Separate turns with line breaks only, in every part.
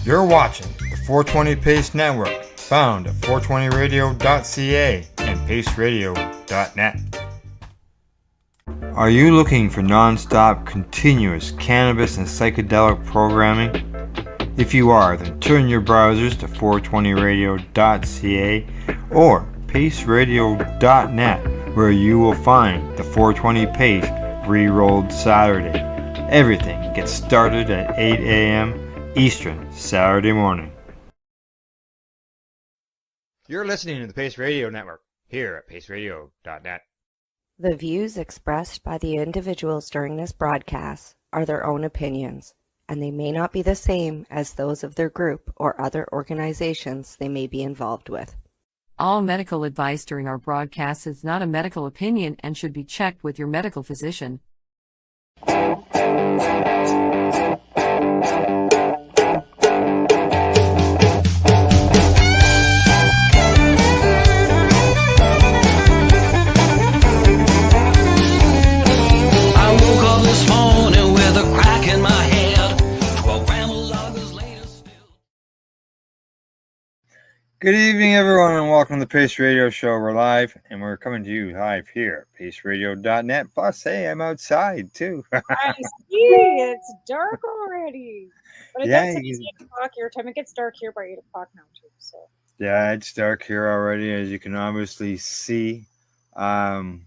You're watching the 420 Pace Network, found at 420radio.ca and paceradio.net. Are you looking for non-stop, continuous cannabis and psychedelic programming? If you are, then turn your browsers to 420radio.ca or paceradio.net, where you will find the 420 Pace re-rolled Saturday. Everything gets started at 8 a.m. Eastern Saturday morning. You're listening to the Pace Radio Network here at paceradio.net.
The views expressed by the individuals during this broadcast are their own opinions, and they may not be the same as those of their group or other organizations they may be involved with.
All medical advice during our broadcast is not a medical opinion and should be checked with your medical physician.
Good evening, everyone, and welcome to the Pace Radio Show. We're live, and we're coming to you live here at paceradio.net. Plus, hey, I'm outside, too.
I see. It's dark already. But
Yeah,
it's 8 o'clock your time. It gets dark here by 8 o'clock now, too. So.
Yeah, it's dark here already, as you can obviously see. But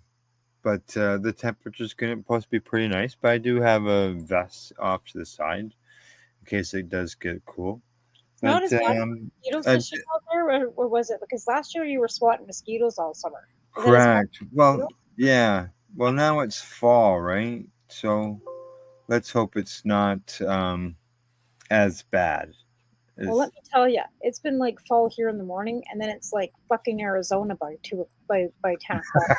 the temperature's supposed to be pretty nice. But I do have a vest off to the side in case it does get cool.
Not as bad mosquitoes this year out there, or was it? Because last year you were swatting mosquitoes all summer.
Correct. Well, yeah. Well, now it's fall, right? So let's hope it's not as bad.
Well, let me tell you, it's been like fall here in the morning, and then it's like fucking Arizona by 10 o'clock.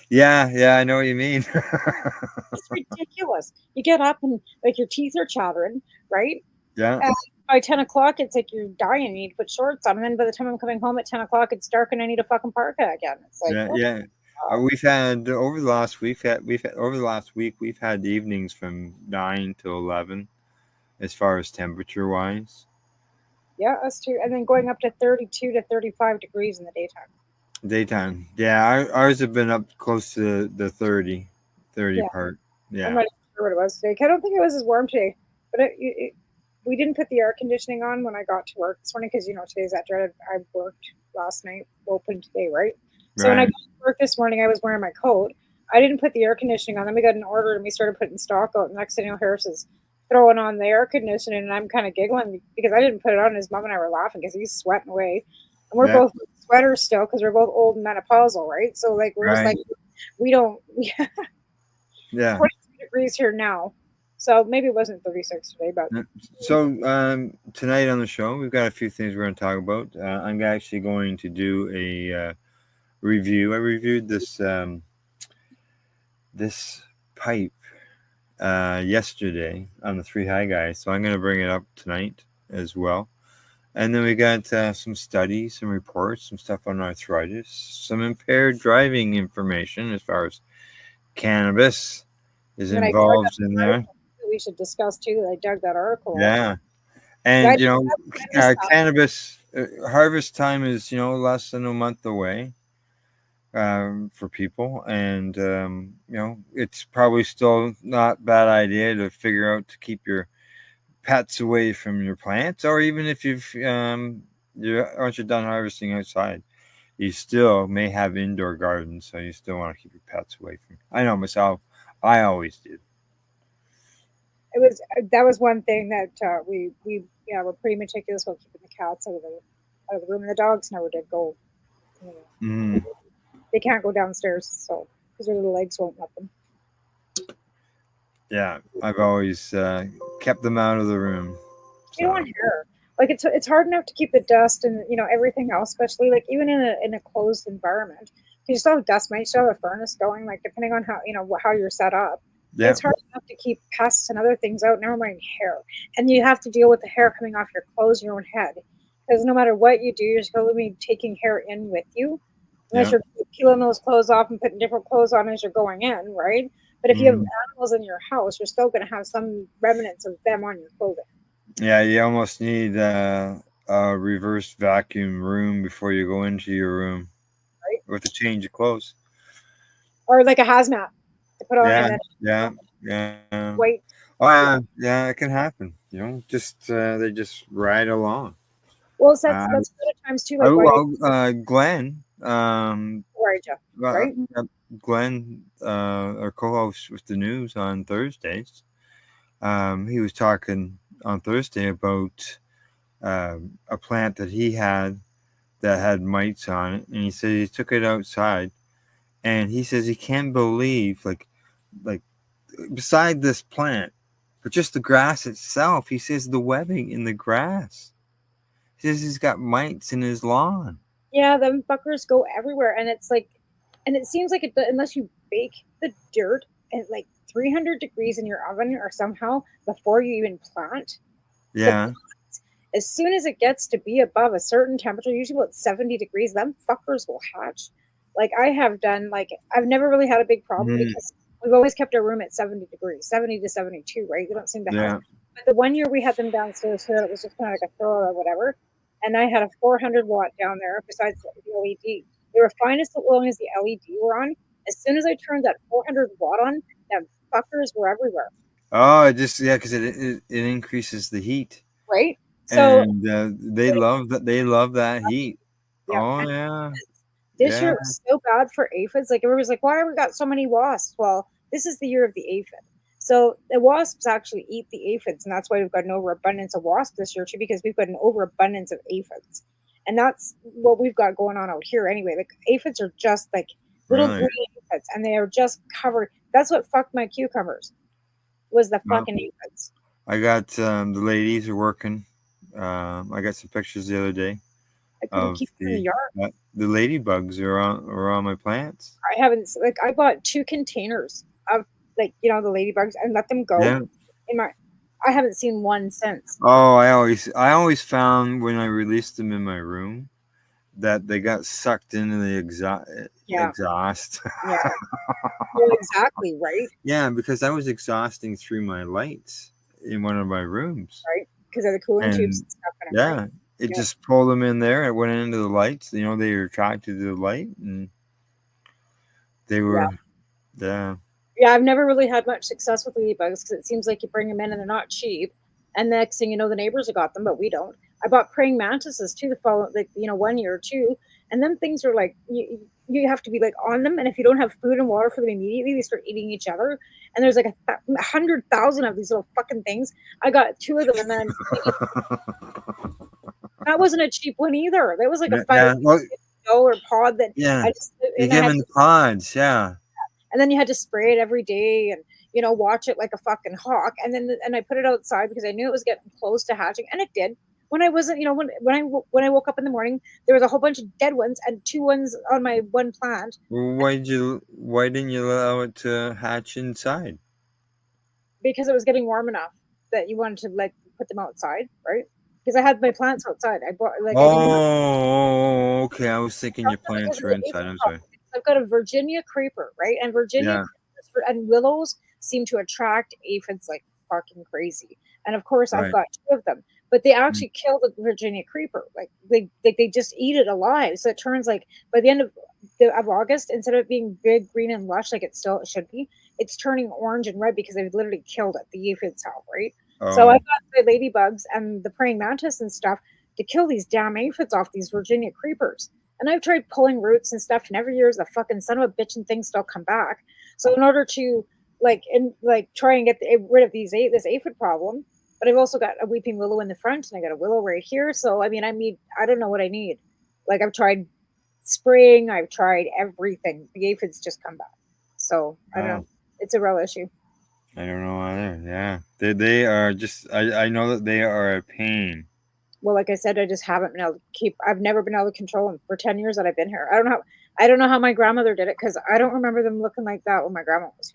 Yeah, I know what you mean.
It's ridiculous. You get up and like your teeth are chattering, right?
Yeah.
And by 10 o'clock, it's like you're dying. You need to put shorts on, and then by the time I'm coming home at 10 o'clock, it's dark, and I need a fucking parka again. It's like
yeah. We've had over the last week. We've had evenings from 9 to 11, as far as temperature wise.
Yeah, us too. And then going up to 32 to 35 degrees in the daytime.
Yeah, ours have been up close to the 30 part. Yeah.
I'm not sure what it was today. I don't think it was as warm today, but we didn't put the air conditioning on when I got to work this morning because, today's that dreaded. I worked last night, open today, right? So when I got to work this morning, I was wearing my coat. I didn't put the air conditioning on. Then we got an order and we started putting stock out. And next thing you know, Harris is throwing on the air conditioning, and I'm kind of giggling because I didn't put it on. His mom and I were laughing because he's sweating away. And we're both in sweaters still because we're both old and menopausal, right? So we're just like, we don't.
Yeah.
22 degrees here now. So maybe it wasn't 36 today, but.
So tonight on the show, we've got a few things we're going to talk about. I'm actually going to do a review. I reviewed this pipe yesterday on the Three High Guys, so I'm going to bring it up tonight as well. And then we got some studies, some reports, some stuff on arthritis, some impaired driving information as far as cannabis is involved in there.
We should discuss too. I dug that article.
Yeah, and cannabis harvest time is less than a month away for people, and it's probably still not a bad idea to figure out to keep your pets away from your plants, or even if once you're done harvesting outside, you still may have indoor gardens, so you still want to keep your pets away from. I know myself, I always did.
That was one thing that we're pretty meticulous about keeping the cats out of the room, and the dogs never did go. They can't go downstairs, so because their little legs won't let them.
Yeah, I've always kept them out of the room. So.
You don't want hair. Like it's hard enough to keep the dust and everything else, especially like even in a closed environment. You still have dust mites, you still have a furnace going. Like depending on how you're set up, it's hard enough to keep pests and other things out. Never mind hair, and you have to deal with the hair coming off your clothes, your own head, because no matter what you do, you're going to be taking hair in with you, unless you're peeling those clothes off and putting different clothes on as you're going in, right? But if you have animals in your house, you're still going to have some remnants of them on your clothing.
Yeah, you almost need a reverse vacuum room before you go into your room,
right?
With a change of clothes.
Or like a hazmat to put on,
Yeah,
and then
yeah.
white.
Oh yeah, it can happen. Just they just ride along.
Well,
Uh,
that's good at times too. Like
oh
why do
well, Glenn,
ride you, right?
Glenn, our co-host with the news on Thursdays. He was talking on Thursday about a plant that he had that had mites on it, and he said he took it outside, and he says he can't believe like beside this plant, but just the grass itself. He says the webbing in the grass. He says he's got mites in his lawn.
Yeah, them fuckers go everywhere, and it's like, and it seems like unless you bake the dirt at like 300 degrees in your oven or somehow before you even plant,
Yeah.
as soon as it gets to be above a certain temperature, usually about 70 degrees, them fuckers will hatch. Like I have done, like I've never really had a big problem because we've always kept our room at 70 degrees, 70 to 72, right? They don't seem to have. But the one year we had them downstairs here, it was just kind of like a thrower or whatever. And I had a 400 watt down there besides the LED. They were fine as long as the LED were on. As soon as I turned that 400 watt on, them fuckers were everywhere.
Oh, it just because it increases the heat.
Right. So
and they love that. They love that heat.
yeah.
Oh yeah.
This year was so bad for aphids. Like everybody's like, why have we got so many wasps? Well, this is the year of the aphid. So the wasps actually eat the aphids, and that's why we've got an overabundance of wasps this year too, because we've got an overabundance of aphids. And that's what we've got going on out here anyway. Like aphids are just like little green aphids, and they are just covered. That's what fucked my cucumbers was the fucking aphids.
I got the ladies are working. I got some pictures the other day of
keep them in the yard.
The ladybugs are on my plants.
I haven't like I bought 2 containers of like the ladybugs and let them go in my. I haven't seen one since.
Oh, I always found when I released them in my room that they got sucked into the exhaust.
Yeah. Well, exactly, right?
Yeah, because I was exhausting through my lights in one of my rooms.
Right, because of the cooling tubes and stuff.
Yeah, it just pulled them in there. It went into the lights. They were attracted to the light, and they were,
Yeah, I've never really had much success with ladybugs because it seems like you bring them in and they're not cheap. And the next thing you know, the neighbors have got them, but we don't. I bought praying mantises too the follow, 1 year or two, and then things are like you have to be like on them, and if you don't have food and water for them immediately, they start eating each other. And there's like 100,000 of these little fucking things. I got 2 of them, and then that wasn't a cheap one either. That was like a $5 pod that
I just you give them the pods,
and then you had to spray it every day and watch it like a fucking hawk. And then I put it outside because I knew it was getting close to hatching, and it did. When I wasn't, when I woke up in the morning, there was a whole bunch of dead ones and 2 ones on my one plant.
Why didn't you allow it to hatch inside?
Because it was getting warm enough that you wanted to put them outside, right? Because I had my plants outside. I bought
okay. I was thinking your plants were inside. I'm sorry.
I've got a Virginia creeper, right? And Virginia and willows seem to attract aphids like fucking crazy. And of course, I've got 2 of them. But they actually kill the Virginia creeper. Like they just eat it alive. So it turns like by the end of August, instead of it being big, green, and lush like it should be, it's turning orange and red because they've literally killed it. The aphids have, right? So I got the ladybugs and the praying mantis and stuff to kill these damn aphids off these Virginia creepers. And I've tried pulling roots and stuff, and every year the fucking son of a bitch and things still come back. So in order to try and get rid of this aphid problem. But I've also got a weeping willow in the front, and I got a willow right here. So, I don't know what I need. Like, I've tried spraying. I've tried everything. The aphids just come back. So, I don't know. It's a real issue.
I don't know either. Yeah. They are just, I know that they are a pain.
Well, like I said, I just haven't been able to I've never been able to control them for 10 years that I've been here. I don't know how my grandmother did it because I don't remember them looking like that when my grandma was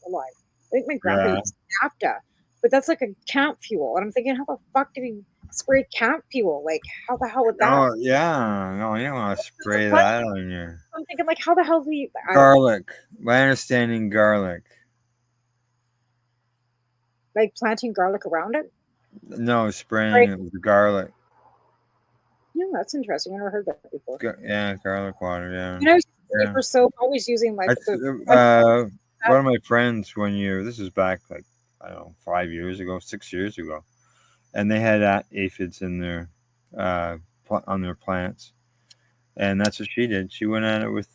alive. I think my grandpa used naphtha. But that's like a camp fuel. And I'm thinking, how the fuck did he spray camp fuel? Like, how the hell would that?
Oh, yeah. No, you don't want to spray that on you.
I'm thinking, like, how the hell do you...
Garlic. My understanding, garlic.
Like planting garlic around it?
No, spraying
Right.
it with garlic.
Yeah, that's interesting. I never heard that before.
Yeah, garlic water. Yeah,
You know,
yeah.
paper soap, always using like
That's
the
one of my friends one year. This is back like I don't know 5 years ago, 6 years ago, and they had aphids in their on their plants, and that's what she did. She went at it with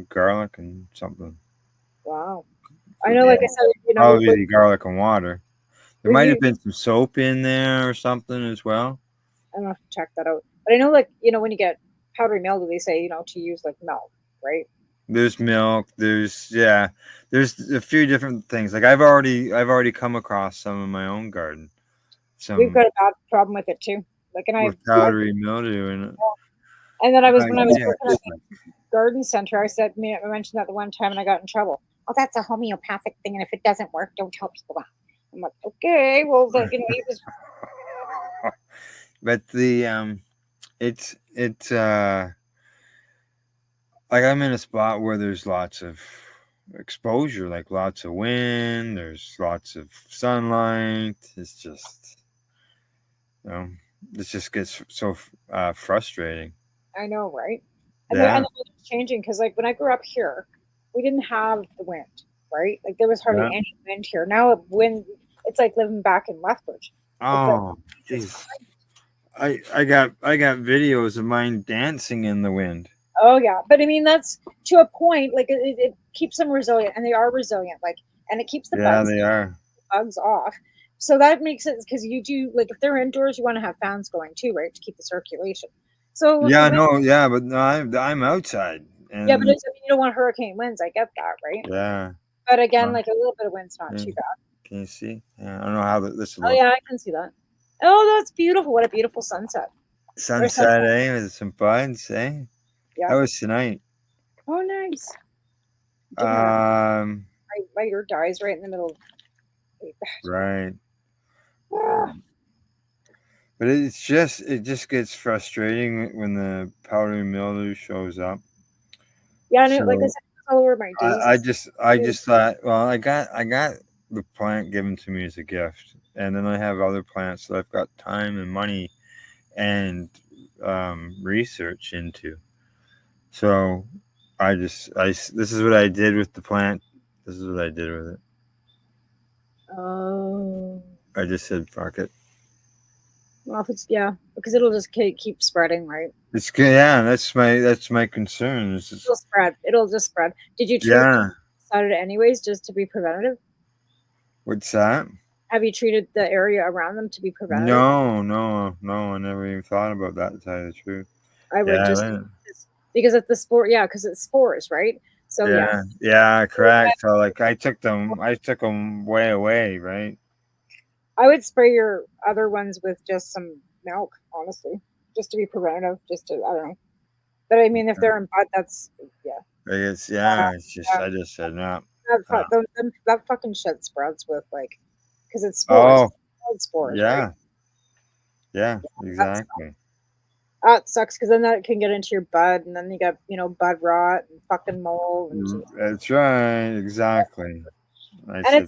garlic and something.
wow. I know,
Yeah,
like I said,
probably the garlic and water. There
when
might
you
have been some soap in there or something as well.
I don't have to check that out. But I know, like, when you get powdery mildew, they say, to use like milk, right?
There's milk. There's a few different things. Like I've already come across some in my own garden.
We've
Some
got a bad problem with it too. Like,
with powdery mildew in it.
and then when I was
Yeah,
working at the garden center, I mentioned that the one time and I got in trouble. Oh, that's a homeopathic thing, and if it doesn't work, don't tell people that. I'm like, okay, well, he was.
but it's like I'm in a spot where there's lots of exposure, like lots of wind. There's lots of sunlight. It's just you know, it just gets so frustrating.
I know, right? And
Yeah,
the weather's changing because, like, when I grew up here, we didn't have the wind, right? Like, there was hardly
yeah.
any wind here. Now, wind, it's like living back in Lethbridge. It's like
Oh,
it's
jeez. I got videos of mine dancing in the wind.
Oh yeah, but I mean that's to a point. Like it keeps them resilient, and they are resilient. Like, and it keeps the
Yeah, they are.
bugs off. So that makes it because you do like if they're indoors, you want to have fans going too, right, to keep the circulation. So with the
Yeah,
wind,
no, yeah, but no, I'm outside,
yeah, but
and
you don't want hurricane winds. I get that, right?
yeah.
But again,
Well,
like a little bit of wind's not
yeah.
too bad.
Can you see? Yeah, I don't know how this
Oh
looks.
yeah, I can see that. Oh, that's beautiful. What a beautiful sunset or
Sunset,
sunset.
with some buds, eh?
Yeah.
That was tonight.
Oh, nice. Didn't realize
Um,
my ear dies right in the middle.
right.
Ah.
But it just gets frustrating when the powdery mildew shows up.
Yeah, no, like I
So
said, all over my days.
I just thought, well, I got the plant given to me as a gift, and then I have other plants that I've got time and money and research into. So this is what I did with the plant. This is what I did with it.
Oh.
I just said fuck it.
Well, if it's because it'll just keep spreading, right?
It's good. Yeah, that's my concern.
It'll spread. It'll just spread. Did you treat
Yeah.
Saturday anyways, just to be preventative?
What's that?
Have you treated the area around them to be preventative?
No, no, no. I never even thought about that. To tell you the truth.
I would
Yeah,
just because it's the spore. Yeah, because it's spores, right? So yeah,
yeah, correct. So like I took them way away, right?
I would spray your other ones with just some milk, honestly, just to be preventative. Just to I don't know, but I mean, if they're in bud, that's yeah.
I guess It's just I just said no.
That fucking shit spreads with like, because it's spores.
Oh,
It's spores, right?
yeah,
That's
exactly.
That sucks because then that can get into your bud, and then you got bud rot and fucking mold, and
That's right, exactly. I
and
said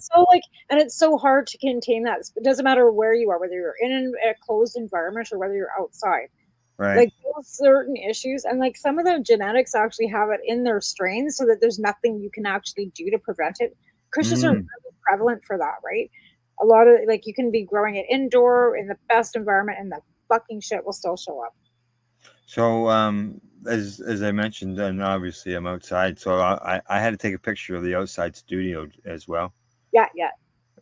it's so hard to contain that. It doesn't matter where you are, whether you're in a closed environment or whether you're outside.
right.
Like those certain issues, and like some of the genetics actually have it in their strains, so that there's nothing you can actually do to prevent it. Christians are
Mm.
really prevalent for that, right? A lot of like you can be growing it indoor in the best environment, and the fucking shit will still show up.
So as I mentioned, and obviously I'm outside, so I had to take a picture of the outside studio as well.
Yeah,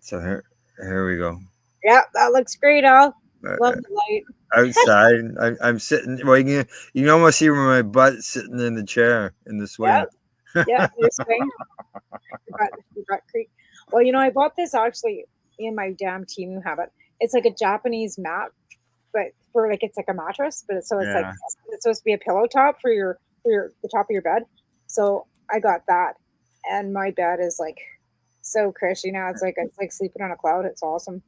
So here we go.
yeah. That looks great, Al.
Uh,
Love the light.
Outside, I'm sitting. Well, you can almost see where my butt's sitting in the chair in the
Yeah,
swing.
you're swing. Your butt creek. Well, I bought this actually in my damn Temu habit. It's like a Japanese mat, but for like it's like a mattress, but it's like
Yeah.
it's supposed to be a pillow top for the top of your bed. So I got that, and my bed is like so cushy now. It's like sleeping on a cloud. It's awesome.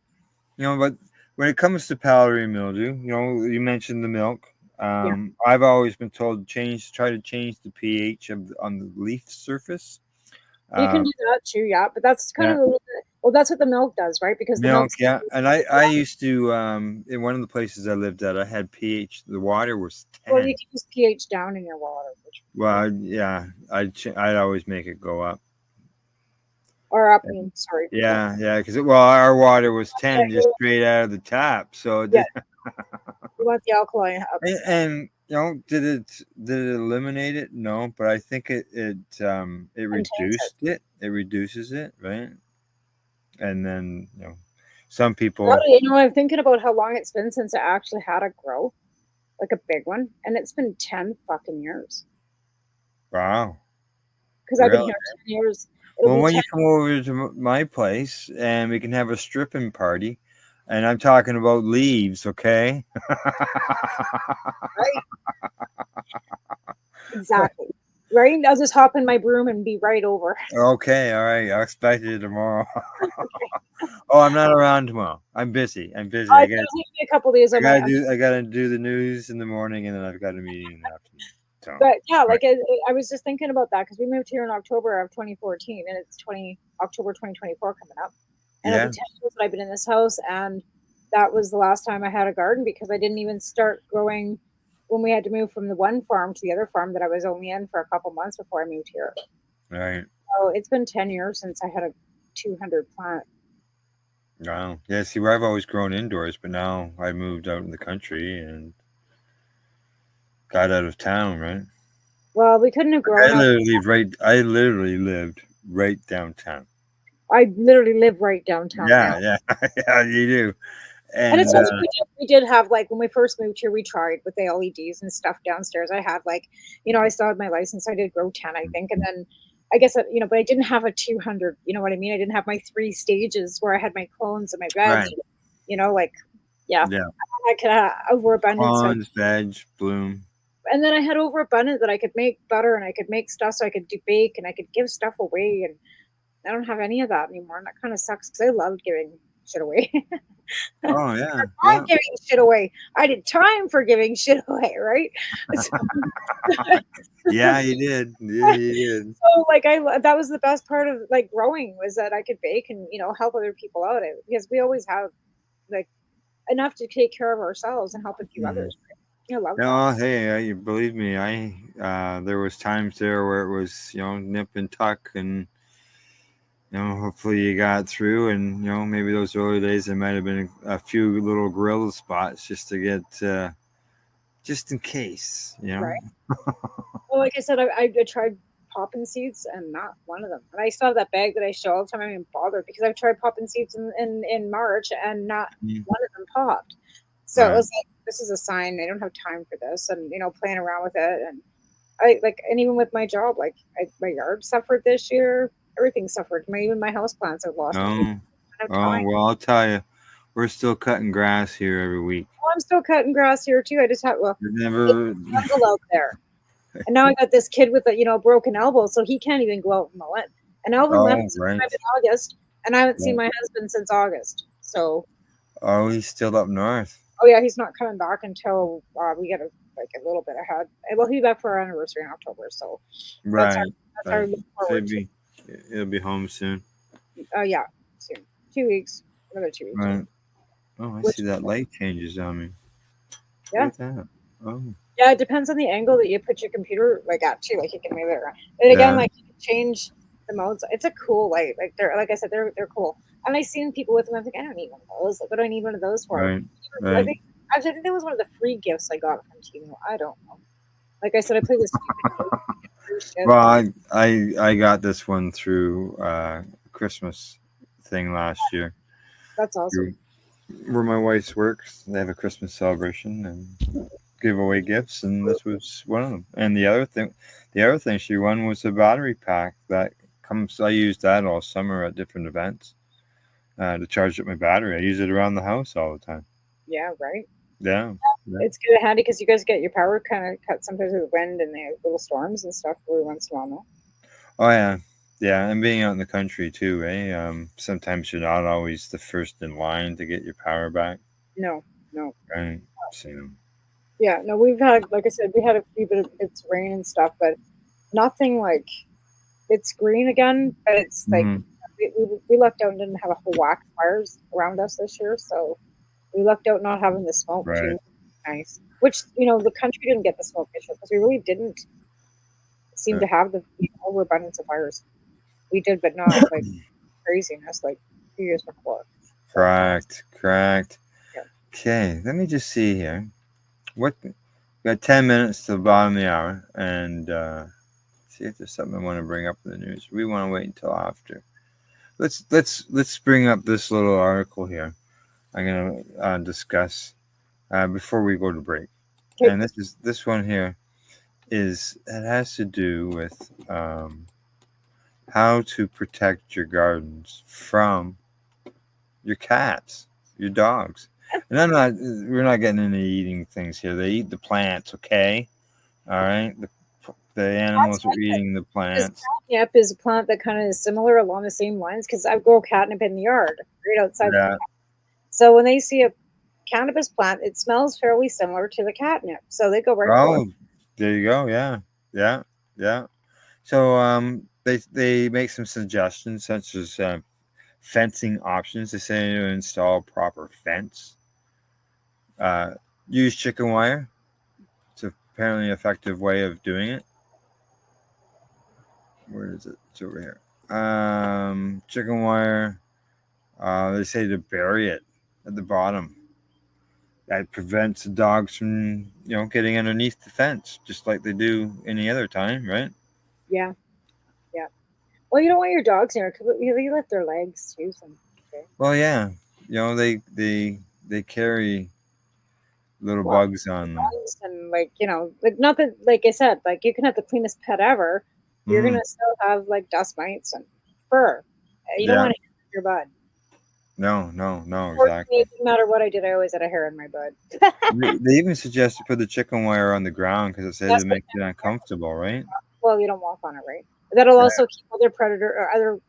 But when it comes to powdery mildew, you mentioned the milk.
Yeah,
I've always been told try to change the pH on the leaf surface.
you can
Uh,
do that too. Yeah, but that's kind
yeah,
of a little bit Well, that's what the milk does, right? Because the
Milk,
milk.
yeah. And I used to in one of the places I lived at, I had pH. The water was
Well, you
10.
can use pH down in your water,
Well, yeah, I'd always make it go up.
or up. Sorry.
Yeah, yeah, because our water was 10 just straight out of the tap. So
Yeah. You want the alkaline up.
and did it eliminate it? No, but I think it reduced it. It reduces it, right? And then some people.
I'm thinking about how long it's been since I actually had a grow, like a big one, and it's been 10 fucking years.
Wow.
Because I've been here 10 years.
Well, when you come over to my place and we can have a stripping party, and I'm talking about leaves, okay?
Right. Exactly. Right? I'll just hop in my broom and be right over.
Okay, all right. I'll expect you tomorrow. Oh, I'm not around tomorrow. I'm busy. I got
a couple days.
I gotta do the news in the morning, and then I've got a meeting in the afternoon. So,
but yeah, like I was just thinking about that because we moved here in October of 2014, and it's October 2024 coming up, and it'll be 10 years that I've been in this house, and that was the last time I had a garden because I didn't even start growing when we had to move from the one farm to the other farm that I was only in for a couple months before I moved here.
Right.
So it's been 10 years since I had a 200 plant.
Wow. Yeah. See, where I've always grown indoors, but now I moved out in the country and got out of town. Right.
Well, we couldn't have grown.
I literally lived right downtown.
I literally live right downtown.
Yeah, now. Yeah, you do.
And it's something we did have, like, when we first moved here, we tried with the LEDs and stuff downstairs. I had, like, I still had my license. I did grow 10, I think. And then I guess, but I didn't have a 200, you know what I mean? I didn't have my 3 stages where I had my clones and my veg, right. Yeah. I could have overabundance.
Clones, veg, bloom.
And then I had overabundance that I could make butter and I could make stuff so I could do bake and I could give stuff away. And I don't have any of that anymore. And that kind of sucks because I loved giving shit away.
Oh, yeah.
I'm giving shit away. I did time for giving shit away, right?
Yeah, you did. Yeah, you did.
So, like, that was the best part of, like, growing was that I could bake and, help other people out. Because we always have, like, enough to take care of ourselves and help a few others. Right?
Hey, you believe me, there was times there where it was, nip and tuck and, hopefully you got through and, maybe those early days there might have been a few little grill spots just to get, just in case,
Right. Well, like I said, I tried popping seeds and not one of them. And I still have that bag that I show all the time. I didn't bother because I've tried popping seeds in March and not one of them popped. So it was like, this is a sign. I don't have time for this, and playing around with it, and even with my job, like my yard suffered this year. Everything suffered. Even my house plants have lost.
Well, I'll tell you, we're still cutting grass here every week.
Well, I'm still cutting grass here too. I just have jungle out there, and now I got this kid with a broken elbow, so he can't even go out and mow it. And Alvin left in August, and I haven't seen my husband since August. So.
Oh, he's still up north.
Oh yeah, he's not coming back until we get a little bit ahead. Well, he'll be back for our anniversary in October, so
that's our look forward to. He'll be home soon.
Yeah, soon. 2 weeks, another 2 weeks.
Right. Oh, I see that light changes on me.
Yeah.
Look at that. Oh.
Yeah, it depends on the angle that you put your computer at too. Like you can move it around. And again, like you can change the modes. It's a cool light. Like like I said, they're cool. And I've seen people with them. I'm like, I don't need one of those. Like, what do I need one of those for?
Right.
I think that was one of the free gifts I got from Timo. I don't know. Like I said, I play this.
Well, I got this one through Christmas thing last year.
That's awesome.
Where my wife works, they have a Christmas celebration and give away gifts, and this was one of them. And the other thing she won was a battery pack that comes. I used that all summer at different events to charge up my battery. I use it around the house all the time.
Yeah, right.
Yeah.
It's good and handy because you guys get your power kind of cut sometimes with the wind and the little storms and stuff every once in a while. No?
Oh yeah. Yeah, and being out in the country too, sometimes you're not always the first in line to get your power back.
No.
Right. So.
Yeah, no, we've had, like I said, we had a few bit of it's rain and stuff, but nothing like it's green again, but it's like we lucked out and didn't have a whole whack of fires around us this year, so we lucked out not having the smoke
Right.
too. Nice. Which, the country didn't get the smoke issue because we really didn't seem to have the overabundance of fires. We did, but not like craziness like 2 years before.
Correct.
Yeah.
Okay, let me just see here. We got 10 minutes to the bottom of the hour, and see if there's something I want to bring up in the news. We want to wait until after. Let's bring up this little article here. I'm gonna discuss before we go to break.
Okay.
And this one here it has to do with how to protect your gardens from your cats, your dogs. And we're not getting into eating things here. They eat the plants, okay? All right. The animals are eating the plants.
Catnip is a plant that kind of is similar along the same lines because I grow catnip in the yard right outside.
Yeah.
So when they see a cannabis plant, it smells fairly similar to the catnip. So they go right for it.
There you go. Yeah. So they make some suggestions such as fencing options. They say to install proper fence. Use chicken wire. It's apparently an effective way of doing it. Where is it? It's over here. Chicken wire. They say to bury it at the bottom. That prevents the dogs from, getting underneath the fence, just like they do any other time, right?
Yeah. Well, you don't want your dogs near because you lift their legs too. Okay.
Well, yeah, they carry little bugs on them,
and like not that, like I said, like you can have the cleanest pet ever, you're gonna still have like dust mites and fur. You don't want to hit your bud.
No, exactly.
It doesn't matter what I did, I always had a hair in my bud.
They even suggest to put the chicken wire on the ground because it says it makes it uncomfortable, right?
Well, you don't walk on it, right? That'll also keep other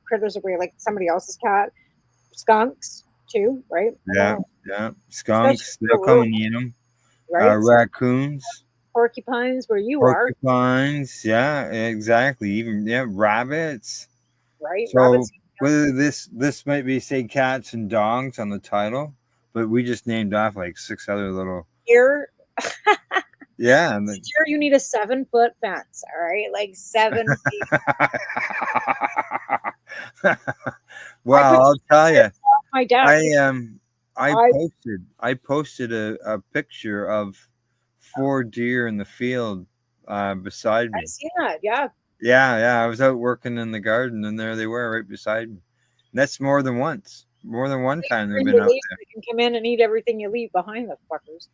critters away, like somebody else's cat, skunks too, right?
Yeah. Skunks, they'll come and eat them.
Right?
Raccoons,
porcupines, where you
porcupines, yeah, exactly. Even rabbits.
Right?
So
Rabbits.
whether this might be say cats and dogs on the title, but we just named off like 6 other little
deer.
Yeah,
deer, you need a 7-foot fence. All right, like 7 feet.
Well, I'll tell you,
my dad.
I posted a picture of 4 deer in the field beside me.
I see that. Yeah.
Yeah. I was out working in the garden, and there they were right beside me. And that's more than once. More than one time they've been out there.
They can come in and eat everything you leave behind, the fuckers.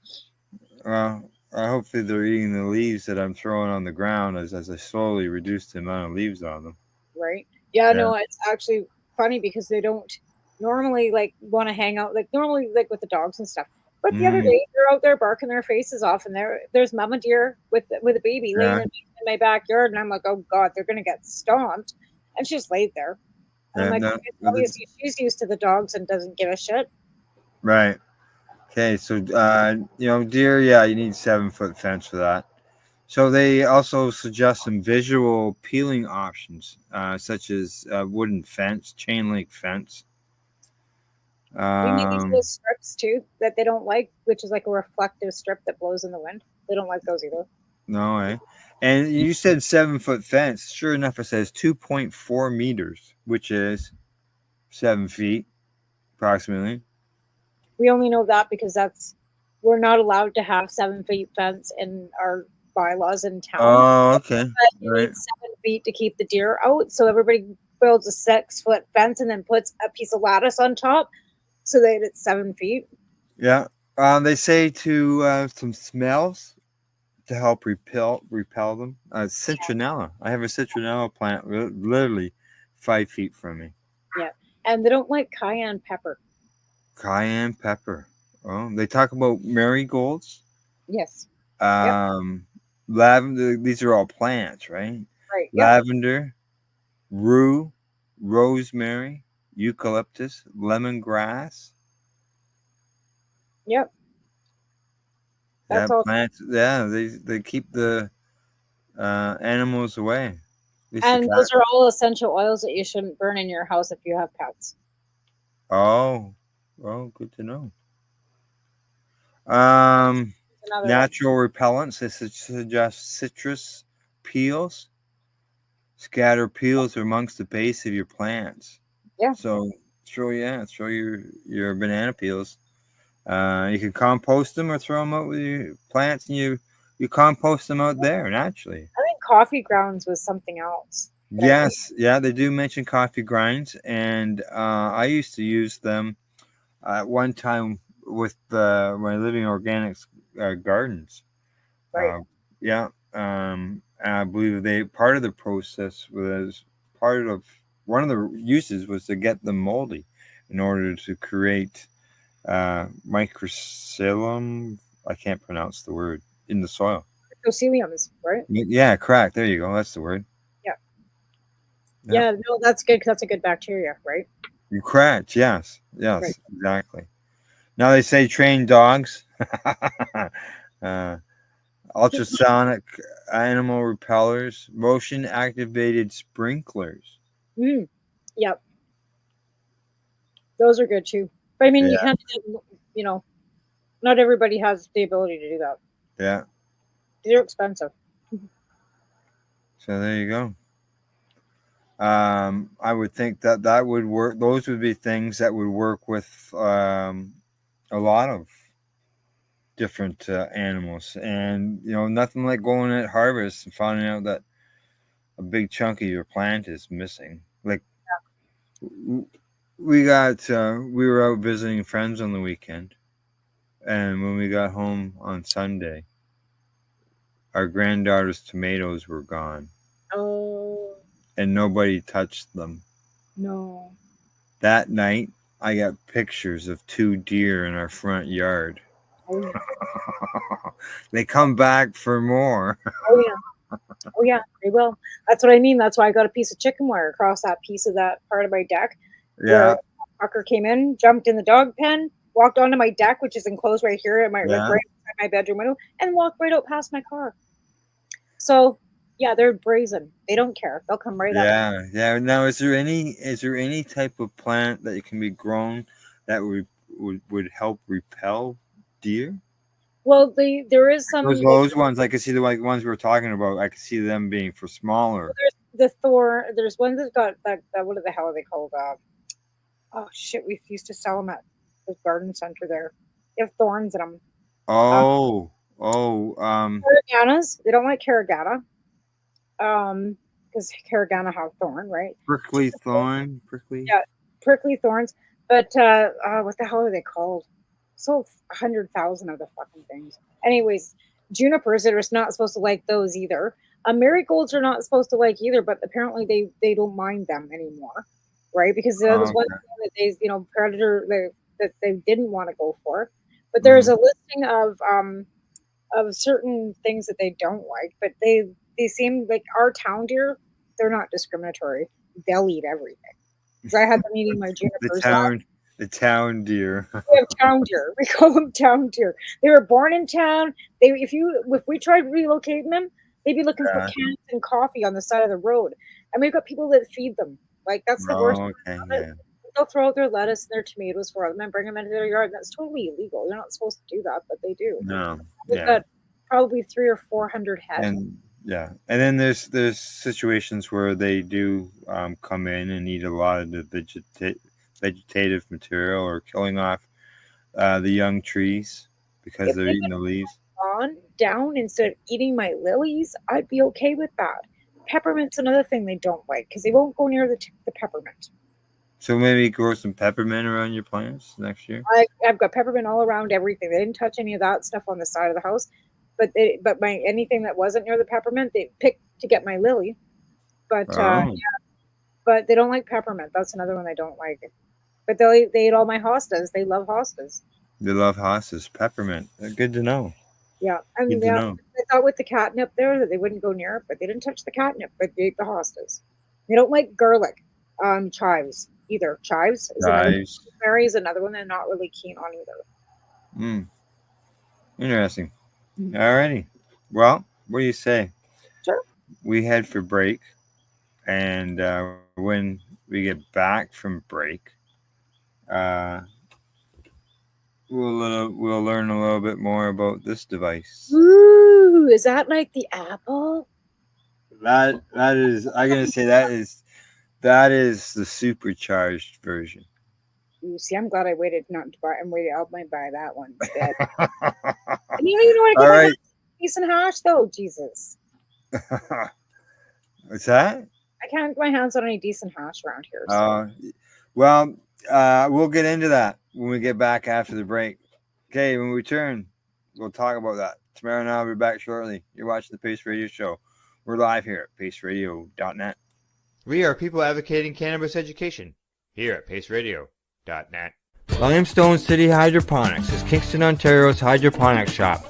Well, hopefully they're eating the leaves that I'm throwing on the ground as I slowly reduce the amount of leaves on them.
Right. Yeah. No, it's actually funny because they don't normally like want to hang out, like normally like with the dogs and stuff. But the other day they're out there barking their faces off, and there's mama deer with a baby laying in my backyard, and I'm like, oh god, they're gonna get stomped, and she just laid there. And I'm like, obviously she's used to the dogs and doesn't give a shit.
Right. Okay, so deer, yeah, you need 7-foot fence for that. So they also suggest some visual peeling options, such as wooden fence, chain link fence.
We need these little strips too that they don't like, which is like a reflective strip that blows in the wind. They don't like those either.
No, eh? And you said 7-foot fence. Sure enough, it says 2.4 meters, which is 7 feet, approximately.
We only know that because we're not allowed to have 7 feet fence in our bylaws in town.
Oh, okay.
You need 7 feet to keep the deer out, so everybody builds a 6-foot fence and then puts a piece of lattice on top, so that it's 7 feet.
Yeah. They say to some smells to help repel them. Citronella. I have a citronella plant literally 5 feet from me.
Yeah, and they don't like cayenne pepper.
Cayenne pepper. Oh, they talk about marigolds.
Yes.
Lavender. These are all plants, right?
Right.
Lavender, rue, rosemary, eucalyptus, lemongrass.
Yep. That's all
plants. Yeah, they keep the animals away.
And those are all essential oils that you shouldn't burn in your house if you have pets.
Oh, good to know. Natural repellents. They suggest citrus peels. Scatter peels amongst the base of your plants.
Yeah.
So throw your banana peels. You can compost them or throw them out with your plants, and you compost them out there naturally.
I think coffee grounds was something else.
Yes, yeah, they do mention coffee grinds, and I used to use them at one time with my living organics gardens.
Right.
Yeah, I believe part of the process was part of one of the uses was to get them moldy in order to create microcilium. I can't pronounce the word in the soil.
Microciliums, right?
Yeah, correct. There you go. That's the word.
Yeah. Yeah. No, that's good because that's a good bacteria, right?
You correct. Yes.
Right.
Exactly. Now they say train dogs. Ultrasonic animal repellers, motion activated sprinklers.
Yep. Those are good too. But I mean, you
Yeah.
can't, not everybody has the ability to do that.
Yeah.
They're expensive.
So there you go. I would think that would work. Those would be things that would work with a lot of different animals, and nothing like going at harvest and finding out that a big chunk of your plant is missing. Like we were out visiting friends on the weekend, and when we got home on Sunday, our granddaughter's tomatoes were gone.
Oh.
And nobody touched them.
No.
That night, I got pictures of 2 deer in our front yard.
Oh.
They come back for more.
Oh yeah. Oh yeah, they will. That's what I mean. That's why I got a piece of chicken wire across that piece of that part of my deck.
Yeah.
Where fucker came in, jumped in the dog pen, walked onto my deck, which is enclosed right here at my right outside my bedroom window, and walked right out past my car. So yeah, they're brazen. They don't care. They'll come right up.
Yeah. Now, is there any type of plant that can be grown that would help repel deer?
Well, there is some
those ones. I can see the ones we were talking about. I can see them being for smaller.
There's the thorn. There's ones that got that. What the hell are they called? Oh shit! We used to sell them at the garden center there. They have thorns in them. Caraganas. They don't like caragana. Because caragana have thorn, right?
Prickly thorn.
Yeah, prickly thorns. But what the hell are they called? Sold 100,000 of the fucking things. Anyways, junipers are not supposed to like those either. Marigolds are not supposed to like either, but apparently they don't mind them anymore, right? Because there's one thing that they predator that they didn't want to go for. But there's a listing of certain things that they don't like, but they seem like our town deer. They're not discriminatory. They'll eat everything. I had them eating my junipers.
The town deer.
We have town deer. We call them town deer. They were born in town. If we tried relocating them, they'd be looking for cans and coffee on the side of the road. And we've got people that feed them. Like that's the worst.
Okay,
They'll throw out their lettuce and their tomatoes for them and bring them into their yard. And that's totally illegal. You're not supposed to do that, but they do.
No.
We've got probably 300 or 400 head.
And then there's situations where they do come in and eat a lot of the vegetative material or killing off the young trees because they're eating the leaves.
On down instead of eating my lilies, I'd be okay with that. Peppermint's another thing they don't like because they won't go near the peppermint.
So maybe grow some peppermint around your plants next year.
I've got peppermint all around everything. They didn't touch any of that stuff on the side of the house, but my anything that wasn't near the peppermint, they picked to get my lily. But but they don't like peppermint. That's another one they don't like. But they eat all my hostas. They love hostas.
They love hostas. Peppermint. Good to know.
Yeah, I mean, I thought with the catnip there that they wouldn't go near it, but they didn't touch the catnip. But they ate the hostas. They don't like garlic, chives either. Chives is another one they're not really keen on either.
Interesting. Alrighty. Well, what do you say?
Sure.
We head for break. And when we get back from break, we'll learn a little bit more about this device.
Ooh, is that like the Apple?
That is, I'm gonna say that is the supercharged version.
You see, I'm glad I waited not to buy. I might buy that one instead. And you don't even want to
All
get
right.
decent hash, though. Jesus,
What's that?
I can't get my hands on any decent hash around here. So.
Well, we'll get into that when we get back after the break. Okay, when we return, we'll talk about that. Tamara and I will be back shortly. You're watching the Pace Radio Show. We're live here at paceradio.net.
We are people advocating cannabis education here at paceradio.net.
Limestone City Hydroponics is Kingston, Ontario's hydroponics shop.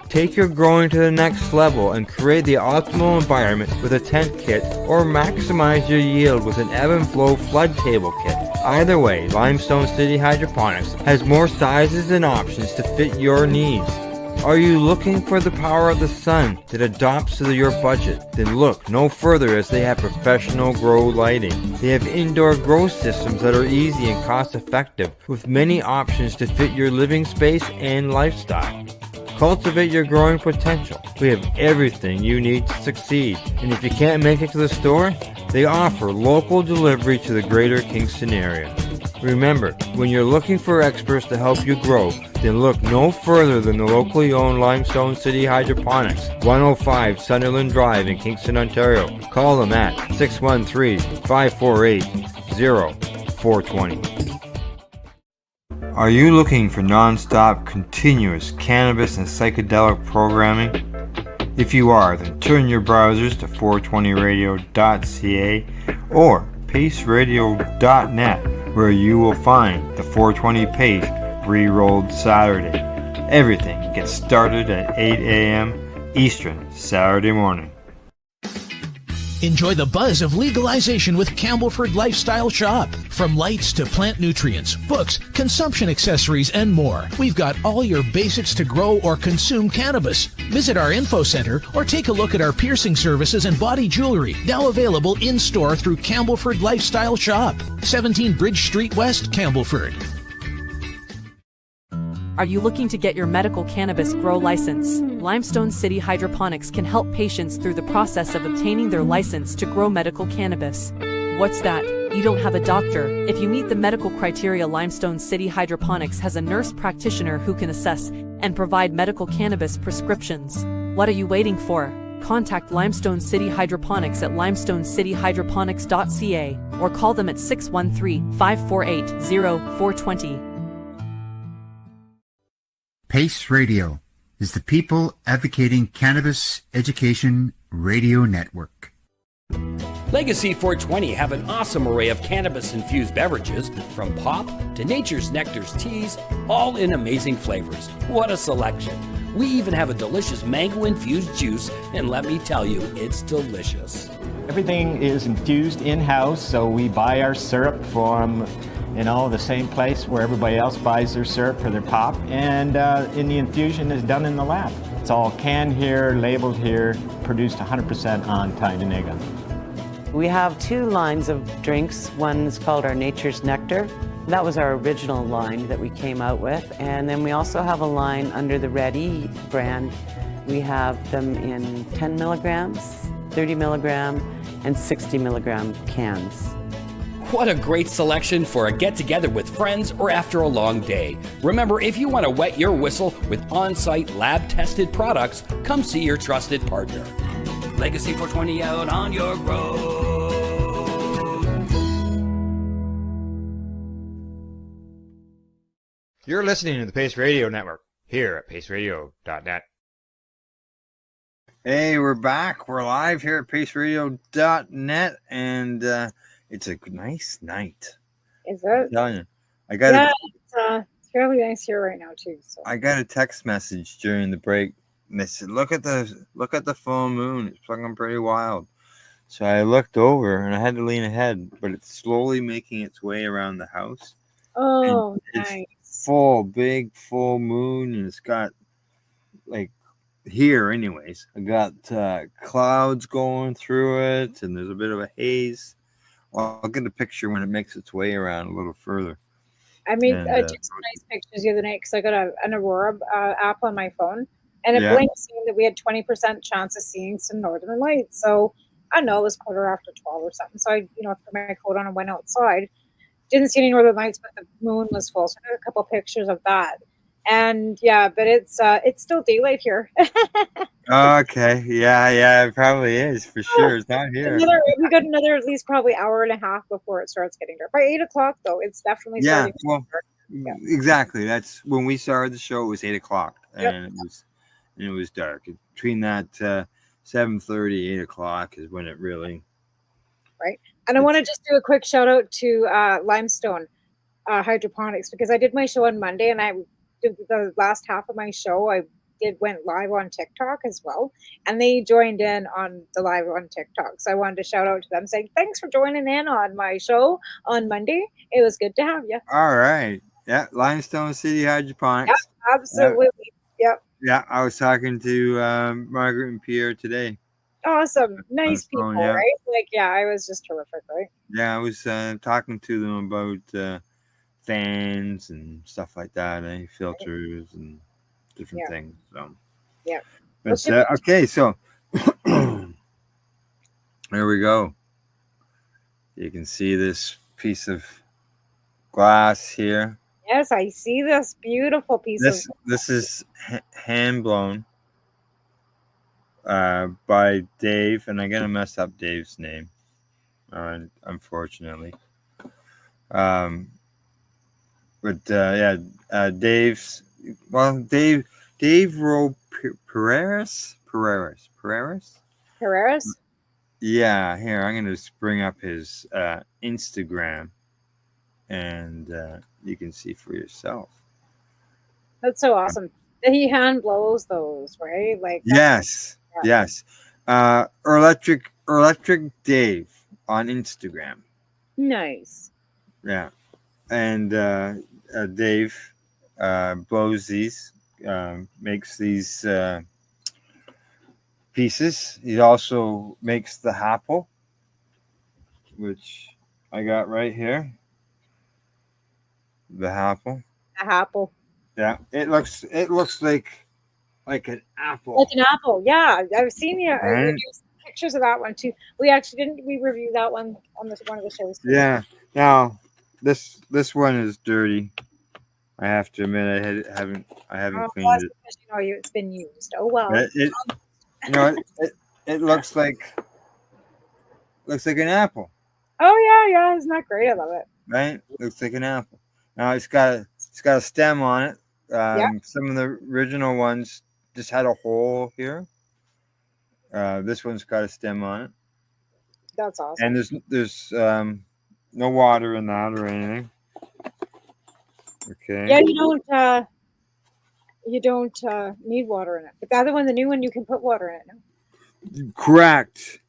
Take your growing to the next level and create the optimal environment with a tent kit, or maximize your yield with an ebb and flow flood table kit. Either way, Limestone City Hydroponics has more sizes and options to fit your needs. Are you looking for the power of the sun that adapts to your budget? Then look no further, as they have professional grow lighting. They have indoor grow systems that are easy and cost effective, with many options to fit your living space and lifestyle. Cultivate your growing potential. We have everything you need to succeed. And if you can't make it to the store, they offer local delivery to the greater Kingston area. Remember, when you're looking for experts to help you grow, then look no further than the locally owned Limestone City Hydroponics, 105 Sunderland Drive in Kingston, Ontario. Call them at 613-548-0420. Are you looking for non-stop, continuous cannabis and psychedelic programming? If you are, then turn your browsers to 420radio.ca or paceradio.net, where you will find the 420 Pace re-rolled Saturday. Everything gets started at 8 a.m. Eastern Saturday morning.
Enjoy the buzz of legalization with Campbellford Lifestyle Shop. From lights to plant nutrients, books, consumption accessories, and more, we've got all your basics to grow or consume cannabis. Visit our info center or take a look at our piercing services and body jewelry, now available in-store through Campbellford Lifestyle Shop, 17 Bridge Street West, Campbellford.
Are you looking to get your medical cannabis grow license? Limestone City Hydroponics can help patients through the process of obtaining their license to grow medical cannabis. What's that? You don't have a doctor. If you meet the medical criteria, Limestone City Hydroponics has a nurse practitioner who can assess and provide medical cannabis prescriptions. What are you waiting for? Contact Limestone City Hydroponics at limestonecityhydroponics.ca or call them at 613-548-0420.
Pace Radio is the people advocating cannabis education radio network.
Legacy 420 have an awesome array of cannabis-infused beverages, from pop to Nature's Nectar's teas, all in amazing flavors. What a selection! We even have a delicious mango-infused juice, and let me tell you, it's delicious.
Everything is infused in-house, so we buy our syrup from the same place where everybody else buys their syrup for their pop, and the infusion is done in the lab. It's all canned here, labeled here, produced 100% on Tyndonega.
We have two lines of drinks. One's called our Nature's Nectar. That was our original line that we came out with, and then we also have a line under the Red E brand. We have them in 10 milligrams, 30 milligram, and 60 milligram cans.
What a great selection for a get-together with friends or after a long day. Remember, if you want to wet your whistle with on-site lab-tested products, come see your trusted partner. Legacy 420 out on your road.
You're listening to the Pace Radio Network here at paceradio.net.
Hey, we're back. We're live here at paceradio.net, and it's a nice night.
Is it?
I'm telling you.
It's fairly nice here right now too. So
I got a text message during the break, and they said, "Look at the full moon. It's looking pretty wild." So I looked over, and I had to lean ahead, but it's slowly making its way around the house.
Oh,
and
nice!
Big full moon, and it's got here, anyways. I got clouds going through it, and there's a bit of a haze. Well, I'll get a picture when it makes its way around a little further.
I made
And
took some nice pictures the other night because I got an Aurora app on my phone, and it
yeah,
blinked saying that we had 20% chance of seeing some northern lights. So I don't know, it was 12:15 or something. So I, threw my coat on and went outside. Didn't see any northern lights, but the moon was full. So I took a couple pictures of that. And yeah, but it's still daylight here.
okay, yeah, it probably is for sure. It's not here.
We got another at least probably hour and a half before it starts getting dark. By 8 o'clock, though, it's definitely
Yeah,
starting to
well,
get dark. Yeah.
exactly. That's when we started the show. It was 8 o'clock,
Yep.
and it was dark. Between that 7:30, 8 o'clock is when it really.
Right. And I want to just do a quick shout out to Limestone Hydroponics, because I did my show on Monday, and I did the last half of my show. I went live on TikTok as well, and they joined in on the live on TikTok. So I wanted to shout out to them, saying thanks for joining in on my show on Monday. It was good to have you.
All right. Yeah, Limestone City Hydroponics.
Yeah, absolutely. Yep.
Yeah, I was talking to Margaret and Pierre today.
Awesome. Nice people,
yeah.
right? Like, yeah, I was just terrific, right?
Yeah, I was talking to them about fans and stuff like that, filters and different things. So,
yeah.
But, okay, so there we go. You can see this piece of glass here.
Yes, I see this beautiful piece of.
This is hand blown by Dave, and I'm gonna mess up Dave's name, unfortunately. But Dave's Dave Rowe Pereira's. Yeah, here I'm gonna just bring up his Instagram, and you can see for yourself.
That's so awesome. He hand blows those, right? Like
yes. Electric Dave on Instagram.
Nice.
Yeah, and Dave blows these, makes these pieces. He also makes the apple, which I got right here. The apple. Yeah, it looks like an apple.
Like an apple, yeah. I've seen you pictures of that one too. We actually didn't review that one on one of the shows too.
Yeah. Now this one is dirty. I have to admit I haven't cleaned it.
Because it's been used. Oh well.
It looks like an apple.
Oh yeah, isn't that great? I love it.
Right? Looks like an apple. Now it's got a stem on it. Some of the original ones just had a hole here. This one's got a stem on it.
That's awesome.
And there's no water in that or anything. Okay.
Yeah, you don't need water in it. But the other one, the new one, you can put water in it now.
Correct.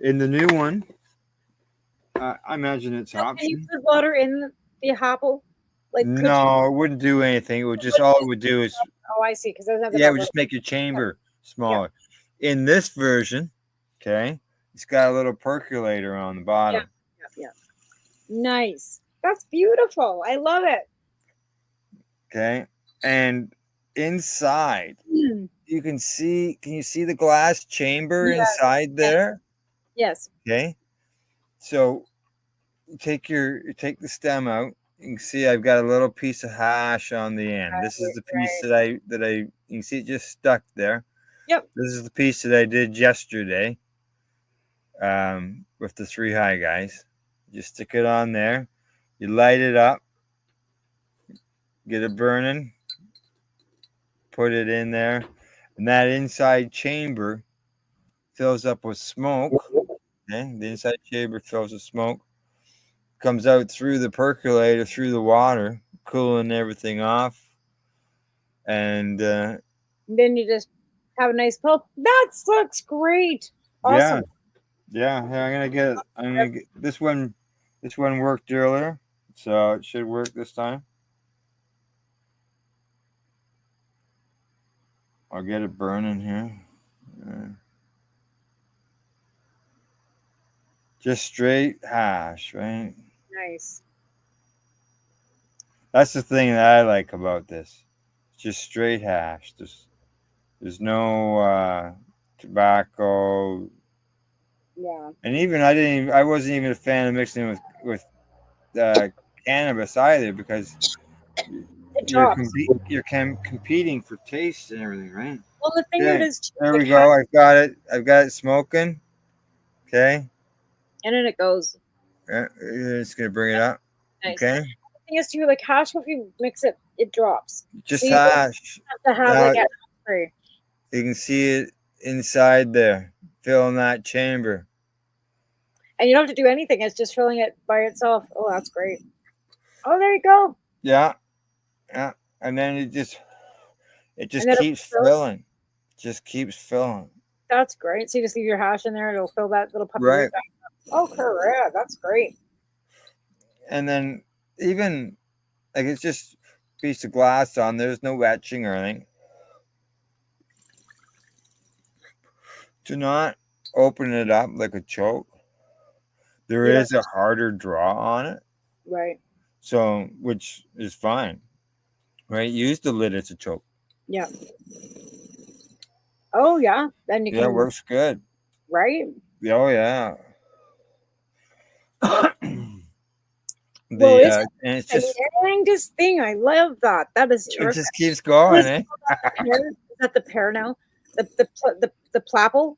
In the new one, I imagine it's optional.
Can you put water in the apple? Like,
no, it wouldn't do anything. It would just all it would do is.
Oh, I see. Because
it would just make your chamber smaller. Yeah. In this version, okay, it's got a little percolator on the bottom.
Yeah. Nice. That's beautiful. I love it.
Okay, and inside, you can see. Can you see the glass chamber inside there?
Yes.
Okay, so take the stem out. You can see I've got a little piece of hash on the end. This is the piece that I you can see it just stuck there.
Yep.
This is the piece that I did yesterday with the 3 high guys. You stick it on there. You light it up. Get it burning. Put it in there. And that inside chamber fills up with smoke. Okay? The inside chamber fills with smoke. Comes out through the percolator, through the water, cooling everything off. And
then you just have a nice pull. That looks great. Awesome.
Yeah. I'm gonna get this one. This one worked earlier, so it should work this time. I'll get it burning here. Just straight hash, right?
Nice.
That's the thing that I like about this. It's just straight hash. There's no tobacco.
Yeah.
And even I wasn't even a fan of mixing with cannabis either, because you're competing for taste and everything, right?
Well, the thing
Okay,
is,
there we go. I've got it smoking. Okay.
And then it goes.
Yeah, it's gonna bring it up.
Nice.
Okay.
The thing is, too, like hash, if you mix it, it drops.
Just
so
hash.
Have to have
Now,
like a spray.
you can see it inside there, filling that chamber.
And you don't have to do anything. It's just filling it by itself. Oh, that's great. Oh, there you go.
Yeah. Yeah. And then it just keeps filling. Just keeps filling.
That's great. So you just leave your hash in there, it'll fill that little puppy.
Right.
Oh, correct. That's great.
And then even like it's just a piece of glass on. There's no etching or anything. Do not open it up like a choke. There is a harder draw on it.
Right.
So, which is fine. Right? Use the lid as a choke.
Yeah. Oh, yeah. Then you can.
Yeah, it works good.
Right?
Oh, yeah.
And
it's just
this thing. I love that. That is terrific.
It just keeps going, eh?
Is that the pear now? The plapple?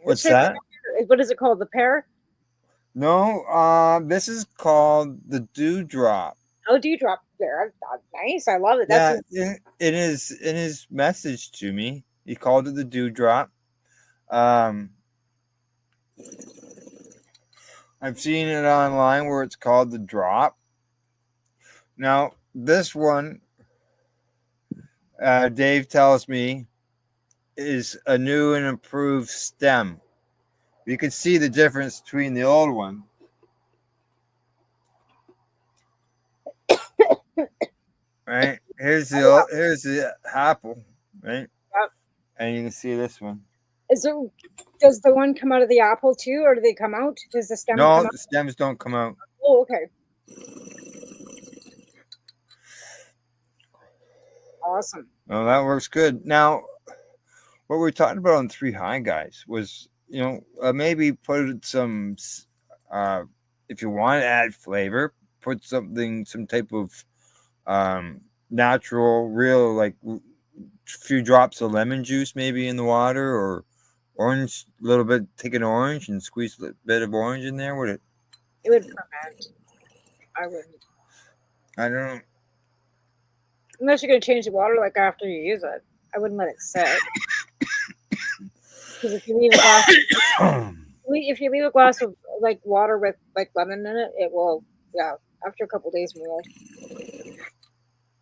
What's that?
What is it called? The pear?
No, this is called the dewdrop.
Oh, dewdrop there. Nice. I love it. That's
in his message to me, he called it the dewdrop. I've seen it online where it's called the drop. Now, this one, Dave tells me, is a new and improved stem. You can see the difference between the old one. Right? Here's the apple, right?
Yep.
And you can see this one.
Does the one come out of the apple too, or do they come out? Does the stem come out?
The stems don't come out.
Oh, okay. Awesome.
Well, that works good. Now, what we were talking about on 3 High Guys was, maybe put some, if you want to add flavor, put some type of natural, real, like few drops of lemon juice maybe in the water, or orange, a little bit, take an orange and squeeze a bit of orange in there. Would it?
It would ferment. I wouldn't.
I don't know.
Unless you're going to change the water like after you use it. I wouldn't let it sit. Because if you leave a glass of like water with like lemon in it, it will, after a couple days mold.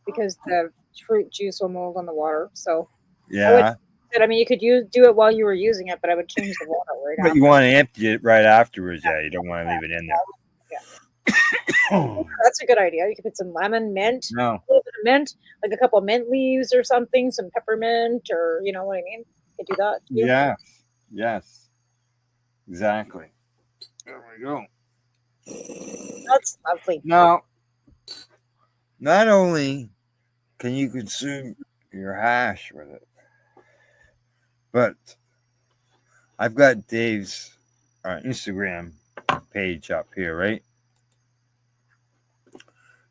Because the fruit juice will mold on the water. So
yeah.
You could do it while you were using it, but I would change the water right
But
after.
you want to empty it right afterwards. Yeah, you don't want to leave it in there.
Yeah. That's a good idea. You could put some lemon, mint,
No.
a little bit of mint, like a couple of mint leaves or something, some peppermint, or you know what I mean. You could do that. Too.
Yeah. Yes. Exactly. There we go.
That's lovely.
Now, not only can you consume your hash with it, but I've got Dave's Instagram page up here, right?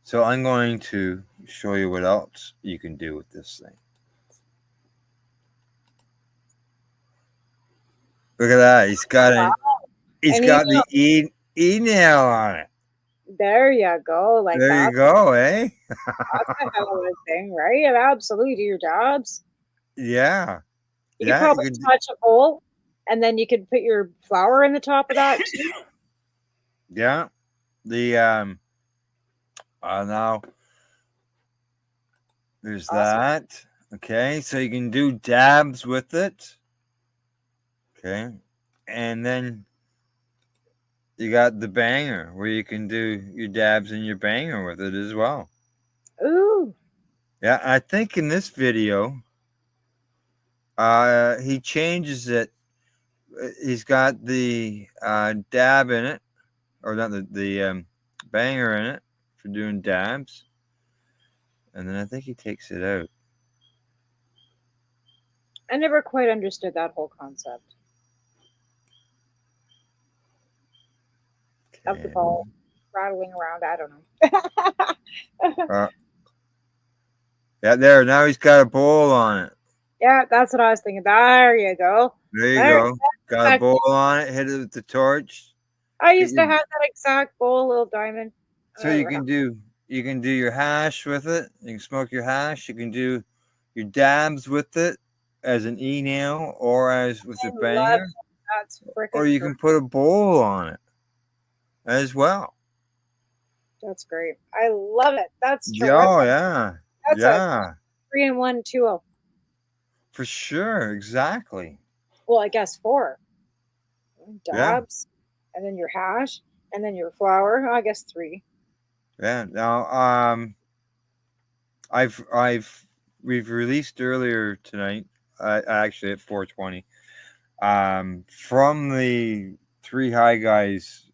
So I'm going to show you what else you can do with this thing. Look at that. He's got the e-nail on it.
There you go. Like
there
that.
You go, eh?
That's a hell of a thing, right? You absolutely do your jobs.
Yeah.
You could probably touch a bowl, and then you could put your flour in the top of that too.
Yeah. The now there's that. Okay, so you can do dabs with it. Okay, and then you got the banger where you can do your dabs and your banger with it as well.
Ooh.
Yeah, I think in this video He changes it. He's got the dab in it, or not the banger in it for doing dabs, and then I think he takes it out.
I never quite understood that whole concept of the ball rattling around. I don't know.
Yeah, there. Now he's got a bowl on it.
Yeah, that's what I was thinking. There you go.
There you go. Got a bowl on it. Hit it with the torch.
I used to have that exact bowl, little diamond.
So you can do your hash with it. You can smoke your hash. You can do your dabs with it as an e-nail or as with a banger.
That's freaking
or you can put a bowl on it as well.
That's great. I love it. That's
terrific. Oh yeah.
That's
yeah.
a 3-in-1 2-0.
For sure, exactly.
Well, I guess 4. Dabs, and then your hash, and then your flour. I guess 3.
Yeah. Now, we've released earlier tonight, actually at 4:20, from the 3 High Guys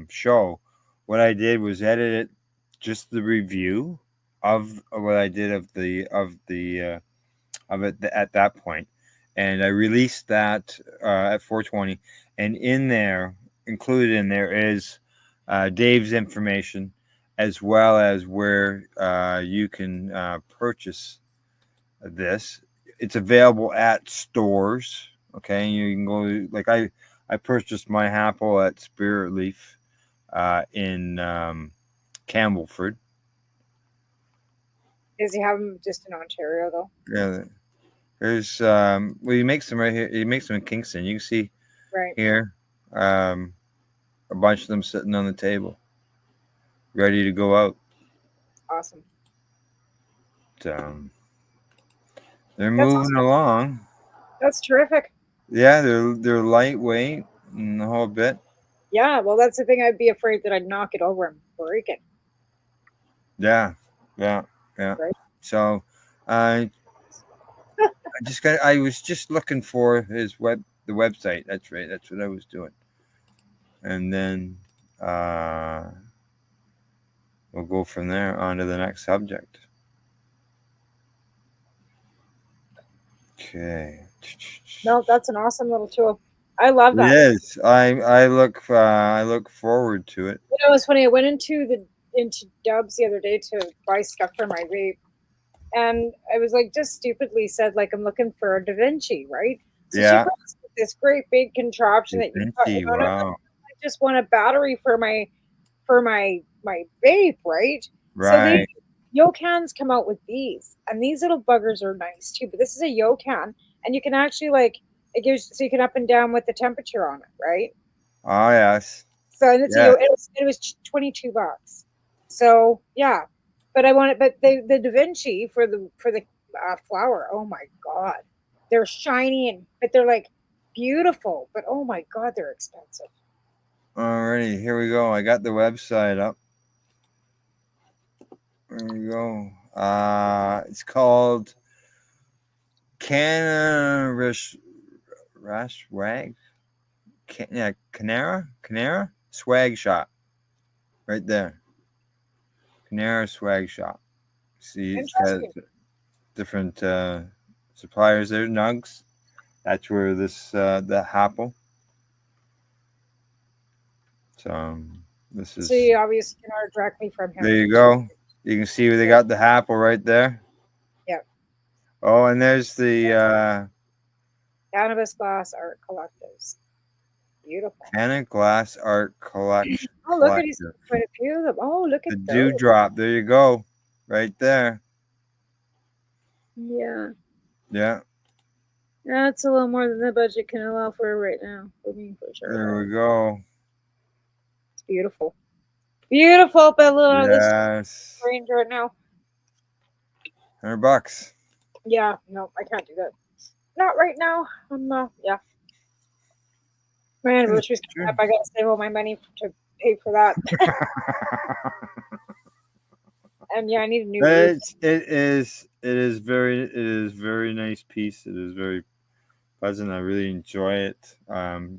show. What I did was edit it, just the review of what I did of it at that point, and I released that at 4:20. And included in there is Dave's information, as well as where you can purchase this. It's available at stores. Okay, you can go, like I purchased my apple at Spirit Leaf in Campbellford.
Does he have them just in Ontario though?
Yeah, there's he makes them right here. He makes them in Kingston. You can see here a bunch of them sitting on the table, ready to go out.
Awesome.
They're moving along.
That's terrific.
Yeah, they're lightweight and the whole bit.
Yeah, well, that's the thing. I'd be afraid that I'd knock it over and break it.
Yeah. Right. So, I was just looking for the website. That's right. That's what I was doing. And then we'll go from there on to the next subject. Okay.
No, that's an awesome little tool. I love that.
It is. I look forward to it.
You know, it's funny. I went into Dubs the other day to buy stuff for my vape, and I was like, just stupidly said, like, I'm looking for a Da Vinci, right? So she brought this great big contraption that you got.
Wow.
I just want a battery for my vape, right?
Right.
So Yokans come out with these, and these little buggers are nice too. But this is a Yokan, and you can actually you can up and down with the temperature on it, right?
Oh yes.
So and it was $22. So yeah, but I wanted, but the Da Vinci for the flower. Oh my god, they're shiny but they're like beautiful. But oh my god, they're expensive.
Alrighty, here we go. I got the website up. There we go. It's called Cannabis Swag. Canara Swag Shop. Right there. Canara Swag Shop. See, it's got different suppliers there. Nugs. That's where the Apple. So this is.
So you obviously can order directly from him.
There you go. You can see where they got the apple right there.
Yep.
Oh, and there's the
Cannabis Glass Art Collectives. Beautiful.
Cannabis Glass Art Collection.
Oh, look at these. Quite a few of them. Oh, look at
the dewdrop. There you go. Right there.
Yeah.
Yeah.
That's a little more than the budget can allow for right now. For me, for sure.
There we go.
It's beautiful. Beautiful, but little
yes.
Range right now.
$100.
Yeah, no, I can't do that. Not right now. Yeah. My anniversary's coming up. I gotta save all my money to pay for that. And yeah, I need a new.
It is very nice piece. It is very pleasant. I really enjoy it.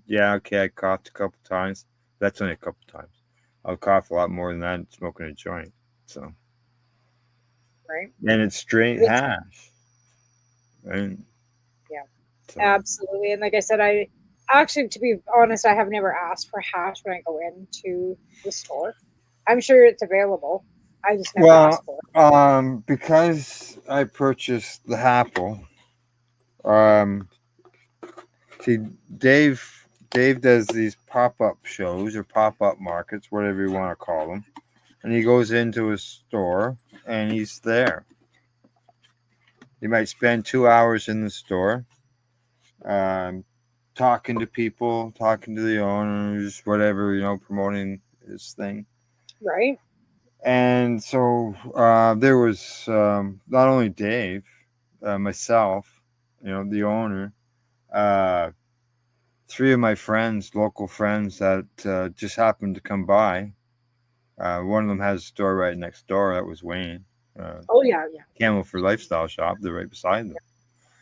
Yeah, okay, I coughed a couple times. That's only a couple times. I'll cough a lot more than that smoking a joint. So,
Right.
and it's straight hash. Right.
Yeah,
So,
absolutely. And like I said, I actually, to be honest, I have never asked for hash when I go into the store. I'm sure it's available. I just never asked for it.
because I purchased the Apple. Um, see, Dave does these pop-up shows or pop-up markets, whatever you want to call them, and he goes into a store and he's there. He might spend 2 hours in the store, talking to people, talking to the owners, whatever, promoting his thing.
Right.
And so there was not only Dave, myself, the owner, three of my friends, local friends that just happened to come by. One of them has a store right next door. That was Wayne.
Oh yeah.
Camel for Lifestyle Shop. They're right beside them.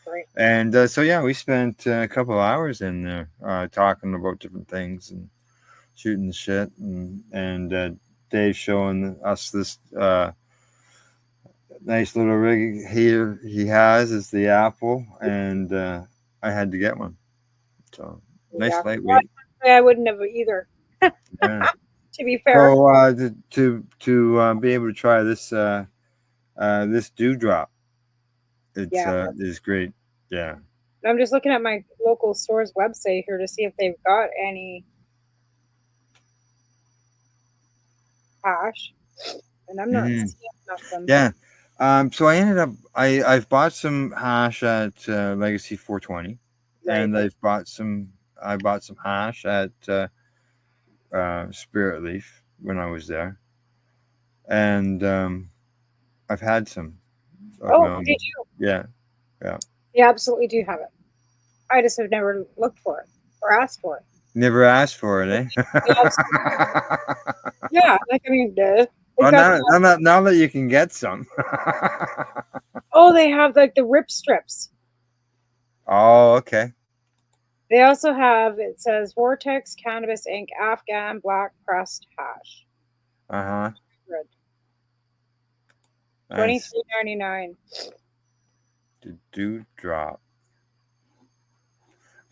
Right.
And so yeah, we spent a couple of hours in there talking about different things and shooting the shit, and Dave showing us this nice little rig he has is the Apple, and I had to get one. So nice lightweight.
I wouldn't have either.
Yeah.
To be fair.
So to be able to try this this dewdrop, it's great. Yeah.
I'm just looking at my local store's website here to see if they've got any hash, and I'm not seeing nothing.
Yeah. So I ended up I've bought some hash at Legacy 420, and I bought some hash at Spirit Leaf when I was there, and I've had some.
Oh, did you?
Yeah.
You absolutely do have it. I just have never looked for it or asked for it.
Never asked for it, eh?
Yeah, like I mean,
well, now that you can get some.
Oh, they have like the rip strips.
Oh, okay.
They also have, it says Vortex Cannabis Inc. Afghan Black Pressed Hash.
Good.
$23.99.
The dewdrop.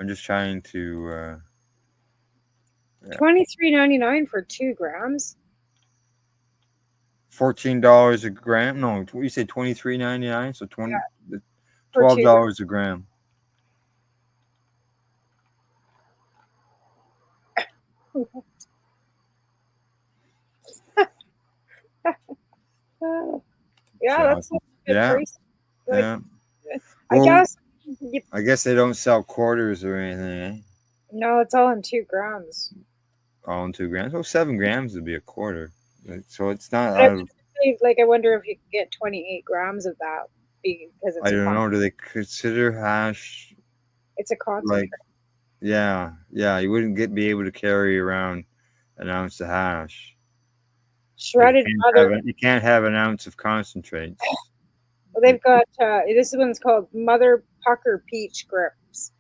I'm just trying to.
$23.99 for 2 grams.
$14 a gram. No, you say $23.99, so $12 a gram.
Yeah, that's a good price.
Yeah. I guess they don't sell quarters or anything, eh?
No, it's all in 2 grams.
All in 2 grams? Well, 7 grams would be a quarter. So it's not.
I wonder if you could get 28 grams of that because it's.
I don't know. Do they consider hash?
It's a concentrate.
Yeah. You wouldn't be able to carry around an ounce of hash.
Shredded mother.
You can't have an ounce of concentrates.
Well, they've got this one's called Mother Pucker Peach Grips.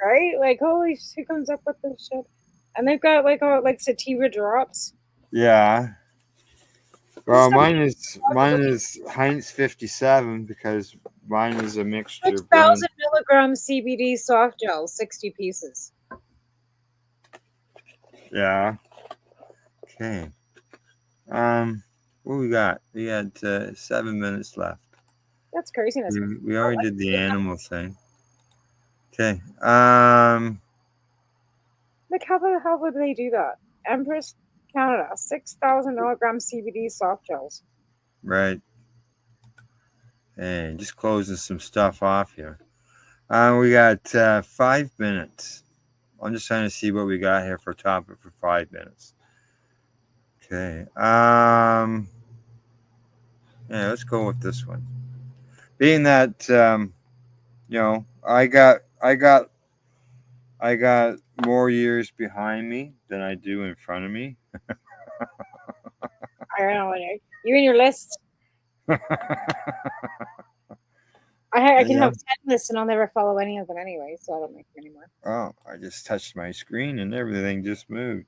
Right? Like, holy shit, who comes up with this shit? And they've got like sativa drops.
Yeah. Well, mine is Heinz 57 because mine is a mixture.
6,000 milligrams CBD soft gel, 60 pieces.
Yeah. Okay. What we got? We got 7 minutes left.
That's craziness.
We already did the animal thing. Okay.
Like, how the hell would they do that? Empress Canada, 6,000 milligrams CBD soft gels.
Right. Hey, just closing some stuff off here. We got 5 minutes. I'm just trying to see what we got here for topic for 5 minutes. Okay. Yeah, let's go with this one. Being that I got more years behind me than I do in front of me.
I don't know. You and your list. I can have 10 lists and I'll never follow any of them anyway, so I don't make them anymore.
Oh, I just touched my screen and everything just moved.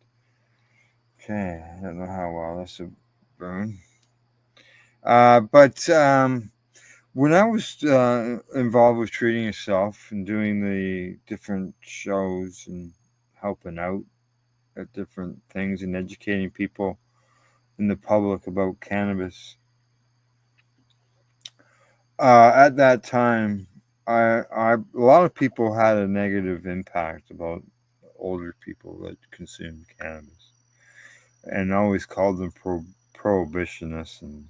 Okay, I don't know how well this will burn. But when I was involved with Treating Yourself and doing the different shows and helping out at different things and educating people in the public about cannabis, at that time, a lot of people had a negative impact about older people that consumed cannabis, and always called them prohibitionists, and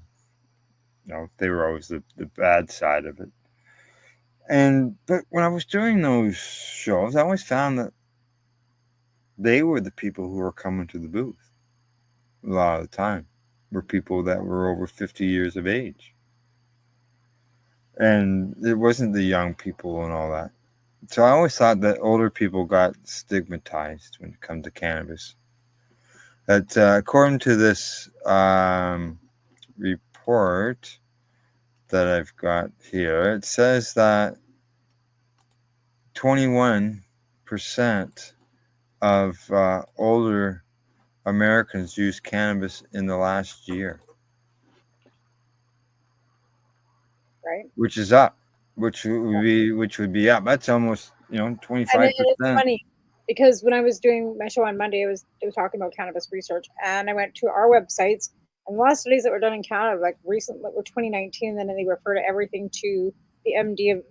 they were always the bad side of it. But when I was doing those shows, I always found that they were the people who were coming to the booth a lot of the time were people that were over 50 years of age. And it wasn't the young people and all that. So I always thought that older people got stigmatized when it comes to cannabis. That according to this report that I've got here, it says that 21% of older Americans used cannabis in the last year.
Right.
Which is up. Which would be up. That's almost 25%.
And it's funny because when I was doing my show on Monday, I was talking about cannabis research, and I went to our websites, and the last studies that were done in Canada, like recently, were 2019. Then they refer to everything to the MD of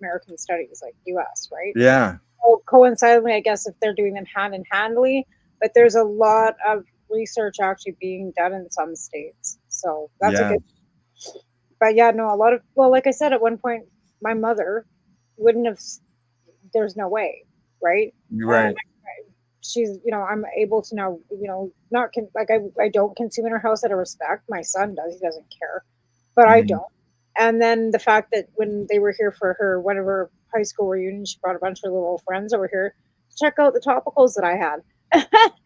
American studies, like US, right?
Yeah.
So coincidentally, I guess if they're doing them hand in handly, but there's a lot of research actually being done in some states, so that's a good. But yeah, no, a lot of, well, like I said, at one point, my mother wouldn't have, there's no way, right?
Right.
She's, I'm able to now, not, I don't consume in her house out of respect. My son does, he doesn't care, but I don't. And then the fact that when they were here for one of her high school reunions, she brought a bunch of little friends over here to check out the topicals that I had.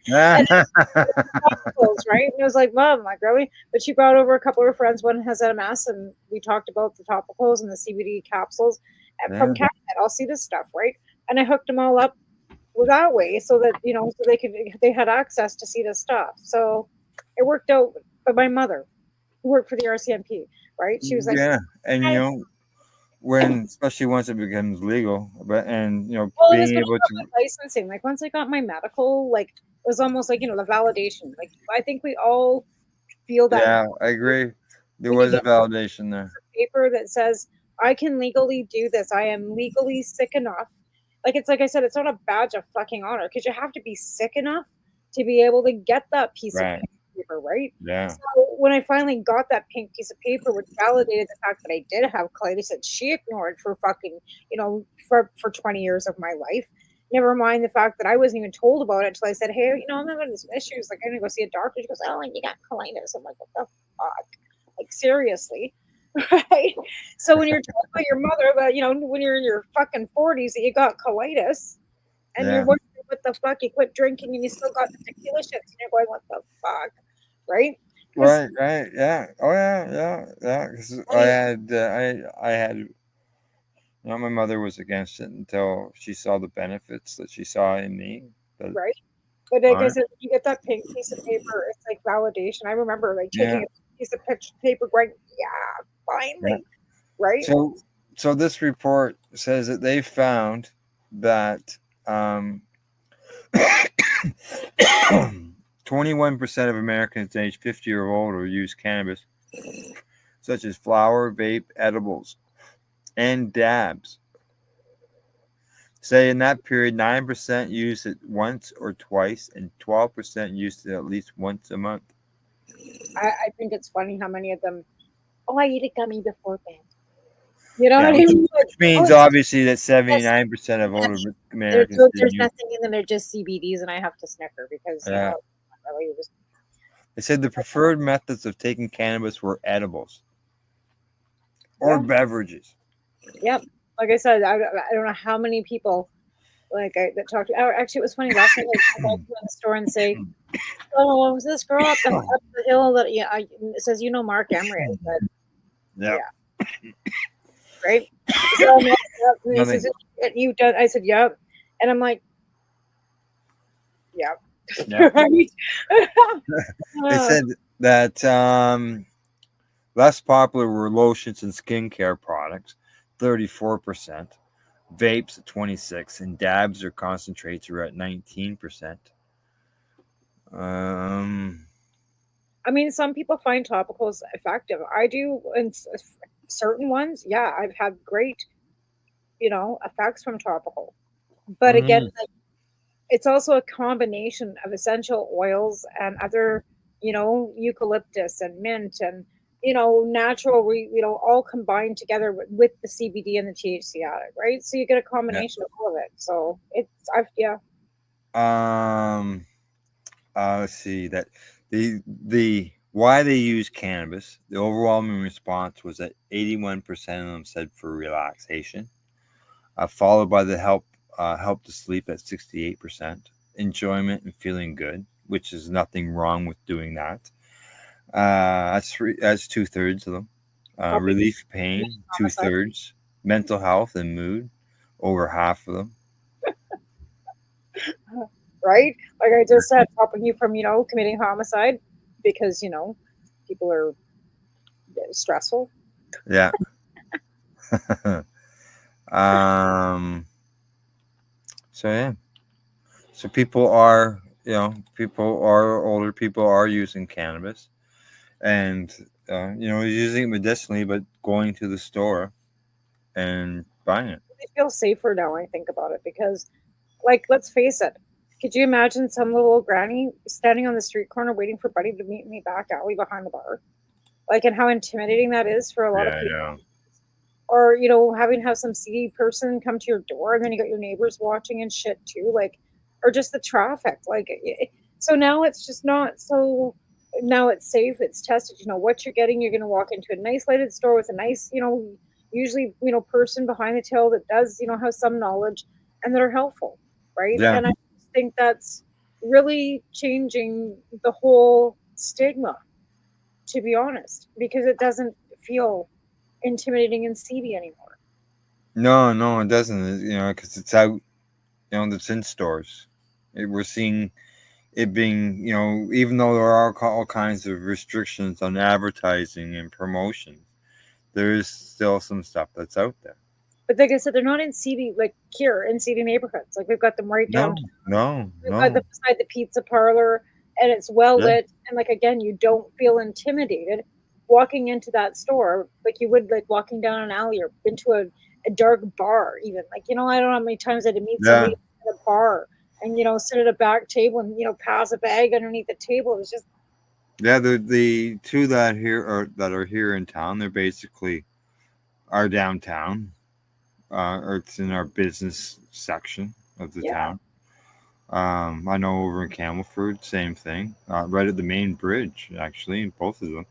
And topicals, right? And it was like, Mom, like, really? But she brought over a couple of her friends. One has MS, and we talked about the topicals and the CBD capsules from Canada. I'll see this stuff, right? And I hooked them all up that way so that so they had access to see this stuff. So it worked out. But my mother, who worked for the RCMP, right? She was like,
and when, especially once it becomes legal, being able to
licensing, like once I got my medical, like it was almost like the validation. Like I think we all feel that.
Yeah, I agree. There was a validation there.
Paper that says I can legally do this. I am legally sick enough. Like it's like I said, it's not a badge of fucking honor because you have to be sick enough to be able to get that piece of paper, right?
Yeah.
So when I finally got that pink piece of paper, which validated the fact that I did have colitis that she ignored for fucking, for 20 years of my life. Never mind the fact that I wasn't even told about it until I said, hey, I'm having some issues. Like, I'm going to go see a doctor. She goes, oh, you got colitis. I'm like, what the fuck? Like, seriously? Right? So when you're told by your mother that, when you're in your fucking 40s that you got colitis and you're wondering what the fuck, you quit drinking and you still got the tequila shits and you're going, what the fuck? Right?
Right. Yeah. Oh, yeah. Because I had, my mother was against it until she saw the benefits that she saw in me.
Right. But like I said, when you get that pink piece of paper, it's like validation. I remember like taking a piece of paper going, yeah, finally. Right.
So this report says that they found that 21% of Americans aged 50 or older use cannabis, such as flower, vape, edibles, and dabs. Say in that period, 9% used it once or twice, and 12% used it at least once a month.
I think it's funny how many of them, I eat a gummy before bed. You know what I mean?
Which means obviously that 79% of older Americans.
There's nothing in them. They're just CBDs, and I have to snicker because
they said the preferred methods of taking cannabis were edibles or beverages.
Yep. Like I said, I don't know how many people like that talked to. Actually, it was funny last night. Like, I walked in the store and say, "Oh, was this girl up the hill that it says Mark Emery?" I said,
Yeah.
Right. Is it all messed up? And he
Nothing.
says, "You done?" I said, "Yep." And I'm like, "Yeah."
Yeah.
Right.
They said that less popular were lotions and skincare products, 34%, vapes at 26%, and dabs or concentrates are at 19%.
I mean, some people find topicals effective. I do, and certain ones, yeah, I've had great, effects from topical. But again,
mhm.
like, it's also a combination of essential oils and other, eucalyptus and mint and natural, all combined together with the CBD and the THC added, right? So you get a
Yeah.
combination of all of it. So yeah.
Let's see that the why they use cannabis. The overwhelming response was that 81% of them said for relaxation, followed by the help to sleep at 68%, enjoyment and feeling good, which is nothing wrong with doing that. That's 2/3 of them.
Helping
Relief pain,
homicide,
2/3. Mental health and mood, over half of them.
right? Like I just said, helping you from, committing homicide because, people are stressful.
Yeah. um. So yeah. So older people are using cannabis, and using it medicinally, but going to the store and buying it.
I feel safer now when I think about it because, like, let's face it. Could you imagine some little old granny standing on the street corner waiting for Buddy to meet me back alley behind the bar? Like, and how intimidating that is for a lot
Yeah,
of
I
people.
know.
Or, having to have some seedy person come to your door and then you got your neighbors watching and shit too. Like, or just the traffic. Like, so now it's just not so. Now it's safe, it's tested. You know what you're getting. You're going to walk into a nice lighted store with a nice, usually, person behind the till that does, have some knowledge and that are helpful, right?
Yeah.
And I just think that's really changing the whole stigma, to be honest, because it doesn't feel intimidating and seedy anymore.
No, it doesn't. Because it's out. It's in stores. We're seeing it being, even though there are all kinds of restrictions on advertising and promotions, there is still some stuff that's out there.
But like I said, they're not in seedy, like here in seedy neighborhoods. Like we've got them right
No,
downtown.
no,
We've got them
no.
beside the pizza parlor, and it's well
Yeah,
lit. And like again, you don't feel intimidated walking into that store like you would like walking down an alley or into a dark bar. Even like I don't know how many times I had to meet
yeah,
somebody at a bar and sit at a back table and pass a bag underneath the table. It was just
yeah. The two that are here in town, they're basically are downtown. Or it's in our business section of the
yeah.
town. I know over in Camelford, same thing. Right at the main bridge, actually, in both of them.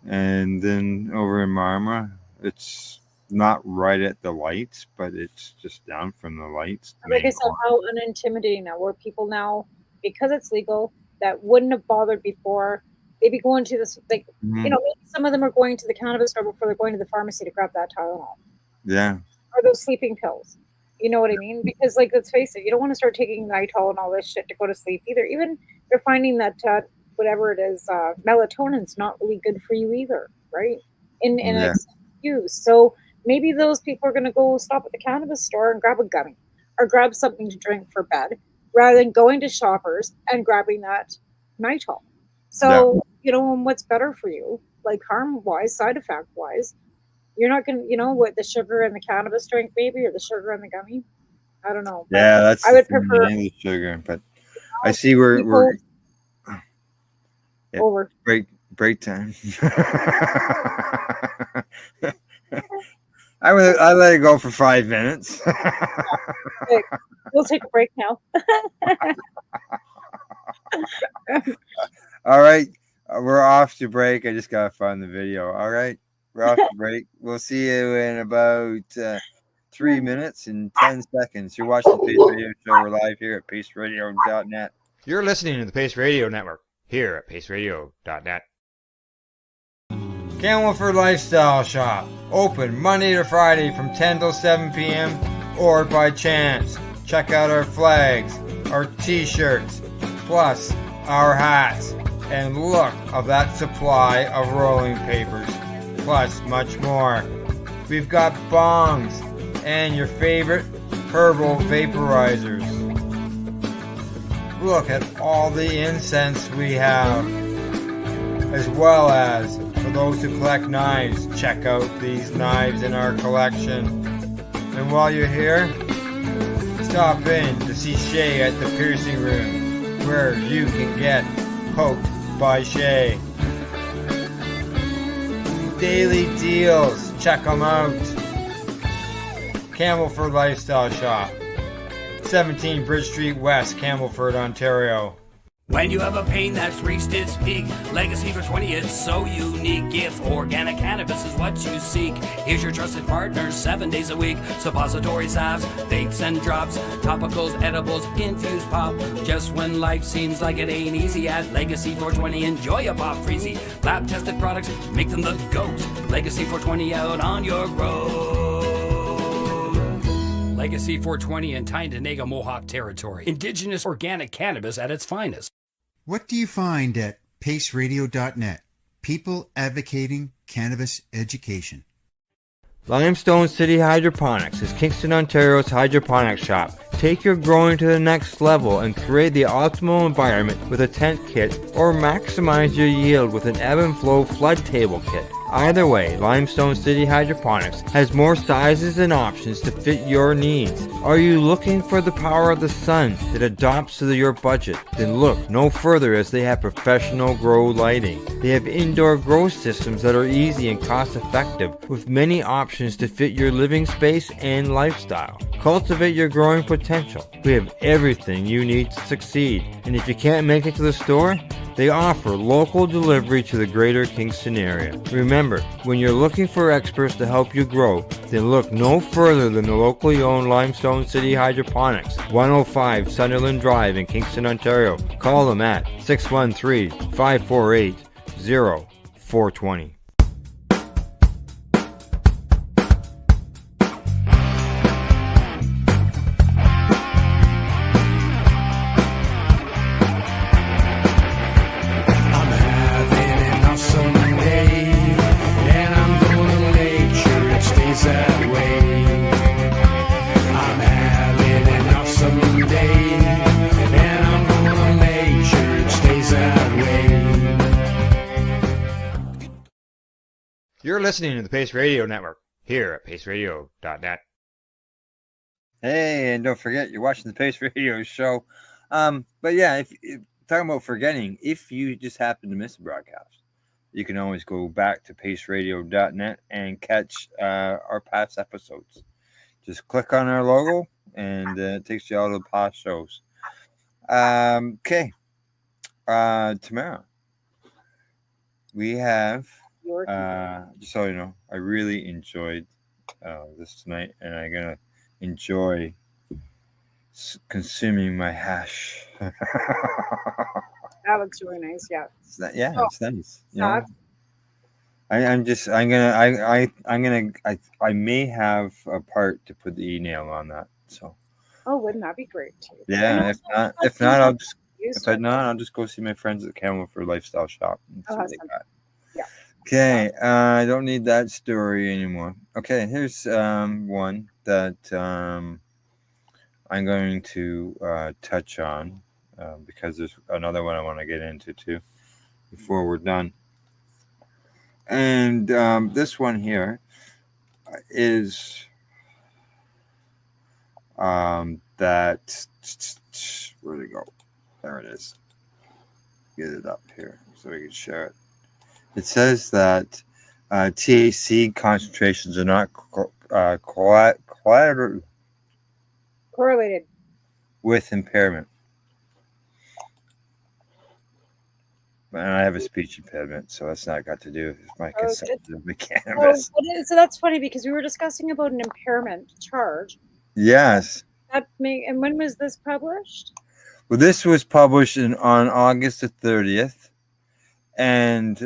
And then over in Marmara, it's not right at the lights, but it's just down from the lights. The
Like I
main
said,
corner.
how unintimidating now, where people now, because it's legal, that wouldn't have bothered before, they'd be going to this, like,
Mhm.
maybe some of them are going to the cannabis store before they're going to the pharmacy to grab that Tylenol
Yeah,
or those sleeping pills. You know what I mean? Because, like, let's face it, you don't want to start taking Nitol and all this shit to go to sleep either. Even they're finding that whatever it is, melatonin's not really good for you either, right? In
yeah,
excessive use. So maybe those people are going to go stop at the cannabis store and grab a gummy or grab something to drink for bed rather than going to Shoppers and grabbing that Nitol.
yeah,
So, what's better for you, like harm wise, side effect wise, you're not going to, what the sugar and the cannabis drink, maybe, or the sugar and the gummy. I don't know, but
yeah. That's
I
the
would
thing,
prefer
the sugar. But I see we're
people
yeah,
over.
break time. I let it go for 5 minutes.
Okay, we'll take a break now.
All right, we're off to break. I just gotta find the video. All right, we're off to break. We'll see you in about 3 minutes and 10 seconds. You're watching the Pace Radio Show. We're live here at paceradio.net.
You're listening to the Pace Radio Network here at paceradio.net.
Camelford Lifestyle Shop. Open Monday to Friday from 10 till 7 p.m. or by chance. Check out our flags, our t-shirts, plus our hats. And look of that supply of rolling papers, plus much more. We've got bongs and your favorite herbal vaporizers. Look at all the incense we have, as well as for those who collect knives, check out these knives in our collection. And while you're here, stop in to see Shay at the piercing room, where you can get poked by Shay. Daily deals, check them out. Camelford Lifestyle Shop, 17 Bridge Street West, Camelford, Ontario.
When you have a pain that's reached its peak, Legacy for 20 is so unique. If organic cannabis is what you seek, here's your trusted partner 7 days a week. Suppository salves, vapes and drops, topicals, edibles, infused pop. Just when life seems like it ain't easy, at Legacy 420 enjoy a pop freezy. Lab tested products make them the GOAT. Legacy 420 out on your road. Legacy 420 in Tyendinaga Mohawk territory. Indigenous organic cannabis at its finest.
What do you find at paceradio.net? People advocating cannabis education.
Limestone City Hydroponics is Kingston, Ontario's hydroponics shop. Take your growing to the next level and create the optimal environment with a tent kit, or maximize your yield with an ebb and flow flood table kit. Either way, Limestone City Hydroponics has more sizes and options to fit your needs. Are you looking for the power of the sun that adapts to your budget? Then look no further, as they have professional grow lighting. They have indoor grow systems that are easy and cost effective, with many options to fit your living space and lifestyle. Cultivate your growing potential. We have everything you need to succeed. And if you can't make it to the store, they offer local delivery to the greater Kingston area. Remember, when you're looking for experts to help you grow, then look no further than the locally owned Limestone City Hydroponics, 105 Sunderland Drive in Kingston, Ontario. Call them at 613-548-0420.
You're listening to the Pace Radio Network here at paceradio.net.
Hey, and don't forget, you're watching the Pace Radio Show. But yeah, if talking about forgetting, if you just happen to miss a broadcast, you can always go back to paceradio.net and catch our past episodes. Just click on our logo, and it takes you out of the past shows. Okay. Tomorrow, we have... just so you know, I really enjoyed this tonight, and I'm gonna enjoy consuming my hash.
That looks really nice. Yeah.
It's nice. You know? I may have a part to put the e-nail on that. So.
Oh, wouldn't that be great too?
Yeah. If not, I'll just go see my friends at Camelford Lifestyle Shop and see what they got.
Yeah.
Okay, I don't need that story anymore. Okay, here's one that I'm going to touch on because there's another one I want to get into too before we're done. And this one here is that, where'd it go? There it is. Get it up here so we can share it. It says that THC concentrations are not
correlated
with impairment. And I have a speech impediment, so that's not got to do with my
Oh,
consumption of the
oh,
cannabis.
so that's funny because we were discussing about an impairment charge.
Yes.
And when was this published?
Well, this was published on August the 30th, and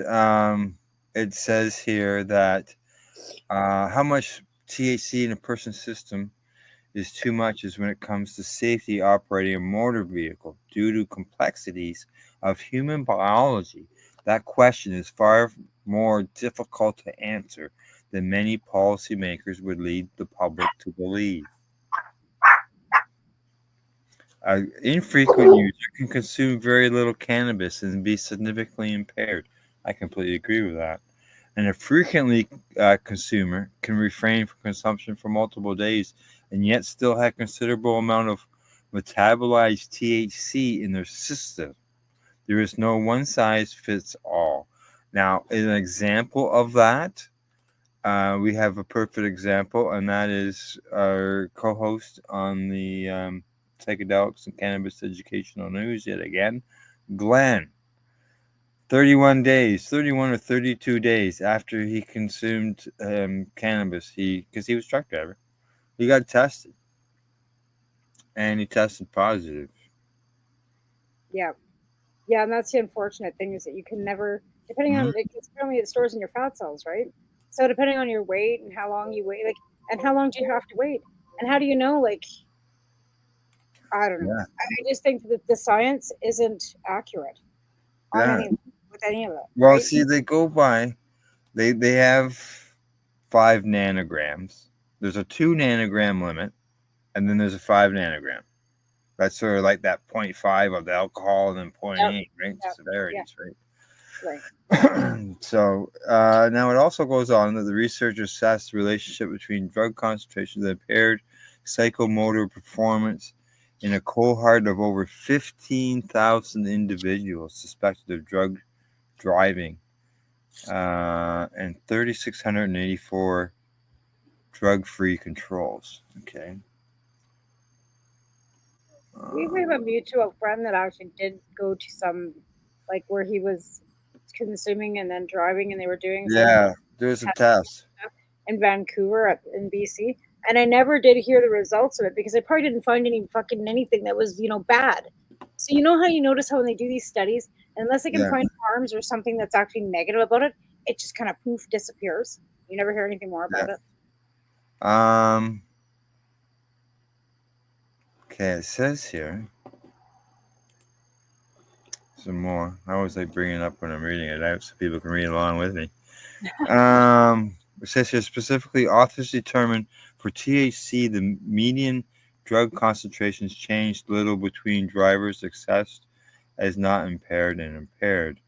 it says here that how much THC in a person's system is too much is when it comes to safety operating a motor vehicle due to complexities of human biology. That question is far more difficult to answer than many policymakers would lead the public to believe. Infrequent user can consume very little cannabis and be significantly impaired. I completely agree with that. And a frequently consumer can refrain from consumption for multiple days and yet still have considerable amount of metabolized THC in their system. There is no one size fits all. Now, an example of that, we have a perfect example, and that is our co-host on the Psychedelics and Cannabis Educational News yet again, Glenn. 31 days, 31 or 32 days after he consumed cannabis, because he was a truck driver, he got tested, and he tested positive.
Yeah, and that's the unfortunate thing is that you can never, depending on, because apparently it stores in your fat cells, right? So depending on your weight and how long you wait, like, and how long do you have to wait, and how do you know, like, I don't know.
Yeah.
I just think that the science isn't accurate on
Yeah.
any of it.
Well,
right?
see, they go by, they have 5 nanograms. There's a 2 nanogram limit, and then there's a 5 nanogram. That's sort of like that 0.5 of the alcohol and then 0.8, right? Severities, right?
Right.
So now it also goes on that the research assessed the relationship between drug concentrations and impaired psychomotor performance in a cohort of over 15,000 individuals suspected of drug driving and 3,684 drug-free controls. Okay.
We have a mutual friend that actually did go to some, like, where he was consuming and then driving, and they were doing
Yeah, there's some tests
in Vancouver in BC, and I never did hear the results of it because I probably didn't find anything that was bad. So you know how you notice how when they do these studies, unless they can find harms or something that's actually negative about it, it just kind of poof disappears. You never hear anything more about it.
Okay, it says here some more. I always like bringing it up when I'm reading it out so people can read along with me. It says here specifically, authors determined for THC the median drug concentrations changed little between drivers assessed as not impaired and impaired.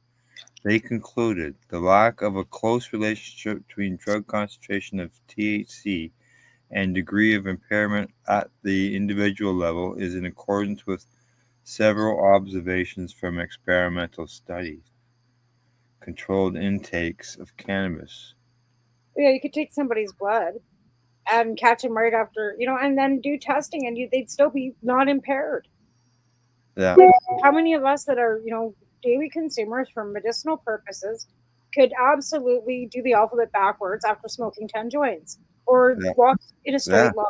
They concluded the lack of a close relationship between drug concentration of THC and degree of impairment at the individual level is in accordance with several observations from experimental studies. Controlled intakes of cannabis.
Yeah, you could take somebody's blood and catch them right after, and then do testing, and they'd still be not impaired.
Yeah.
Like, how many of us that are, daily consumers for medicinal purposes could absolutely do the alphabet backwards after smoking 10 joints, or walk in a straight line,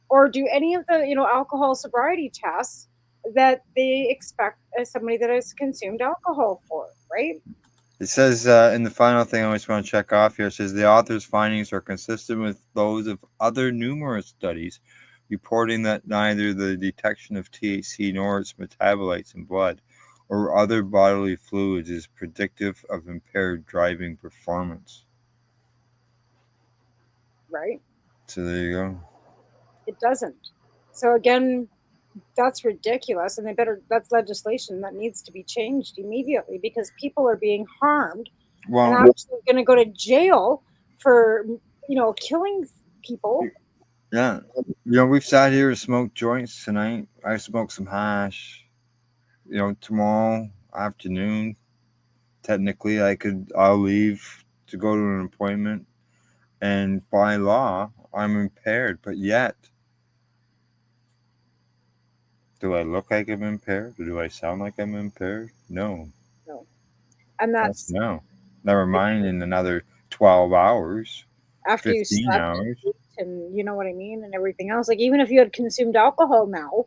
or do any of the, alcohol sobriety tests that they expect as somebody that has consumed alcohol for, right?
It says in the final thing I just want to check off here, it says the author's findings are consistent with those of other numerous studies reporting that neither the detection of THC nor its metabolites in blood or other bodily fluids is predictive of impaired driving performance.
Right.
So there you go.
It doesn't. So again, that's ridiculous, and that's legislation that needs to be changed immediately because people are being harmed and actually going to go to jail for killing people.
Yeah, we've sat here and smoked joints tonight. I smoked some hash. Tomorrow afternoon, technically I'll leave to go to an appointment, and by law I'm impaired, but yet do I look like I'm impaired? Or do I sound like I'm impaired? No.
And that's
no. Never mind in another 12 hours,
after
15
you slept
hours.
and you know what I mean, and everything else. Like even if you had consumed alcohol now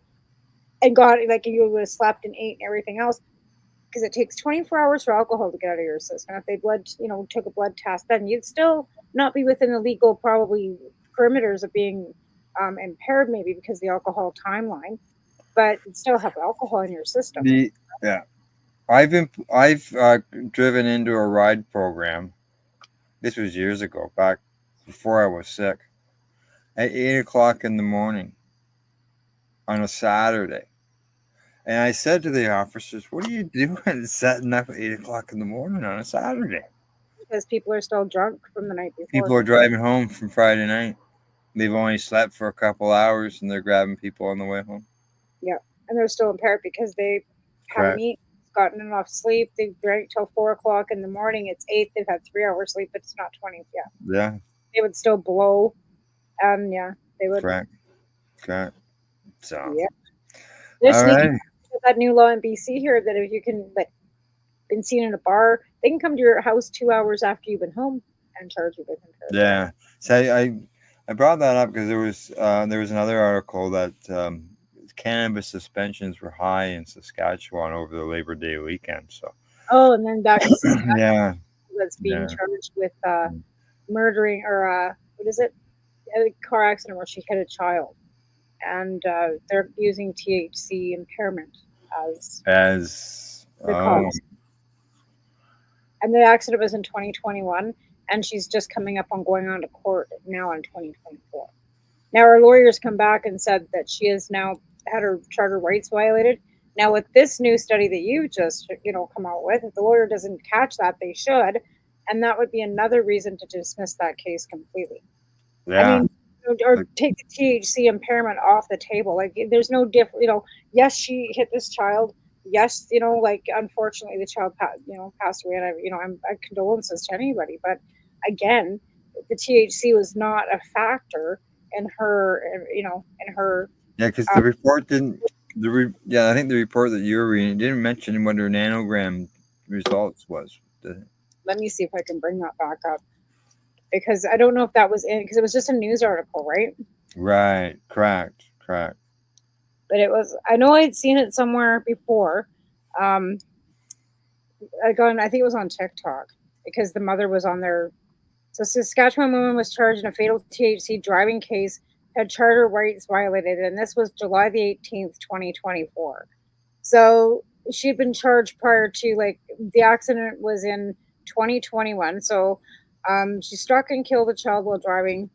and got like you would have slept and ate and everything else, because it takes 24 hours for alcohol to get out of your system. If they took a blood test, then you'd still not be within the legal probably perimeters of being impaired, maybe because the alcohol timeline, but you'd still have alcohol in your system.
Yeah. I've driven into a ride program. This was years ago, back before I was sick, at 8 o'clock in the morning on a Saturday. And I said to the officers, "What are you doing setting up at 8 o'clock in the morning on a Saturday?"
Because people are still drunk from the night before.
People are driving home from Friday night. They've only slept for a couple hours, and they're grabbing people on the way home.
Yeah, and they're still impaired because they haven't eaten, gotten enough sleep. They drank till 4 o'clock in the morning. It's 8. They've had 3 hours sleep, but it's not 20. Yeah.
Yeah.
They would still blow. Yeah, they would.
Correct. So.
Yeah. They're
All
sneaking
right.
that new law in BC here that if you can been seen in a bar, they can come to your house 2 hours after you've been home and charge you with impaired.
Yeah. So I brought that up because there was another article that cannabis suspensions were high in Saskatchewan over the Labor Day weekend. So.
Oh, and then back to Saskatchewan,
yeah.
that's being charged with murdering or what is it? A car accident where she hit a child, and they're using THC impairment as the cause. And the accident was in 2021, and she's just coming up on going on to court now in 2024. Now her lawyers come back and said that she has now had her charter rights violated. Now with this new study that you just come out with, if the lawyer doesn't catch that, they should, and that would be another reason to dismiss that case completely.
Yeah.
I mean, or take the THC impairment off the table. Like there's no different. Yes, she hit this child. Yes, unfortunately the child passed away, and I'm condolences to anybody. But again, the THC was not a factor in her, in her.
Yeah, because the report didn't. I think the report that you were reading didn't mention what her nanogram results was.
Let me see if I can bring that back up, because I don't know if that was in, because it was just a news article, right?
Right. Correct.
But it was. I know I'd seen it somewhere before. I think it was on TikTok, because the mother was on there. So Saskatchewan woman was charged in a fatal THC driving case, had charter rights violated, and this was July the 18th, 2024. So she'd been charged prior to, the accident was in 2021. So she struck and killed a child while driving.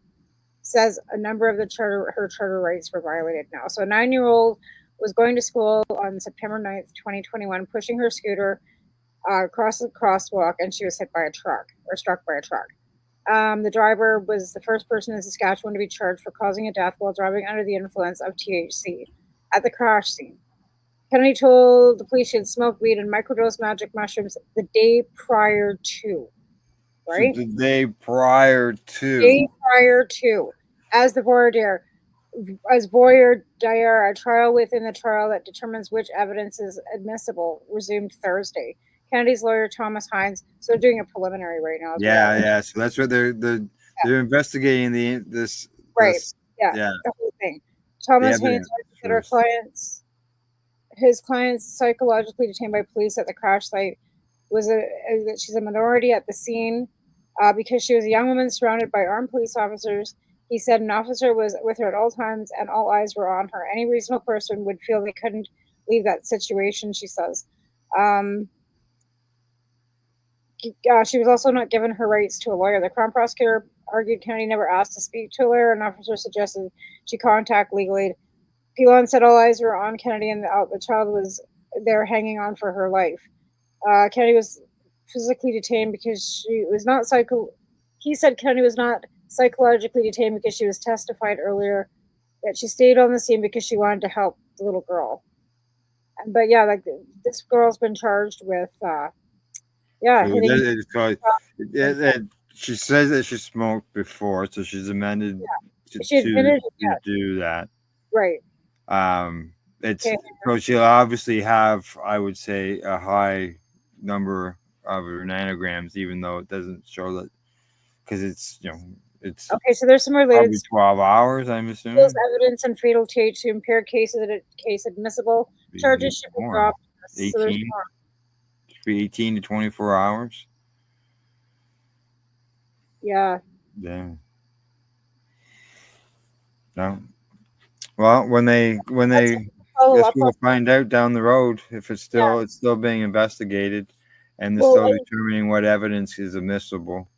Says a number of her charter rights were violated now. So a 9-year-old was going to school on September 9th, 2021, pushing her scooter across the crosswalk, and she was hit by a truck, or struck by a truck. The driver was the first person in Saskatchewan to be charged for causing a death while driving under the influence of THC at the crash scene. Kennedy told the police she had smoked weed and microdosed magic mushrooms the day prior to. Right?
So the day prior to. As the voir dire. A trial within the trial that determines which evidence is admissible resumed Thursday. Kennedy's lawyer, Thomas Hines, so they're doing a preliminary right now. Yeah. So that's what they're investigating this.
Right.
This,
the whole thing. Thomas Hines said his clients psychologically detained by police at the crash site that she's a minority at the scene because she was a young woman surrounded by armed police officers. He said an officer was with her at all times and all eyes were on her. Any reasonable person would feel they couldn't leave that situation, she says. She was also not given her rights to a lawyer. The Crown prosecutor argued Kennedy never asked to speak to a lawyer. An officer suggested she contact legal aid. Pilon said all eyes were on Kennedy and the child was there hanging on for her life. Kennedy was physically detained because she was not He said Kennedy was not psychologically detained because she was testified earlier that she stayed on the scene because she wanted to help the little girl. But this girl's been charged with
she says that she smoked before, so she's amended to do that.
Right.
So she'll obviously have, I would say, a high number nanograms, even though it doesn't show that, because it's it's
Okay, so there's some related
probably 12 hours, I'm assuming.
Feels evidence and fatal THC impaired cases that case admissible. Charges should be dropped. So there's
18,
more.
should be 18 to 24 hours.
Yeah.
Yeah. No. Well, when they guess we'll find out down the road if it's still being investigated, and they're still determining what evidence is admissible,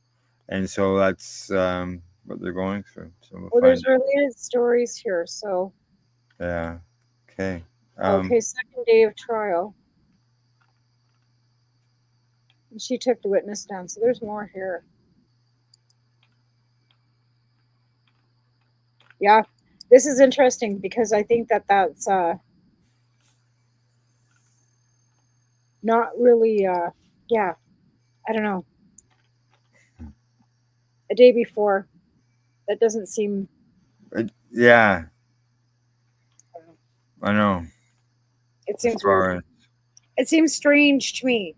and so that's what they're going through. So
well there's related stories here. So.
Yeah. Okay.
Okay, second day of trial. She took the witness down, so there's more here. Yeah, this is interesting because I think that's not really, yeah, I don't know. A day before, that doesn't seem.
Yeah. I know.
It seems weird. It seems strange to me,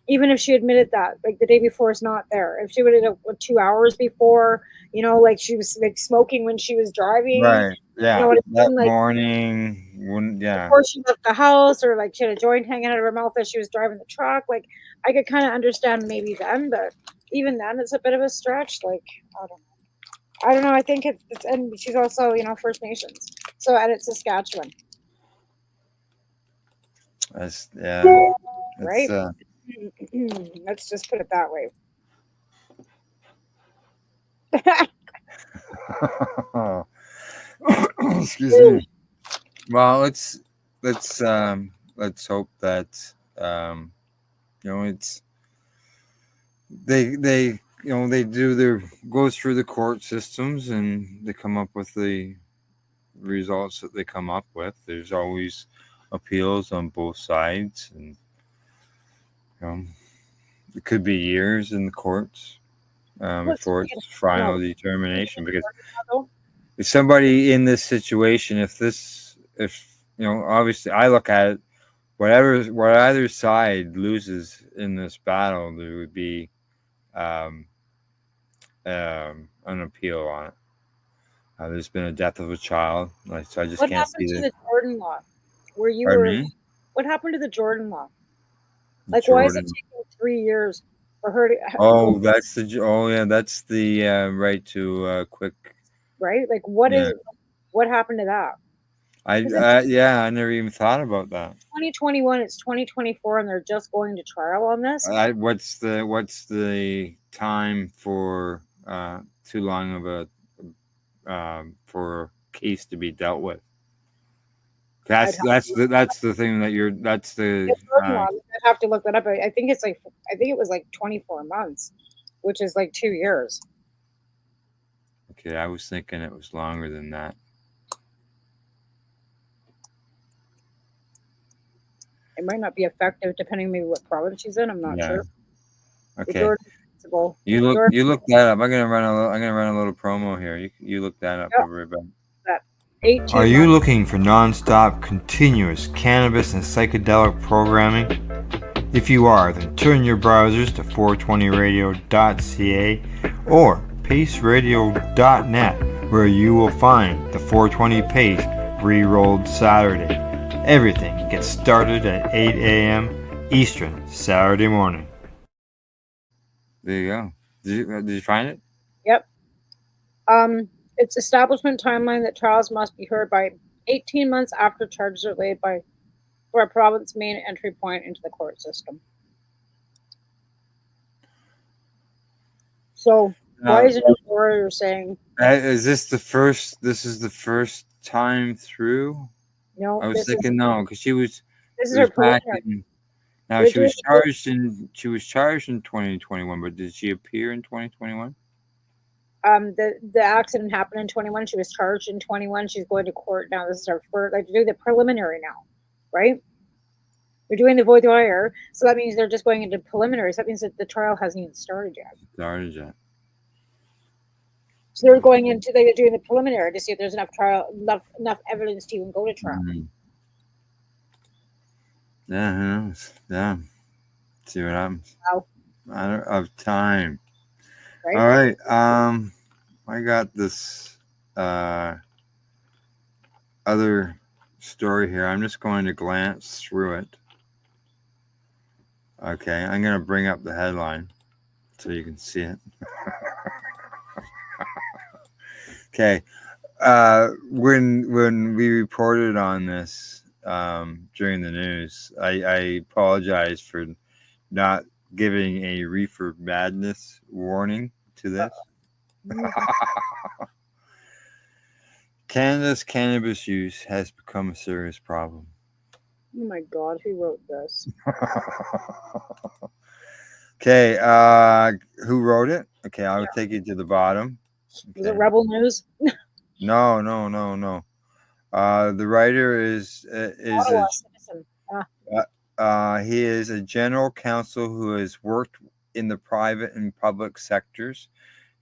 even if she admitted that, like the day before is not there. If she would have 2 hours before, like she was like smoking when she was driving,
right? Yeah,
you know what I
that
mean? Like,
morning,
before she left the house, or like she had a joint hanging out of her mouth as she was driving the truck. Like, I could kind of understand maybe then, but even then, it's a bit of a stretch. Like, I don't know. I think it's and she's also First Nations, so and it's Saskatchewan.
That's
right. Let's just put it that way.
Excuse me. Well, let's hope that it's they go through the court systems and they come up with the results that they come up with. There's always appeals on both sides, and it could be years in the courts before it's final determination. Because if somebody in this situation, if obviously I look at it, what either side loses in this battle, there would be an appeal on it. There's been a death of a child, so I just
what
can't see
happened to the Jordan law? Where you
Pardon
were?
Me?
What happened to the Jordan law? Like, why is it taking 3 years for her to?
That's the right to quick.
Right, like what happened to that?
I never even thought about that.
2021, it's 2024, and they're just going to trial on this.
What's the time for too long of a for a case to be dealt with? That's the thing that's the.
I'd have to look that up. I think it was like 24 months, which is like 2 years.
Okay, I was thinking it was longer than that.
It might not be effective depending maybe what province she's in. I'm not sure.
Okay. You look that up. I'm gonna run a little promo here. You look that up, everybody. Are you looking for non-stop, continuous cannabis and psychedelic programming? If you are, then turn your browsers to 420radio.ca or paceradio.net, where you will find the 420 Pace re-rolled Saturday. Everything gets started at 8 a.m. Eastern Saturday morning. There you go. Did you find it?
Yep. It's establishment timeline that trials must be heard by 18 months after charges are laid for a province main entry point into the court system. So why is it you're saying?
Is this the first? This is the first time through?
No,
I was thinking no, because she was.
This is her preliminary.
Now she was charged in 2021, but did she appear in 2021?
The accident happened in 21. She was charged in 21. She's going to court now. This is her first. Like, do the preliminary now, right? They're doing the voir dire, so that means they're just going into preliminaries. That means that the trial hasn't even started yet. So they're going into they're doing the preliminary to see if there's enough evidence to even go to trial.
Mm-hmm. Yeah, see what happens.
Wow.
Matter of time.
Right?
All right. I got this other story here. I'm just going to glance through it. Okay, I'm going to bring up the headline so you can see it. Okay. When we reported on this during the news, I apologize for not giving a reefer madness warning to this. Canada's cannabis use has become a serious problem.
Oh my God, who wrote this?
Okay, who wrote it? Okay, I'll take you to the bottom.
Was it Rebel News?
No. The writer is
Ottawa Citizen.
he is a general counsel who has worked in the private and public sectors.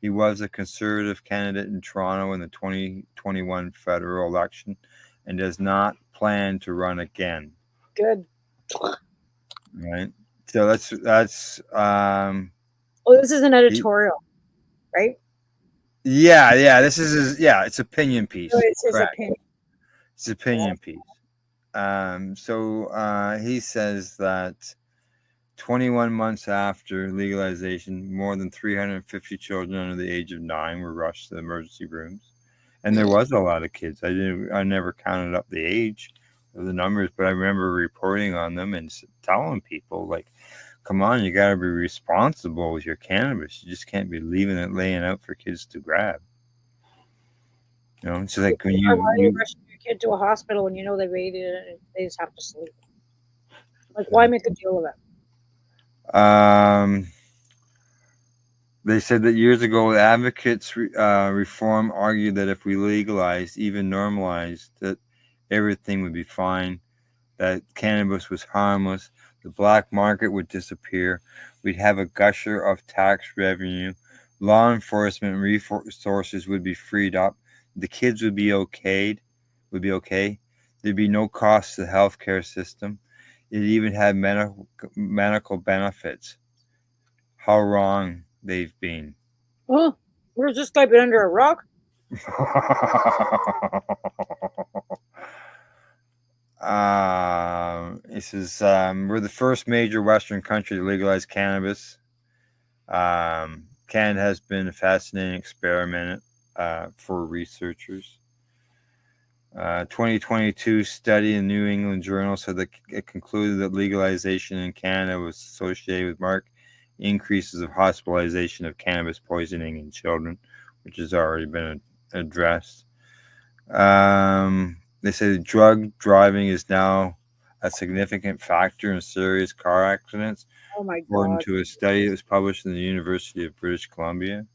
He was a Conservative candidate in Toronto in the 2021 federal election and does not plan to run again.
Good.
Right. So that's
oh, this is an editorial, right?
Yeah, this is it's opinion piece.
So it's his
Correct.
opinion.
It's opinion piece. So he says that 21 months after legalization, more than 350 children under the age of 9 were rushed to the emergency rooms, and there was a lot of kids. I never counted up the age of the numbers, but I remember reporting on them and telling people, like, come on, you got to be responsible with your cannabis. You just can't be leaving it laying out for kids to grab. You know, it's like when
why are you rushing your kid to a hospital when you know they've ate it and they just have to sleep? Like, why make a deal of it?
They said that years ago, advocates reform argued that if we legalized, even normalized, that everything would be fine, that cannabis was harmless, the black market would disappear, we'd have a gusher of tax revenue, law enforcement resources would be freed up, the kids would be okay, there'd be no cost to the healthcare system, it even had medical benefits. How wrong they've been.
Oh, where's this guy been under a rock?
It says we're the first major Western country to legalize cannabis. Canada has been a fascinating experiment for researchers. 2022 study in New England Journal said that it concluded that legalization in Canada was associated with marked increases of hospitalization of cannabis poisoning in children, which has already been addressed. They say drug driving is now a significant factor in serious car accidents,
oh my
according
God.
to a study that was published in the University of British Columbia.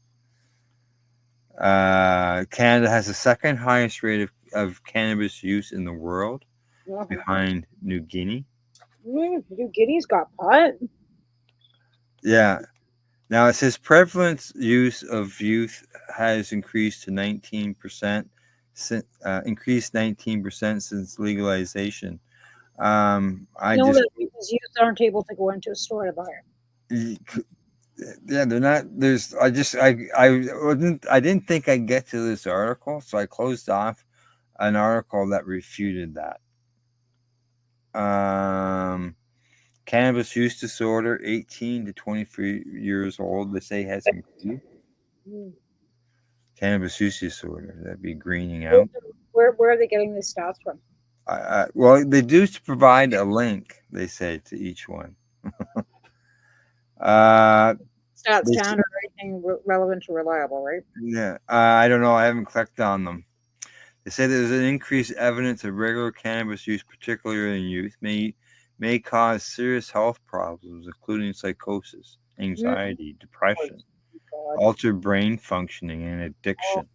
Canada has the second highest rate of cannabis use in the world, behind New Guinea.
New Guinea's got pot.
Yeah. Now it says prevalence use of youth has increased to 19%, increased 19% since legalization. I
know that because youth aren't able to go into a store to buy it.
Yeah, they're not. There's. I didn't think I'd get to this article, so I closed off an article that refuted that. Cannabis use disorder, 18 to 23 years old. They say has increased. Cannabis use disorder. That'd be greening out.
Where are they getting these stats from?
Well, they do provide a link. They say to each one.
Stats Canada, anything relevant or reliable, right?
Yeah, I don't know. I haven't clicked on them. They say there's an increased evidence of regular cannabis use, particularly in youth, may cause serious health problems, including psychosis, anxiety, depression, altered brain functioning, and addiction.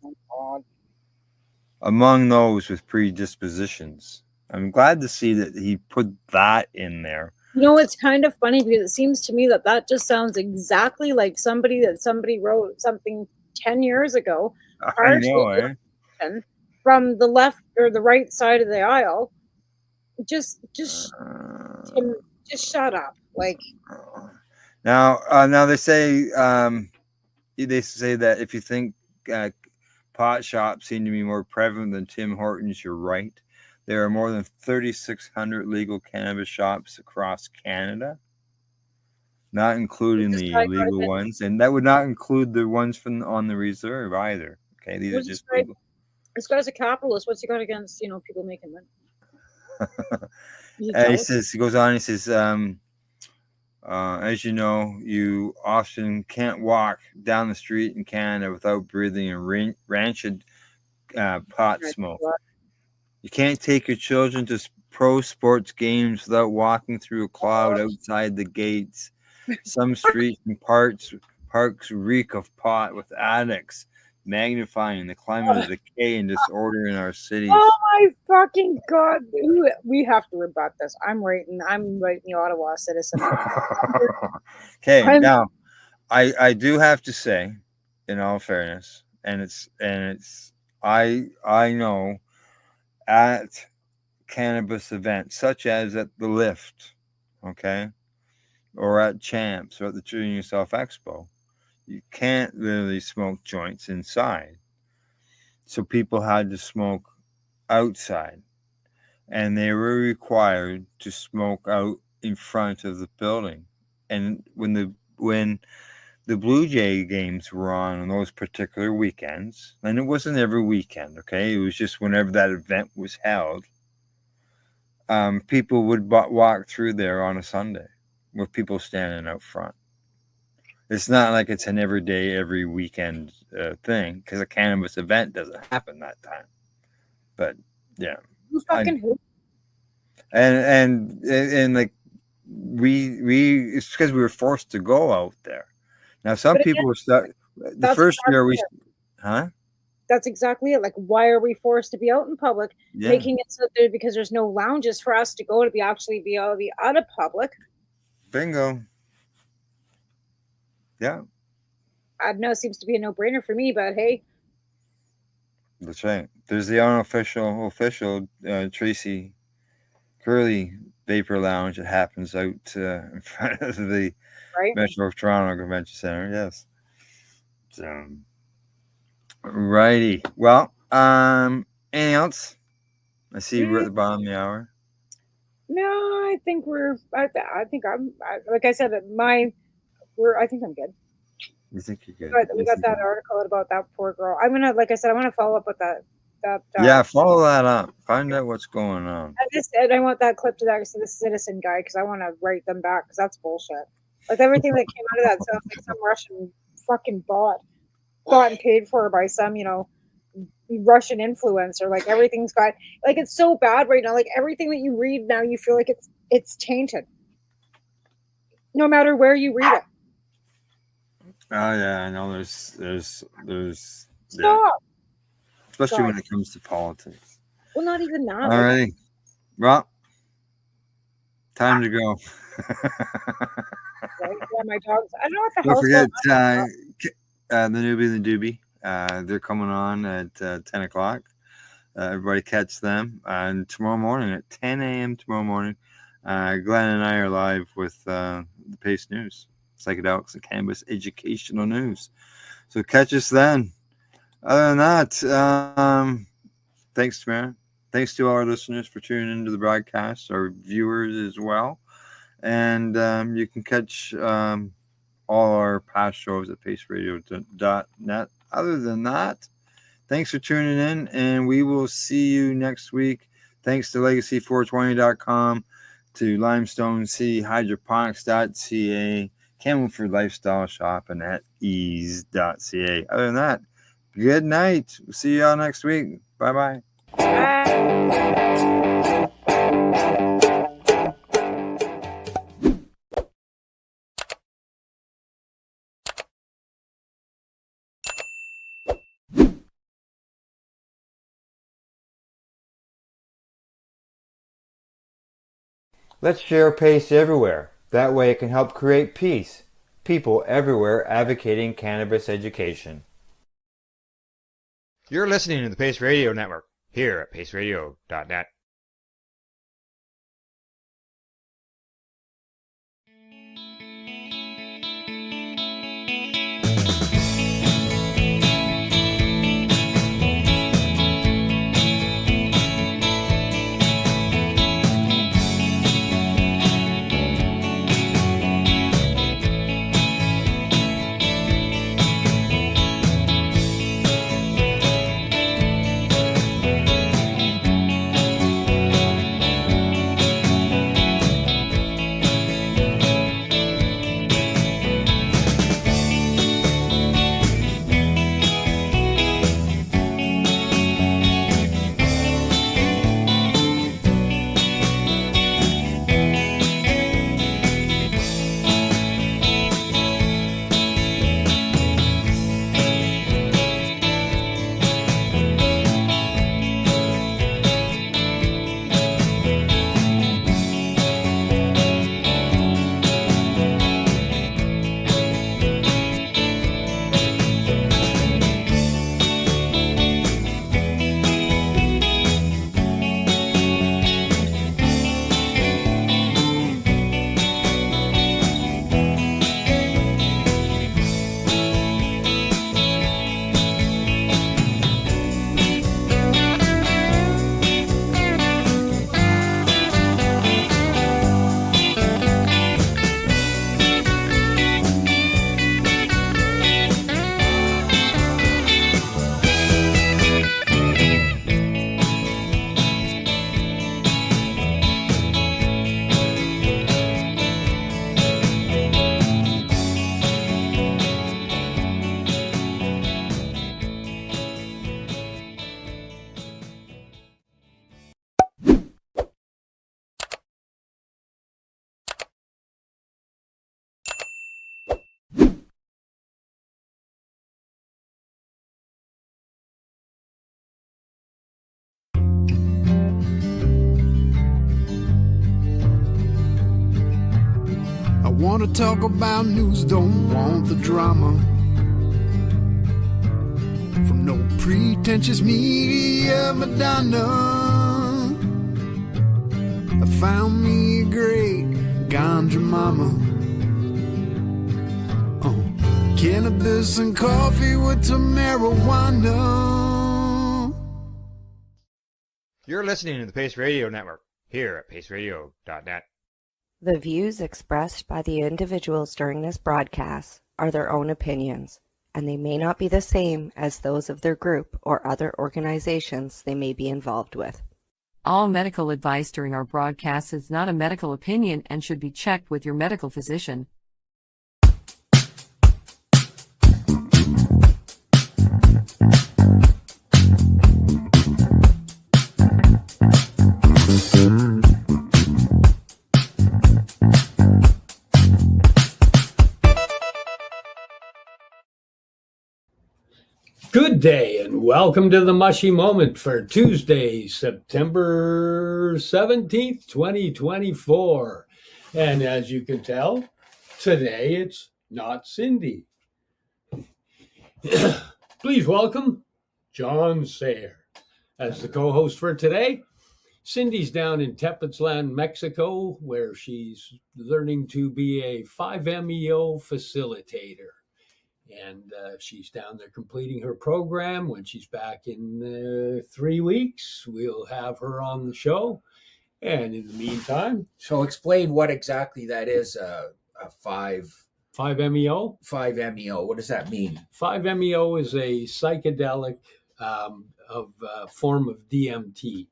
Among those with predispositions. I'm glad to see that he put that in there.
You know, it's kind of funny because it seems to me that just sounds exactly like somebody wrote something 10 years ago.
I know,
from the left or the right side of the aisle. Just shut up. Like,
now they say that if you think pot shops seem to be more prevalent than Tim Hortons, you're right. There are more than 3,600 legal cannabis shops across Canada, not including the illegal ones, and that would not include the ones on the reserve either. Okay, these are just legal.
This guy's a capitalist. What's he got against people making money?
He goes on. He says, as you know, you often can't walk down the street in Canada without breathing in rancid pot smoke. You can't take your children to pro sports games without walking through a cloud outside the gates. Some streets and parks reek of pot, with addicts magnifying the climate of decay and disorder in our cities.
Oh my fucking God. We have to rebut this. I'm writing the Ottawa Citizen.
Okay, now I do have to say, in all fairness, and it's I know at cannabis events such as at the Lift, okay, or at Champs or at the Treating Yourself Expo, you can't really smoke joints inside. So people had to smoke outside, and they were required to smoke out in front of the building. And when the Blue Jay games were on those particular weekends, and it wasn't every weekend, okay, it was just whenever that event was held, people would walk through there on a Sunday with people standing out front. It's not like it's an every weekend thing, because a cannabis event doesn't happen that time. But yeah,
who fucking who?
And like we it's because we were forced to go out there. Now some people were stuck. The first year we,
That's exactly it. Like, why are we forced to be out in public, making it so that because there's no lounges for us to go to be able to be out of public?
Bingo. Yeah.
I know it seems to be a no-brainer for me, but hey.
That's right. There's the unofficial Tracy Curly Vapor Lounge that happens out in front of the Metro of Toronto Convention Center. Yes. So, righty. Well, anything else? I see we're at the bottom of the hour.
No, I think I think I'm like I said, I think I'm good.
You think you're good?
But we got that article about that poor girl. I'm gonna, like I said, I want to follow up with that.
Yeah, follow that up. Find out what's going on.
And I want that clip to the Citizen guy, because I want to write them back, because that's bullshit. Like, everything that came out of that sounds like some Russian fucking bought and paid for by some Russian influencer. Like, everything's got, like, it's so bad right now. Like, everything that you read now, you feel like it's tainted, no matter where you read it.
Oh yeah, I know. There's
Stop.
Especially when it comes to politics.
Well, not even that.
All right. Well, time to go.
Right? Yeah, my dogs. I don't know what the hell.
Don't forget the newbie and the doobie. They're coming on at 10 o'clock. Everybody catch them. And tomorrow morning at 10 a.m. tomorrow morning, Glenn and I are live with the Pace News, psychedelics and cannabis educational news. So catch us then. Other than that, thanks, man. Thanks to all our listeners for tuning into the broadcast, our viewers as well. And you can catch all our past shows at paceradio.net. Other than that, thanks for tuning in, and we will see you next week. Thanks to legacy420.com, to Limestone City Hydroponics.ca, Camelford Lifestyle Shop, and at ease.ca. Other than that, good night. We'll see y'all next week. Bye-bye. Let's share Pace everywhere. That way it can help create peace. People everywhere advocating cannabis education.
You're listening to the Pace Radio Network here at paceradio.net.
wanna talk about news, don't want the drama. From no pretentious media Madonna. I found me a great ganja mama. Cannabis and coffee with some marijuana.
You're listening to the Pace Radio Network here at paceradio.net.
The views expressed by the individuals during this broadcast are their own opinions, and they may not be the same as those of their group or other organizations they may be involved with.
All medical advice during our broadcast is not a medical opinion and should be checked with your medical physician.
Good day and welcome to the Mushy Moment for Tuesday, September 17th, 2024. And as you can tell, today it's not Cindy. Please welcome John Sayer as the co-host for today. Cindy's down in Tepoztlán, Mexico, where she's learning to be a 5-MeO facilitator. And she's down there completing her program. When she's back in 3 weeks, we'll have her on the show. And in the meantime...
So explain what exactly that is, a
5-MeO?
5-MeO, what does that mean?
5-MeO is a psychedelic form of DMT.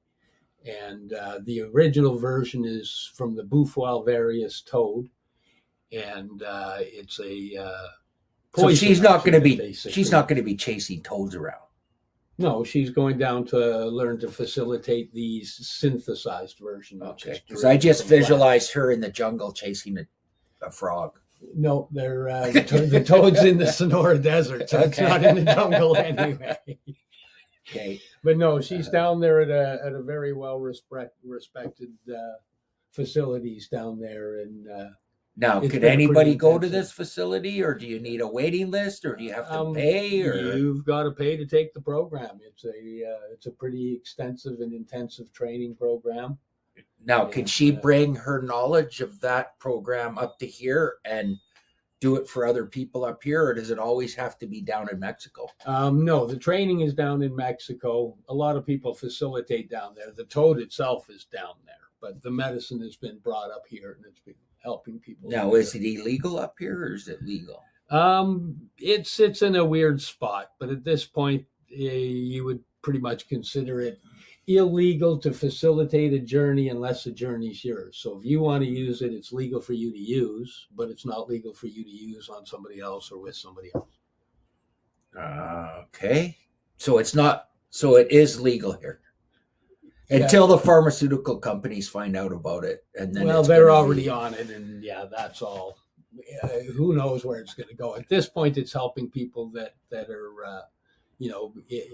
And the original version is from the Bufo alvarius toad. And it's a...
So she's not going to be chasing toads around.
No, she's going down to learn to facilitate these synthesized versions.
Okay, because I just visualized her in the jungle chasing a frog.
No, they're the toads in the Sonora Desert, so it's not in the jungle anyway.
Okay,
but no, she's down there at a very well respected facilities down there in.
Now, can anybody go to this facility, or do you need a waiting list, or do you have to pay? Or
you've got to pay to take the program. It's a pretty extensive and intensive training program.
Now, can she bring her knowledge of that program up to here and do it for other people up here, or does it always have to be down in Mexico?
No, the training is down in Mexico. A lot of people facilitate down there. The toad itself is down there, but the medicine has been brought up here, and it's been helping people.
Now, is it illegal up here, or is it legal?
It's in a weird spot, but at this point, you would pretty much consider it illegal to facilitate a journey unless the journey's yours. So if you want to use it, it's legal for you to use, but it's not legal for you to use on somebody else or with somebody else.
Okay, so it's not. So it is legal here. Until the pharmaceutical companies find out about it, and then
they're already on it, and that's all. Who knows where it's going to go? At this point, it's helping people that are,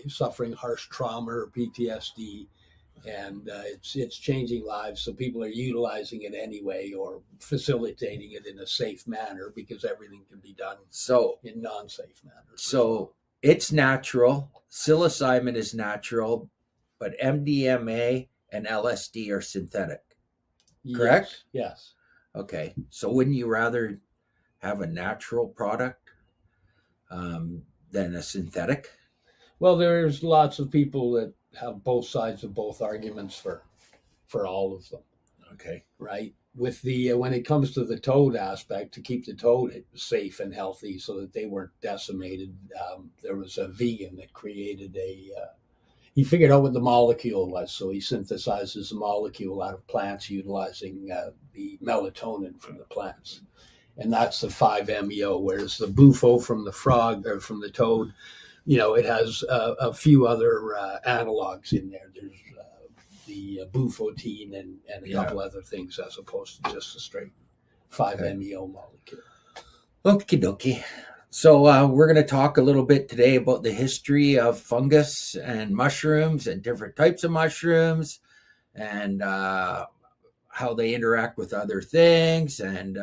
suffering harsh trauma or PTSD, and it's changing lives. So people are utilizing it anyway, or facilitating it in a safe manner because everything can be done in non-safe manners.
So it's natural. Psilocybin is natural. But MDMA and LSD are synthetic, correct?
Yes.
Okay. So wouldn't you rather have a natural product than a synthetic?
Well, there's lots of people that have both sides of both arguments for all of them.
Okay.
Right. With the when it comes to the toad aspect, to keep the toad safe and healthy so that they weren't decimated, there was a vegan that created he figured out what the molecule was, so he synthesizes the molecule out of plants utilizing the melatonin from the plants. And that's the 5-MeO, whereas the Bufo from the frog or from the toad, it has a few other analogs in there. There's the bufotine and a couple other things as opposed to just a straight 5-MeO molecule.
Okie dokie. So we're going to talk a little bit today about the history of fungus and mushrooms and different types of mushrooms and how they interact with other things and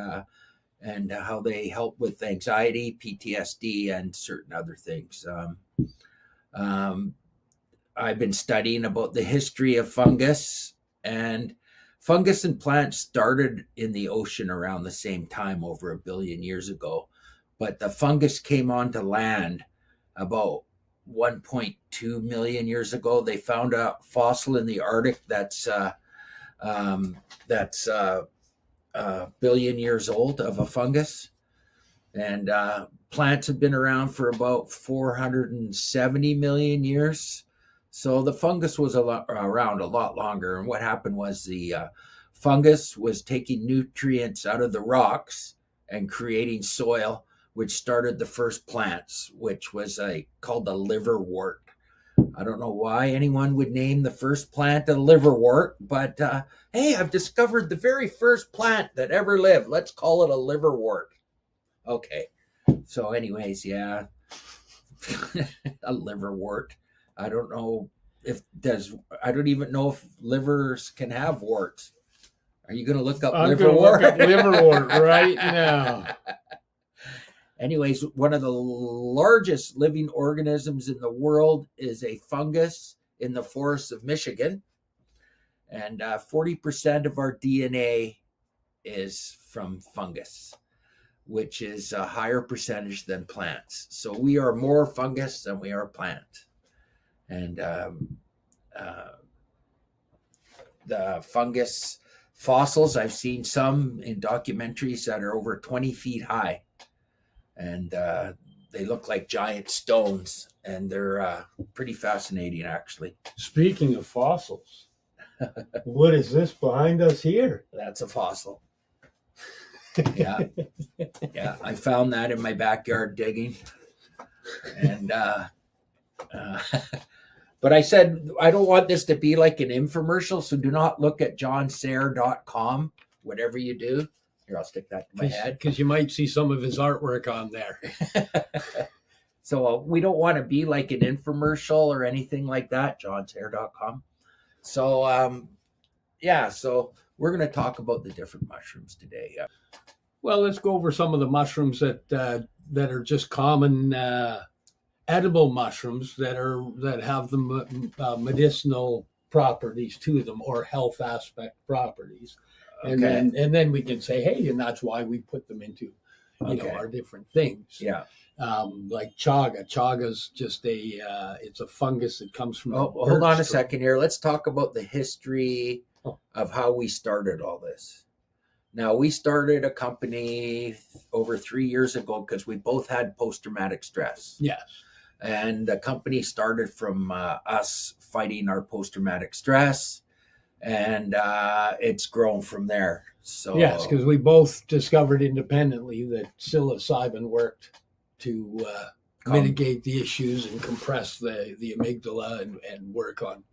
and how they help with anxiety, PTSD, and certain other things. I've been studying about the history of fungus, and fungus and plants started in the ocean around the same time, over 1 billion years ago. But the fungus came onto land about 1.2 million years ago. They found a fossil in the Arctic that's a billion years old of a fungus. And plants have been around for about 470 million years. So the fungus was around a lot longer. And what happened was the fungus was taking nutrients out of the rocks and creating soil, which started the first plants, which was called the liverwort. I don't know why anyone would name the first plant a liverwort, but hey, I've discovered the very first plant that ever lived. Let's call it a liverwort. Okay. So anyways, yeah, a liverwort. I don't even know if livers can have warts. Are you going to look up liverwort?
I'm going to look up liverwort right now.
Anyways, one of the largest living organisms in the world is a fungus in the forests of Michigan. And 40% of our DNA is from fungus, which is a higher percentage than plants. So we are more fungus than we are plant. And the fungus fossils, I've seen some in documentaries that are over 20 feet high. And they look like giant stones. And they're pretty fascinating, actually.
Speaking of fossils, what is this behind us here?
That's a fossil. Yeah. Yeah, I found that in my backyard digging. And but I said, I don't want this to be like an infomercial, so do not look at johnsayer.com, whatever you do. Here, I'll stick that to my head.
Because you might see some of his artwork on there.
So we don't want to be like an infomercial or anything like that, johnsayer.com. So, so we're going to talk about the different mushrooms today.
Well, let's go over some of the mushrooms that are just common edible mushrooms that have the medicinal properties to them, or health aspect properties. And then we can say, hey, and that's why we put them into our different things.
Yeah.
Like chaga. Chaga's just it's a fungus that comes from.
Oh, hold on a second here. Let's talk about the history of how we started all this. Now, we started a company over 3 years ago because we both had post-traumatic stress.
Yes.
And the company started from us fighting our post-traumatic stress, and it's grown from there. So
yes, because we both discovered independently that psilocybin worked to mitigate the issues and compress the amygdala and work on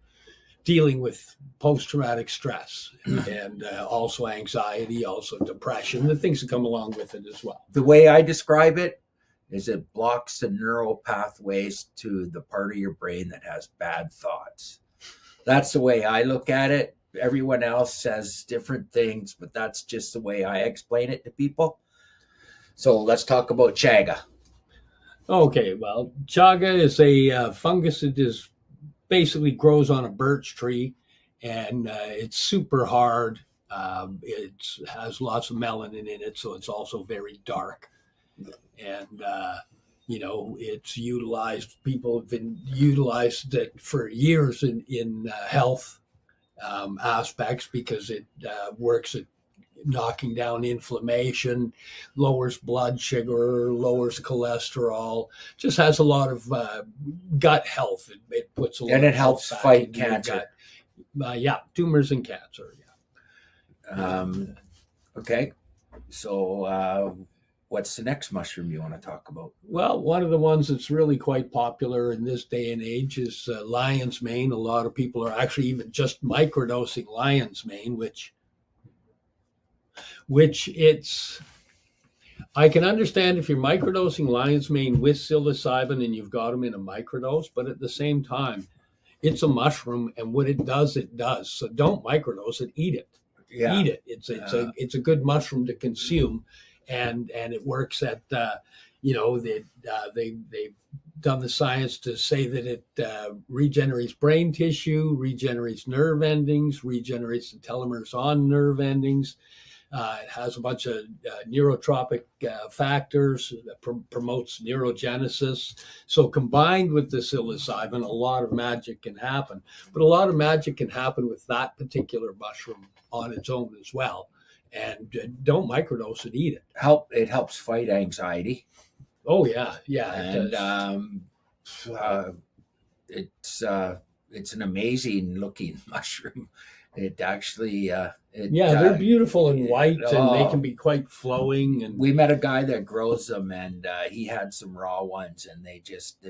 dealing with post-traumatic stress and also anxiety, also depression, the things that come along with it as well.
The way I describe it is it blocks the neural pathways to the part of your brain that has bad thoughts. That's the way I look at it. Everyone else says different things, but that's just the way I explain it to people. So let's talk about chaga.
Okay, well, chaga is a fungus that basically grows on a birch tree, and it's super hard. It has lots of melanin in it, so it's also very dark. And, it's utilized. People have been utilized it for years in health aspects because it works at knocking down inflammation, lowers blood sugar, lowers cholesterol, just has a lot of gut health. It puts a lot
and it
of
helps fight cancer.
Tumors and cancer.
Yeah. Okay. So what's the next mushroom you want to talk about?
Well, one of the ones that's really quite popular in this day and age is lion's mane. A lot of people are actually even just microdosing lion's mane, which I can understand if you're microdosing lion's mane with psilocybin and you've got them in a microdose, but at the same time, it's a mushroom, and what it does. So don't microdose it, eat it.
Yeah.
Eat it. It's a good mushroom to consume. and it works at they've done the science to say that it regenerates brain tissue, regenerates nerve endings, regenerates the telomeres on nerve endings. It has a bunch of neurotropic factors that promotes neurogenesis. So combined with the psilocybin, a lot of magic can happen. But a lot of magic can happen with that particular mushroom on its own as well. And don't microdose it, eat it.
It helps fight anxiety.
Oh yeah,
and it's an amazing looking mushroom. It actually,
they're beautiful and white, and they can be quite flowing. And
we met a guy that grows them, and he had some raw ones, and they're just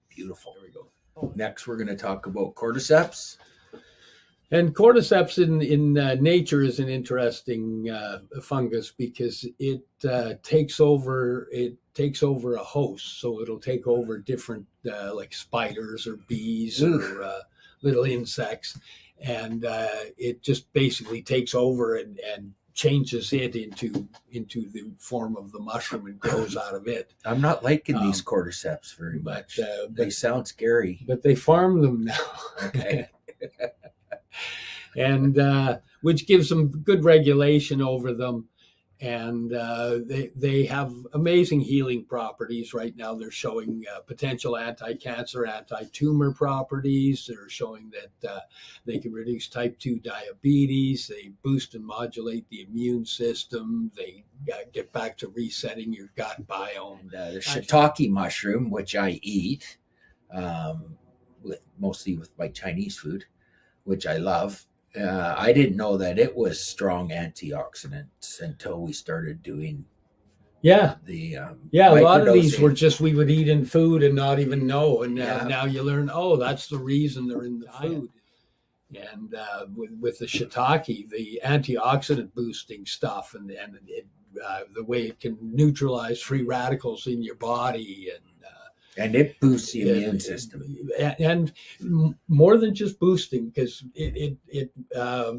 beautiful.
There we go.
Next, we're going to talk about cordyceps.
And cordyceps in nature is an interesting fungus because it takes over a host, so it'll take over different like spiders or bees or little insects, and it just basically takes over and changes it into the form of the mushroom and grows out of it.
I'm not liking these cordyceps very much. They sound scary,
but they farm them now.
Okay.
And which gives them good regulation over them, and they have amazing healing properties. Right now they're showing potential anti-cancer, anti-tumor properties. They're showing that they can reduce type 2 diabetes. They boost and modulate the immune system. They get back to resetting your gut biome.
And the shiitake mushroom, which I eat mostly with my Chinese food, which I love. I didn't know that it was strong antioxidants until we started doing
a lot of these were just we would eat in food and not even know, and now you learn, that's the reason they're in the food. And with the shiitake, the antioxidant boosting stuff, and it, the way it can neutralize free radicals in your body,
and it boosts the immune system,
and more than just boosting, because it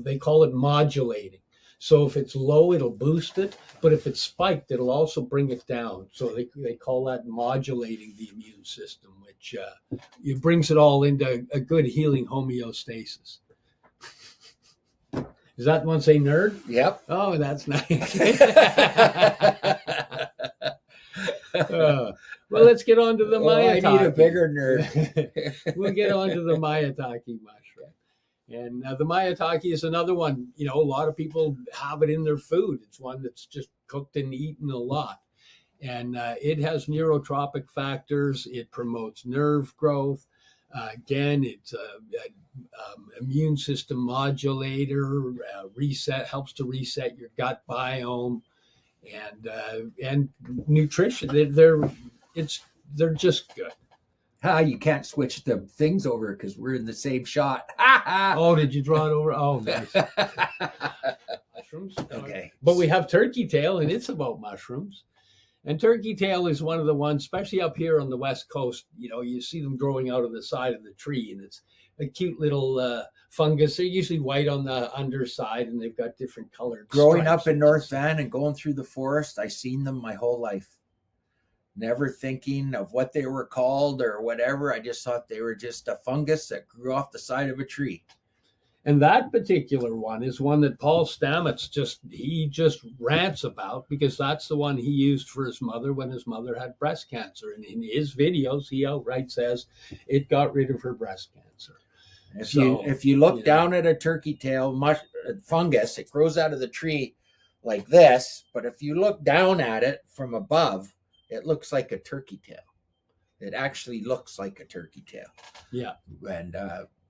they call it modulating. So if it's low, it'll boost it, but if it's spiked, it'll also bring it down. So they call that modulating the immune system, which it brings it all into a good healing homeostasis. Does that one say nerd?
Yep.
Oh, that's nice. Well, let's get on to the maitake.
I need a bigger nerd.
We'll get on to the maitake mushroom. And the maitake is another one, a lot of people have it in their food. It's one that's just cooked and eaten a lot. And it has neurotropic factors. It promotes nerve growth. Again, it's immune system modulator, helps to reset your gut biome. And nutrition, they're just good.
You can't switch the things over because we're in the same shot.
Oh, did you draw it over? Oh, nice. Mushrooms.
Okay.
But we have turkey tail, and it's about mushrooms. And turkey tail is one of the ones, especially up here on the West Coast, you see them growing out of the side of the tree, and it's a cute little fungus. They're usually white on the underside, and they've got different colored
Growing up in North Van and going through the forest, I seen them my whole life. Never thinking of what they were called or whatever. I just thought they were just a fungus that grew off the side of a tree.
And that particular one is one that Paul Stamets just rants about, because that's the one he used for his mother when his mother had breast cancer. And in his videos, he outright says it got rid of her breast cancer.
If you look down at a turkey tail fungus, it grows out of the tree like this. But if you look down at it from above, it looks like a turkey tail. It actually looks like a turkey tail.
Yeah.
And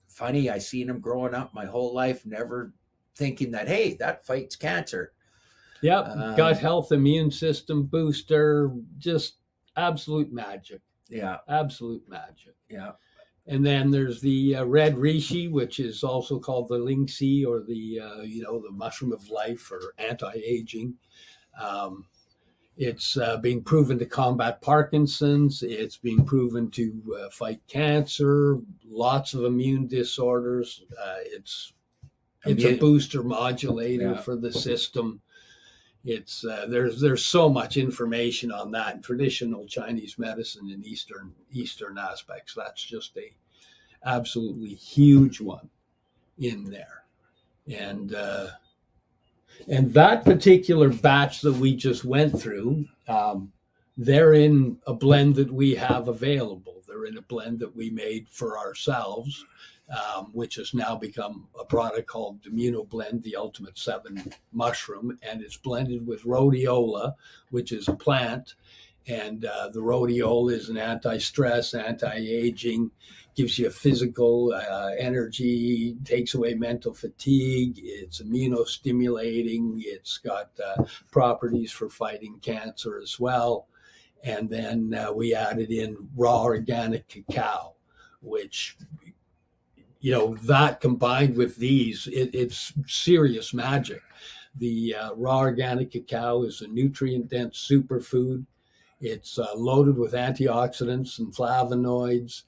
funny, I seen them growing up my whole life, never thinking that, hey, that fights cancer.
Yep. Gut health, immune system booster, just absolute magic.
Yeah.
Absolute magic.
Yeah.
And then there's the red reishi, which is also called the lingxi, or the the mushroom of life, or anti-aging. It's being proven to combat Parkinson's. It's being proven to fight cancer, lots of immune disorders. It's a booster modulator for the system. It's there's so much information on that traditional Chinese medicine in Eastern aspects. That's just a absolutely huge one in there, and that particular batch that we just went through, they're in a blend that we have available. They're in a blend that we made for ourselves, which has now become a product called Immunoblend, the Ultimate 7 Mushroom, and it's blended with rhodiola, which is a plant. And the rhodiola is an anti-stress, anti-aging, gives you physical energy, takes away mental fatigue. It's immunostimulating. It's got properties for fighting cancer as well. And then we added in raw organic cacao, which, that combined with these, it's serious magic. The raw organic cacao is a nutrient-dense superfood. It's loaded with antioxidants and flavonoids.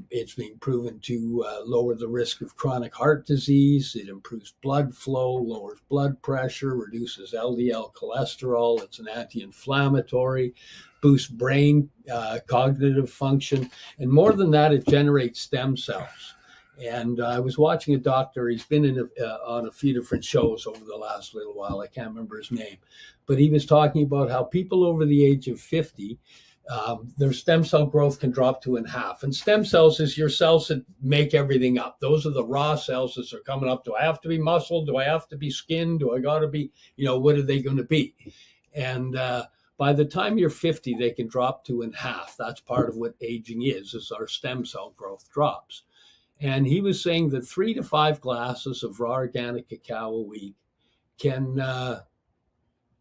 It's been proven to lower the risk of chronic heart disease. It improves blood flow, lowers blood pressure, reduces LDL cholesterol. It's an anti-inflammatory, boosts brain cognitive function. And more than that, it generates stem cells. And I was watching a doctor. He's been on a few different shows over the last little while. I can't remember his name. But he was talking about how people over the age of 50, their stem cell growth can drop to in half. And stem cells is your cells that make everything up. Those are the raw cells that are coming up. Do I have to be muscle? Do I have to be skin? Do I got to be, what are they going to be? And by the time you're 50, they can drop to in half. That's part of what aging is our stem cell growth drops. And he was saying that 3 to 5 glasses of raw organic cacao a week can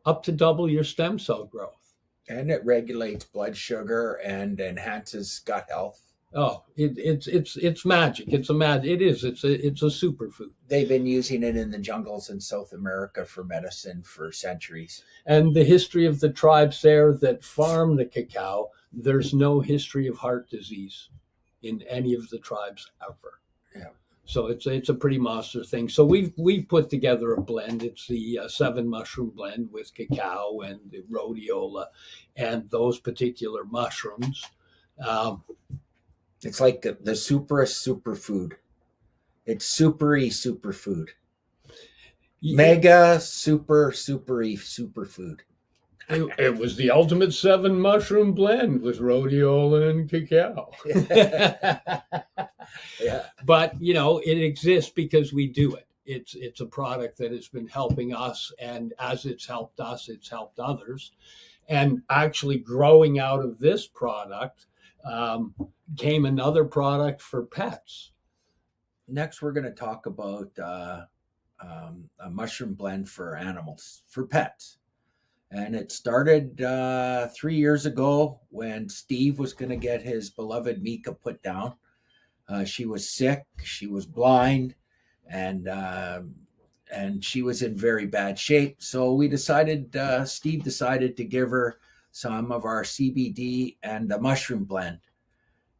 up to double your stem cell growth.
And it regulates blood sugar and enhances gut health.
Oh, it's magic. It's a superfood.
They've been using it in the jungles in South America for medicine for centuries.
And the history of the tribes there that farm the cacao, there's no history of heart disease in any of the tribes ever.
Yeah.
So it's a pretty monster thing. So we've put together a blend. It's the 7 mushroom blend with cacao and the rhodiola and those particular mushrooms.
It's like the superest superfood. It's supery superfood. Mega supery superfood.
It was the ultimate 7 mushroom blend with rhodiola and cacao.
Yeah.
But, it exists because we do it. It's a product that has been helping us. And as it's helped us, it's helped others. And actually growing out of this product came another product for pets.
Next, we're going to talk about a mushroom blend for animals, for pets. And it started 3 years ago when Steve was going to get his beloved Mika put down. She was sick, she was blind, and she was in very bad shape. So we decided, Steve decided to give her some of our CBD and the mushroom blend.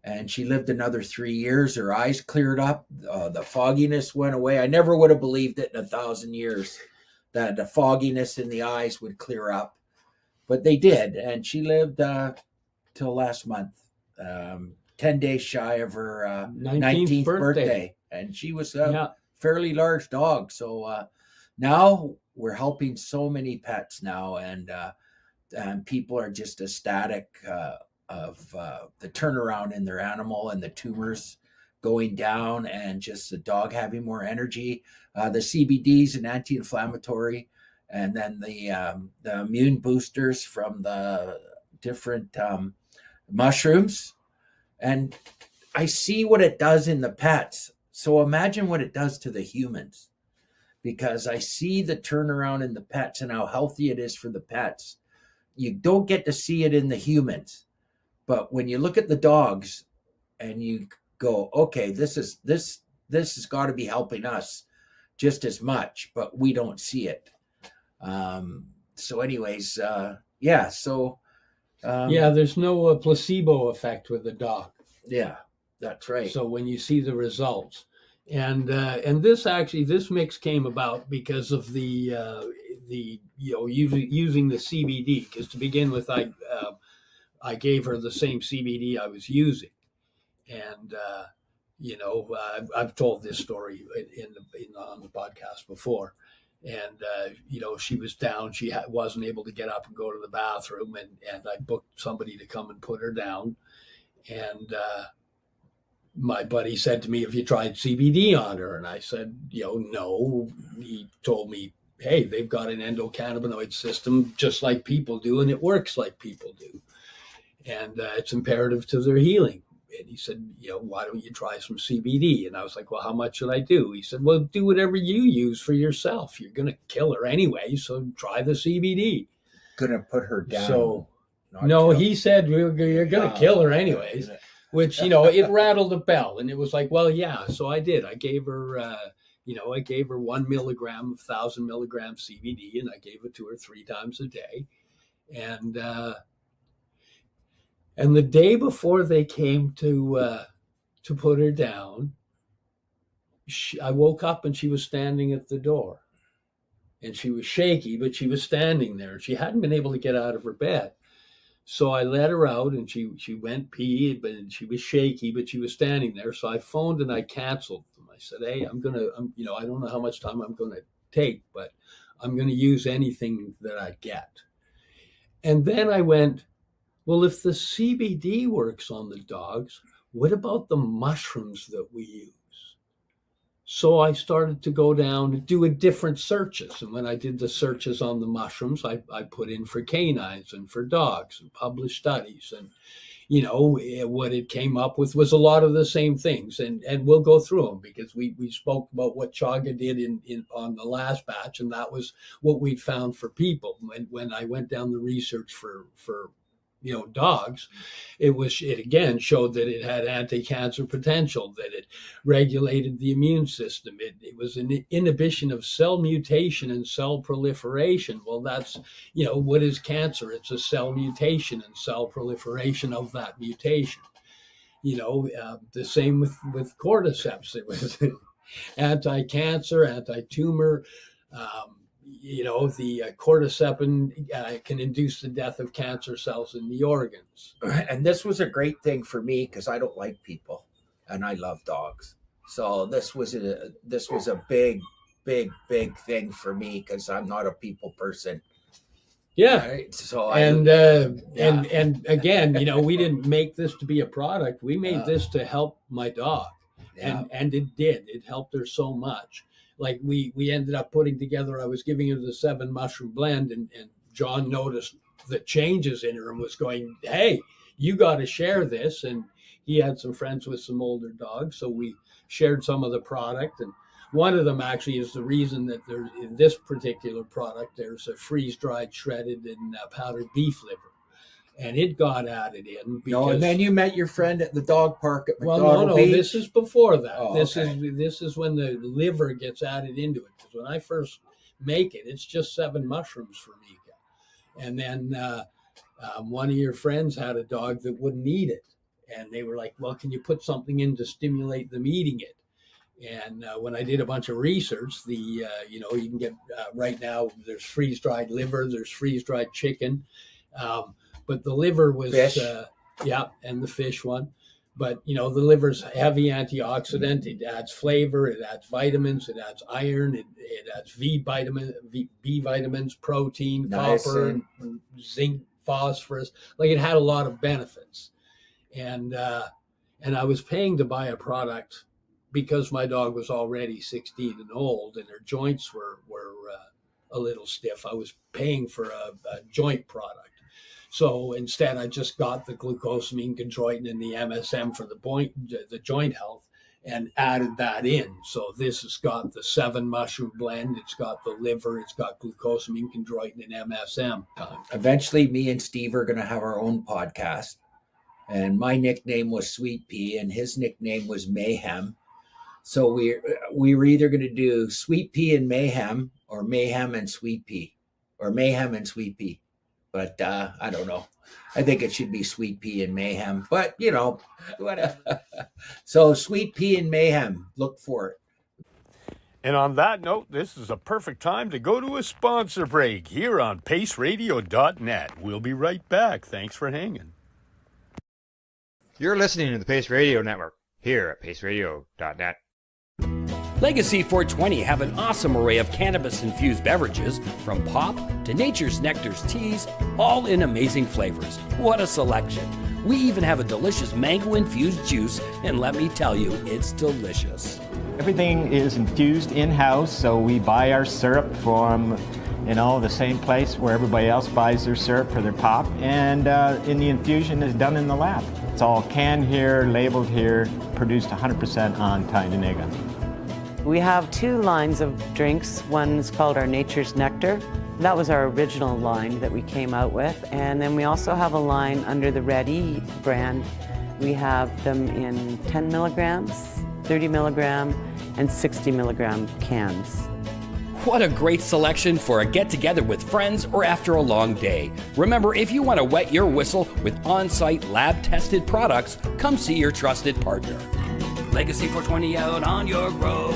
And she lived another 3 years. Her eyes cleared up. The fogginess went away. I never would have believed it in 1,000 years that the fogginess in the eyes would clear up, but they did. And she lived till last month, 10 days shy of her 19th birthday. And she was a fairly large dog. So now we're helping so many pets now, and people are just ecstatic of the turnaround in their animal and the tumors going down and just the dog having more energy. The CBD is an anti-inflammatory, and then the immune boosters from the different mushrooms. And I see what it does in the pets. So imagine what it does to the humans, because I see the turnaround in the pets and how healthy it is for the pets. You don't get to see it in the humans, but when you look at the dogs and you go, okay, this has got to be helping us just as much, but we don't see it. So anyways,
there's no placebo effect with the dog.
Yeah, that's right.
So when you see the results, and this mix came about because of the using the CBD, because to begin with, I gave her the same CBD I was using, and I've told this story on the podcast before, and she was down, she wasn't able to get up and go to the bathroom, and I booked somebody to come and put her down, and my buddy said to me, "Have you tried CBD on her?" And I said, no. He told me, "Hey, they've got an endocannabinoid system just like people do, and it works like people do, and it's imperative to their healing." And he said, "Why don't you try some CBD?" And I was like, "Well, how much should I do?" He said, "Well, do whatever you use for yourself. You're going to kill her anyway, so try the CBD."
Gonna put her down.
So, no, he said, "You're going to kill her anyways," which, it rattled a bell. And it was like, well, yeah. So I did. I gave her, I gave her 1 milligram of 1,000 milligram CBD, and I gave it to her 3 times a day. And the day before they came to put her down, I woke up and she was standing at the door, and she was shaky, but she was standing there. She hadn't been able to get out of her bed. So I let her out, and she went pee, but she was shaky, but she was standing there. So I phoned and I canceled them. I said, "Hey, I don't know how much time I'm going to take, but I'm going to use anything that I get." And then I went, well, if the CBD works on the dogs, what about the mushrooms that we use? So I started to go down and do different searches. And when I did the searches on the mushrooms, I put in for canines and for dogs and published studies. And, what it came up with was a lot of the same things. And we'll go through them, because we spoke about what Chaga did on the last batch. And that was what we found for people. When I went down the research for dogs, it again showed that it had anti-cancer potential, that it regulated the immune system. It was an inhibition of cell mutation and cell proliferation. Well, that's, what is cancer? It's a cell mutation and cell proliferation of that mutation. The same with cordyceps. It was anti-cancer, anti-tumor. The cordycepin can induce the death of cancer cells in the organs.
And this was a great thing for me, because I don't like people and I love dogs. So this was a big thing for me, because I'm not a people person.
Yeah.
Right? So
and again, we didn't make this to be a product. We made this to help my dog. Yeah. And it did. It helped her so much. Like we ended up putting together, I was giving her the 7 mushroom blend, and John noticed the changes in her and was going, "Hey, you got to share this." And he had some friends with some older dogs, so we shared some of the product. And one of them actually is the reason that there's, in this particular product, there's a freeze-dried, shredded, and powdered beef liver. And it got added in.
And then you met your friend at the dog park at McDonald
Well, no,
Beach.
this is before that.
Oh,
this is when the liver gets added into it. Because when I first make it, it's just 7 mushrooms for Mika. And then one of your friends had a dog that wouldn't eat it, and they were like, "Well, can you put something in to stimulate them eating it?" And when I did a bunch of research, you can get right now, there's freeze-dried liver, there's freeze-dried chicken. But the liver was,
fish.
And the fish one. But, the liver's heavy antioxidant. It adds flavor. It adds vitamins. It adds iron. It adds B vitamins, protein, copper, zinc, phosphorus. Like, it had a lot of benefits. And I was paying to buy a product because my dog was already 16 and old, and her joints were a little stiff. I was paying for a joint product. So instead, I just got the glucosamine, chondroitin, and the MSM for the joint health, and added that in. So this has got the 7 mushroom blend. It's got the liver. It's got glucosamine, chondroitin, and MSM.
Eventually, me and Steve are going to have our own podcast. And my nickname was Sweet Pea, and his nickname was Mayhem. So we were either going to do Sweet Pea and Mayhem, or Mayhem and Sweet Pea, or Mayhem and Sweet Pea. But I don't know. I think it should be Sweet Pea and Mayhem. But, whatever. So Sweet Pea and Mayhem, look for it.
And on that note, this is a perfect time to go to a sponsor break here on paceradio.net. We'll be right back. Thanks for hanging.
You're listening to the Pace Radio Network here at paceradio.net.
Legacy 420 have an awesome array of cannabis-infused beverages, from pop to Nature's Nectar's teas, all in amazing flavors. What a selection. We even have a delicious mango-infused juice, and let me tell you, it's delicious.
Everything is infused in-house, so we buy our syrup from, the same place where everybody else buys their syrup for their pop, and in the infusion is done in the lab. It's all canned here, labeled here, produced 100% on Tyndonega.
We have two lines of drinks. One is called our Nature's Nectar. That was our original line that we came out with. And then we also have a line under the Ready brand. We have them in 10 milligrams, 30 milligram, and 60 milligram cans.
What a great selection for a get-together with friends or after a long day. Remember, if you want to wet your whistle with on-site lab-tested products, come see your trusted partner. Legacy 420 out on your road.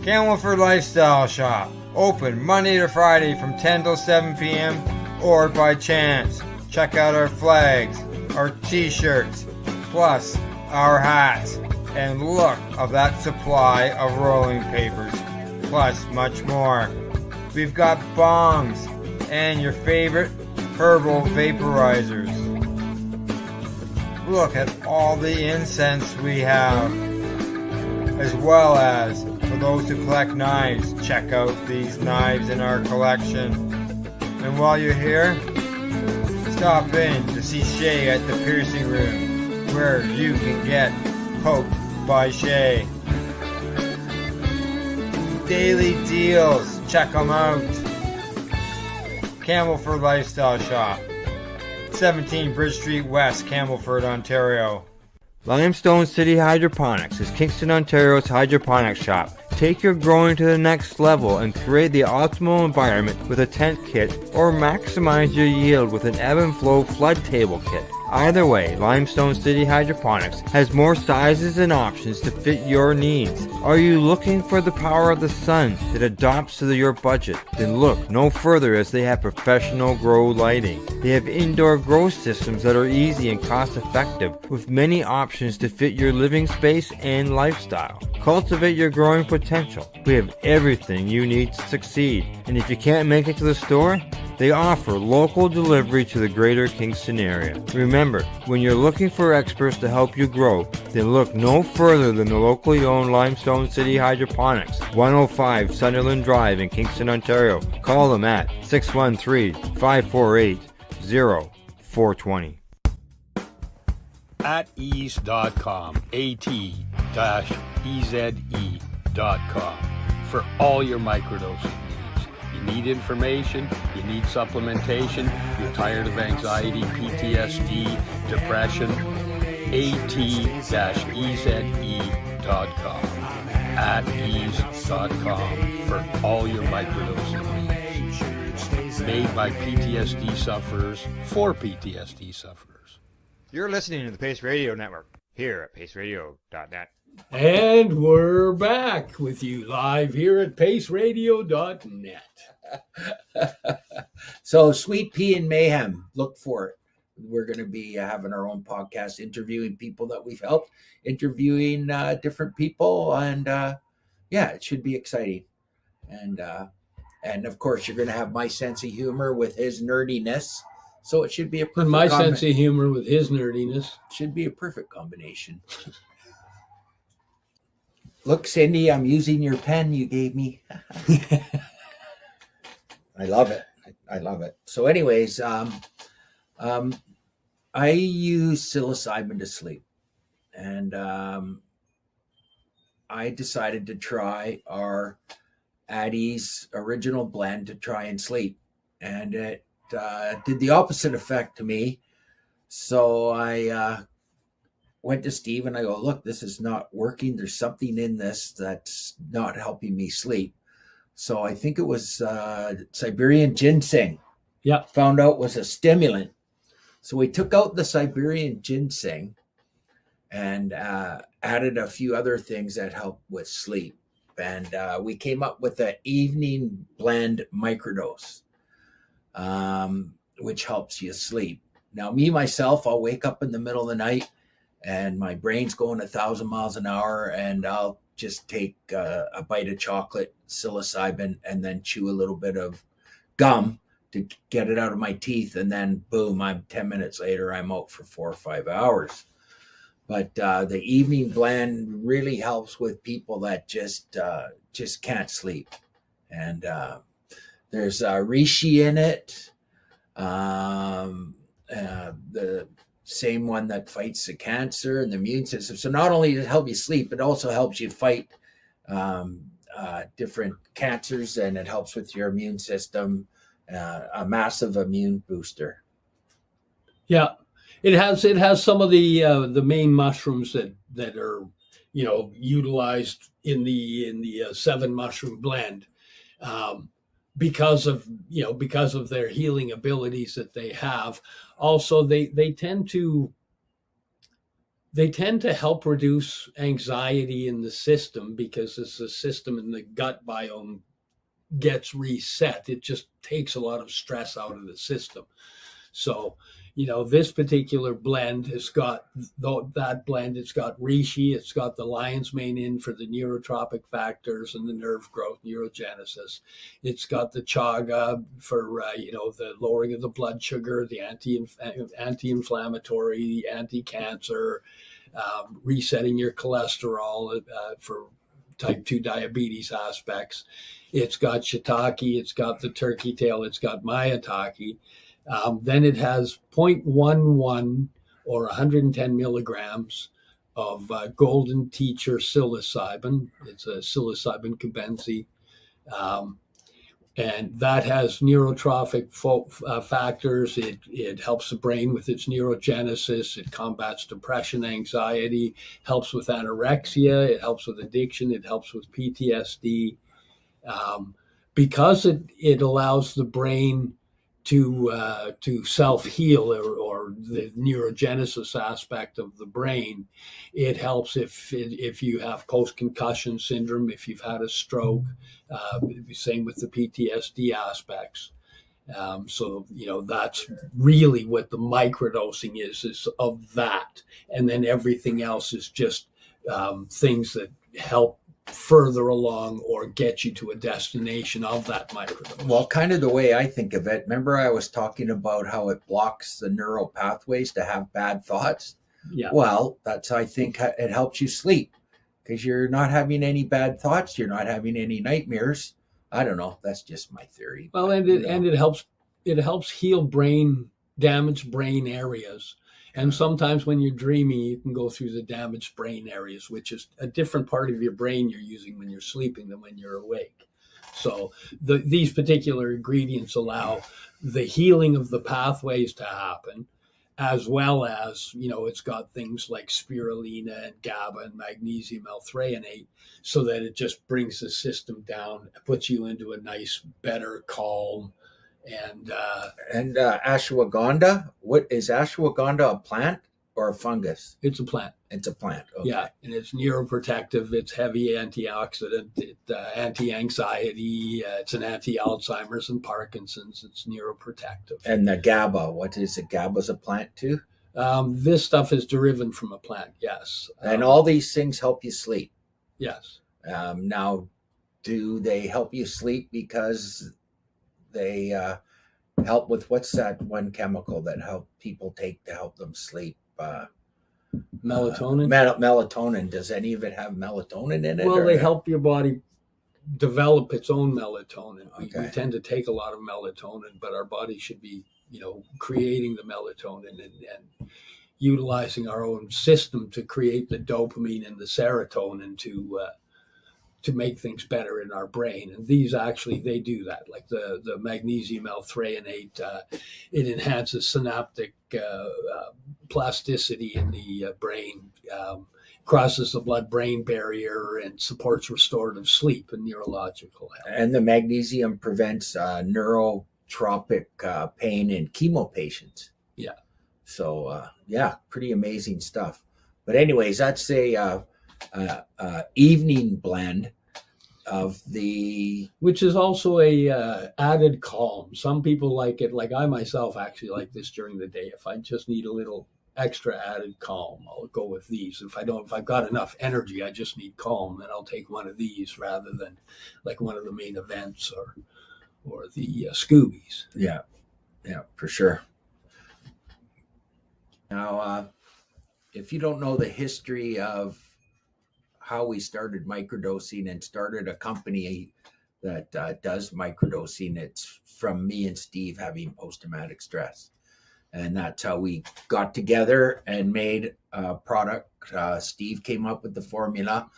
Camelford Lifestyle Shop. Open Monday to Friday from 10 till 7 p.m. or by chance. Check out our flags, our t-shirts, plus our hats, and look of that supply of rolling papers, plus much more. We've got bongs and your favorite herbal vaporizers. Look at all the incense we have, as well as for those who collect knives, check out these knives in our collection. And while you're here, stop in to see Shay at the piercing room, where you can get poked by Shay. Daily deals, check them out. Camelford Lifestyle Shop, 17 Bridge Street West, Camelford, Ontario. Limestone City Hydroponics is Kingston, Ontario's hydroponics shop. Take your growing to the next level and create the optimal environment with a tent kit, or maximize your yield with an ebb and flow flood table kit. Either way, Limestone City Hydroponics has more sizes and options to fit your needs. Are you looking for the power of the sun that adapts to your budget? Then look no further, as they have professional grow lighting. They have indoor grow systems that are easy and cost effective, with many options to fit your living space and lifestyle. Cultivate your growing potential. We have everything you need to succeed. And if you can't make it to the store, they offer local delivery to the greater Kingston area. Remember, when you're looking for experts to help you grow, then look no further than the locally owned Limestone City Hydroponics, 105 Sunderland Drive in Kingston, Ontario. Call them at 613-548-0420.
At ease.com, at-eze.com, for all your microdosing needs. You need information, you need supplementation, you're tired of anxiety, PTSD, depression, at-eze.com, at ease.com, for all your microdosing needs. Made by PTSD sufferers, for PTSD sufferers.
You're listening to the Pace Radio Network here at paceradio.net.
And we're back with you live here at paceradio.net.
So, Sweet Pea and Mayhem, look for it. We're going to be having our own podcast, interviewing people that we've helped, interviewing different people, and it should be exciting. And of course, you're going to have my sense of humor with his nerdiness. So it should be a perfect
and my sense of humor with his nerdiness.
Should be a perfect combination. Look, Cindy, I'm using your pen you gave me. I love it. I love it. So anyways, I use psilocybin to sleep. And I decided to try our Addie's original blend to try and sleep. And it did the opposite effect to me. So I went to Steve and I go, look, this is not working. There's something in this that's not helping me sleep. So I think it was Siberian ginseng.
Yeah.
Found out was a stimulant. So we took out the Siberian ginseng and added a few other things that help with sleep. And we came up with an evening blend microdose, which helps you sleep. Now, me, myself, I'll wake up in the middle of the night and my brain's going 1,000 miles an hour, and I'll just take a bite of chocolate, psilocybin, and then chew a little bit of gum to get it out of my teeth. And then boom, 10 minutes later, I'm out for 4 or 5 hours. But the evening blend really helps with people that just can't sleep. And there's reishi in it, the same one that fights the cancer and the immune system. So not only does it help you sleep, it also helps you fight different cancers, and it helps with your immune system, a massive immune booster.
Yeah. It has some of the main mushrooms that are, utilized in the 7 mushroom blend, because of their healing abilities that they have. Also, they tend to help reduce anxiety in the system, because as the system in the gut biome gets reset, it just takes a lot of stress out of the system. So, this particular blend has got it's got reishi, it's got the lion's mane in for the neurotropic factors and the nerve growth, neurogenesis. It's got the chaga for, the lowering of the blood sugar, the anti-inflammatory, anti-cancer, resetting your cholesterol for type 2 diabetes aspects. It's got shiitake, it's got the turkey tail, it's got maitake. Then it has 0.11 or 110 milligrams of golden teacher psilocybin. It's a psilocybin cubensi. And that has neurotrophic factors. It helps the brain with its neurogenesis. It combats depression, anxiety, helps with anorexia. It helps with addiction. It helps with PTSD. Because it allows the brain to self-heal, or the neurogenesis aspect of the brain. It helps if you have post-concussion syndrome, if you've had a stroke, same with the PTSD aspects. So, that's really what the microdosing is of that. And then everything else is just things that help further along or get you to a destination of that microdose.
Well, kind of the way I think of it, remember I was talking about how it blocks the neural pathways to have bad thoughts?
Yeah.
Well, I think it helps you sleep, because you're not having any bad thoughts. You're not having any nightmares. I don't know. That's just my theory.
Well, and it helps heal damaged brain areas. And sometimes when you're dreaming, you can go through the damaged brain areas, which is a different part of your brain you're using when you're sleeping than when you're awake. So these particular ingredients allow the healing of the pathways to happen, as well as, it's got things like spirulina and GABA and magnesium L-threonate, so that it just brings the system down, puts you into a nice, better, calm. And
ashwagandha, what is ashwagandha, a plant or a fungus?
It's a plant.
It's a plant. Okay.
Yeah, and it's neuroprotective. It's heavy antioxidant. Anti-anxiety. It's an anti-Alzheimer's and Parkinson's. It's neuroprotective.
And the GABA, what is it? GABA's a plant too?
This stuff is derived from a plant. Yes.
And all these things help you sleep.
Yes.
Now, do they help you sleep because they help with, what's that one chemical that people take to help them sleep?
Melatonin.
Melatonin. Does any of it have melatonin in it?
Well, they help your body develop its own melatonin.
Okay.
We tend to take a lot of melatonin, but our body should be, creating the melatonin and utilizing our own system to create the dopamine and the serotonin to make things better in our brain. And these actually, they do that. Like the magnesium L-threonate, it enhances synaptic plasticity in the brain, crosses the blood-brain barrier, and supports restorative sleep and neurological health.
And the magnesium prevents neurotropic pain in chemo patients.
Yeah.
So yeah, pretty amazing stuff. But anyways, that's a evening blend of the,
which is also a added calm. Some people like it. Like I myself actually like this during the day. If I just need a little extra added calm, I'll go with these. If I've got enough energy, I just need calm, then I'll take one of these rather than like one of the main events or the Scoobies.
Yeah, for sure. Now, if you don't know the history of how we started microdosing and started a company that does microdosing, it's from me and Steve having post-traumatic stress. And that's how we got together and made a product. Steve came up with the formula.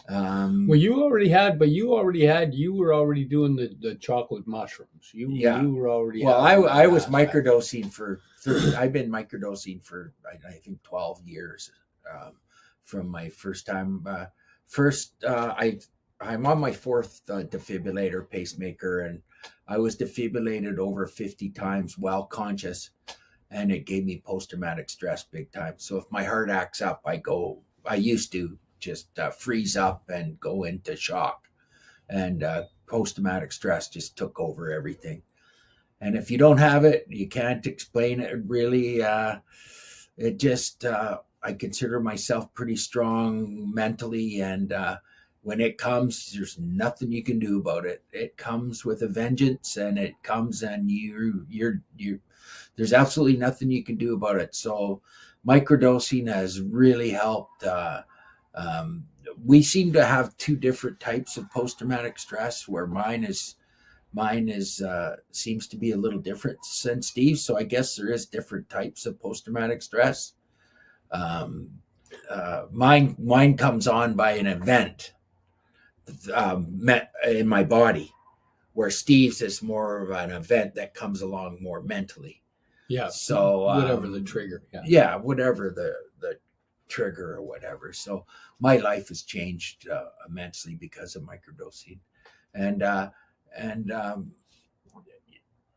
You were already doing the chocolate mushrooms. You were already.
Well, I was microdosing I've been microdosing for, I think, 12 years. From my first time. I'm on my fourth defibrillator pacemaker, and I was defibrillated over 50 times while conscious, and it gave me post-traumatic stress big time. So if my heart acts up, I used to just freeze up and go into shock, and post-traumatic stress just took over everything. And if you don't have it, you can't explain it really. It just, I consider myself pretty strong mentally, and when it comes, there's nothing you can do about it. It comes with a vengeance, and it comes, and there's absolutely nothing you can do about it. So microdosing has really helped. We seem to have two different types of post-traumatic stress, where mine seems to be a little different than Steve. So I guess there is different types of post-traumatic stress. Mine comes on by an event in my body, where Steve's is more of an event that comes along more mentally.
Yeah.
So
whatever the trigger.
Yeah, whatever the trigger or whatever. So my life has changed immensely because of microdosing, and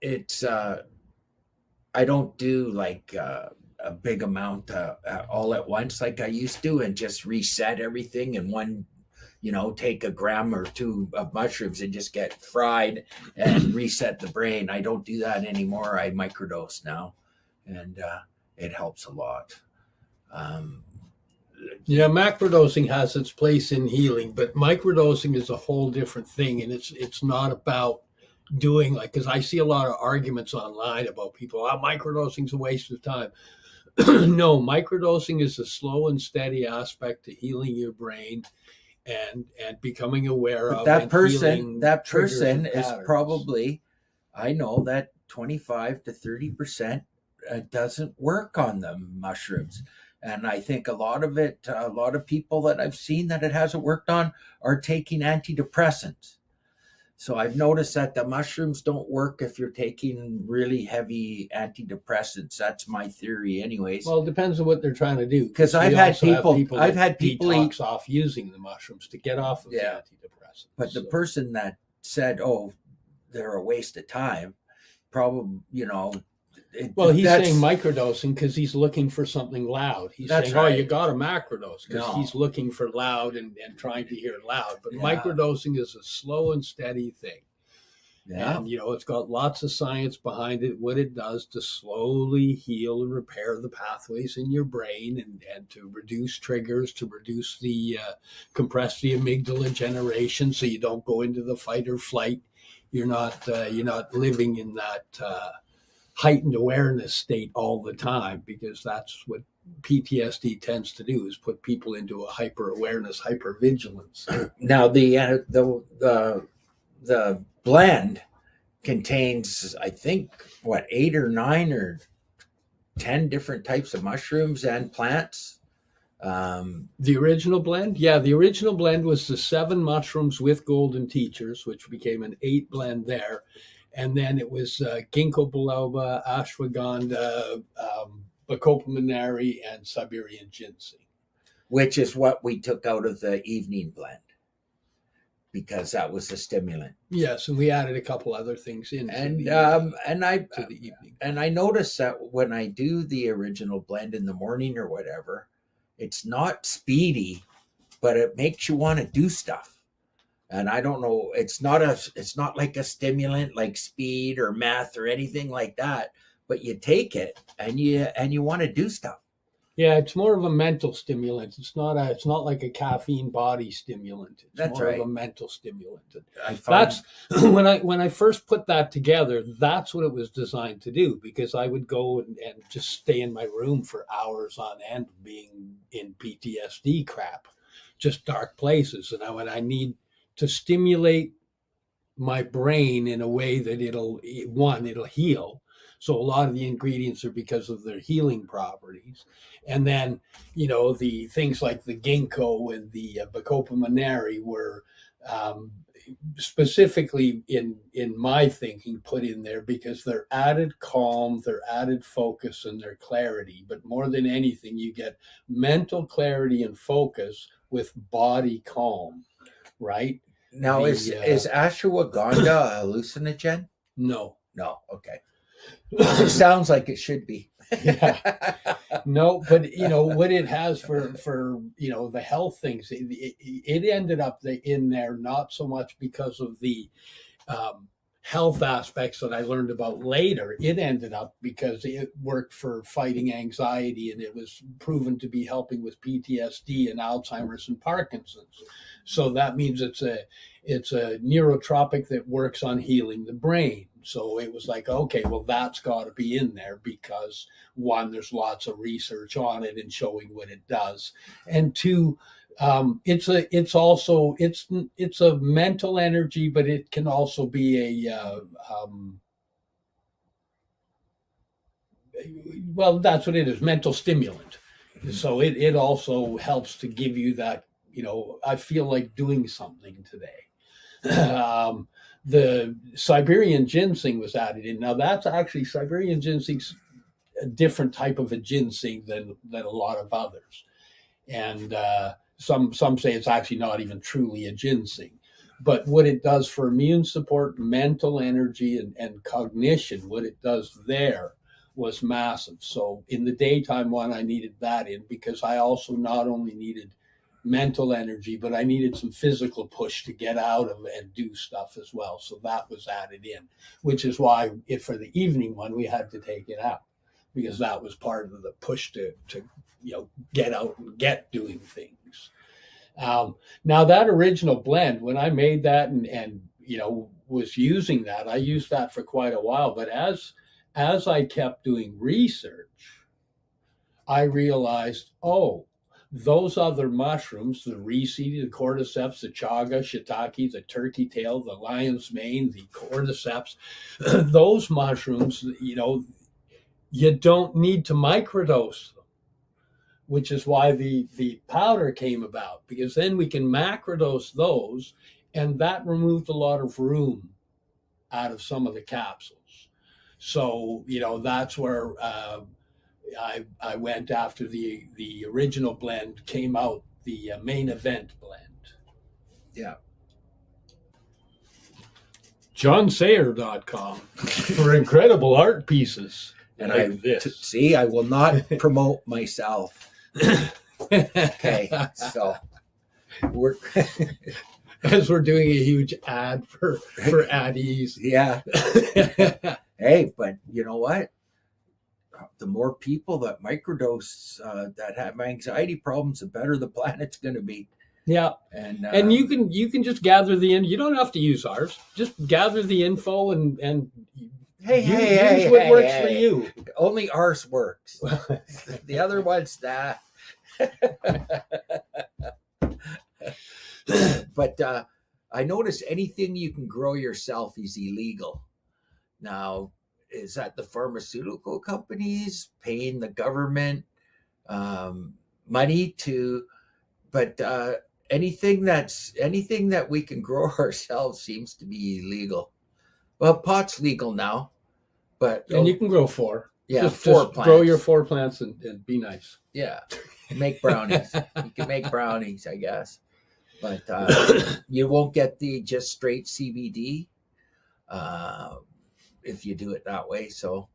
it's I don't do like a big amount all at once like I used to, and just reset everything in one, take a gram or two of mushrooms and just get fried and reset the brain. I don't do that anymore. I microdose now, and it helps a lot.
Yeah, macrodosing has its place in healing, but microdosing is a whole different thing, and it's not about doing because I see a lot of arguments online about people, microdosing is a waste of time. No, microdosing is a slow and steady aspect to healing your brain and becoming aware of
that person is probably, I know that 25 to 30% doesn't work on the mushrooms. And I think a lot of people that I've seen that it hasn't worked on are taking antidepressants. So I've noticed that the mushrooms don't work if you're taking really heavy antidepressants. That's my theory anyways.
Well, it depends on what they're trying to do.
Because I've had people
detox off using the mushrooms to get off of the antidepressants.
But the person that said, they're a waste of time, probably,
well, he's saying microdosing because he's looking for something loud. He's saying, right. You got to macrodose because he's looking for loud and trying to hear loud. But microdosing is a slow and steady thing. Yeah. And, it's got lots of science behind it, what it does to slowly heal and repair the pathways in your brain and to reduce triggers, to reduce compress the amygdala generation so you don't go into the fight or flight. You're not living in that heightened awareness state all the time, because that's what PTSD tends to do, is put people into a hyper awareness, hyper vigilance.
Now the blend contains, I think, 8 or 9 or 10 different types of mushrooms and plants.
The original blend? Yeah, the original blend was the 7 mushrooms with golden teachers, which became an 8 blend there. And then it was ginkgo biloba, ashwagandha, bacopa monnieri, and Siberian ginseng.
Which is what we took out of the evening blend. because that was a stimulant.
Yes, and we added a couple other things in.
I noticed that when I do the original blend in the morning or whatever, it's not speedy, but it makes you want to do stuff. And I don't know, it's not like a stimulant like speed or meth or anything like that, but you take it and you want to do stuff.
Yeah, it's more of a mental stimulant. It's not like a caffeine body stimulant. It's
That's
more
right.
of a mental stimulant.
That's
when I first put that together, that's what it was designed to do, because I would go and just stay in my room for hours on end being in PTSD crap, just dark places. And when I need to stimulate my brain in a way that it'll heal. So a lot of the ingredients are because of their healing properties. And then, the things like the ginkgo and the Bacopa monnieri were specifically in my thinking put in there because they're added calm, they're added focus, and their clarity. But more than anything, you get mental clarity and focus with body calm, right?
Now, is ashwagandha a hallucinogen?
No.
Okay. It sounds like it should be.
Yeah. No, but what it has for the health things, it ended up in there not so much because of the health aspects that I learned about later. It ended up because it worked for fighting anxiety, and it was proven to be helping with PTSD and Alzheimer's and Parkinson's. So that means it's a neurotropic that works on healing the brain. So it was like, okay, well, that's got to be in there because one, there's lots of research on it and showing what it does, and two, it's a mental energy, but it can also be well, that's what it is, mental stimulant. So it also helps to give you that, I feel like doing something today. The Siberian ginseng was added in. Now that's actually, Siberian ginseng's a different type of a ginseng than a lot of others. And some say it's actually not even truly a ginseng. But what it does for immune support, mental energy, and cognition, what it does there was massive. So in the daytime one, I needed that in because I also not only needed mental energy, but I needed some physical push to get out of and do stuff as well. So that was added in, which is why for the evening one, we had to take it out because that was part of the push to get out and get doing things. Now that original blend, when I made that and was using that, I used that for quite a while. But as I kept doing research, I realized, those other mushrooms, the reseed, the cordyceps, the chaga, shiitake, the turkey tail, the lion's mane, the cordyceps, those mushrooms, you don't need to microdose them, which is why the powder came about, because then we can macrodose those, and that removed a lot of room out of some of the capsules. So, that's where I went after the original blend came out, the main event blend.
Yeah.
JohnSayer.com for incredible art pieces.
And
like this.
I will not promote myself. Okay, so we're
as we're doing a huge ad for addies.
Yeah. Hey, but you know what? The more people that microdose that have anxiety problems, the better the planet's going to be.
Yeah, and you can just gather the you don't have to use ours. Just gather the info and use what works for you.
Only ours works. The other ones, nah. But I notice anything you can grow yourself is illegal. Now, is that the pharmaceutical companies paying the government money to? But anything that we can grow ourselves seems to be illegal. Well, pot's legal now, but
and you can grow 4.
Yeah,
just
4 plants.
Grow your 4 plants and be nice.
Yeah, make brownies. You can make brownies, I guess. But you won't get the just straight CBD if you do it that way. So,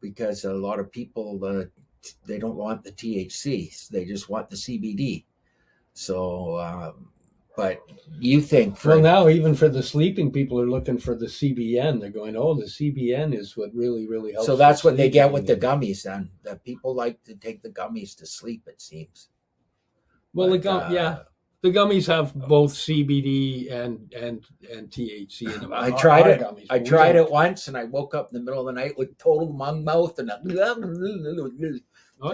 because a lot of people, they don't want the THC, they just want the CBD. So, but you think
well, now even for the sleeping, people are looking for the CBN. They're going, oh, the CBN is what really helps.
So that's what they get with the gummies. Then that people like to take the gummies to sleep. It seems.
Well, the gummies have both CBD and THC in them.
I tried it. I tried it once, and I woke up in the middle of the night with total lung mouth and
way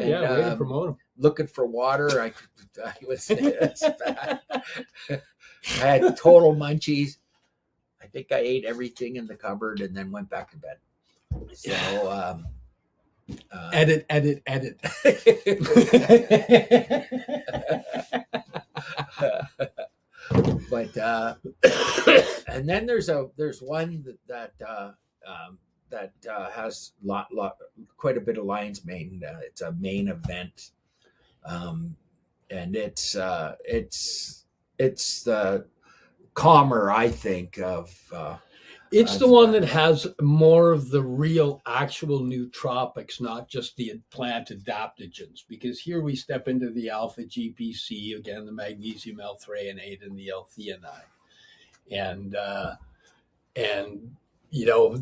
to promote them.
Looking for water. I was it's bad. I had total munchies. I think I ate everything in the cupboard and then went back to bed. So
edit.
But and then there's one that has quite a bit of lion's mane. It's a main event, and it's the calmer, I think, of.
It's the one that has more of the real, actual nootropics, not just the plant adaptogens. Because here we step into the alpha GPC, again, the magnesium L-threonate and the L-theanine, and you know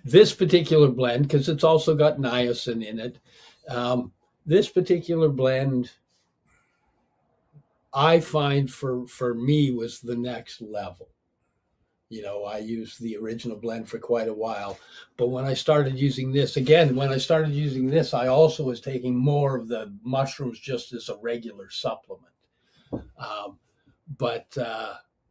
this particular blend, because it's also got niacin in it. This particular blend, I find for me was the next level. You know, I used the original blend for quite a while, but when I started using this, I also was taking more of the mushrooms just as a regular supplement. But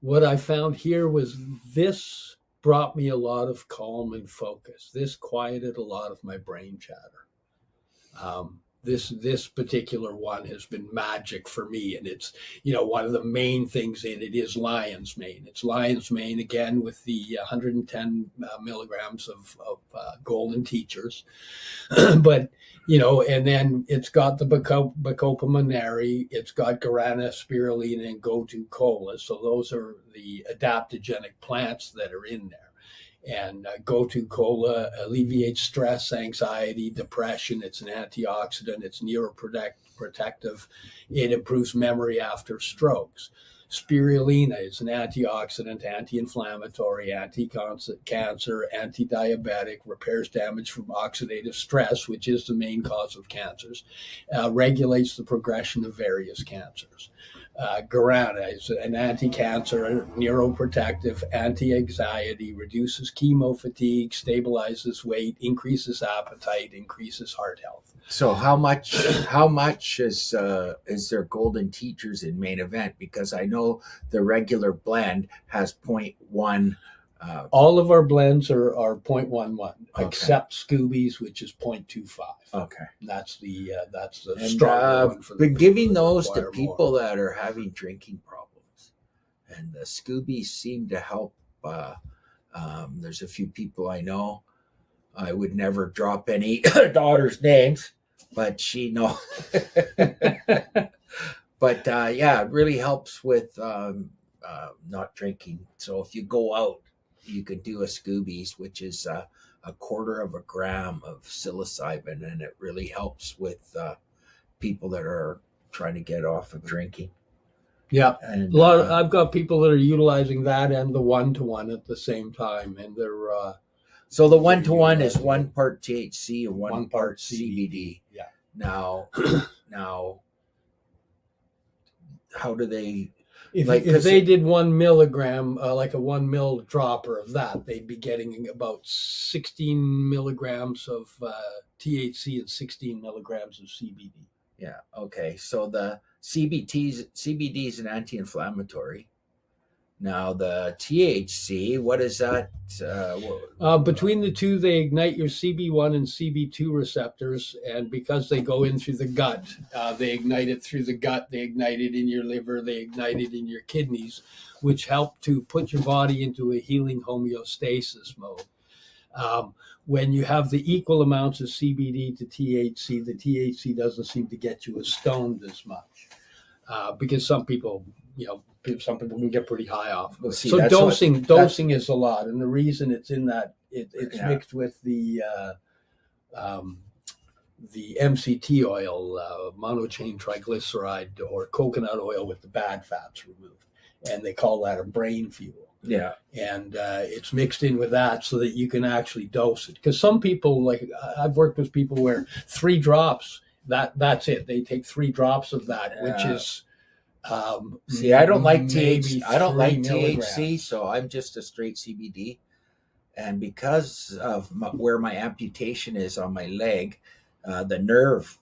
what I found here was this brought me a lot of calm and focus. This quieted a lot of my brain chatter. This particular one has been magic for me, and it's, you know, one of the main things in it is lion's mane. It's lion's mane again with the 110 milligrams of golden teachers, but you know, and then it's got the Bacopa monnieri, it's got Guarana, spirulina, and Gotu kola. So those are the adaptogenic plants that are in there. And Gotu kola alleviates stress, anxiety, depression. It's an antioxidant. It's neuroprotective. It improves memory after strokes. Spirulina is an antioxidant, anti-inflammatory, anti-cancer, anti-diabetic, repairs damage from oxidative stress, which is the main cause of cancers, regulates the progression of various cancers. Guarana is an anti-cancer, neuroprotective, anti-anxiety, reduces chemo fatigue, stabilizes weight, increases appetite, increases heart health.
So how much is there golden teachers in main event? Because I know the regular blend has 0.1.
All of our blends are 0.11, except Scoobies, which is 0.25.
Okay,
that's the strong one.
But giving those to people that are having drinking problems, and the Scoobies seem to help. There's a few people I know. I would never drop any daughter's names, but she knows. But yeah, it really helps with not drinking. So if you go out, you can do a Scoobies, which is a 1/4 gram of psilocybin, and it really helps with people that are trying to get off of drinking.
Yeah, and I've got people that are utilizing that and the 1-to-1 at the same time, and they're
so the 1-to-1 is 1 part THC and 1 part CBD.
Yeah.
Now, how do they?
If they did 1 milligram, like a 1 mil dropper of that, they'd be getting about 16 milligrams of THC and 16 milligrams of CBD.
Yeah. Okay. So the CBD is an anti-inflammatory. Now the THC, what is that?
Between the two, they ignite your CB1 and CB2 receptors, and because they go in through the gut, they ignite it through the gut, they ignite it in your liver, they ignite it in your kidneys, which help to put your body into a healing homeostasis mode. When you have the equal amounts of CBD to THC, the THC doesn't seem to get you as stoned as much. because some people can get pretty high off.
Well, see,
so dosing is a lot, and the reason it's in that it's mixed with the MCT oil, monochain triglyceride, or coconut oil with the bad fats removed, and they call that a brain fuel.
Yeah,
and it's mixed in with that so that you can actually dose it. Because some people, like I've worked with people where 3 drops, that's it. They take 3 drops of that, which is
see, I don't like
maybe
THC. I don't like
3 milligrams.
THC, so I'm just a straight CBD. And because of where my amputation is on my leg, the nerve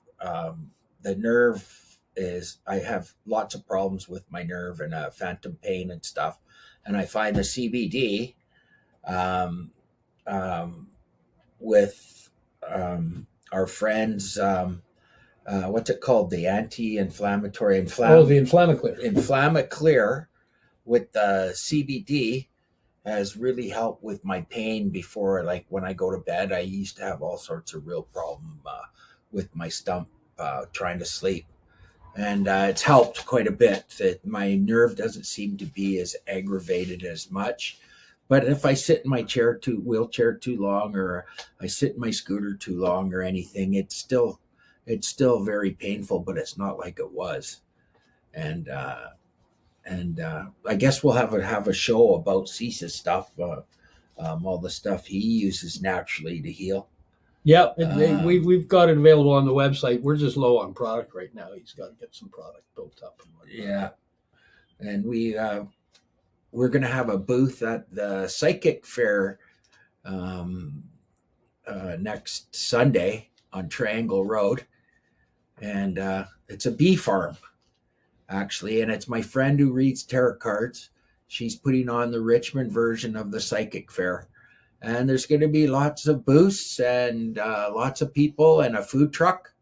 is, I have lots of problems with my nerve and phantom pain and stuff. And I find the CBD with our friends, what's it called? The anti-inflammatory,
the Inflamaclear.
Inflamaclear with the CBD has really helped with my pain before. Like when I go to bed, I used to have all sorts of real problem with my stump trying to sleep. And it's helped quite a bit. That my nerve doesn't seem to be as aggravated as much. But if I sit in my wheelchair too long, or I sit in my scooter too long, or anything, it's still very painful. But it's not like it was. And I guess we'll have a show about Cease's stuff, all the stuff he uses naturally to heal.
Yeah, we've got it available on the website. We're just low on product right now. He's got to get some product built up.
Yeah, and we're going to have a booth at the Psychic Fair next Sunday on Triangle Road, and it's a bee farm, actually, and it's my friend who reads tarot cards. She's putting on the Richmond version of the Psychic Fair. And there's going to be lots of booths and lots of people and a food truck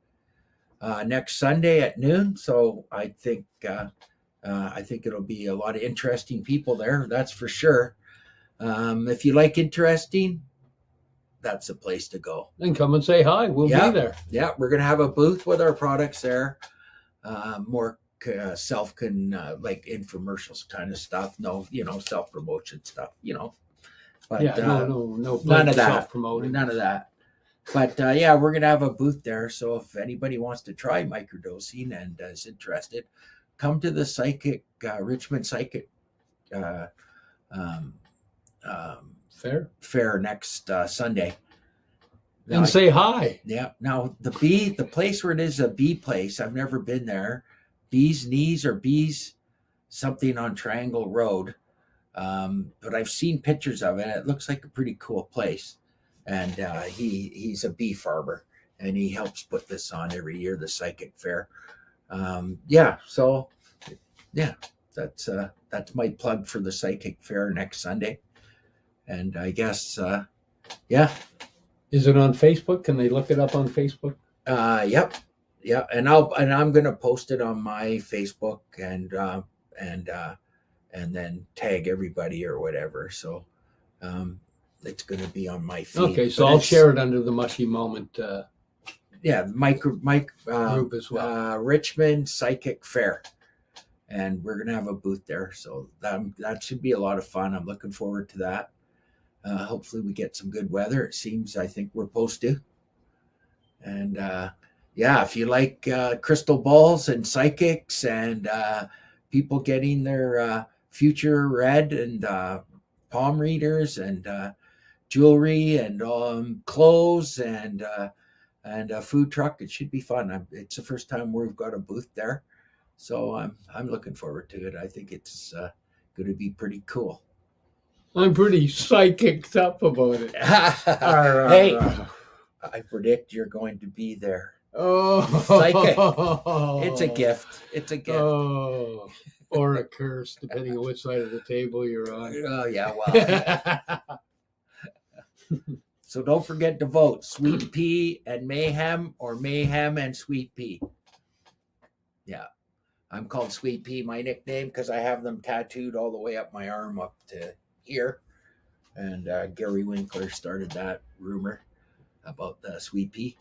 next Sunday at noon. So I think it'll be a lot of interesting people there. That's for sure. If you like interesting, that's the place to go.
And come and say hi. We'll be there.
Yeah, we're going to have a booth with our products there. More like infomercials kind of stuff. No, self-promotion stuff, But
no,
none of that.
Promoting.
None of that. But we're gonna have a booth there. So if anybody wants to try microdosing and is interested, come to the Richmond Psychic fair next Sunday.
And say hi.
Yeah. Now the place where it is a bee place, I've never been there. Bees Knees or Bees something on Triangle Road. But I've seen pictures of it. It looks like a pretty cool place. And he's a bee farmer, and he helps put this on every year, the Psychic Fair. That's my plug for the Psychic Fair next Sunday. And I guess
Is it on Facebook? Can they look it up on Facebook?
Yep. Yeah, and I'm gonna post it on my Facebook and then tag everybody or whatever. So it's going to be on my feed.
Okay, so I'll share it under the Mushy Moment.
Group
as well.
Richmond Psychic Fair, and we're going to have a booth there. So that should be a lot of fun. I'm looking forward to that. Hopefully we get some good weather. I think we're supposed to. And if you like crystal balls and psychics and people getting their future read and palm readers and jewelry and clothes and a food truck, it should be fun. It's the first time we've got a booth there, so I'm looking forward to it. I think it's going to be pretty cool.
I'm pretty psychicked up about it.
Hey, I predict you're going to be there.
Oh,
psychic! It's a gift. It's a gift.
Oh. Or a curse, depending on which side of the table you're on.
Oh, yeah, well. So don't forget to vote. Sweet Pea and Mayhem, or Mayhem and Sweet Pea. Yeah. I'm called Sweet Pea, my nickname, because I have them tattooed all the way up my arm up to here. And Gary Winkler started that rumor about the Sweet Pea.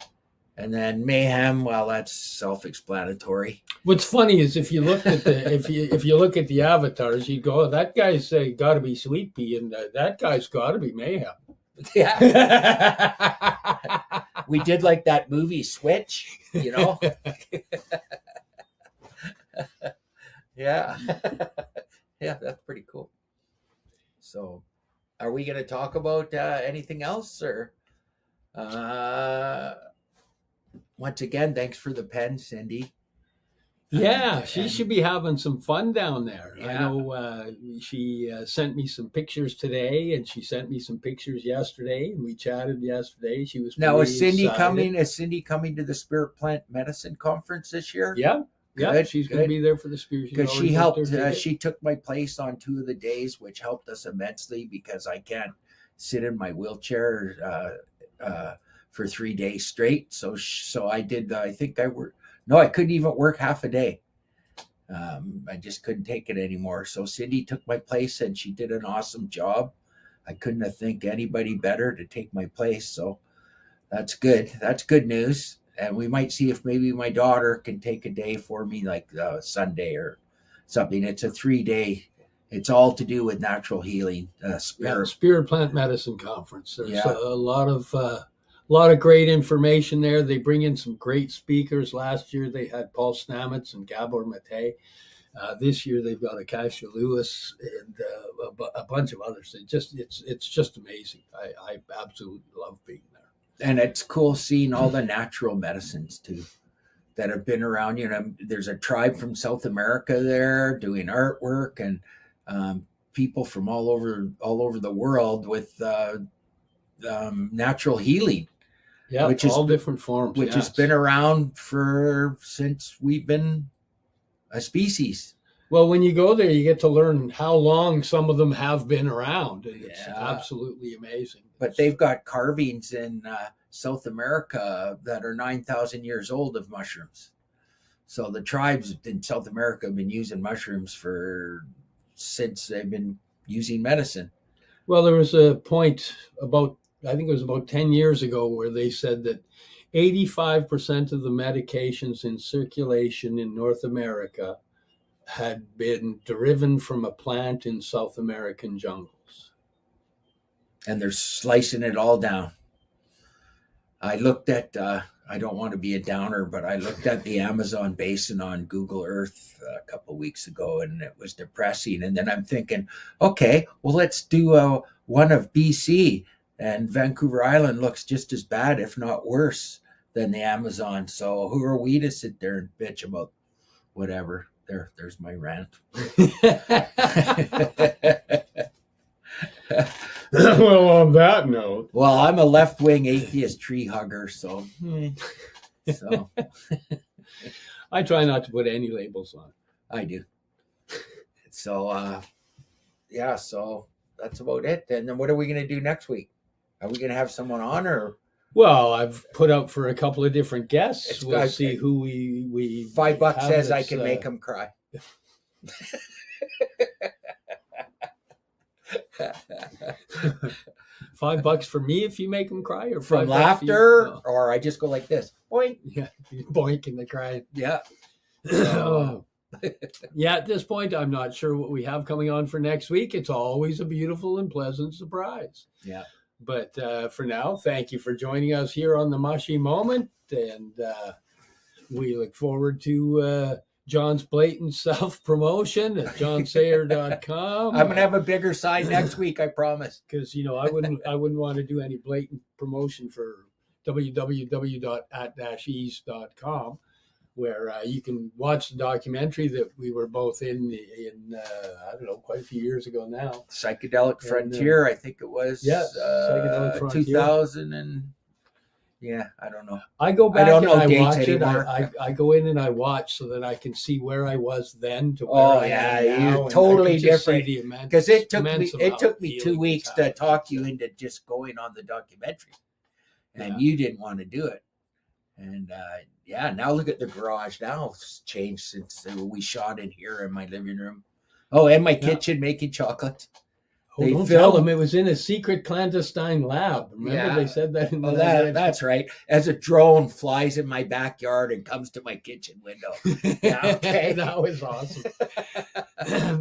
And then mayhem, well, that's self-explanatory.
What's funny is if you look at the if you look at the avatars, you go, oh, that guy's got to be Sweet Pea, and that guy's got to be Mayhem.
Yeah. We did like that movie Switch, you know? Yeah. Yeah, that's pretty cool. So, are we going to talk about anything else, or once again, thanks for the pen, Cindy.
Yeah, she should be having some fun down there.
Yeah.
I know she sent me some pictures today, and she sent me some pictures yesterday, and we chatted yesterday. She was
now. Is Cindy
excited.
coming? Is Cindy coming to the Spirit Plant Medicine Conference this year?
Yeah,
good,
yeah, she's going to be there for the Spirit.
Because she helped. She took my place on 2 of the days, which helped us immensely because I can't sit in my wheelchair for 3 days straight. So I did. I think I worked. No, I couldn't even work half a day. I just couldn't take it anymore. So Cindy took my place and she did an awesome job. I couldn't have think anybody better to take my place. So that's good. That's good news. And we might see if maybe my daughter can take a day for me, like Sunday or something. It's a 3-day. It's all to do with natural healing.
Spirit Plant Medicine Conference. There's a lot of great information there. They bring in some great speakers. Last year they had Paul Stamets and Gabor Mate. This year they've got Akasha Lewis and a bunch of others. It's just amazing. I absolutely love being there.
And it's cool seeing all the natural medicines too that have been around. You know, there's a tribe from South America there doing artwork, and people from all over the world with natural healing.
Yeah, which is all different forms.
Which has been around since we've been a species.
Well, when you go there, you get to learn how long some of them have been around. And it's absolutely amazing.
But they've got carvings in South America that are 9,000 years old of mushrooms. So the tribes in South America have been using mushrooms since they've been using medicine.
Well, there was a point I think it was about 10 years ago where they said that 85% of the medications in circulation in North America had been driven from a plant in South American jungles.
And they're slicing it all down. I looked at, I don't want to be a downer, but I looked at the Amazon basin on Google Earth a couple of weeks ago, and it was depressing. And then I'm thinking, okay, well, let's do one of BC. And Vancouver Island looks just as bad, if not worse, than the Amazon. So who are we to sit there and bitch about whatever? There's my rant.
Well, on that note.
Well, I'm a left-wing atheist tree hugger, so.
I try not to put any labels on.
I do. So, so that's about it. And then what are we going to do next week? Are we going to have someone on, or?
Well, I've put out for a couple of different guests. We'll see who we
$5 says I can make them cry.
$5 for me if you make them cry, or
from laughter, or I just go like this, boink,
yeah, boink in the cry,
yeah.
Yeah, at this point, I'm not sure what we have coming on for next week. It's always a beautiful and pleasant surprise.
Yeah.
But for now, thank you for joining us here on the Mushy Moment, and we look forward to John's blatant self-promotion at johnsayer.com.
I'm gonna have a bigger sign next week, I promise.
Because I wouldn't want to do any blatant promotion for www.at-ease.com, where you can watch the documentary that we were both in I don't know, quite a few years ago now.
Psychedelic Frontier, I think it was.
Yes, Psychedelic Frontier.
2000 and yeah, I don't know.
I go back and I watch it.
I
go in and I watch so that I can see where I was then to where I am now.
You're totally different.
Because
it took me 2 weeks to talk you into just going on the documentary, and you didn't want to do it. And now look at the garage. Now it's changed since we shot in here in my living room. Oh, and my kitchen making chocolate.
Oh,
They
don't
film-
tell them it was in a secret clandestine lab. Remember they said that in
that's right. As a drone flies in my backyard and comes to my kitchen window. Yeah, okay.
That was awesome.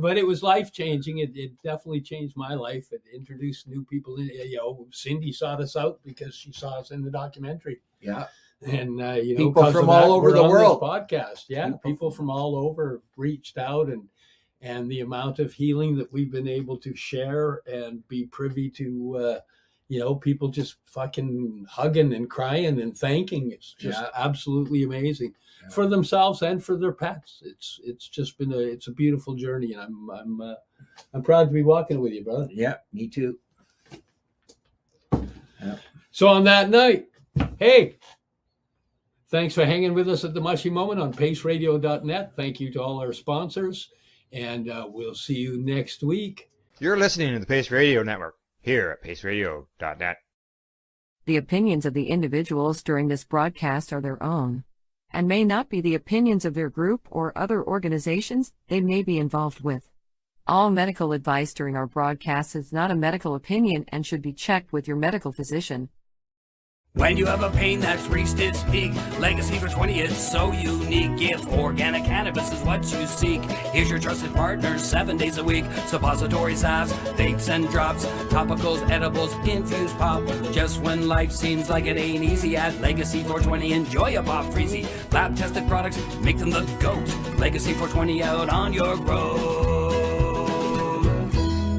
But it was life-changing. It definitely changed my life. It introduced new people. Cindy sought us out because she saw us in the documentary.
Yeah.
And,
people from all over the world.
Podcast. Yeah. People from all over reached out, and the amount of healing that we've been able to share and be privy to, people just fucking hugging and crying and thanking. It's just absolutely amazing for themselves and for their pets. It's just been it's a beautiful journey, and I'm proud to be walking with you, brother.
Yeah, me too. Yeah.
So on that night, hey, thanks for hanging with us at the Mushy Moment on paceradio.net. Thank you to all our sponsors. And we'll see you next week.
You're listening to the Pace Radio Network here at paceradio.net.
The opinions of the individuals during this broadcast are their own, and may not be the opinions of their group or other organizations they may be involved with. All medical advice during our broadcast is not a medical opinion and should be checked with your medical physician.
When you have a pain that's reached its peak, Legacy for 20 is so unique. If organic cannabis is what you seek, here's your trusted partners 7 days a week. Suppository salves, vapes and drops, topicals, edibles, infused pop. Just when life seems like it ain't easy, at Legacy 420 enjoy a pop freezy. Lab tested products make them the GOAT. Legacy 420 out on your road.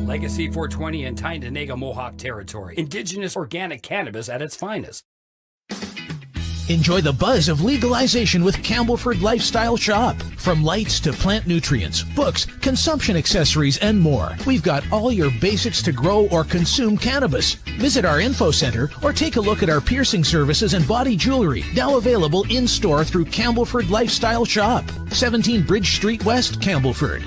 Legacy 420 in Tyndonega Mohawk territory. Indigenous organic cannabis at its finest.
Enjoy the buzz of legalization with Campbellford Lifestyle Shop. From lights to plant nutrients, books, consumption accessories, and more, we've got all your basics to grow or consume cannabis. Visit our info center or take a look at our piercing services and body jewelry, now available in-store through Campbellford Lifestyle Shop, 17 Bridge Street West, Campbellford.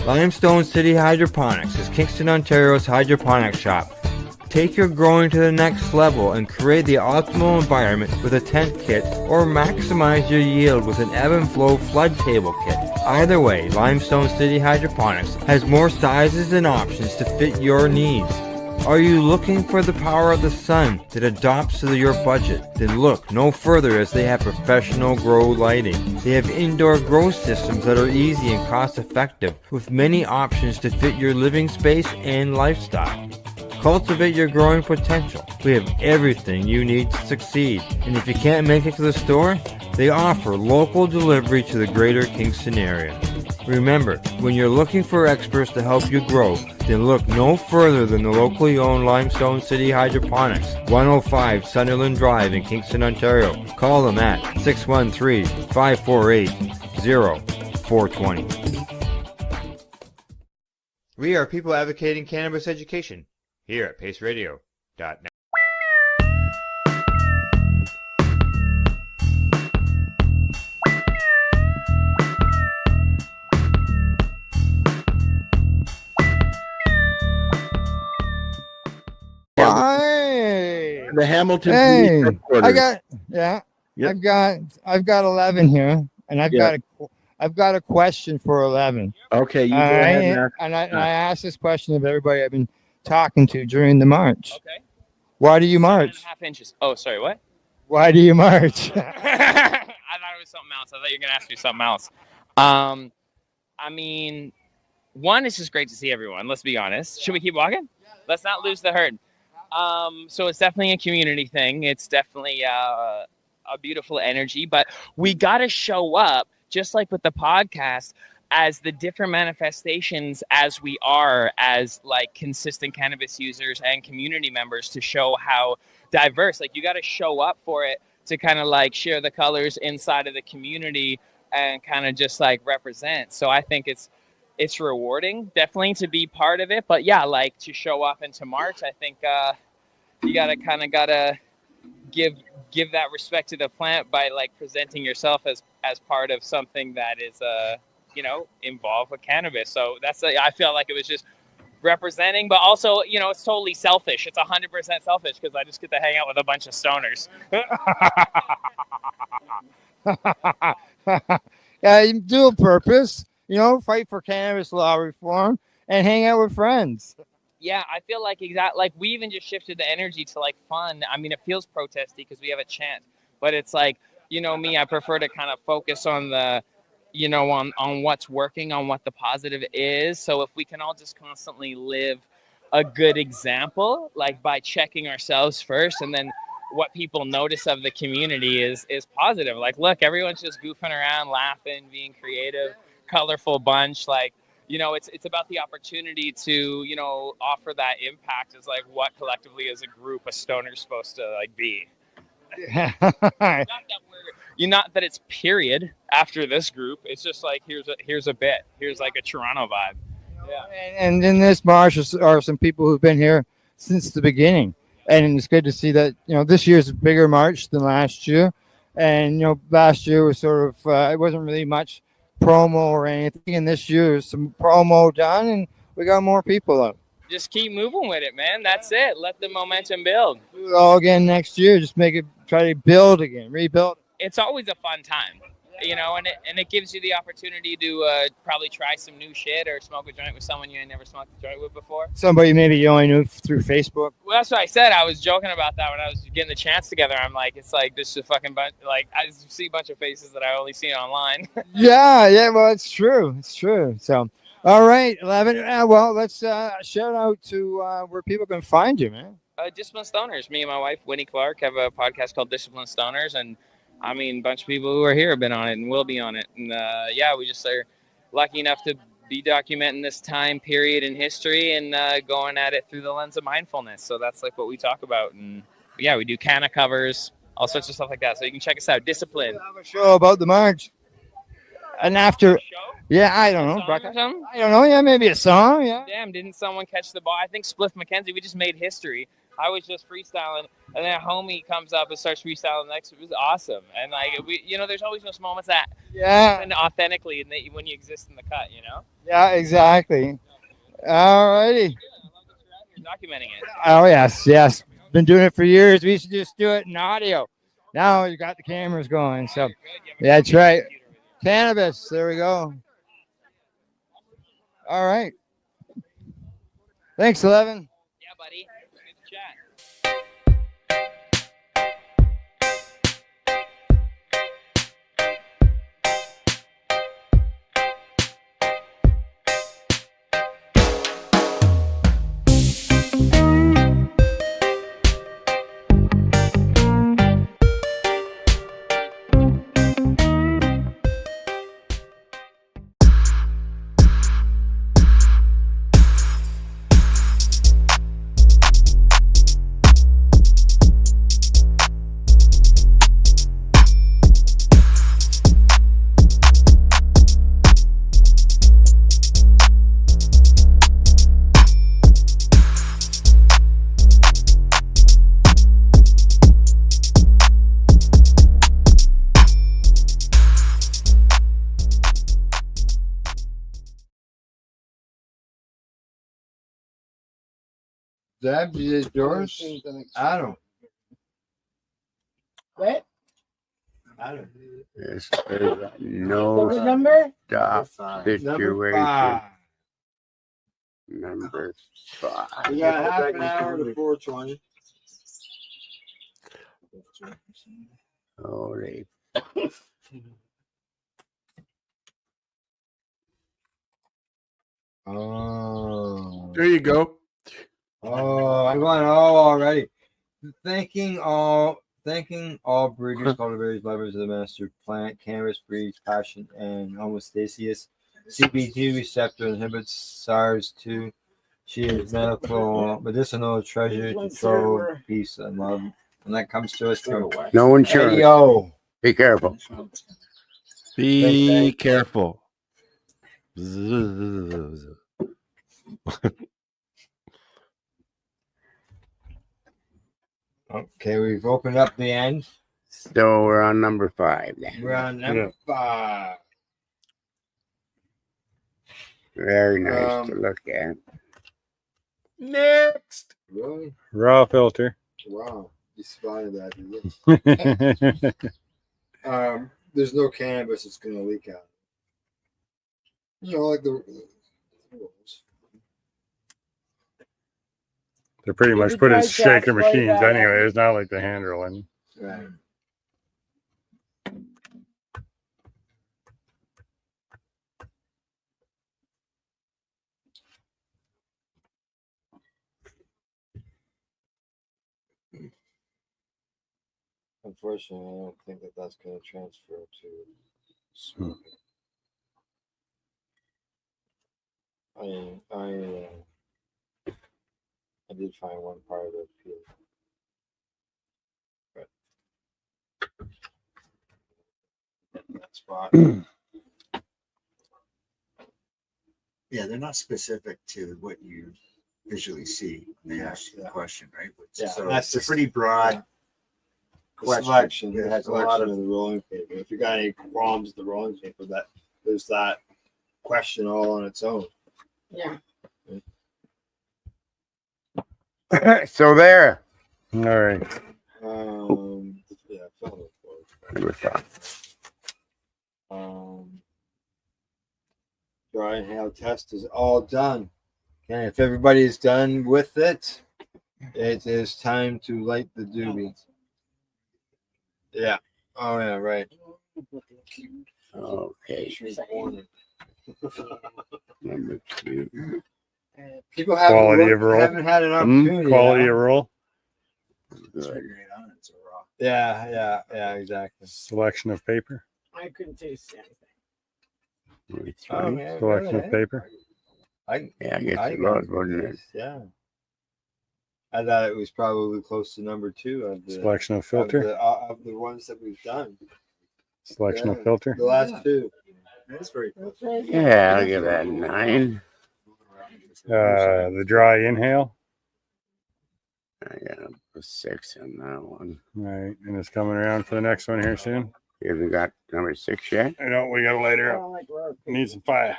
Limestone City Hydroponics is Kingston, Ontario's hydroponic shop. Take your growing to the next level and create the optimal environment with a tent kit, or maximize your yield with an ebb and flow flood table kit. Either way, Limestone City Hydroponics has more sizes and options to fit your needs. Are you looking for the power of the sun that adapts to your budget? Then look no further, as they have professional grow lighting. They have indoor grow systems that are easy and cost effective, with many options to fit your living space and lifestyle. Cultivate your growing potential. We have everything you need to succeed. And if you can't make it to the store, they offer local delivery to the greater Kingston area. Remember, when you're looking for experts to help you grow, then look no further than the locally owned Limestone City Hydroponics, 105 Sunderland Drive in Kingston, Ontario. Call them at 613-548-0420.
We are people advocating cannabis education here at paceradio.net.
Hey,
the Hamilton
hey,
Police Headquarters.
I've got 11 here, and I've got a question for 11.
Okay, you
All
go ahead
right? And I asked this question of everybody I've been talking to during the march.
Okay.
Why do you march?
7.5 inches. Oh, sorry, what?
Why do you march?
I thought it was something else. I thought you were going to ask me something else. I mean, one, it's just great to see everyone. Let's be honest. Should we keep walking? Let's not lose the herd. So it's definitely a community thing. It's definitely a beautiful energy, but we got to show up, just like with the podcast, as the different manifestations as we are as like consistent cannabis users and community members, to show how diverse, like you got to show up for it to kind of like share the colors inside of the community and kind of just like represent. So I think it's rewarding definitely to be part of it, but yeah, like to show up and to march, I think you gotta give that respect to the plant by like presenting yourself as part of something that is involved with cannabis. So I feel like it was just representing, but also it's totally selfish. It's 100% selfish because I just get to hang out with a bunch of stoners.
Yeah, dual purpose. Fight for cannabis law reform. and hang out with friends.
Yeah, I feel like like we even just shifted the energy to like fun. I mean, it feels protesty because we have a chant, but it's like, me, I prefer to kind of focus on the, on what's working, on what the positive is. So if we can all just constantly live a good example, like by checking ourselves first, and then what people notice of the community is positive. Like, look, everyone's just goofing around, laughing, being creative, colorful bunch. Like, it's about the opportunity to, offer that impact as like what collectively as a group a stoner's supposed to like be. Not that it's period after this group. It's just like here's a bit. Here's like a Toronto vibe. Yeah.
And in this march are some people who've been here since the beginning, and it's good to see that this year's a bigger march than last year. And last year was sort of it wasn't really much promo or anything, and this year is some promo done, and we got more people out.
Just keep moving with it, man. That's it. Let the momentum build.
Do it all again next year. Just try to build again, rebuild.
It's always a fun time, and it gives you the opportunity to probably try some new shit or smoke a joint with someone you ain't never smoked a joint with before.
Somebody maybe you only knew through Facebook.
Well, that's what I said. I was joking about that when I was getting the chance together. I'm like, it's like this is a fucking bunch. Like I see a bunch of faces that I only see online.
Yeah. Well, it's true. It's true. So, all right, 11. Well, let's shout out to where people can find you, man.
Disciplined Stoners. Me and my wife, Winnie Clark, have a podcast called Disciplined Stoners, and I mean, a bunch of people who are here have been on it and will be on it. And we just are lucky enough to be documenting this time period in history and going at it through the lens of mindfulness. So that's like what we talk about. And yeah, we do canna covers, all sorts of stuff like that. So you can check us out. Discipline.
Have a show about the march. And after, yeah, I don't know. I don't know. Yeah, maybe a song. Yeah.
Damn, didn't someone catch the ball? I think Spliff McKenzie. We just made history. I was just freestyling, and then a homie comes up and starts freestyling next. It was awesome, and like there's always those moments that happen authentically, and when you exist in the cut,
Yeah, exactly. All righty.
You're documenting it.
Oh yes. Been doing it for years. We used to just do it in audio. Now you got the cameras going, so yeah, that's right. Cannabis. There we go. All right. Thanks, 11.
Yeah, buddy.
Deb, is it yours? Adam.
What?
Adam.
This is no
What number?
stop situation. Number 5.
We got half an hour to 4:20.
Holy.
Oh.
There you go.
Oh, I'm going already. Thanking all breeders, cultivators, lovers of the master plant, cannabis breeds, passion, and homostasis. CBD receptor inhibits SARS-2. She is medicinal treasure to trove, peace, and love. And that comes to us from
No insurance.
Yo.
Be careful.
Be careful.
Okay, we've opened up the end.
So we're on number 5 then.
We're on number 5.
Very nice to look at.
Next.
Really?
Raw filter.
Wow. You spotted that, did you? There's no cannabis that's going to leak out. Like the rules.
They're pretty much
Maybe
put in
try
shaker
Jack's way
machines
back.
anyway. It's not like the hand rolling.
Right.
Unfortunately, I don't think that that's going to transfer to smoking. I did find one part of it appealing, but that spot.
Yeah, they're not specific to what you visually see when they ask you the question, right? So
that's
it's a pretty broad question.
Selection.
It has a
Selection
lot
of
of
the rolling paper. If you got any problems with the rolling paper, there's that question all on its own.
Yeah.
So there.
All right.
Yeah, film report. Dry inhale test is all done. Okay, if everybody's done with it, it is time to light the doobie. Yeah. Oh yeah, right.
Okay. Number 2.
People
Quality of roll.
haven't had an opportunity.
Quality of roll.
Yeah, exactly.
Selection of paper.
I couldn't taste anything.
Selection of paper.
I guess it was, wasn't it?
Yeah. I thought it was probably close to number 2 of the
Selection of filter.
of the ones that we've done.
Selection of filter.
The last 2.
That's very cool.
Yeah, I'll give that a 9.
The dry inhale.
I got a 6 on that one.
Right, and it's coming around for the next one here soon.
You haven't got number 6 yet?
I know we got to later up. Need some fire.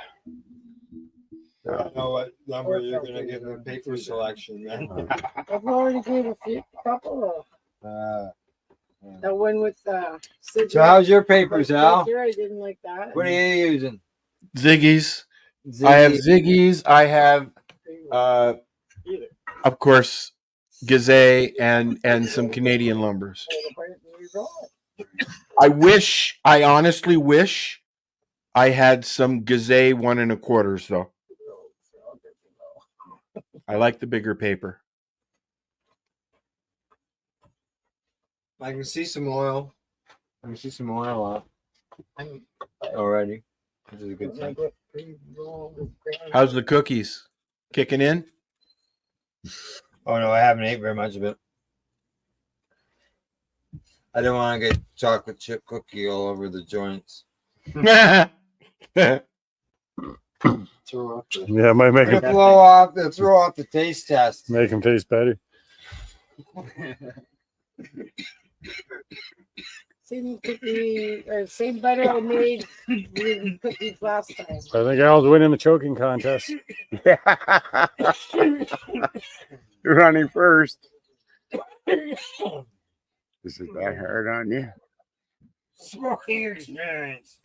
I don't know what number you're going to give the paper selection then.
I've already gave a couple of. That one with
so how's your papers, Al?
I didn't like that.
What are you using?
Ziggy's. I have Ziggy's. I have, of course, Gazay and some Canadian lumbers. I honestly wish I had some Gazay 1 1/4 though. I like the bigger paper.
I can see some oil. Up already. This is a good thing.
How's the cookies? Kicking in?
Oh no, I haven't ate very much of it. I don't want to get chocolate chip cookie all over the joints.
Yeah, it might make it
throw off the taste test.
Make them taste better.
Same butter I made cookies last time.
I think Al's winning the choking contest.
You're running first. Is it that hard on you?
Smoking experience.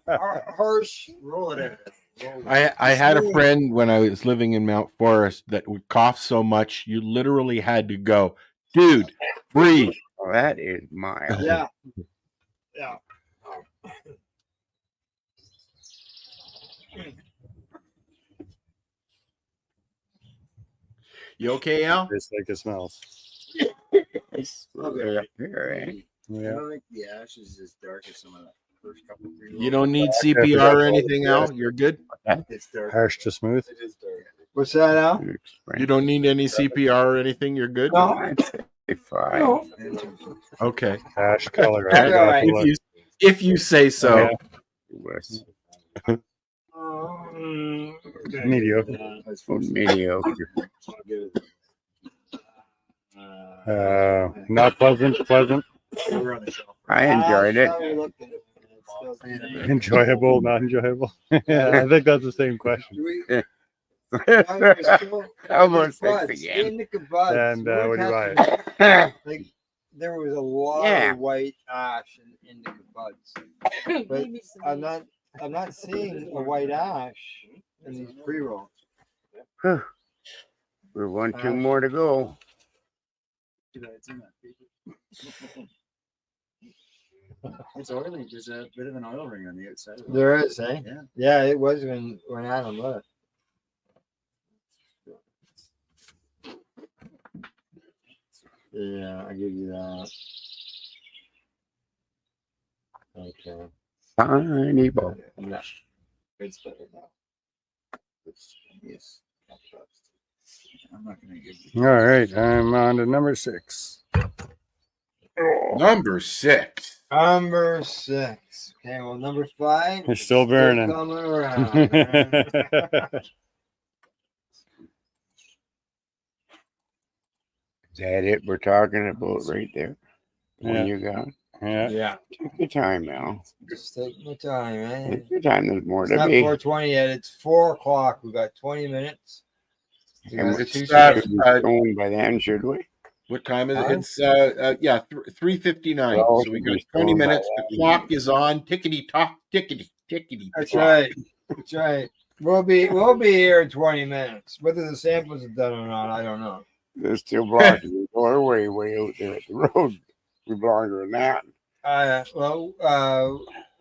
Harsh. Roll it in.
I had a friend when I was living in Mount Forest that would cough so much you literally had to go, dude, breathe.
Oh, that is mild.
Yeah.
You okay, Al?
Tastes like it smells.
They're up here, eh?
Yeah.
I don't think the ash is as dark as some of the first couple.
You don't need CPR or anything, Al? You're good?
It's dark.
Harsh to smooth.
It is dark.
What's that, Al?
You don't need any CPR or anything? You're good?
No.
Fine.
No.
Okay.
Ash color.
Right.
If you say so.
Mediocre.
Mediocre.
Not pleasant.
I enjoyed it.
Enjoyable, not enjoyable. Yeah, I think that's the same question.
Almost six again.
Indica buds.
And what do you buy?
Like there was a lot of white ash in indica buds, but I'm not seeing a white ash in these pre-rolls.
We're two more to go.
It's oily. There's a bit of an oil ring on the outside.
There is, eh?
Yeah.
Yeah, it was when Adam left. Yeah, I give you that. Okay.
Tiny ball.
No.
It's better now. Yes. I'm not going to give you.
All right, I'm on to number 6.
Number 6.
Number 6. Okay, well, number 5.
It's still burning.
Coming around. Man.
Is that it we're talking about right there?
Yeah.
You got?
Yeah.
Take your time now.
Just take my time, man.
Take your time. There's more
It's
to
not
be.
4:20 yet. It's 4 o'clock. We got 20 minutes.
And
got
we're
two
going by then, should we?
What time is it?
Huh?
It's 3:59.
Well,
So we got
we
20
going by
minutes. The
then.
clock is on. Tickety tock, tickety, tickety.
That's
tock.
right. That's right. We'll be here in 20 minutes. Whether the samples are done or not, I don't know.
They're still blocking the doorway way out there at the road. We're longer than that.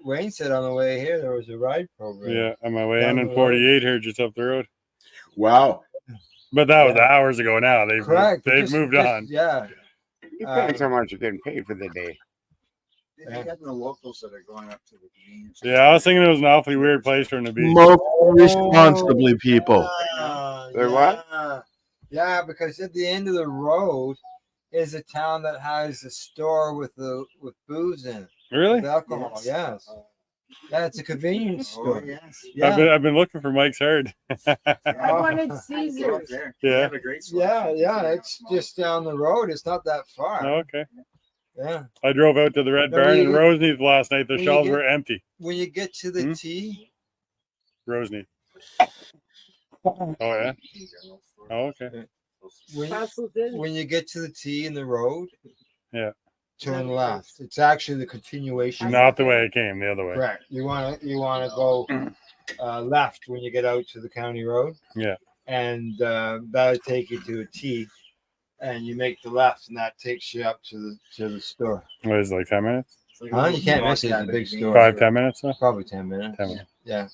Wayne said on the way here there was a ride program.
Yeah, on my way
Down
in
the
48 here, just up the road.
Wow.
But that was hours ago now. They've moved on.
Yeah.
Depends how much you're getting paid for the day.
They got the locals that are going up to the convenience.
Yeah, I was thinking it was an awfully weird place for him to be.
Smoke responsibly, people.
They're what?
Yeah, because at the end of the road is a town that has a store with booze in it.
Really?
With alcohol, yes. Yeah, it's a convenience store.
Yes.
Yeah.
I've been looking for Mike's Hard.
I wanted Caesars.
Yeah.
Yeah, it's just down the road. It's not that far.
Oh, okay.
Yeah.
I drove out to the Red
No,
Barn in
you-
Roseneath last night. The
when you
shelves
get-
were empty.
When you get to the T,
Roseneath. Oh, yeah? Oh, okay.
when you get to the T in the road,
Yeah.
turn left. It's actually the continuation.
Not the way I came, the other way.
Correct. You want to go left when you get out to the county road,
Yeah.
and that'll take you to a T, and you make the left, and that takes you up to the store.
What is it, like 10 minutes?
Huh? You can't miss it. It's a big store.
5-10 minutes? Huh?
Probably 10 minutes.
10 minutes.
Yeah.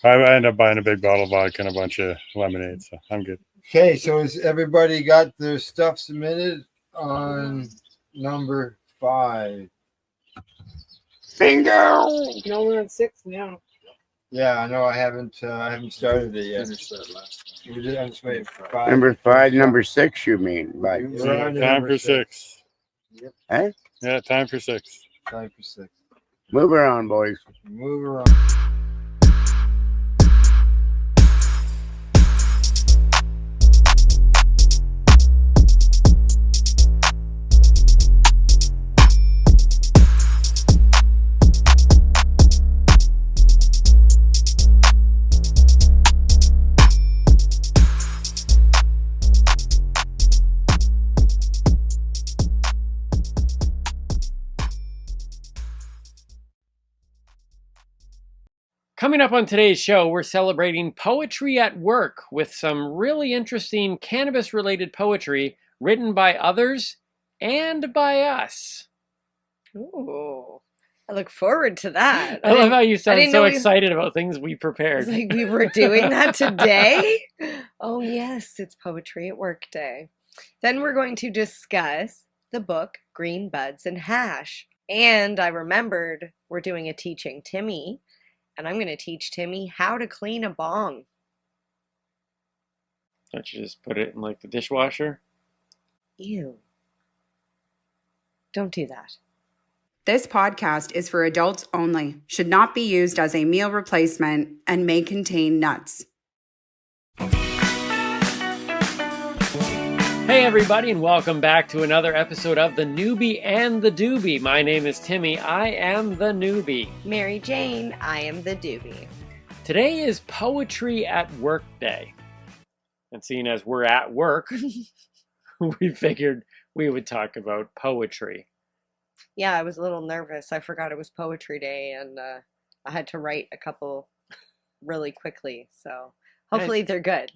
I ended up buying a big bottle of vodka and a bunch of lemonade, so I'm good.
Okay, so has everybody got their stuff submitted on number 5?
Bingo!
No, we're on 6 now.
Yeah, I know. I haven't started it yet. We did. I just made 5.
Number 5, number 6, you mean? Like,
We're on to
Time
number
for 6.
eh?
Yeah, time for 6.
Time for 6.
Move around, boys.
Move around.
Coming up on today's show, we're celebrating poetry at work with some really interesting cannabis-related poetry written by others and by us.
Ooh, I look forward to that.
I love how you
I
sound
didn't
so
know
excited about things we
It's
prepared.
like we were doing that today. Oh yes, it's Poetry at Work Day. Then we're going to discuss the book Green Buds and Hash. And I remembered we're doing a Teaching Timmy, and I'm going to teach Timmy how to clean a bong.
Don't you just put it in like the dishwasher?
Ew. Don't do that.
This podcast is for adults only, should not be used as a meal replacement, and may contain nuts.
Hey everybody, and welcome back to another episode of The Newbie and the Doobie. My name is Timmy. I am the newbie.
Mary Jane, I am the doobie.
Today is Poetry at Work Day. And seeing as we're at work, we figured we would talk about poetry.
Yeah, I was a little nervous. I forgot it was Poetry Day, and I had to write a couple really quickly. So hopefully they're good.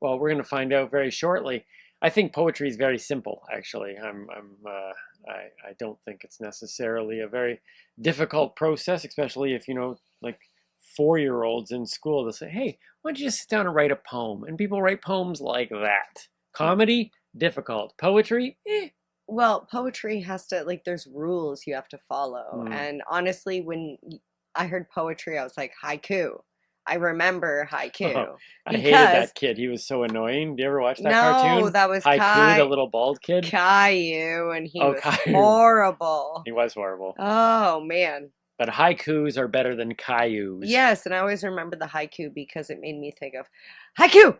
Well, we're going to find out very shortly. I think poetry is very simple, actually. I don't think it's necessarily a very difficult process, especially if, like 4-year-olds in school, they'll say, hey, why don't you just sit down and write a poem? And people write poems like that. Comedy, difficult. Poetry,
Well, poetry has to, like, there's rules you have to follow. And honestly, when I heard poetry, I was like, haiku. I remember haiku.
Oh, I hated that kid. He was so annoying. Do you ever watch that cartoon?
No, that was
Haiku, the little bald kid.
Caillou, and he was
Caillou.
horrible.
He was horrible.
Oh, man.
But haikus are better than Cailloux.
Yes, and I always remember the haiku because it made me think of haiku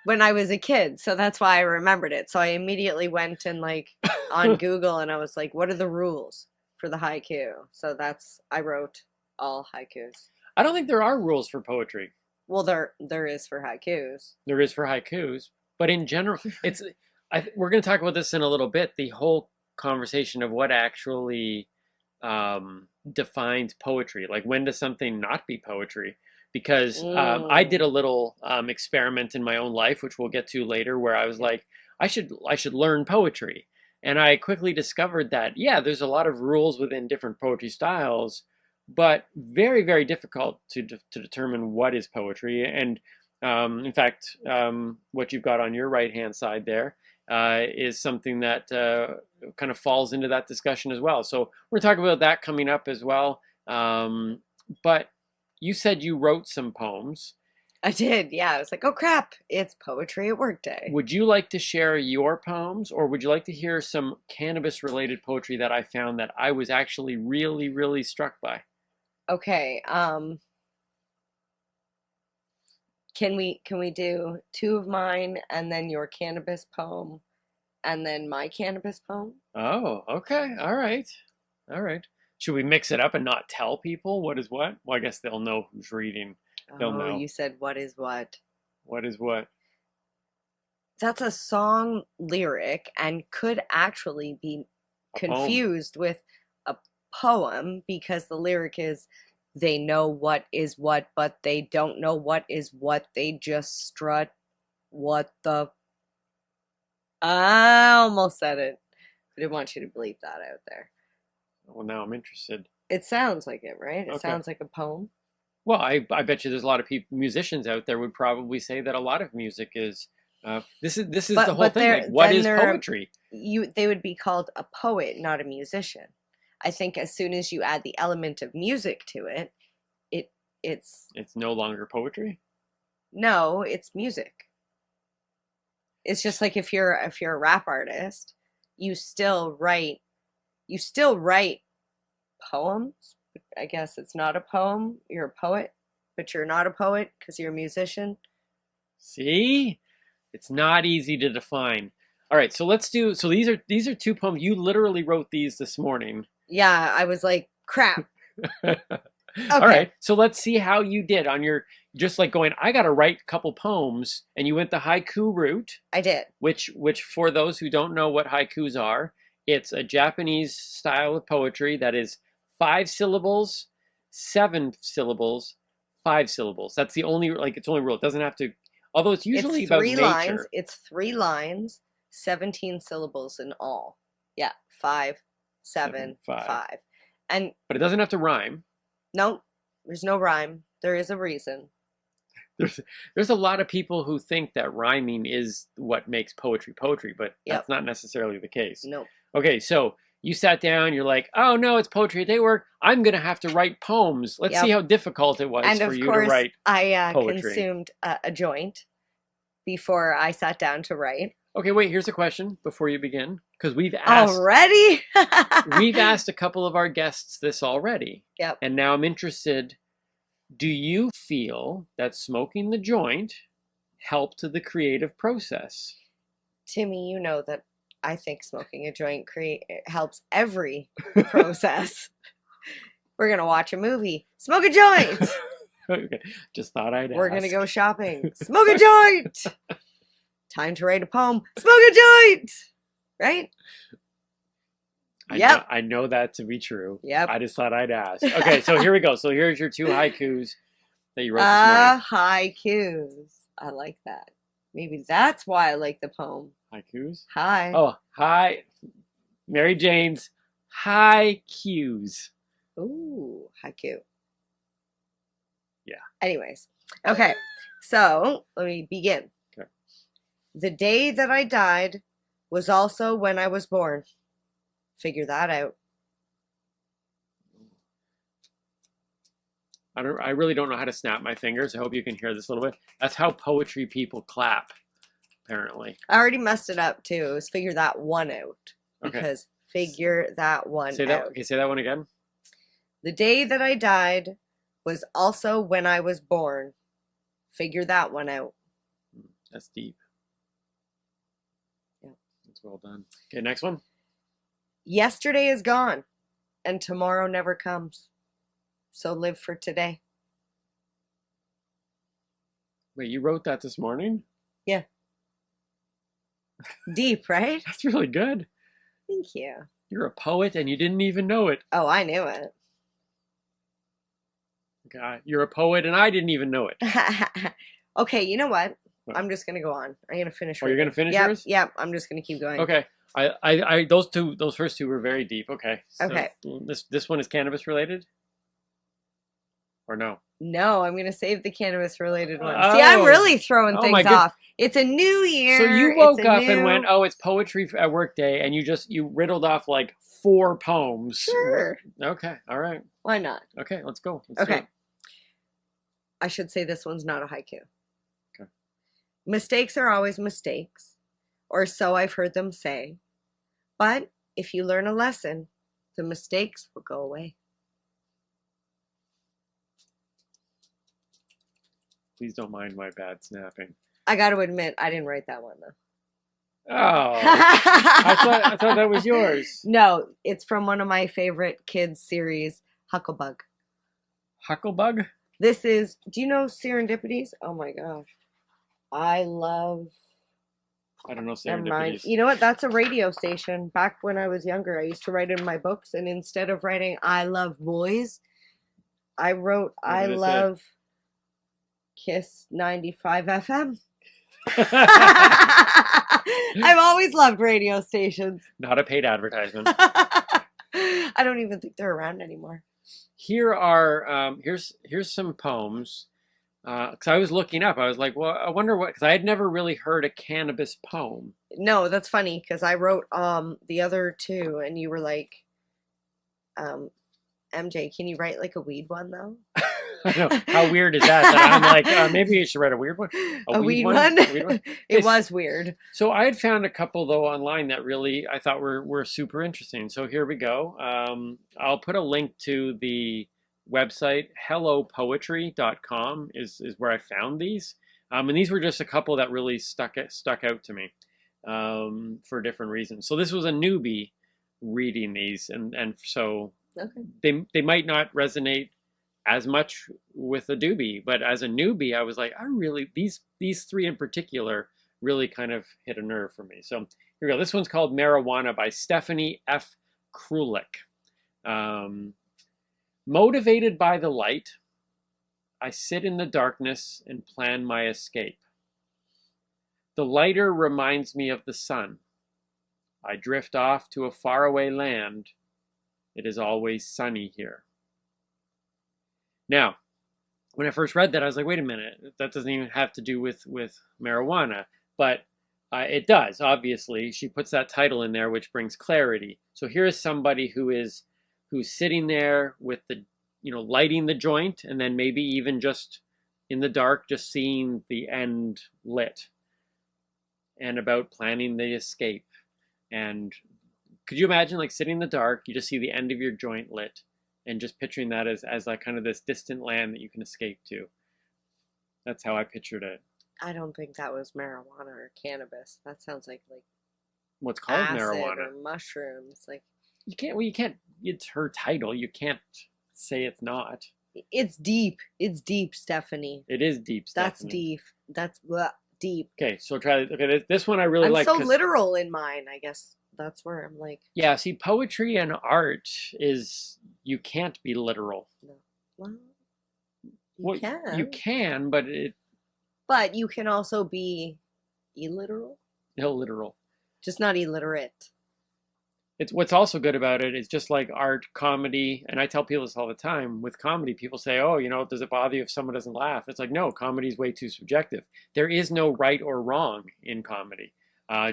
when I was a kid. So that's why I remembered it. So I immediately went and on Google and I was like, what are the rules for the haiku? So I wrote all haikus.
I don't think there are rules for poetry.
Well, there is for haikus.
There is for haikus, but in general, we're going to talk about this in a little bit. The whole conversation of what actually defines poetry. Like, when does something not be poetry? Because I did a little experiment in my own life, which we'll get to later, where I was like, I should learn poetry, and I quickly discovered that there's a lot of rules within different poetry styles, but very, very difficult to determine what is poetry. And in fact, what you've got on your right-hand side there is something that kind of falls into that discussion as well. So we're talking about that coming up as well. But you said you wrote some poems.
I did, yeah. I was like, oh crap, it's poetry at work day.
Would you like to share your poems, or would you like to hear some cannabis-related poetry that I found that I was actually really, really struck by?
Okay. Can we do 2 of mine and then your cannabis poem and then my cannabis poem?
Oh, okay. All right. Should we mix it up and not tell people what is what? Well, I guess they'll know who's reading. They'll know.
You said what is what?
What is what?
That's a song lyric and could actually be confused with a poem, because the lyric is, they know what is what, but they don't know what is what. They just strut. What the? I almost said it. I didn't want you to bleep that out there.
Well, now I'm interested.
It sounds like it, right? It
Okay.
sounds like a poem.
Well, I bet you there's a lot of musicians out there would probably say that a lot of music is. This is the whole thing. Like, what is poetry?
They would be called a poet, not a musician. I think as soon as you add the element of music to it, it's
no longer poetry.
No, it's music. It's just like if you're a rap artist, you still write poems. I guess it's not a poem. You're a poet, but you're not a poet because you're a musician.
See, it's not easy to define. All right, so let's do. So these are 2 poems. You literally wrote these this morning.
Yeah, I was like, crap. Okay.
All right, so let's see how you did on your, just like going, I got to write a couple poems, and you went the haiku route.
I did.
Which for those who don't know what haikus are, it's a Japanese style of poetry that is 5 syllables, 7 syllables, 5 syllables. That's the only, its only rule. It doesn't have to, although it's usually about nature.
Lines. It's 3 lines, 17 syllables in all. Yeah, 5, 7, 5. But
it doesn't have to rhyme.
No, there's no rhyme. There is a reason.
There's a lot of people who think that rhyming is what makes poetry, but that's not necessarily the case.
No.
Okay, so you sat down, you're like, oh no, it's poetry at day work. I'm going to have to write poems. Let's see how difficult it was for you to write
I
poetry.
consumed a joint before I sat down to write.
Okay, wait, here's a question before you begin. Because we've asked...
Already?
We've asked a couple of our guests this already.
Yep.
And now I'm interested, do you feel that smoking the joint helped to the creative process?
Timmy, you know that I think smoking a joint helps every process. We're going to watch a movie. Smoke a joint!
Okay. Just thought I'd ask.
We're going to go shopping. Smoke a joint! Time to write a poem. Smoke a joint! Right?
I know that to be true.
Yep.
I just thought I'd ask. Okay, so here we go. So here's your 2 haikus that you wrote this morning.
Haikus. I like that. Maybe that's why I like the poem.
Haikus?
Hi.
Oh, hi. Mary Jane's haikus.
Ooh, haiku.
Yeah.
Anyways, okay. So let me begin.
Okay.
The day that I died was also when I was born. Figure that out.
I really don't know how to snap my fingers. I hope you can hear this a little bit. That's how poetry people clap, apparently.
I already messed it up too. It was figure that one out.
Okay.
Because figure that one out.
Okay, say that one again.
The day that I died was also when I was born. Figure that one out.
That's deep.
Yeah.
That's well done. Okay, next one.
Yesterday is gone, and tomorrow never comes. So live for today.
Wait, you wrote that this morning?
Yeah. Deep, right?
That's really good.
Thank you.
You're a poet and you didn't even know it.
Oh, I knew it.
Okay, you're a poet and I didn't even know it.
Okay, you know what? I'm just gonna go on. I'm gonna finish.
Oh, you're gonna finish
yep,
yours?
Yep. I'm just gonna keep going.
Okay. Those first two were very deep. Okay. So
Okay.
This one is cannabis related? Or no?
No, I'm gonna save the cannabis related one. See, I'm really throwing things off. It's a new year.
So you woke up and went, "Oh, it's poetry at work day," and you riddled off like 4 poems.
Sure.
Okay. All right.
Why not?
Okay. Let's go. Let's do
Okay.
it.
I should say this one's not a haiku.
Okay.
Mistakes are always mistakes, or so I've heard them say. But if you learn a lesson, the mistakes will go away.
Please don't mind my bad snapping.
I got to admit, I didn't write that one though.
Oh, I thought that was yours.
No, it's from one of my favorite kids series, Hucklebug.
Hucklebug?
This is, do you know Serendipities? Oh my gosh. I don't
know
Never mind.
Serendipities.
You know what? That's a radio station. Back when I was younger, I used to write in my books, and instead of writing I love boys, I wrote I love Kiss 95 FM. I've always loved radio stations.
Not a paid advertisement.
I don't even think they're around anymore.
Here are here's some poems. Because I was looking up, I was like, well, I wonder what, because I had never really heard a cannabis poem.
No, that's funny, because I wrote the other two, and you were like, MJ, can you write like a weed one though?
I know. How weird is that? That I'm like, maybe you should write a weird one.
A weed one?
A weed one?
It was weird.
So I had found a couple though online that really I thought were super interesting. So here we go. I'll put a link to the website. hellopoetry.com is where I found these. And these were just a couple that really stuck out to me for different reasons. So this was a newbie reading these, and so
okay.
they might not resonate as much with a doobie, but as a newbie, I was like, I really, these 3 in particular really kind of hit a nerve for me. So here we go. This one's called Marijuana by Stephanie F. Krulik. Motivated by the light, I sit in the darkness and plan my escape. The lighter reminds me of the sun. I drift off to a faraway land. It is always sunny here. Now, when I first read that, I was like, wait a minute, that doesn't even have to do with marijuana. But it does, obviously. She puts that title in there, which brings clarity. So here is somebody who's sitting there with the, lighting the joint, and then maybe even just in the dark, just seeing the end lit, and about planning the escape. And could you imagine like sitting in the dark, you just see the end of your joint lit, and just picturing that as like kind of this distant land that you can escape to. That's how I pictured it.
I don't think that was marijuana or cannabis. That sounds like
what's called
acid
marijuana
or mushrooms. Like
you can't. It's her title. You can't say it's not.
It's deep. It's deep, Stephanie.
It is deep, Stephanie.
That's deep. That's deep.
Okay, so try. Okay, this one I really like.
I'm so literal in mine. I guess that's where I'm like.
Yeah. See, poetry and art is you can't be literal.
No. Well, you can.
You can, but
But you can also be illiteral,
Illiteral.
just not illiterate.
It's what's also good about it is just like art, comedy, and I tell people this all the time. With comedy, people say, "Oh, does it bother you if someone doesn't laugh?" It's like, no, comedy is way too subjective. There is no right or wrong in comedy.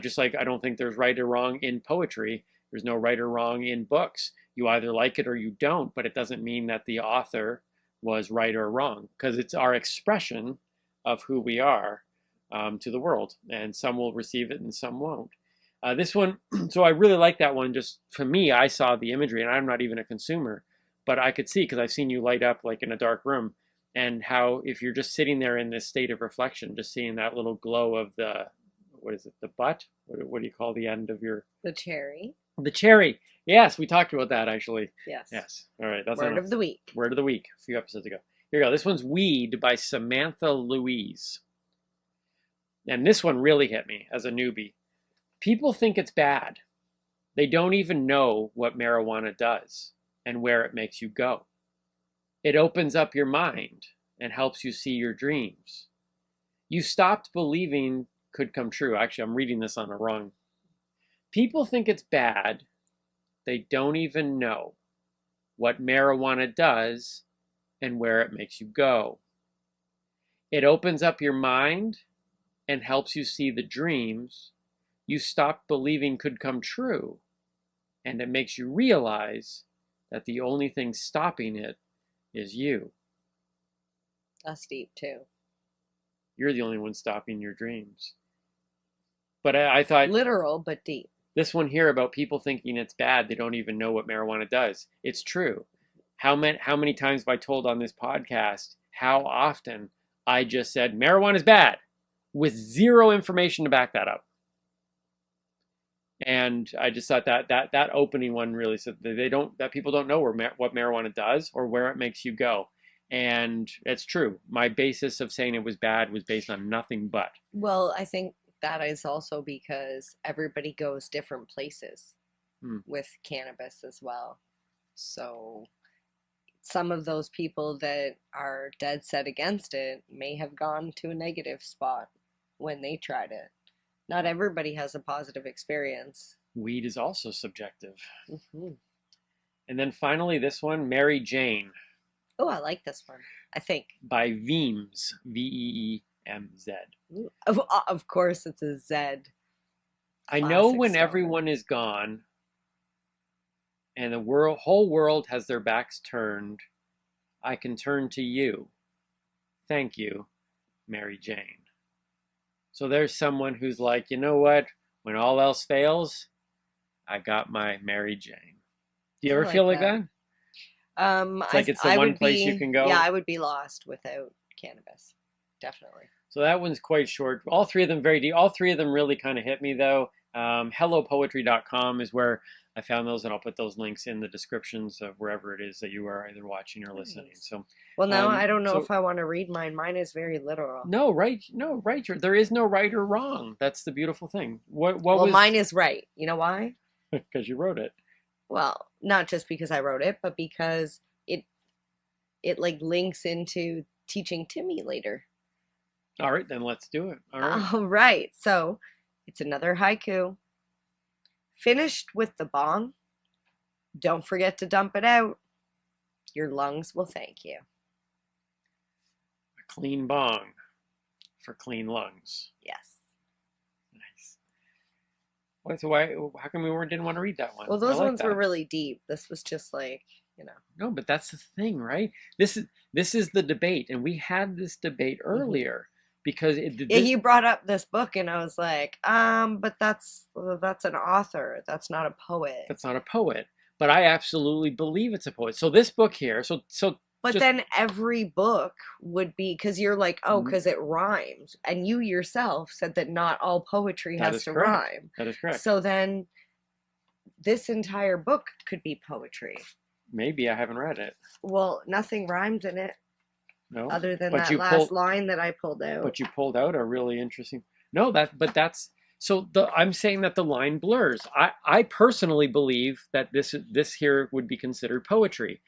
Just like I don't think there's right or wrong in poetry. There's no right or wrong in books. You either like it or you don't, but it doesn't mean that the author was right or wrong, because it's our expression of who we are to the world, and some will receive it and some won't. This one, so I really like that one. Just for me, I saw the imagery, and I'm not even a consumer, but I could see, because I've seen you light up like in a dark room, and how if you're just sitting there in this state of reflection, just seeing that little glow of the, what is it, the butt? What do you call the end of your...
The cherry.
The cherry. Yes, we talked about that actually.
Yes.
Yes. All right. That's
Word of the week.
Word of the week. A few episodes ago. Here you go. This one's Weed by Samantha Louise. And this one really hit me as a newbie. People think it's bad. They don't even know what marijuana does and where it makes you go. It opens up your mind and helps you see your dreams. You stopped believing could come true. Actually, I'm reading this on a wrong. People think it's bad. They don't even know what marijuana does and where it makes you go. It opens up your mind and helps you see the dreams you stopped believing could come true, and it makes you realize that the only thing stopping it is you.
That's deep too.
You're the only one stopping your dreams. But I thought...
Literal, but deep.
This one here about people thinking it's bad, they don't even know what marijuana does. It's true. How many times have I told on this podcast how often I just said marijuana is bad with zero information to back that up? And I just thought that opening one really said that people don't know what marijuana does or where it makes you go. And it's true. My basis of saying it was bad was based on nothing but.
Well, I think that is also because everybody goes different places with cannabis as well. So some of those people that are dead set against it may have gone to a negative spot when they tried it. Not everybody has a positive experience.
Weed is also subjective.
Mm-hmm.
And then finally this one, Mary Jane.
Oh, I like this one, I think.
By Veems, V-E-E-M-Z.
Of course it's a Z.
I know when everyone is gone and the whole world has their backs turned, I can turn to you. Thank you, Mary Jane. So there's someone who's like, you know what? When all else fails, I got my Mary Jane. Do you ever feel like that? It's like it's the one place you can go?
Yeah, I would be lost without cannabis. Definitely.
So that one's quite short. All three of them very deep. All three of them really kind of hit me though. HelloPoetry.com is where I found those, and I'll put those links in the descriptions of wherever it is that you are either watching or listening. So,
well, now I don't know if I want to read mine. Mine is very literal.
No, right. There is no right or wrong. That's the beautiful thing.
Well, mine is right. You know why?
Because you wrote it.
Well, not just because I wrote it, but because it like links into teaching Timmy later.
All right, then let's do it.
All right. So it's another haiku. Finished with the bong, don't forget to dump it out. Your lungs will thank you.
A clean bong for clean lungs.
Yes.
Nice. So how come we didn't want to read that one?
Well, those ones were really deep. This was just like,
No, but that's the thing, right? This is the debate, and we had this debate earlier. Because
you brought up this book, and I was like, but that's an author. That's not a poet.
That's not a poet. But I absolutely believe it's a poet. So this book here,
But then every book would be, because you're like, because it rhymes, and you yourself said that not all poetry has to rhyme.
That is correct.
So then, this entire book could be poetry.
Maybe I haven't read it.
Well, nothing rhymes in it.
No,
other than that last line that I pulled out.
But you pulled out a really interesting. No, I'm saying that the line blurs. I personally believe that this here would be considered poetry.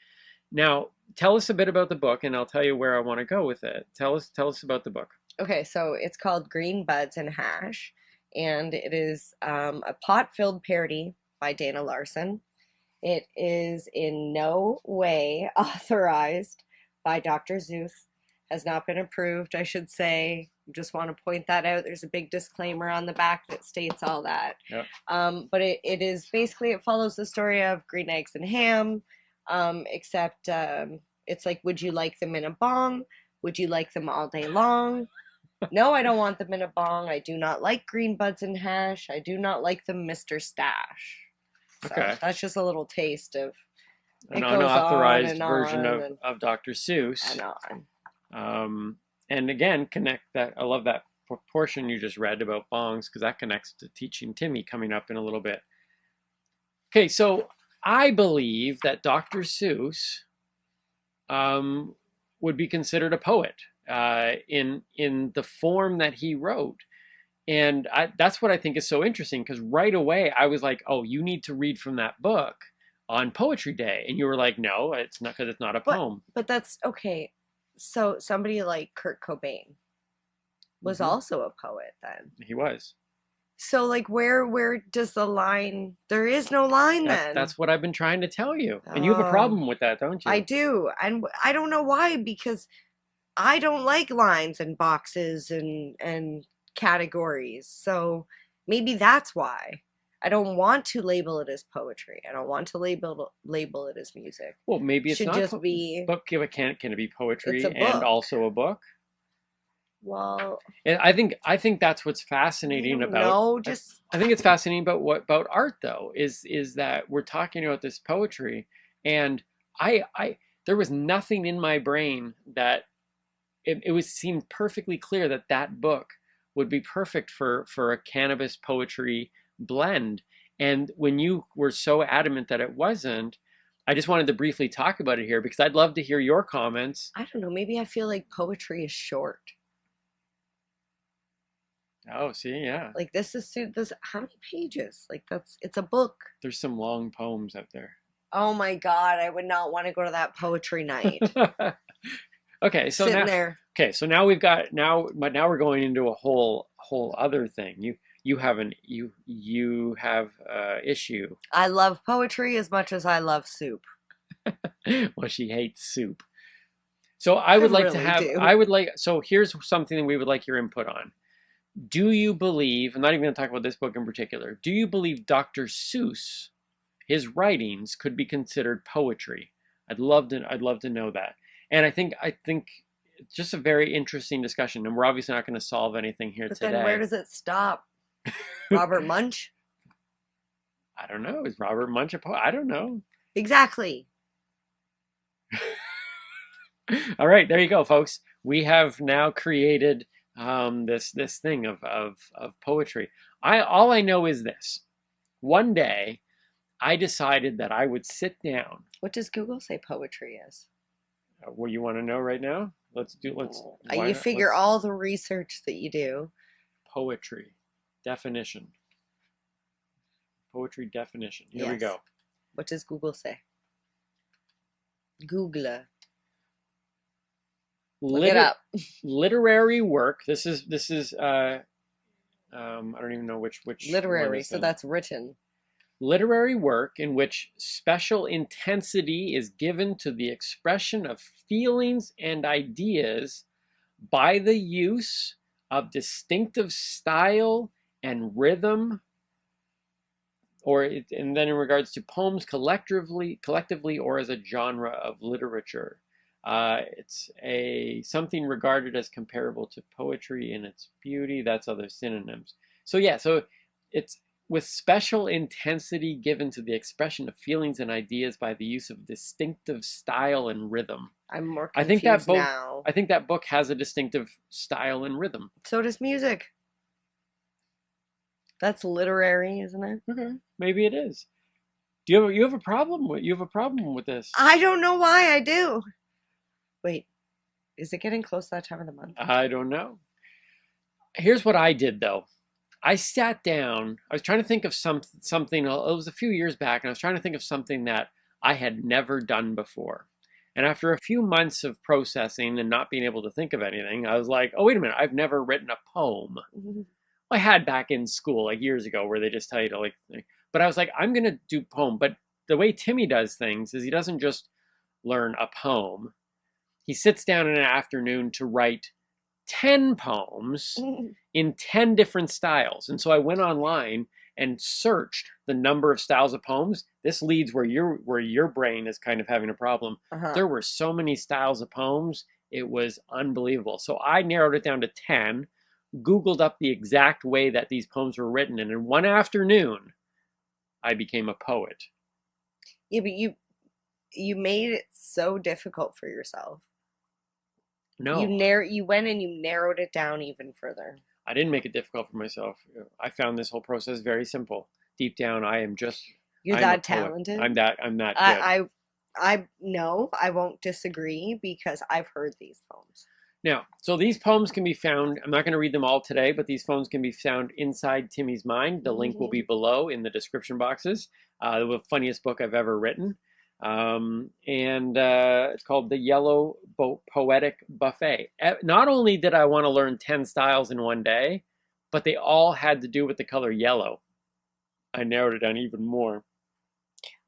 Now, tell us a bit about the book, and I'll tell you where I want to go with it. Tell us about the book.
Okay, so it's called Green Buds and Hash, and it is a pot-filled parody by Dana Larson. It is in no way authorized by Dr. Zeus, has not been approved, I should say. Just want to point that out. There's a big disclaimer on the back that states all that.
Yep.
But it is basically, it follows the story of green eggs and ham, except it's like, would you like them in a bong? Would you like them all day long? No, I don't want them in a bong. I do not like green buds and hash. I do not like them, Mr. Stash. So
Okay.
that's just a little taste of
An
it goes
unauthorized
on
version
and
of Dr. Seuss.
and on.
And again, connect that. I love that portion you just read about bongs because that connects to Teaching Timmy coming up in a little bit. Okay, so I believe that Dr. Seuss would be considered a poet in the form that he wrote. And that's what I think is so interesting because right away I was like, oh, you need to read from that book on Poetry Day. And you were like, no, it's not because it's not a poem.
But that's okay. So somebody like Kurt Cobain was also a poet then.
He was.
So like where does the line? There is no line then.
That's what I've been trying to tell you. And you have a problem with that, don't you?
I do. And I don't know why, because I don't like lines and boxes and categories. So maybe that's why. I don't want to label it as poetry. I don't want to label it as music.
Well, maybe it's
should
not
just be
book. Can it be poetry
It's a
and
book.
also a book?
Well,
And I think that's what's fascinating about.
no, just
I think it's fascinating about art though is that we're talking about this poetry, and I there was nothing in my brain that it seemed perfectly clear that book would be perfect for a cannabis poetry blend. And when you were so adamant that it wasn't, I just wanted to briefly talk about it here because I'd love to hear your comments.
I don't know. Maybe I feel like poetry is short.
Oh, see, yeah.
Like this how many pages? Like it's a book.
There's some long poems out there.
Oh my God, I would not want to go to that poetry night.
Okay, so
Sitting
now,
there.
Okay, so now but now we're going into a whole other thing. You have issue.
I love poetry as much as I love soup.
Well, she hates soup. So I would like to
really
have.
do.
So here's something that we would like your input on. Do you believe? I'm not even going to talk about this book in particular. Do you believe Dr. Seuss, his writings, could be considered poetry? I'd love to know that. And I think it's just a very interesting discussion. And we're obviously not going to solve anything here
But
today.
then where does it stop? Robert Munch?
I don't know. Is Robert Munch a poet? I don't know.
Exactly.
All right, there you go, folks. We have now created this thing of poetry. All I know is this. One day, I decided that I would sit down.
What does Google say poetry is?
What you want to know right now?
You figure all the research that you do.
Poetry definition. Poetry definition. Here we
Yes.
go.
What does Google say? Google. Look it up.
Literary work. This is I don't even know which
Literary,
one
so
is
that's written.
Literary work in which special intensity is given to the expression of feelings and ideas by the use of distinctive style and rhythm, and then in regards to poems collectively or as a genre of literature. It's something regarded as comparable to poetry in its beauty. That's other synonyms. So yeah, so it's with special intensity given to the expression of feelings and ideas by the use of distinctive style and rhythm.
I'm more
I
confused
think
now.
I think that book has a distinctive style and rhythm.
So does music. That's literary, isn't it?
Okay, maybe it is. You have a problem with this?
I don't know why I do. Wait, is it getting close to that time of the month?
I don't know. Here's what I did though. I sat down. I was trying to think of something. It was a few years back, and I was trying to think of something that I had never done before. And after a few months of processing and not being able to think of anything, I was like, oh, wait a minute, I've never written a poem. I had back in school, like years ago, where they just tell you to like, but I was like, I'm going to do poem. But the way Timmy does things is he doesn't just learn a poem. He sits down in an afternoon to write 10 poems in 10 different styles. And so I went online and searched the number of styles of poems. This leads where your brain is kind of having a problem. There were so many styles of poems. It was unbelievable. So I narrowed it down to 10, Googled up the exact way that these poems were written, and in one afternoon, I became a poet.
Yeah, but you made it so difficult for yourself.
No.
You went and you narrowed it down even further.
I didn't make it difficult for myself. I found this whole process very simple. Deep down, I'm
that talented.
I'm that good.
I know, I won't disagree because I've heard these poems.
Now, so these poems can be found, I'm not going to read them all today, but these poems can be found inside Timmy's mind. The link will be below in the description boxes. The funniest book I've ever written. It's called The Yellow Poetic Buffet. Not only did I want to learn 10 styles in one day, but they all had to do with the color yellow. I narrowed it down even more.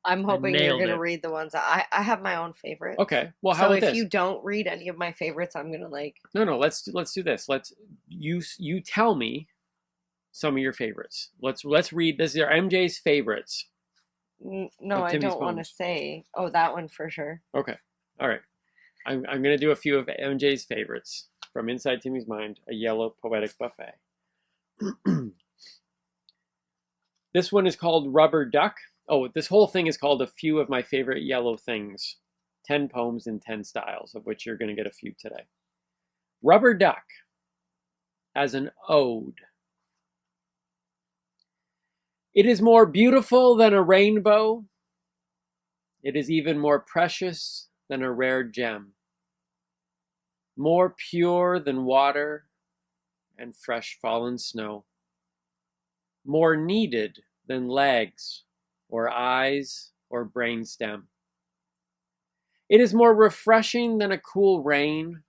I'm hoping you're going to read the ones I have my own favorites.
Okay. Well, how about this?
So if you don't read any of my favorites, I'm going to like...
No, let's do this. You tell me some of your favorites. Let's read. This is our MJ's favorites.
No, I don't want to say. Oh, that one for sure.
Okay. All right. I'm going to do a few of MJ's favorites from Inside Timmy's Mind, A Yellow Poetic Buffet. This one is called Rubber Duck. Oh, this whole thing is called A Few of My Favorite Yellow Things. 10 poems in 10 styles, of which you're going to get a few today. Rubber Duck as an ode. It is more beautiful than a rainbow. It is even more precious than a rare gem. More pure than water and fresh fallen snow. More needed than legs or eyes or brainstem. It is more refreshing than a cool rain,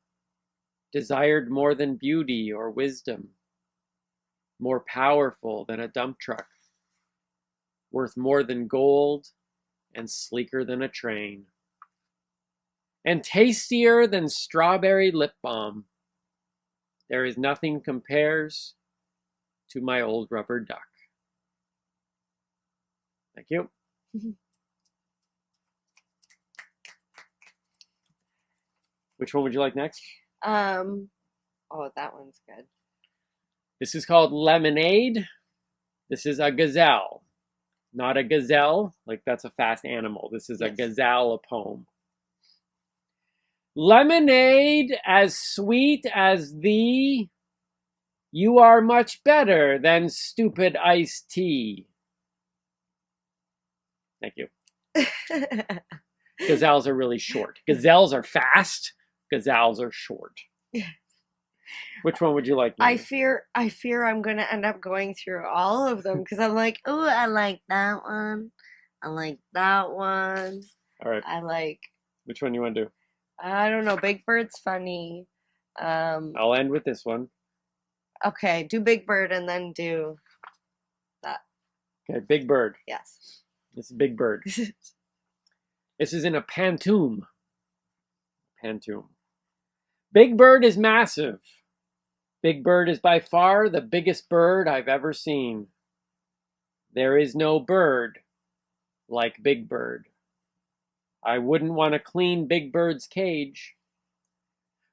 desired more than beauty or wisdom. More powerful than a dump truck. Worth more than gold, and sleeker than a train. And tastier than strawberry lip balm. There is nothing compares to my old rubber duck. Thank you. Which one would you like next?
Oh, that one's good.
This is called Lemonade. This is a gazelle. Not a gazelle, like that's a fast animal. This is a gazelle, a poem. Lemonade as sweet as thee, you are much better than stupid iced tea. Thank you. Gazelles are really short. Gazelles are fast. Gazelles are short. Which one would you like?
I fear I'm going to end up going through all of them because I'm like, oh, I like that one. I like that one.
All right.
I like.
Which one you want to do?
I don't know. Big Bird's funny.
I'll end with this one.
Okay, do Big Bird and then do that.
Okay, Big Bird.
Yes.
This is Big Bird. This is in a pantoum. Pantoum. Big Bird is massive. Big Bird is by far the biggest bird I've ever seen. There is no bird like Big Bird. I wouldn't want to clean Big Bird's cage.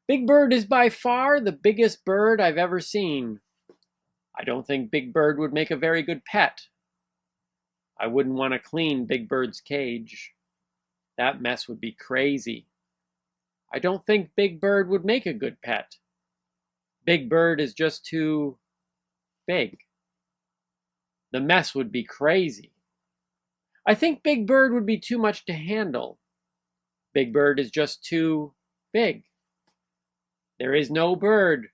Big Bird is by far the biggest bird I've ever seen. I don't think Big Bird would make a very good pet. I wouldn't want to clean Big Bird's cage. That mess would be crazy. I don't think Big Bird would make a good pet. Big Bird is just too big. The mess would be crazy. I think Big Bird would be too much to handle. Big Bird is just too big. There is no bird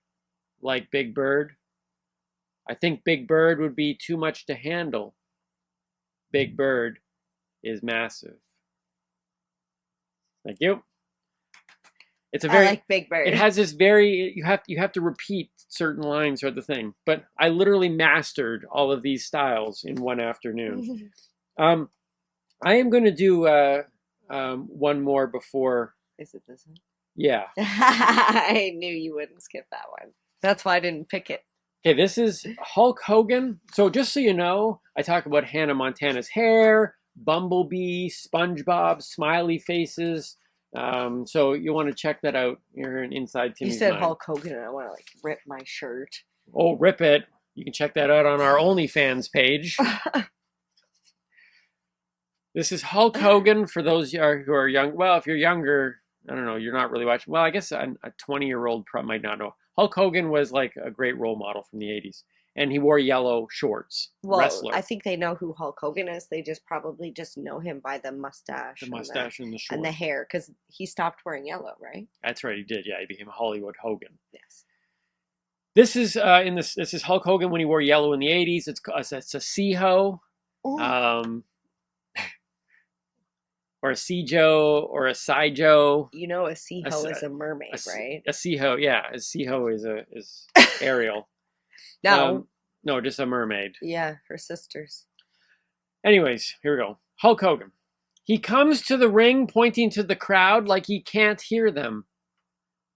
like Big Bird. I think Big Bird would be too much to handle. Big Bird is massive. Thank you. It's a
I
very
like Big Bird.
It has this very you have to repeat certain lines or the thing. But I literally mastered all of these styles in one afternoon. I am going to do one more before.
Is it this one?
Yeah.
I knew you wouldn't skip that one. That's why I didn't pick it.
Okay, this is Hulk Hogan. So just so you know, I talk about Hannah Montana's hair, Bumblebee, SpongeBob, smiley faces. So you want to check that out. You're an inside Timmy's
You said
mind.
Hulk Hogan, and I want to like rip my shirt.
Oh, rip it! You can check that out on our OnlyFans page. This is Hulk Hogan for those who are young. Well, if you're younger, I don't know. You're not really watching. Well, I guess a 20-year-old might not know. Hulk Hogan was like a great role model from the 80s. And he wore yellow shorts.
Well,
wrestler.
I think they know who Hulk Hogan is. They probably just know him by the mustache.
The mustache and the shorts.
And the hair, because he stopped wearing yellow, right?
That's right, he did. Yeah, he became Hollywood Hogan.
Yes.
This is this is Hulk Hogan when he wore yellow in the 80s. It's a Seho. Or a Sejo or a Saijo.
You know, a Seho is a mermaid, right?
A Seho, yeah. A Seho is Ariel.
No.
No, just a mermaid.
Yeah, her sisters.
Anyways, here we go. Hulk Hogan. He comes to the ring pointing to the crowd like he can't hear them.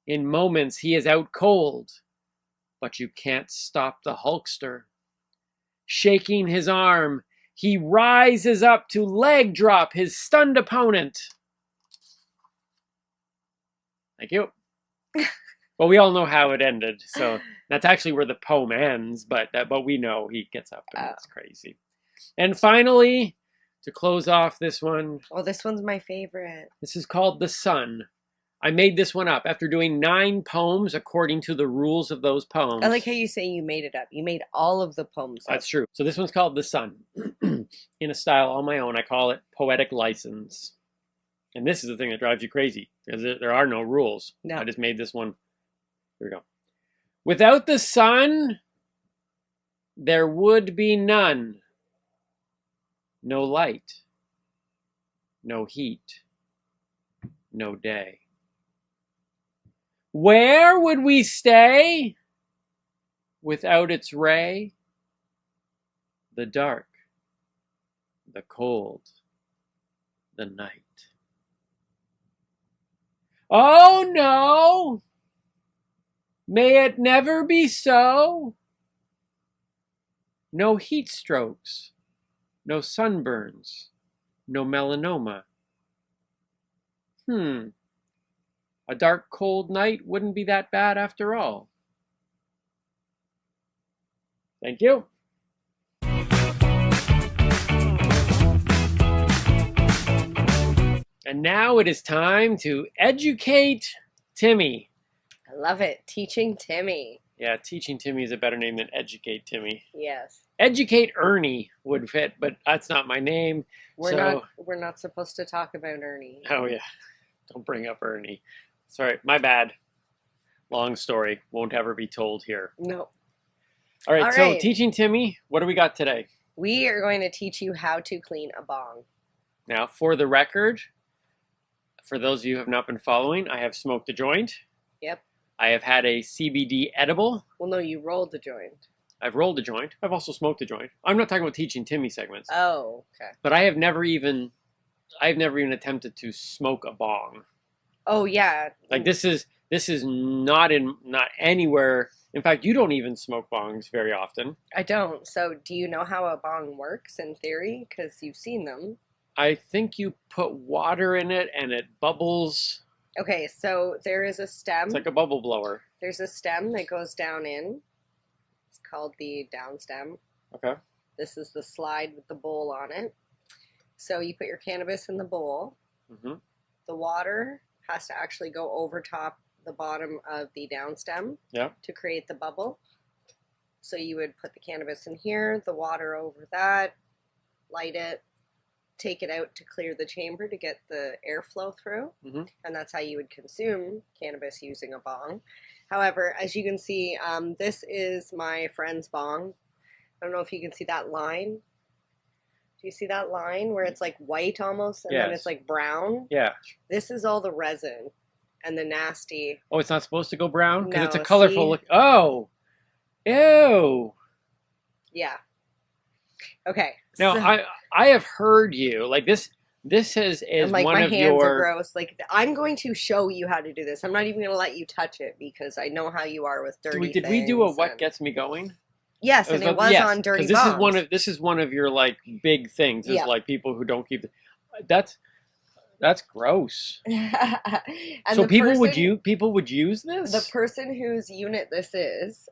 In moments, he is out cold. But you can't stop the Hulkster. Shaking his arm, he rises up to leg drop his stunned opponent. Thank you. Well, we all know how it ended, so that's actually where the poem ends, but we know he gets up and it's crazy. And finally, to close off this one.
Oh, this one's my favorite.
This is called The Sun. I made this one up after doing 9 poems according to the rules of those poems.
I like how you say you made it up. You made all of the poems up.
That's true. So this one's called The Sun. In a style all my own, I call it poetic license. And this is the thing that drives you crazy, because there are no rules.
No.
I just made this one. Here we go. Without the sun, there would be none. No light, no heat, no day. Where would we stay without its ray? The dark, the cold, the night. Oh no! May it never be so. No heat strokes, no sunburns, no melanoma. A dark, cold night wouldn't be that bad after all. Thank you. And now it is time to educate Timmy.
I love it. Teaching Timmy.
Yeah, Teaching Timmy is a better name than Educate Timmy.
Yes.
Educate Ernie would fit, but that's not my name.
We're not supposed to talk about Ernie.
Oh yeah. Don't bring up Ernie. Sorry, my bad. Long story. Won't ever be told here.
No.
All right,
All
so
right.
Teaching Timmy, what do we got today?
We are going to teach you how to clean a bong.
Now, for the record, for those of you who have not been following, I have smoked a joint.
Yep.
I have had a CBD edible.
Well, no, you rolled the joint.
I've rolled a joint. I've also smoked a joint. I'm not talking about Teaching Timmy segments.
Oh, okay.
But I've never even attempted to smoke a bong.
Oh, yeah.
Like this is not anywhere. In fact, you don't even smoke bongs very often.
I don't. So do you know how a bong works in theory? Because you've seen them.
I think you put water in it and it bubbles.
Okay, so there is a stem.
It's like a bubble blower.
There's a stem that goes down in. It's called the down stem.
Okay.
This is the slide with the bowl on it. So you put your cannabis in the bowl.
Mm-hmm.
The water has to actually go over top the bottom of the down stem to create the bubble. So you would put the cannabis in here, the water over that, light it, take it out to clear the chamber to get the airflow through.
Mm-hmm.
And that's how you would consume cannabis using a bong. However, as you can see, this is my friend's bong. I don't know if you can see that line. Do you see that line where it's like white almost and then it's like brown?
Yeah.
This is all the resin.
and the nasty.
Oh, it's not supposed to go brown because it's a
No,
colorful
see?
look. Oh, ew.
Yeah. Okay.
Now
so,
I have heard you like this. This is
and like
one
my
of
hands are
your.
gross. Like I'm going to show you how to do this. I'm not even going to let you touch it because I know how you are with dirty
Did we do a
things
what
and-
gets me going?
Yes, and it was on Dirty Bombs.
This is one of your like big things. Is
Yeah.
like people who don't keep. That's gross.
And
So
the
people would use this.
The person whose unit this is,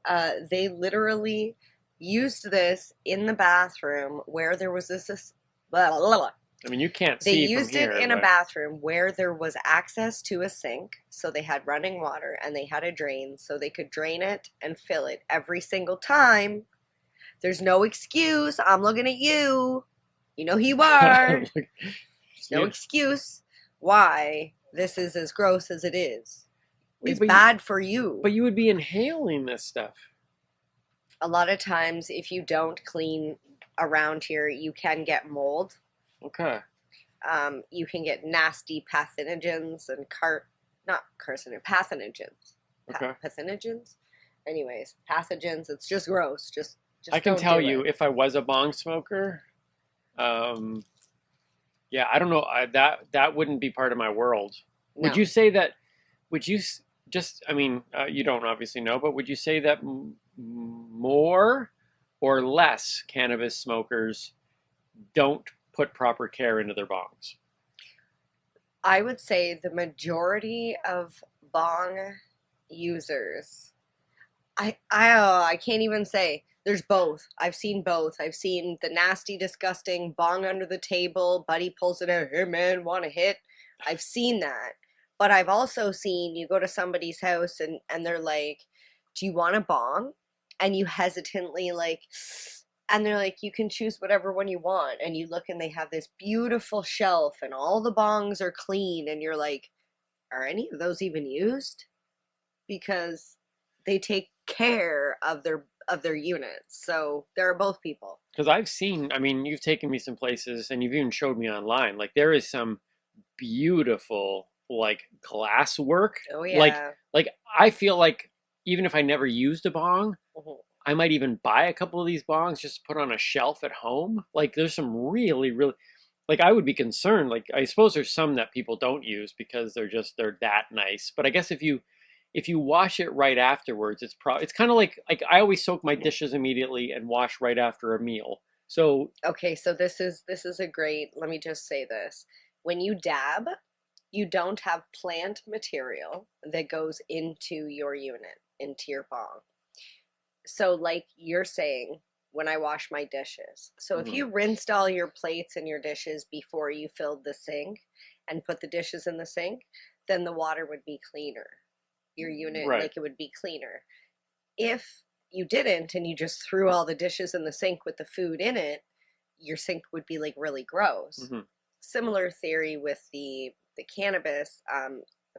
they literally used this in the bathroom where there was this blah, blah, blah.
I mean, you can't
They
see
used
from here.
it in a
but-
bathroom where there was access to a sink, so they had running water and they had a drain, so they could drain it and fill it every single time. There's no excuse. I'm looking at you. You know who you are. There's no excuse why this is as gross as it is. It's bad for you.
But you would be inhaling this stuff.
A lot of times, if you don't clean around here, you can get mold.
Okay.
You can get nasty pathogens and pathogens.
Okay.
Pathogens? Anyways, pathogens. It's just gross. Just
I can
don't
tell
do
you,
it.
if I was a bong smoker, yeah, I don't know. That wouldn't be part of my world.
No.
Would you say that? Would you just? I mean, you don't obviously know, but would you say that more or less cannabis smokers don't put proper care into their bongs?
I would say the majority of bong users. I can't even say. There's both. I've seen both. I've seen the nasty, disgusting bong under the table. Buddy pulls it out. Hey man, want a hit? I've seen that. But I've also seen you go to somebody's house and they're like, do you want a bong? And you hesitantly like, and they're like, you can choose whatever one you want. And you look and they have this beautiful shelf and all the bongs are clean. And you're like, are any of those even used? Because they take care of their units. So there are both people.
Because I've seen, I mean, you've taken me some places and you've even showed me online. Like there is some beautiful like glass work.
Oh yeah.
Like I feel like even if I never used a bong, I might even buy a couple of these bongs just to put on a shelf at home. Like there's some really, like I would be concerned. Like I suppose there's some that people don't use because they're that nice. But I guess if you wash it right afterwards, it's kind of like I always soak my dishes immediately and wash right after a meal. So
okay, so this is a great, let me just say this. When you dab, you don't have plant material that goes into your unit, into your bong. So like you're saying, when I wash my dishes. So if you rinsed all your plates and your dishes before you filled the sink and put the dishes in the sink, then the water would be cleaner. Your unit,
Right.
like it would be cleaner. If you didn't and you just threw all the dishes in the sink with the food in it, your sink would be like really gross. Similar theory with the cannabis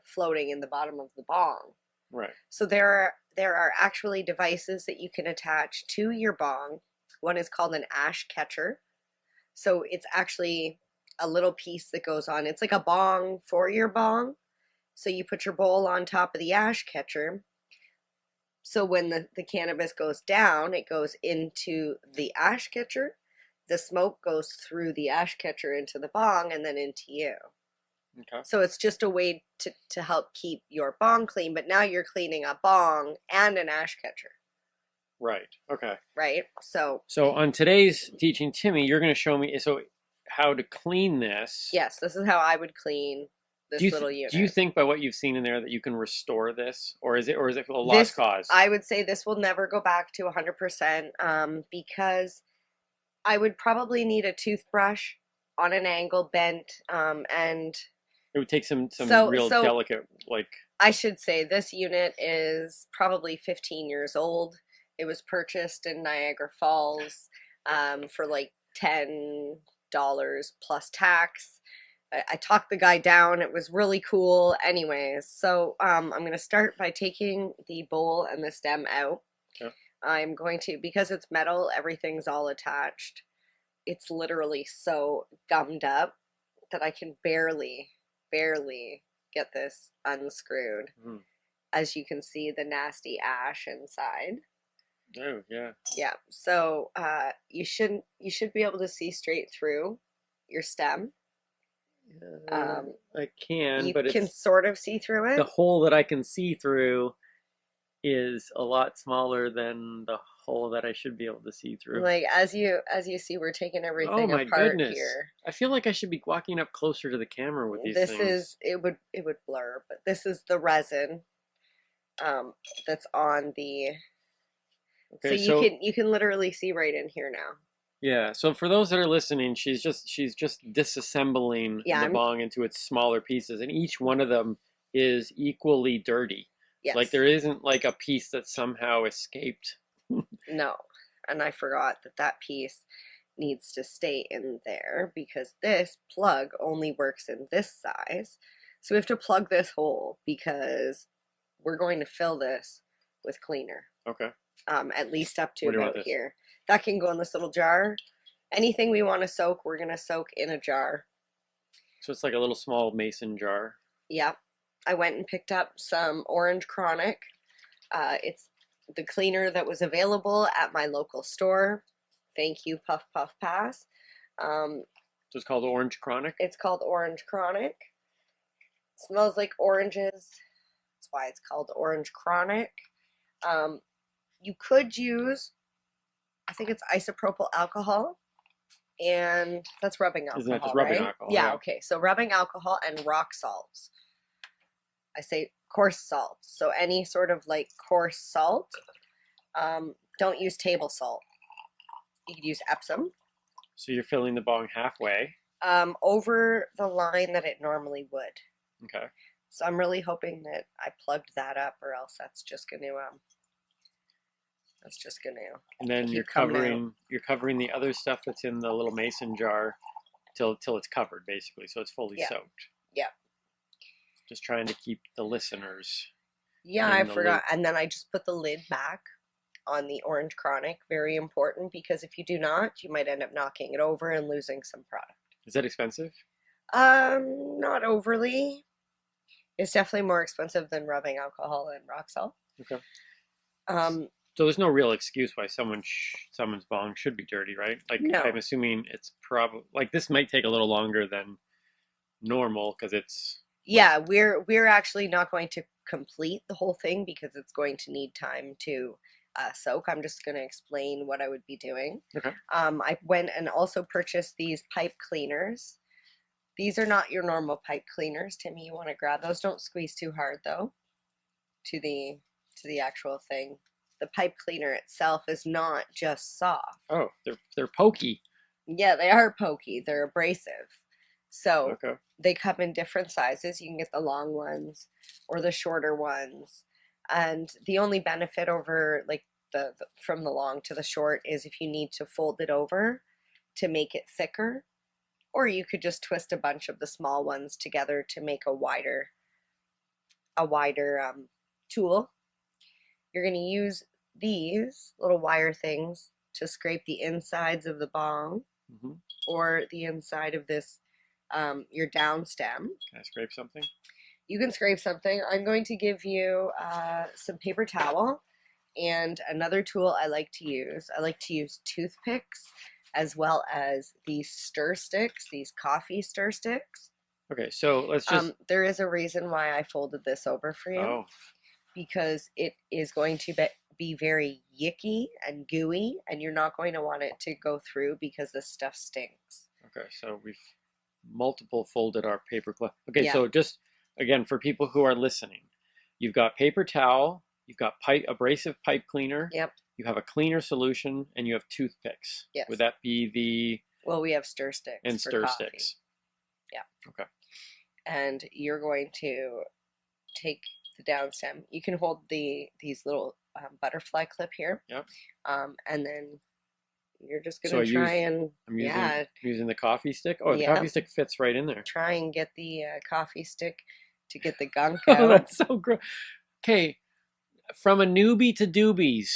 floating in the bottom of the bong.
right.
So there are actually devices that you can attach to your bong. One is called an ash catcher. So it's actually a little piece that goes on. It's like a bong for your bong. So you put your bowl on top of the ash catcher. So when the cannabis goes down, it goes into the ash catcher. The smoke goes through the ash catcher into the bong and then into you.
Okay.
So it's just a way to help keep your bong clean, but now you're cleaning a bong and an ash catcher,
Right. Okay.
right? So
So on today's Teaching Timmy, you're going to show me how to clean this.
yes, this is how I would clean this little unit.
Do you think by what you've seen in there that you can restore this, or is it a lost cause?
I would say this will never go back to 100% because I would probably need a toothbrush on an angle bent and
It would take some
So-
real
so-
delicate
I should say this unit is probably 15 years old. It was purchased in Niagara Falls for like $10 plus tax. I talked the guy down. It was really cool. Anyways, so I'm going to start by taking the bowl and the stem out.
Okay.
I'm going to, because it's metal, everything's all attached. It's literally so gummed up that I can barely get this unscrewed. As you can see, the nasty ash inside.
Oh, yeah.
Yeah. So you should be able to see straight through your stem.
I can,
You
but
can
it's
sort of see through it.
the hole that I can see through is a lot smaller than the hole that I should be able to see through.
Like as you see, we're taking everything
Oh my
apart
goodness!
here.
I feel like I should be walking up closer to the camera with these
This
things.
is it would blur, but this is the resin that's on the.
Okay,
so you can literally see right in here now.
Yeah. So for those that are listening, she's just disassembling the bong into its smaller pieces, and each one of them is equally dirty.
Yes.
Like there isn't like a piece that somehow escaped.
No, and I forgot that piece needs to stay in there because this plug only works in this size. So we have to plug this hole because we're going to fill this with cleaner.
Okay.
At least up to
What about
about
this?
here. That can go in this little jar. Anything we want to soak, we're going to soak in a jar.
So it's like a little small mason jar.
Yep. I went and picked up some orange chronic. It's the cleaner that was available at my local store. Thank you, Puff Puff Pass.
So it's called Orange Chronic?
It's called Orange Chronic. It smells like oranges. That's why it's called Orange Chronic. You could use, I think it's isopropyl alcohol, and that's rubbing alcohol,
Isn't that just rubbing
right?
alcohol?
Yeah, okay. So rubbing alcohol and rock salts. I say coarse salt. So any sort of like coarse salt. Don't use table salt. You could use Epsom.
So you're filling the bong halfway.
Over the line that it normally would.
Okay.
So I'm really hoping that I plugged that up, or else that's just gonna
And then you're covering the other stuff that's in the little mason jar till it's covered basically, so it's fully soaked.
Yeah.
Just trying to keep the listeners.
Yeah,
in
I
the
forgot.
loop.
And then I just put the lid back on the Orange Chronic. Very important, because if you do not, you might end up knocking it over and losing some product.
Is that expensive?
Not overly. It's definitely more expensive than rubbing alcohol and rock salt.
Okay.
So
there's no real excuse why someone's bong should be dirty, right? Like
No.
I'm assuming it's probably like this might take a little longer than normal because it's
yeah, we're actually not going to complete the whole thing because it's going to need time to soak. I'm just going to explain what I would be doing.
Okay.
I went and also purchased these pipe cleaners. These are not your normal pipe cleaners, Timmy. You want to grab those. Don't squeeze too hard though to the actual thing. The pipe cleaner itself is not just soft.
Oh, they're pokey.
Yeah, they are pokey. They're abrasive. So
Okay.
they come in different sizes. You can get the long ones or the shorter ones. And the only benefit over like the from the long to the short is if you need to fold it over to make it thicker, or you could just twist a bunch of the small ones together to make a wider tool. You're going to use these little wire things to scrape the insides of the bong or the inside of this your down stem.
Can I scrape something?
You can scrape something. I'm going to give you some paper towel and another tool I like to use. I like to use toothpicks as well as these stir sticks, these coffee stir sticks.
Okay, so let's just.
There is a reason why I folded this over for you.
Oh.
Because it is going to be very yicky and gooey, and you're not going to want it to go through because this stuff stinks.
Okay, so we've multiple folded our paper clip. Okay,
Yeah.
so just again for people who are listening, you've got paper towel, you've got abrasive pipe cleaner.
Yep.
You have a cleaner solution, and you have toothpicks.
Yes.
Would that be the?
Well, we have stir sticks.
And
for
stir
coffee.
sticks.
Yeah.
Okay.
And you're going to take the down stem. You can hold these little butterfly clip here.
Yep.
And then you're just
So
going to try and
I'm using the coffee stick. Oh, the
Yeah.
coffee stick fits right in there.
try and get the coffee stick to get the gunk
Oh,
out.
that's so gross. Okay, from a newbie to doobies,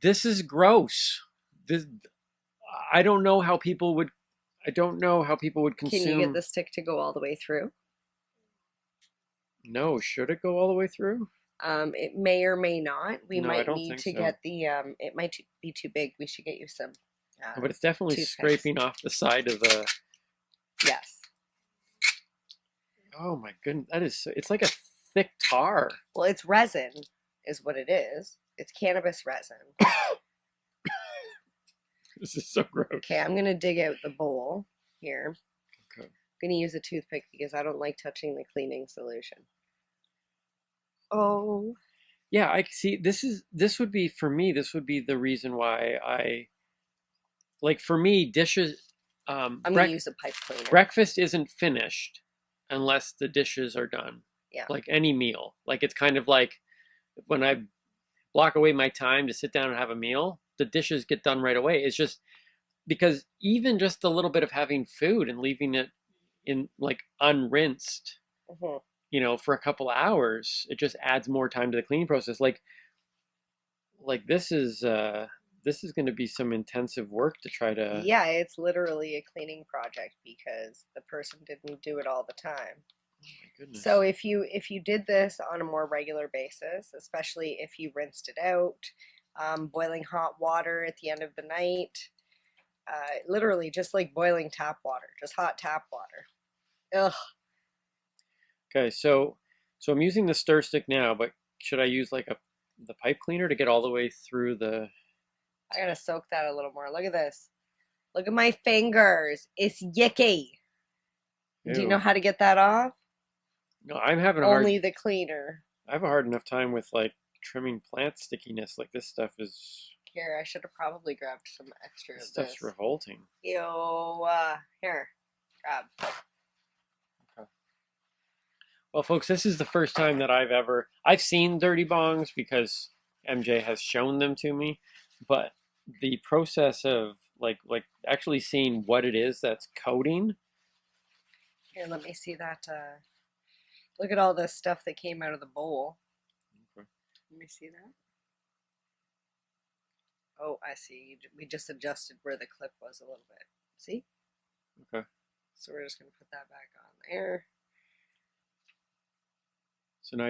this is gross. I don't know how people would consume.
Can you get the stick to go all the way through?
No, should it go all the way through?
It may or may not. We
No, I
might
don't
need
think
to
so.
get the, it might be too big. We should get you some.
But it's definitely
toothpicks.
scraping off the side of the.
Yes.
Oh my goodness, that is. It's like a thick tar.
Well, it's resin, is what it is. It's cannabis resin.
This is so gross.
Okay, I'm gonna dig out the bowl here.
Okay.
I'm gonna use a toothpick because I don't like touching the cleaning solution. Oh.
Yeah, I see. This would be for me. This would be the reason why I. Like for me, dishes.
I'm gonna use a pipe cleaner.
Breakfast isn't finished unless the dishes are done.
Yeah.
Like any meal. Like it's kind of like when I block away my time to sit down and have a meal, the dishes get done right away. It's just because even just a little bit of having food and leaving it in like unrinsed, for a couple of hours, it just adds more time to the cleaning process. Like this is going to be some intensive work to try to.
Yeah, it's literally a cleaning project because the person didn't do it all the time.
Oh my goodness.
So if you did this on a more regular basis, especially if you rinsed it out, boiling hot water at the end of the night, literally just like boiling tap water, just hot tap water. Ugh.
Okay, so I'm using the stir stick now, but should I use like the pipe cleaner to get all the way through the?
I gotta soak that a little more. Look at this. Look at my fingers. It's yicky.
Ew.
Do you know how to get that off?
No, I'm having
only the cleaner.
I have a hard enough time with like trimming plant stickiness. Like this stuff is.
Here, I should have probably grabbed some extra.
This stuff's revolting.
Ew. Here, grab.
Okay. Well, folks, this is the first time that I've seen dirty bongs because MJ has shown them to me, but the process of like actually seeing what it is that's coating.
Here, let me see that. Look at all the stuff that came out of the bowl.
Okay.
Let me see that. Oh, I see. We just adjusted where the clip was a little bit. See?
Okay.
So we're just going to put that back on there.
So now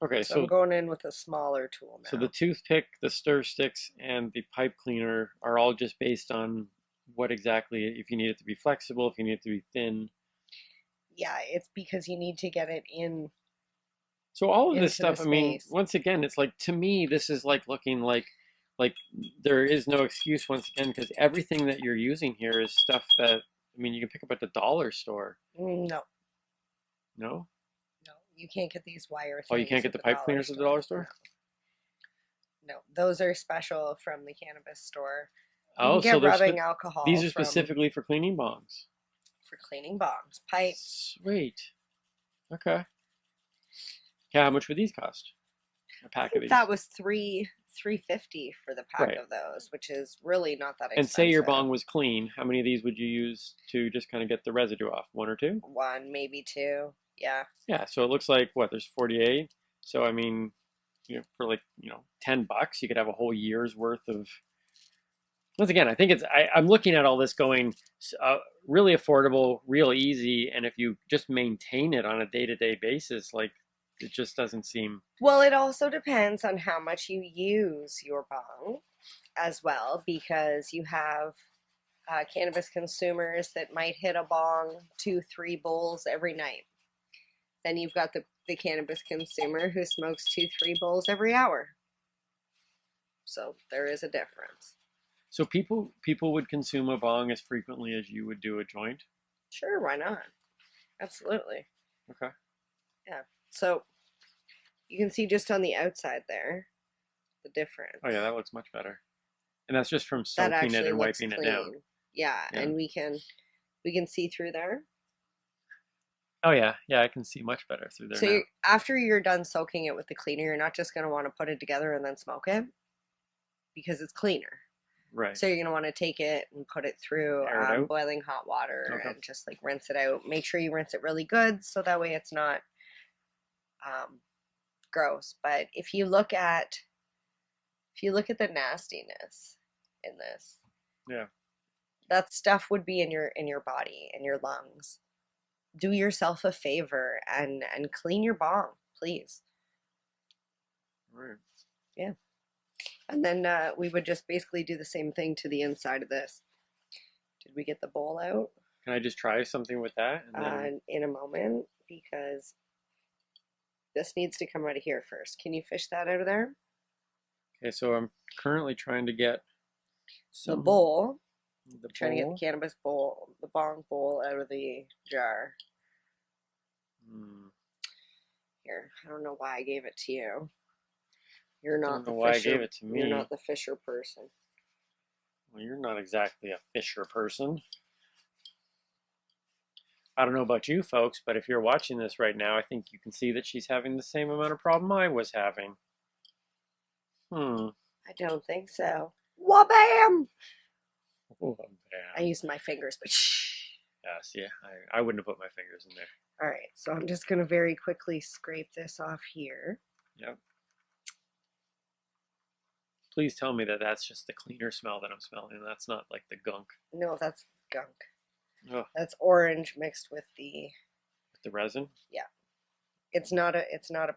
okay.
So I'm going in with a smaller tool now.
So the toothpick, the stir sticks, and the pipe cleaner are all just based on what exactly, if you need it to be flexible, if you need it to be thin.
Yeah, it's because you need to get it in.
So all of this stuff, I mean, once again, it's like, to me, this is like looking like there is no excuse once again, because everything that you're using here is stuff that, I mean, you can pick up at the dollar store.
No.
No?
No, you can't get these wire things.
Oh, you can't get the pipe cleaners at the dollar store?
No, those are special from the cannabis store. You
Oh,
can
so
get rubbing alcohol.
These are specifically for cleaning bongs.
For cleaning bongs, pipes.
Sweet. Okay. Yeah, how much would these cost? A pack of these.
That was $3.50 for the pack of those, which is really not that expensive.
And say your bong was clean, how many of these would you use to just kind of get the residue off? 1 or 2?
1, maybe 2. Yeah.
Yeah, so it looks like there's 48. So I mean, for like, $10, you could have a whole year's worth of. Once again, I think I'm looking at all this going really affordable, real easy, and if you just maintain it on a day-to-day basis, like, it just doesn't seem.
Well, it also depends on how much you use your bong as well, because you have cannabis consumers that might hit a bong 2-3 bowls every night. Then you've got the cannabis consumer who smokes 2-3 bowls every hour. So there is a difference.
So people would consume a bong as frequently as you would do a joint?
Sure, why not? Absolutely.
Okay.
Yeah. So you can see just on the outside there the difference.
Oh yeah, that looks much better. And that's just from soaking it and wiping it down.
Yeah, and we can see through there.
Oh yeah, I can see much better through there.
So after you're done soaking it with the cleaner, you're not just going to want to put it together and then smoke it because it's cleaner.
Right.
So you're going to want to take it and put it through boiling hot water and just like rinse it out. Make sure you rinse it really good so that way it's not gross. But if you look at the nastiness in this,
yeah,
that stuff would be in your body, in your lungs. do yourself a favor and clean your bong, please.
Right.
Yeah. And then we would just basically do the same thing to the inside of this. Did we get the bowl out?
Can I just try something with that? And then...
in a moment, because this needs to come out of here first. Can you fish that out of there?
Okay, so I'm currently trying to get
the bowl.
bowl.
Trying to get the cannabis bowl, the bong bowl out of the jar. Here, I don't know why I gave it to you. You're not the fisher.
Why I gave it to me.
You're not the fisher person.
Well, you're not exactly a fisher person. I don't know about you folks, but if you're watching this right now, I think you can see that she's having the same amount of problem I was having.
I don't think so. Wabam!
Oh,
I used my fingers, but shh.
Yes, yeah, I wouldn't have put my fingers in there.
All right, so I'm just going to very quickly scrape this off here.
Yep. Please tell me that that's just the cleaner smell that I'm smelling. That's not like the gunk.
No, that's gunk.
Oh.
That's orange mixed with the
resin.
Yeah, it's not a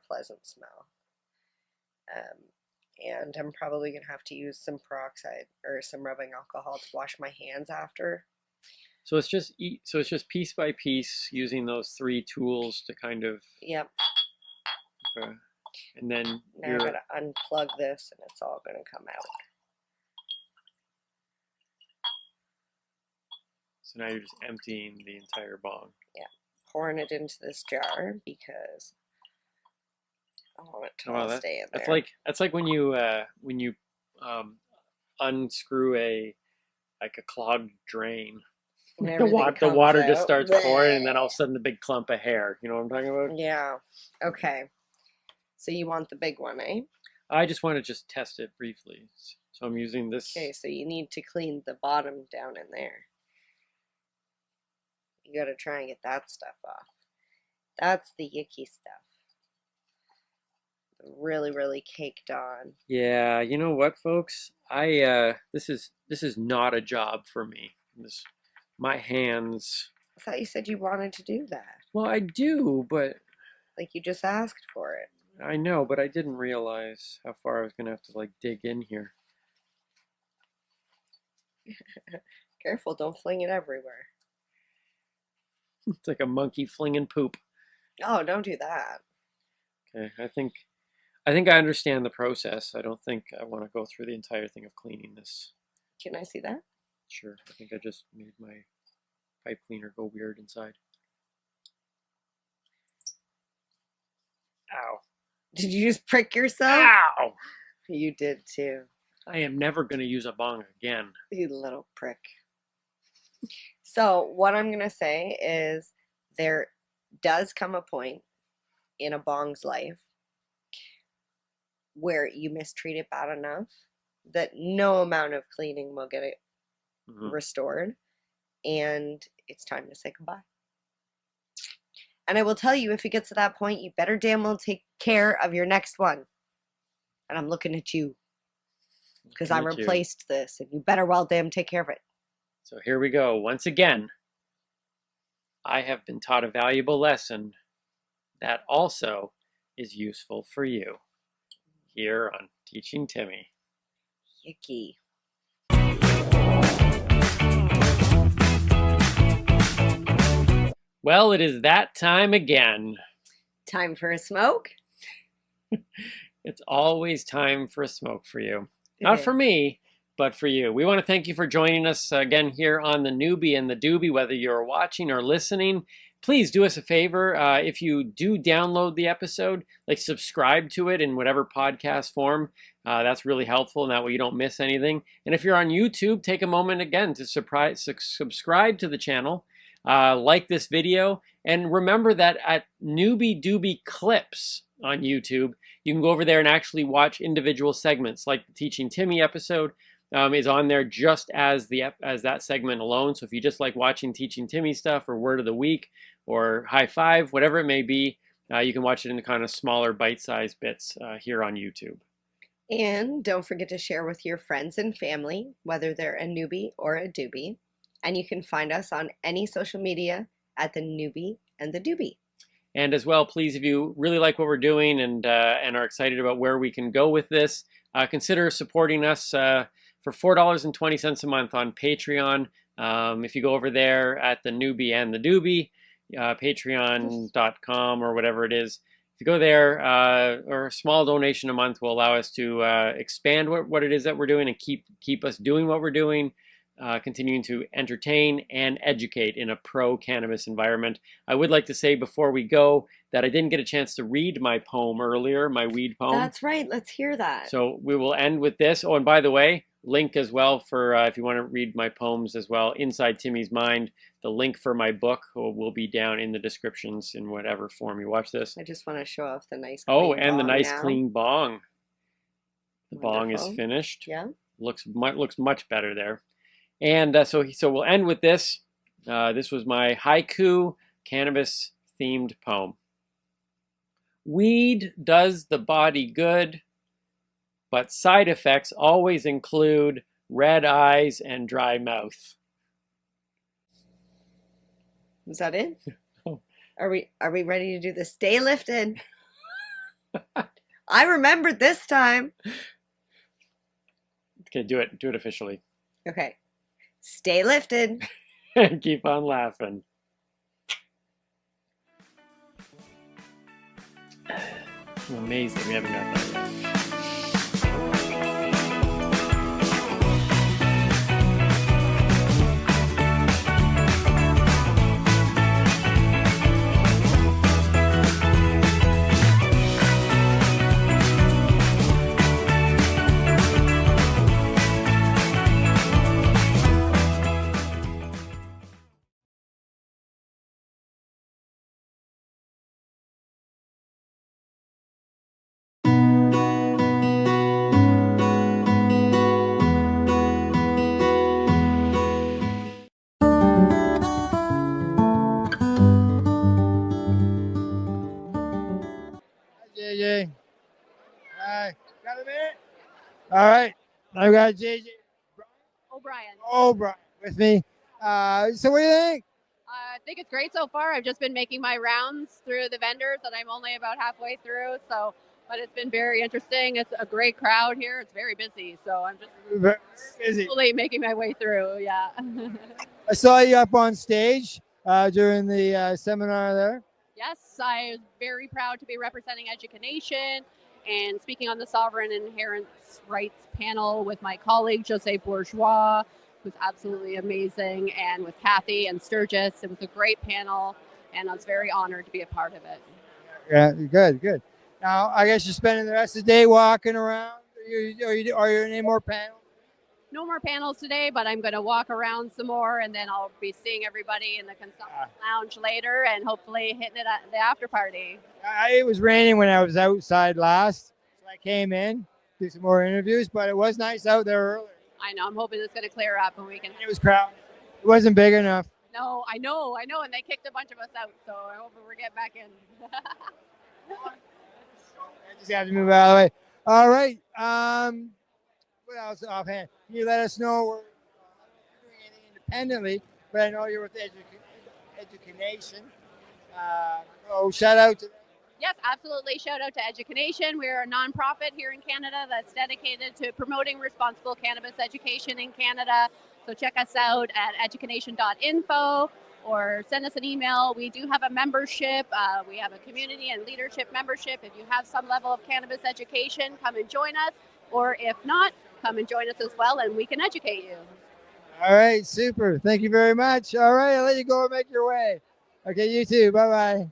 pleasant smell. And I'm probably gonna have to use some peroxide or some rubbing alcohol to wash my hands after.
So it's just piece by piece using those 3 tools to kind of.
Yep.
Okay. And then
now I'm gonna unplug this, and it's all gonna come out.
So now you're just emptying the entire bong.
Yeah, pouring it into this jar because I want it to all stay in there.
That's like when you unscrew a clogged drain. The water just starts pouring, and then all of a sudden the big clump of hair. You know what I'm talking about?
Yeah. Okay. So you want the big one, eh?
I just want to just test it briefly. So I'm using this.
Okay, so you need to clean the bottom down in there. You got to try and get that stuff off. That's the yicky stuff. Really, really caked on.
Yeah, you know what, folks? This is not a job for me. My hands.
I thought you said you wanted to do that.
Well, I do, but
like you just asked for it.
I know, but I didn't realize how far I was gonna have to dig in here.
Careful, don't fling it everywhere.
It's like a monkey flinging poop.
Oh, don't do that.
Okay, I think I understand the process. I don't think I want to go through the entire thing of cleaning this.
Can I see that?
Sure. I think I just made my pipe cleaner go weird inside. Ow.
Did you just prick yourself?
Ow!
You did too.
I am never going to use a bong again.
You little prick. So what I'm going to say is there does come a point in a bong's life where you mistreat it bad enough that no amount of cleaning will get it restored, and it's time to say goodbye. And I will tell you, if it gets to that point, you better damn well take care of your next one. And I'm looking at you because I replaced this, and you better well damn take care of it.
So here we go. Once again, I have been taught a valuable lesson that also is useful for you here on Teaching Timmy.
Yicky.
Well, it is that time again.
Time for a smoke?
It's always time for a smoke for you. Not for me, but for you. We want to thank you for joining us again here on The Newbie and The Doobie, whether you're watching or listening. Please do us a favor. If you do download the episode, subscribe to it in whatever podcast form. That's really helpful, and that way you don't miss anything. And if you're on YouTube, take a moment again to subscribe to the channel. Like this video, and remember that at Newbie Doobie Clips on YouTube, you can go over there and actually watch individual segments, like the Teaching Timmy episode is on there just as that segment alone. So if you just like watching Teaching Timmy stuff, or Word of the Week, or High Five, whatever it may be, you can watch it in kind of smaller bite-sized bits here on YouTube.
And don't forget to share with your friends and family, whether they're a newbie or a doobie. And you can find us on any social media at The Newbie and the doobie.
And as well, please, if you really like what we're doing and are excited about where we can go with this, consider supporting us for $4.20 a month on Patreon. If you go over there at the Newbie and the Doobie, patreon.com or whatever it is, if you go there, or a small donation a month will allow us to expand what it is that we're doing and keep us doing what we're doing. Continuing to entertain and educate in a pro-cannabis environment. I would like to say before we go that I didn't get a chance to read my poem earlier, my weed poem.
That's right. Let's hear that.
So we will end with this. Oh, and by the way, link as well for if you want to read my poems as well, Inside Timmy's Mind. The link for my book will be down in the descriptions in whatever form you watch this.
I just want to show off the nice
clean
bong
the nice
now.
Clean bong. The bong is
Wonderful.
finished.
Yeah.
Looks much better there. And so we'll end with this. This was my haiku cannabis themed poem. Weed does the body good, but side effects always include red eyes and dry mouth.
Is that it? Are we ready to do the stay lifted? I remembered this time.
Okay, do it officially.
Okay. Stay lifted.
And keep on laughing. Amazing. We haven't got that yet.
JJ. Hi. Got a minute? All right. I've got JJ O'Brien with me. So what do you think?
I think it's great so far. I've just been making my rounds through the vendors, and I'm only about halfway through. But it's been very interesting. It's a great crowd here. It's very busy, so I'm just slowly making my way through. Yeah.
I saw you up on stage during the seminar there.
Yes, I was very proud to be representing Education and speaking on the Sovereign Inherent Rights panel with my colleague, Jose Bourgeois, who's absolutely amazing, and with Kathy and Sturgis. It was a great panel, and I was very honored to be a part of it.
Yeah, good. Now, I guess you're spending the rest of the day walking around. Are you in any more panels?
No more panels today, but I'm going to walk around some more, and then I'll be seeing everybody in the consumption lounge later and hopefully hitting it at the after party.
It was raining when I was outside last, so I came in, do some more interviews, but it was nice out there earlier.
I know. I'm hoping it's going to clear up and we can.
It was crowded. It wasn't big enough.
No, I know, and they kicked a bunch of us out, so I hope we're getting back in.
I just have to move out of the way. All right. What else offhand? Can you let us know we're doing anything independently? But I know you're with Education. So shout out to them.
Yes, absolutely. Shout out to Education. We're a nonprofit here in Canada that's dedicated to promoting responsible cannabis education in Canada. So check us out at education.info or send us an email. We do have a membership. We have a community and leadership membership. If you have some level of cannabis education, come and join us. Or if not, come and join us as well, and we can educate you.
All right, super. Thank you very much. All right, I'll let you go and make your way. Okay, you too. Bye-bye.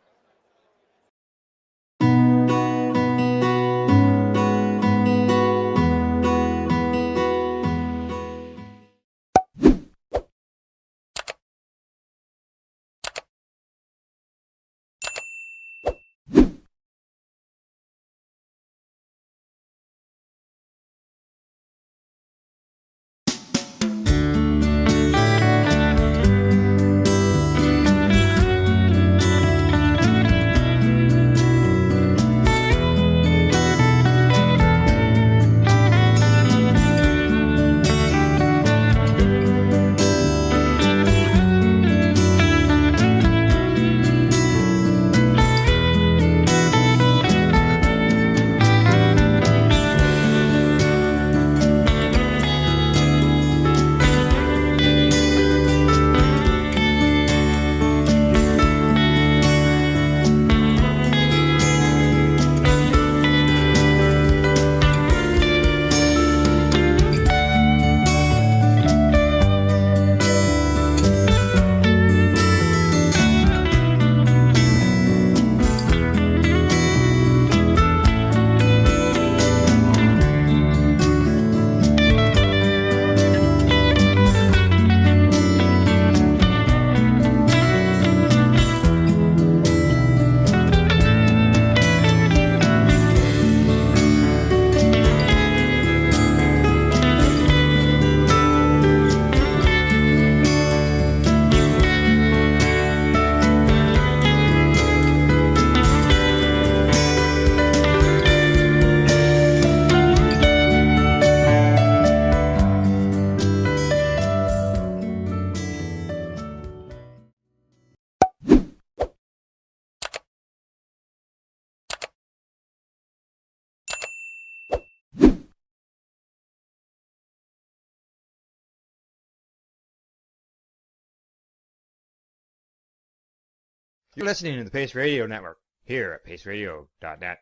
You're listening to the Pace Radio Network here at paceradio.net.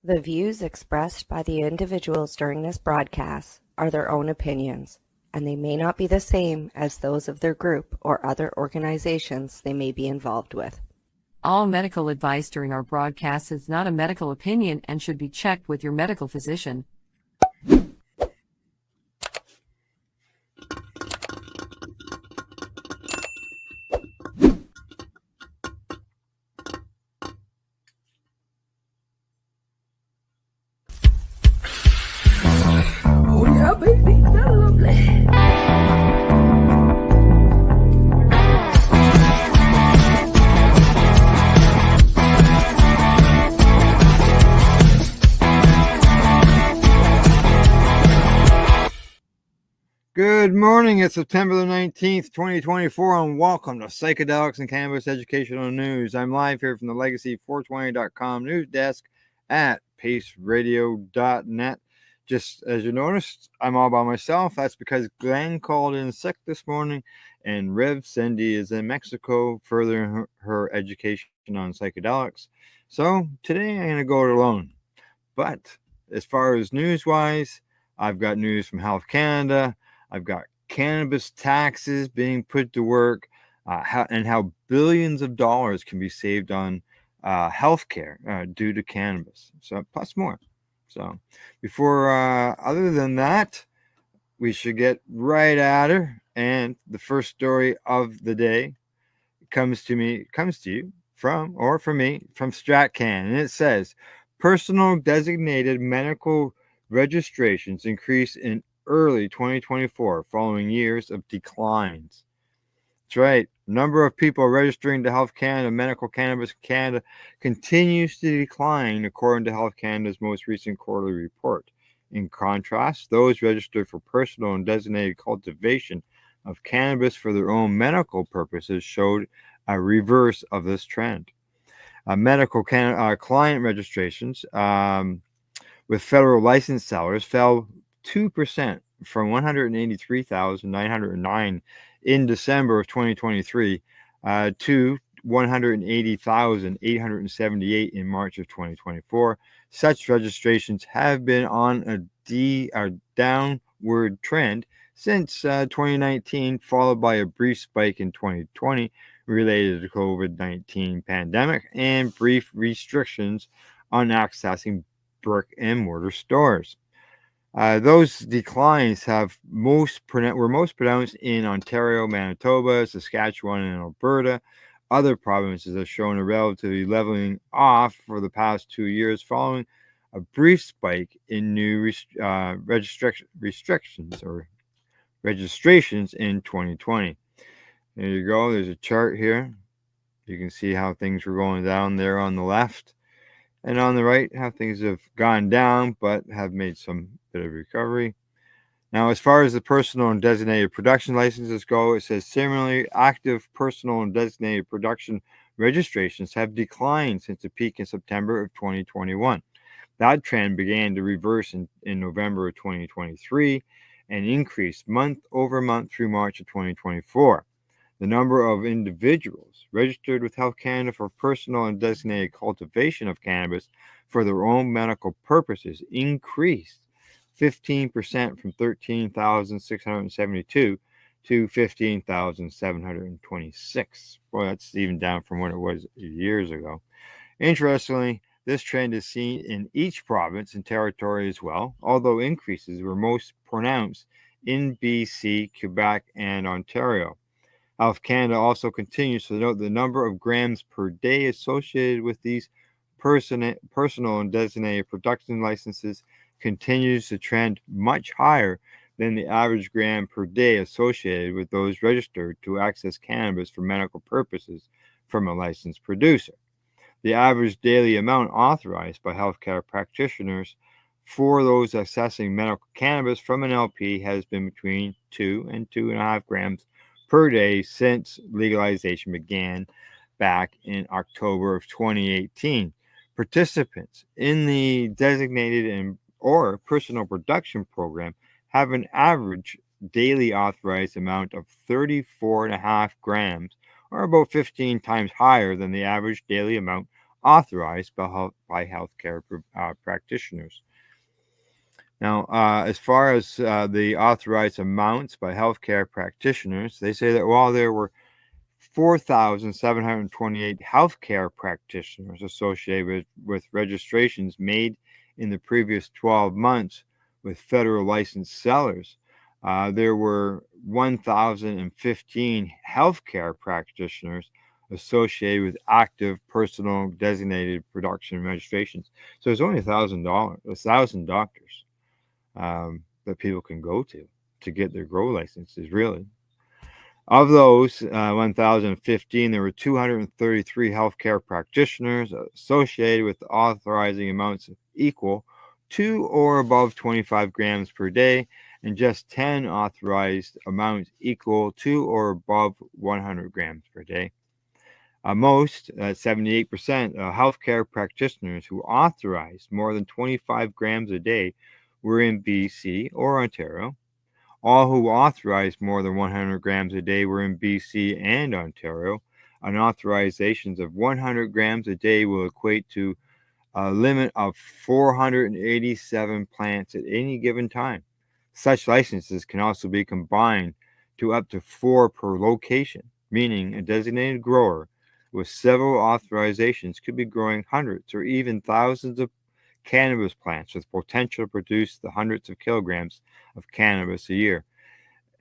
The views expressed by the individuals during this broadcast are their own opinions, and they may not be the same as those of their group or other organizations they may be involved with.
All medical advice during our broadcast is not a medical opinion and should be checked with your medical physician.
Oh yeah, baby, that's lovely.
Good morning. It's September the 19th, 2024, and welcome to Psychedelics and Cannabis Educational News. I'm live here from the Legacy420.com news desk at paceradio.net. Just as you noticed, I'm all by myself. That's because Glenn called in sick this morning, and Rev Cindy is in Mexico furthering her education on psychedelics. So today I'm going to go it alone. But as far as news-wise, I've got news from Health Canada. I've got cannabis taxes being put to work, how billions of dollars can be saved on healthcare due to cannabis. So plus more. So before, other than that, we should get right at her. And the first story of the day comes to you from StratCan, and it says personal designated medical registrations increase in early 2024 following years of declines. That's right. Number of people registering to Health Canada medical cannabis in Canada continues to decline according to Health Canada's most recent quarterly report. In contrast, those registered for personal and designated cultivation of cannabis for their own medical purposes showed a reverse of this trend. Medical client registrations with federal licensed sellers fell 2% from 183,909 in December of 2023 to 180,878 in March of 2024. Such registrations have been on a downward trend since 2019, followed by a brief spike in 2020 related to COVID-19 pandemic and brief restrictions on accessing brick and mortar stores. Those declines were most pronounced in Ontario, Manitoba, Saskatchewan, and Alberta. Other provinces have shown a relatively leveling off for the past 2 years following a brief spike in new registrations in 2020. There you go. There's a chart here. You can see how things were going down there on the left. And on the right, how things have gone down, but have made some bit of recovery. Now, as far as the personal and designated production licenses go, it says similarly, active personal and designated production registrations have declined since the peak in September of 2021. That trend began to reverse in November of 2023 and increased month over month through March of 2024. The number of individuals registered with Health Canada for personal and designated cultivation of cannabis for their own medical purposes increased 15% from 13,672 to 15,726. Well, that's even down from what it was years ago. Interestingly, this trend is seen in each province and territory as well, although increases were most pronounced in BC, Quebec, and Ontario. Health Canada also continues to note the number of grams per day associated with these personal and designated production licenses continues to trend much higher than the average gram per day associated with those registered to access cannabis for medical purposes from a licensed producer. The average daily amount authorized by healthcare practitioners for those accessing medical cannabis from an LP has been between 2 and 2.5 grams per day since legalization began back in October of 2018. Participants in the designated or personal production program have an average daily authorized amount of 34.5 grams are about 15 times higher than the average daily amount authorized by healthcare practitioners. Now, as far as the authorized amounts by healthcare practitioners, they say that while there were 4,728 healthcare practitioners associated with registrations made in the previous 12 months with federal licensed sellers, there were 1,015 healthcare practitioners associated with active personal designated production registrations. So there's only $1,000 doctors that people can go to get their grow licenses, really. Of those 1,015, there were 233 healthcare practitioners associated with authorizing amounts equal to or above 25 grams per day, and just 10 authorized amounts equal to or above 100 grams per day. Most, 78%, of healthcare practitioners who authorized more than 25 grams a day were in BC or Ontario. All who authorized more than 100 grams a day were in BC and Ontario. And authorizations of 100 grams a day will equate to a limit of 487 plants at any given time. Such licenses can also be combined to up to 4 per location, meaning a designated grower with several authorizations could be growing hundreds or even thousands of cannabis plants with potential to produce the hundreds of kilograms of cannabis a year.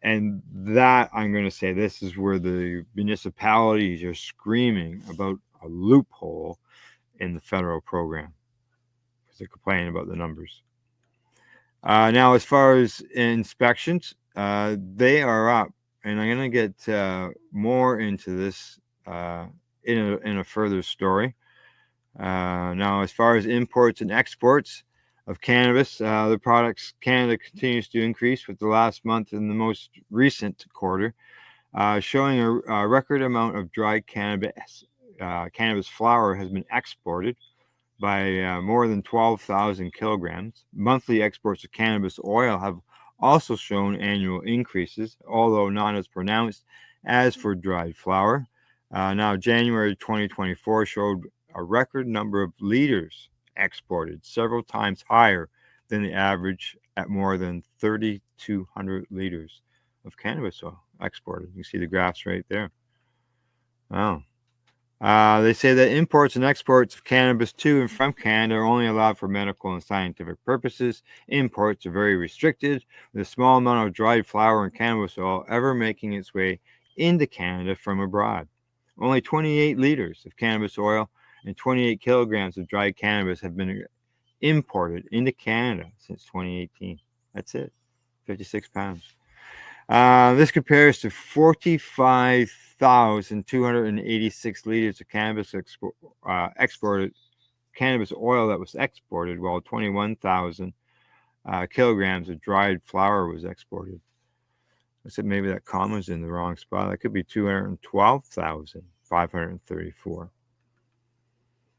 And that, I'm going to say, this is where the municipalities are screaming about a loophole in the federal program because they're complaining about the numbers. Now, as far as inspections, they are up, and I'm going to get more into this in a further story. Now, as far as imports and exports of cannabis, the products, Canada continues to increase with the last month in the most recent quarter, showing a record amount of dried cannabis. Cannabis flower has been exported by more than 12,000 kilograms. Monthly exports of cannabis oil have also shown annual increases, although not as pronounced as for dried flower. Now, January 2024 showed a record number of liters exported, several times higher than the average at more than 3,200 liters of cannabis oil exported. You see the graphs right there. Wow. They say that imports and exports of cannabis to and from Canada are only allowed for medical and scientific purposes. Imports are very restricted, with a small amount of dried flower and cannabis oil ever making its way into Canada from abroad. Only 28 liters of cannabis oil and 28 kilograms of dried cannabis have been imported into Canada since 2018. That's it, 56 pounds. This compares to 45,286 liters of cannabis exported, cannabis oil that was exported, while 21,000 kilograms of dried flower was exported. I said maybe that comma's in the wrong spot. That could be 212,534.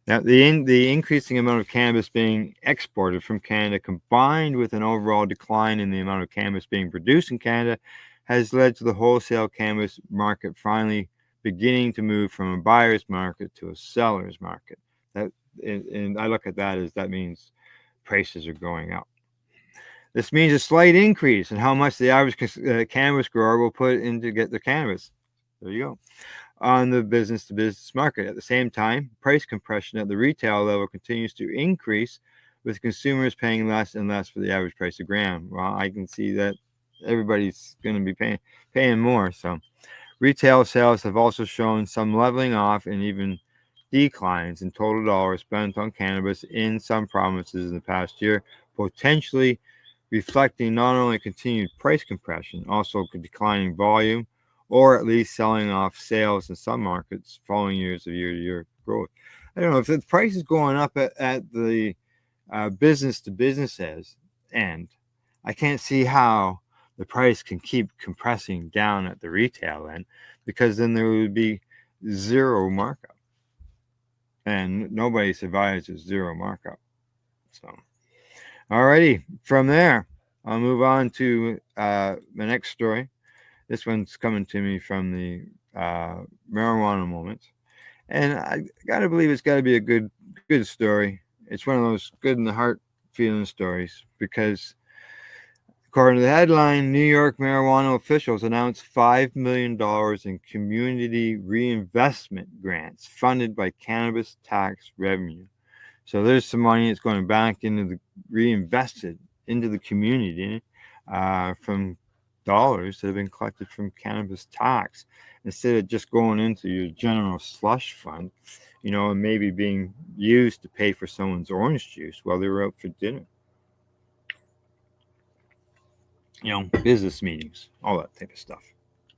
Now, the increasing amount of cannabis being exported from Canada, combined with an overall decline in the amount of cannabis being produced in Canada, has led to the wholesale cannabis market finally beginning to move from a buyer's market to a seller's market. And I look at that as that means prices are going up. This means a slight increase in how much the average cannabis grower will put in to get the cannabis. There you go. On the business-to-business market. At the same time, price compression at the retail level continues to increase, with consumers paying less and less for the average price of gram. Well, I can see that everybody's going to be paying more. So retail sales have also shown some leveling off and even declines in total dollars spent on cannabis in some provinces in the past year, potentially reflecting not only continued price compression, also declining volume, or at least selling off sales in some markets following years of year-to-year growth. I don't know if the price is going up at the business-to-business end. I can't see how the price can keep compressing down at the retail end, because then there would be zero markup, and nobody survives with zero markup. So, alrighty, from there, I'll move on to the next story. This one's coming to me from the Marijuana Moment. And I got to believe it's got to be a good story. It's one of those good in the heart feeling stories because, according to the headline, New York marijuana officials announced $5 million in community reinvestment grants funded by cannabis tax revenue. So there's some money that's going back into the reinvested into the community from dollars that have been collected from cannabis tax instead of just going into your general slush fund, and maybe being used to pay for someone's orange juice while they were out for dinner. Business meetings, all that type of stuff.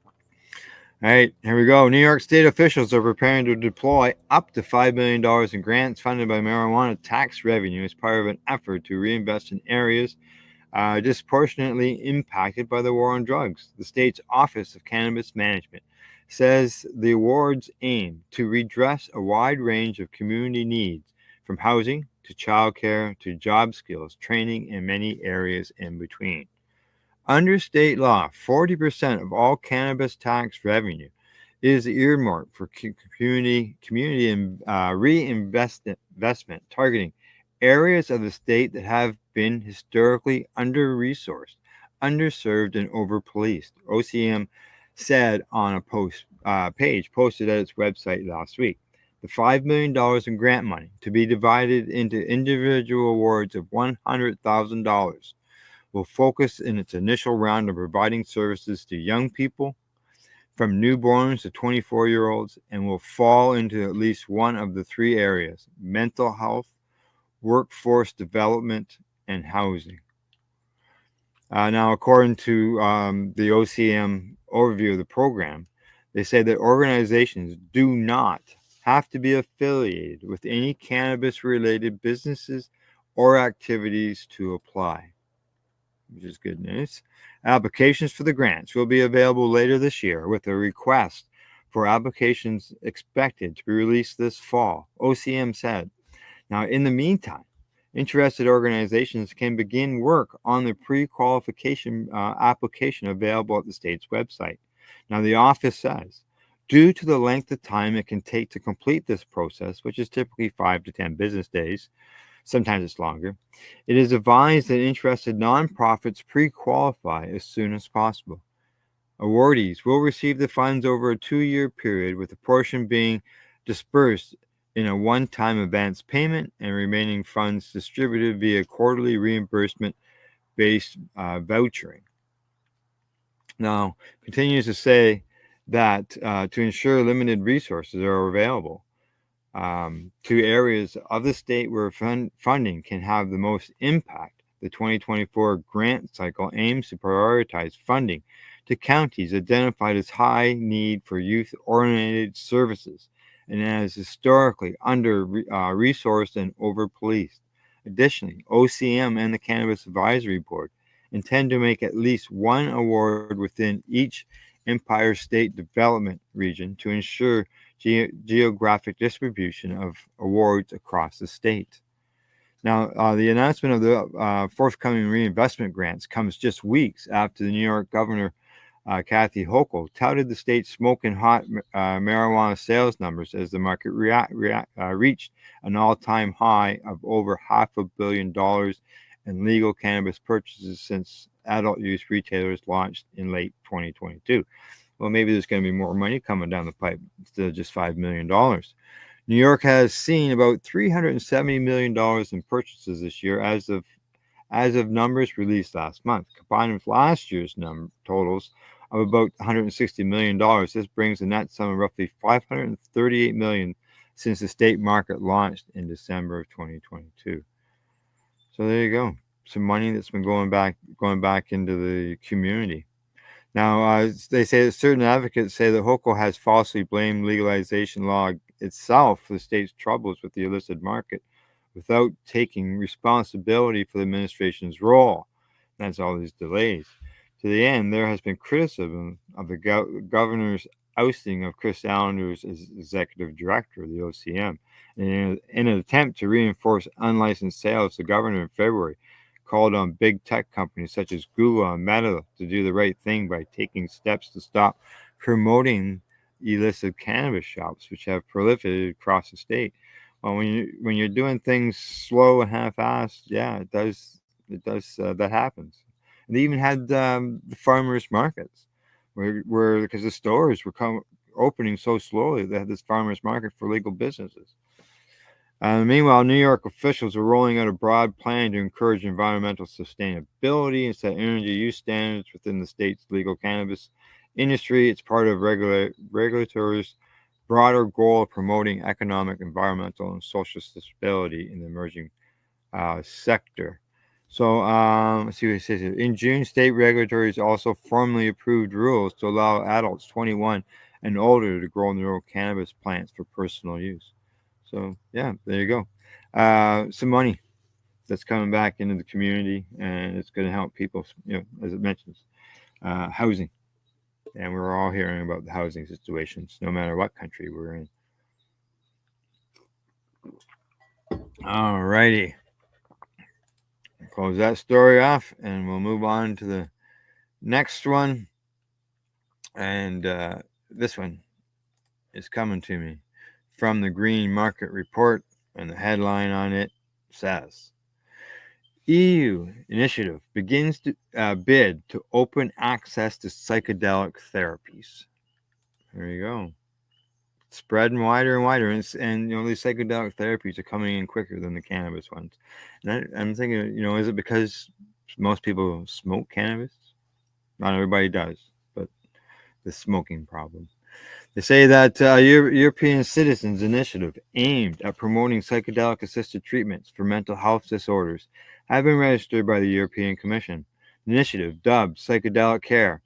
All right, here we go. New York State officials are preparing to deploy up to $5 million in grants funded by marijuana tax revenue as part of an effort to reinvest in areas disproportionately impacted by the war on drugs. The state's Office of Cannabis Management says the awards aim to redress a wide range of community needs, from housing to childcare to job skills, training, and many areas in between. Under state law, 40% of all cannabis tax revenue is earmarked for community reinvestment, targeting areas of the state that have been historically under-resourced, underserved, and over-policed. OCM said on a page posted at its website last week. The $5 million in grant money, to be divided into individual awards of $100,000, will focus in its initial round on providing services to young people from newborns to 24-year-olds and will fall into at least one of the three areas: mental health, workforce development, and housing. Now, according to the OCM overview of the program, they say that organizations do not have to be affiliated with any cannabis-related businesses or activities to apply, which is good news. Applications for the grants will be available later this year, with a request for applications expected to be released this fall, OCM said. Now, in the meantime, interested organizations can begin work on the pre-qualification application available at the state's website. Now, the office says, due to the length of time it can take to complete this process, which is typically 5 to 10 business days, sometimes it's longer, it is advised that interested nonprofits pre-qualify as soon as possible. Awardees will receive the funds over a 2-year period, with a portion being dispersed in a one-time advance payment and remaining funds distributed via quarterly reimbursement-based vouchering. Now, continues to say that to ensure limited resources are available to areas of the state where funding can have the most impact, the 2024 grant cycle aims to prioritize funding to counties identified as high need for youth-oriented services and as historically under-resourced and over-policed. Additionally, OCM and the Cannabis Advisory Board intend to make at least one award within each Empire State Development region to ensure geographic distribution of awards across the state. Now, the announcement of the forthcoming reinvestment grants comes just weeks after the New York Governor Kathy Hochul touted the state's smoking hot marijuana sales numbers as the market reached an all-time high of over $500 million in legal cannabis purchases since adult use retailers launched in late 2022. Well, maybe there's going to be more money coming down the pipe instead of just $5 million. New York has seen about $370 million in purchases this year as of numbers released last month. Combined with last year's totals of about $160 million, this brings the net sum of roughly $538 million since the state market launched in December of 2022. So there you go. Some money that's been going back into the community. Now, they say that certain advocates say that Hochul has falsely blamed legalization law itself for the state's troubles with the illicit market without taking responsibility for the administration's role. That's all these delays. To the end, there has been criticism of the governor's ousting of Chris Allenders as executive director of the OCM. In an attempt to reinforce unlicensed sales, the governor in February called on big tech companies such as Google and Meta to do the right thing by taking steps to stop promoting illicit cannabis shops, which have proliferated across the state. Well, when you're doing things slow and half-assed, yeah, that happens. And they even had the farmers markets, where because the stores were opening so slowly, they had this farmers market for legal businesses. Meanwhile, New York officials are rolling out a broad plan to encourage environmental sustainability and set energy use standards within the state's legal cannabis industry. It's part of regulators' broader goal of promoting economic, environmental, and social sustainability in the emerging sector. So let's see what it says here. In June, state regulators also formally approved rules to allow adults 21 and older to grow their own cannabis plants for personal use. So yeah, there you go. Some money that's coming back into the community, and it's going to help people. As it mentions, housing, and we're all hearing about the housing situations, no matter what country we're in. All righty, close that story off, and we'll move on to the next one. And this one is coming to me from the Green Market Report, and the headline on it says, EU initiative begins to bid to open access to psychedelic therapies. There you go. Spreading wider and wider, and these psychedelic therapies are coming in quicker than the cannabis ones. And I'm thinking, is it because most people smoke cannabis? Not everybody does, but the smoking problem. They say that European Citizens Initiative aimed at promoting psychedelic-assisted treatments for mental health disorders have been registered by the European Commission. The initiative, dubbed Psychedelic Care,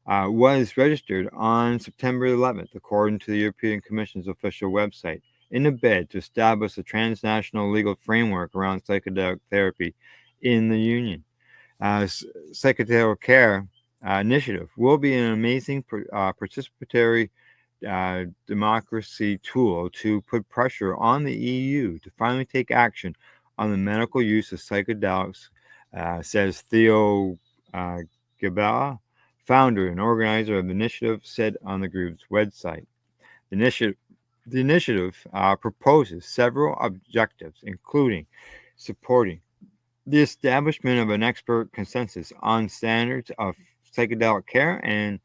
was registered on September 11th, according to the European Commission's official website, in a bid to establish a transnational legal framework around psychedelic therapy in the Union. Psychedelic Care initiative will be an amazing participatory democracy tool to put pressure on the EU to finally take action on the medical use of psychedelics, says Theo Gabella, founder and organizer of the initiative, said on the group's website. The initiative proposes several objectives, including supporting the establishment of an expert consensus on standards of psychedelic care and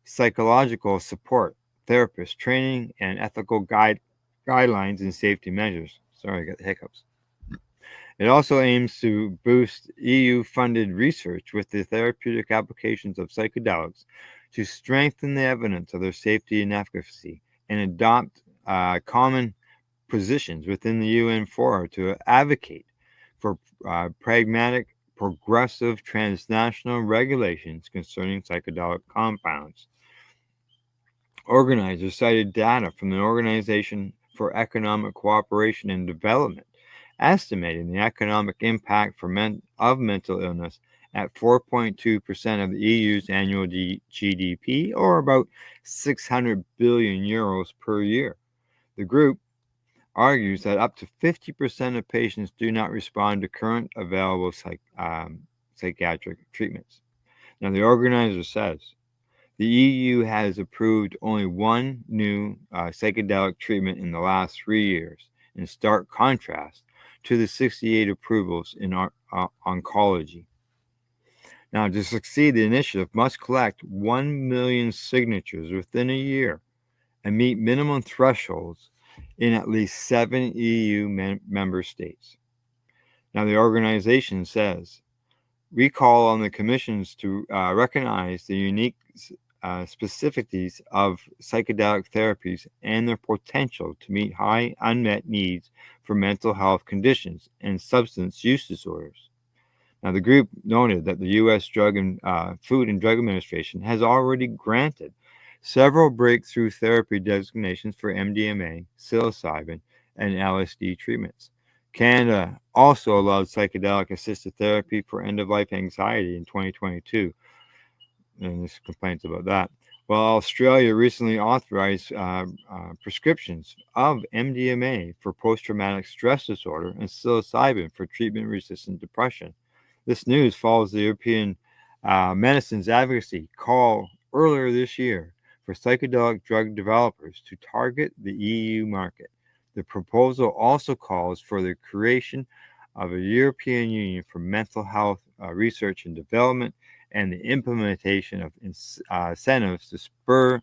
psychological support, therapist training, and ethical guidelines and safety measures. Sorry, I got the hiccups. It also aims to boost EU-funded research with the therapeutic applications of psychedelics to strengthen the evidence of their safety and efficacy, and adopt common positions within the UN fora to advocate for pragmatic, progressive transnational regulations concerning psychedelic compounds. Organizers cited data from the Organization for Economic Cooperation and Development, estimating the economic impact of mental illness at 4.2% of the EU's annual GDP, or about 600 billion euros per year. The group argues that up to 50% of patients do not respond to current available psychiatric treatments. Now, the organizer says the EU has approved only one new psychedelic treatment in the last 3 years, in stark contrast to the 68 approvals in oncology. Now, to succeed, the initiative must collect 1 million signatures within a year and meet minimum thresholds in at least 7 EU member states. Now, the organization says, we call on the commissions to recognize the unique specificities of psychedelic therapies and their potential to meet high unmet needs for mental health conditions and substance use disorders. Now, the group noted that the U.S. Drug and Food and Drug Administration has already granted several breakthrough therapy designations for MDMA, psilocybin, and LSD treatments. Canada also allowed psychedelic-assisted therapy for end-of-life anxiety in 2022, and there's complaints about that. While Australia recently authorized prescriptions of MDMA for post-traumatic stress disorder and psilocybin for treatment-resistant depression. This news follows the European Medicines Advocacy call earlier this year for psychedelic drug developers to target the EU market. The proposal also calls for the creation of a European Union for mental health research and development and the implementation of incentives to spur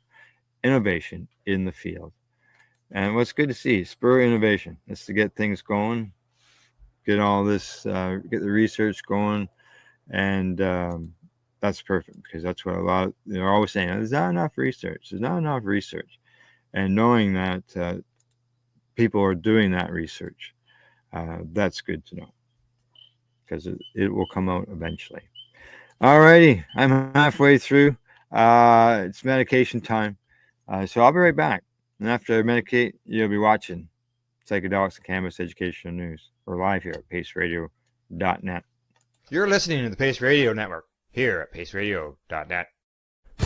innovation in the field. And what's good to see, spur innovation. It's to get things going, get all this, get the research going, and that's perfect because that's what they're always saying. There's not enough research. There's not enough research, and knowing that people are doing that research, that's good to know because it will come out eventually. Alrighty, I'm halfway through. It's medication time, so I'll be right back. And after I medicate, you'll be watching Psychedelics and Cannabis Educational News. We're live here at paceradio.net.
You're listening to the Pace Radio Network here at paceradio.net.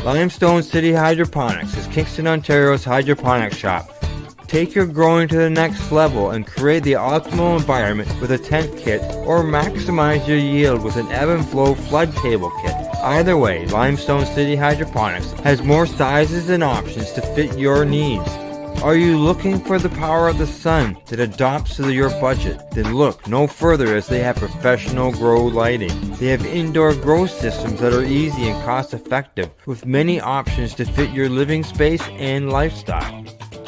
Limestone City Hydroponics is Kingston, Ontario's hydroponics shop. Take your growing to the next level and create the optimal environment with a tent kit or maximize your yield with an ebb and flow flood table kit. Either way, Limestone City Hydroponics has more sizes and options to fit your needs. Are you looking for the power of the sun that adapts to your budget? Then look no further as they have professional grow lighting. They have indoor grow systems that are easy and cost effective with many options to fit your living space and lifestyle.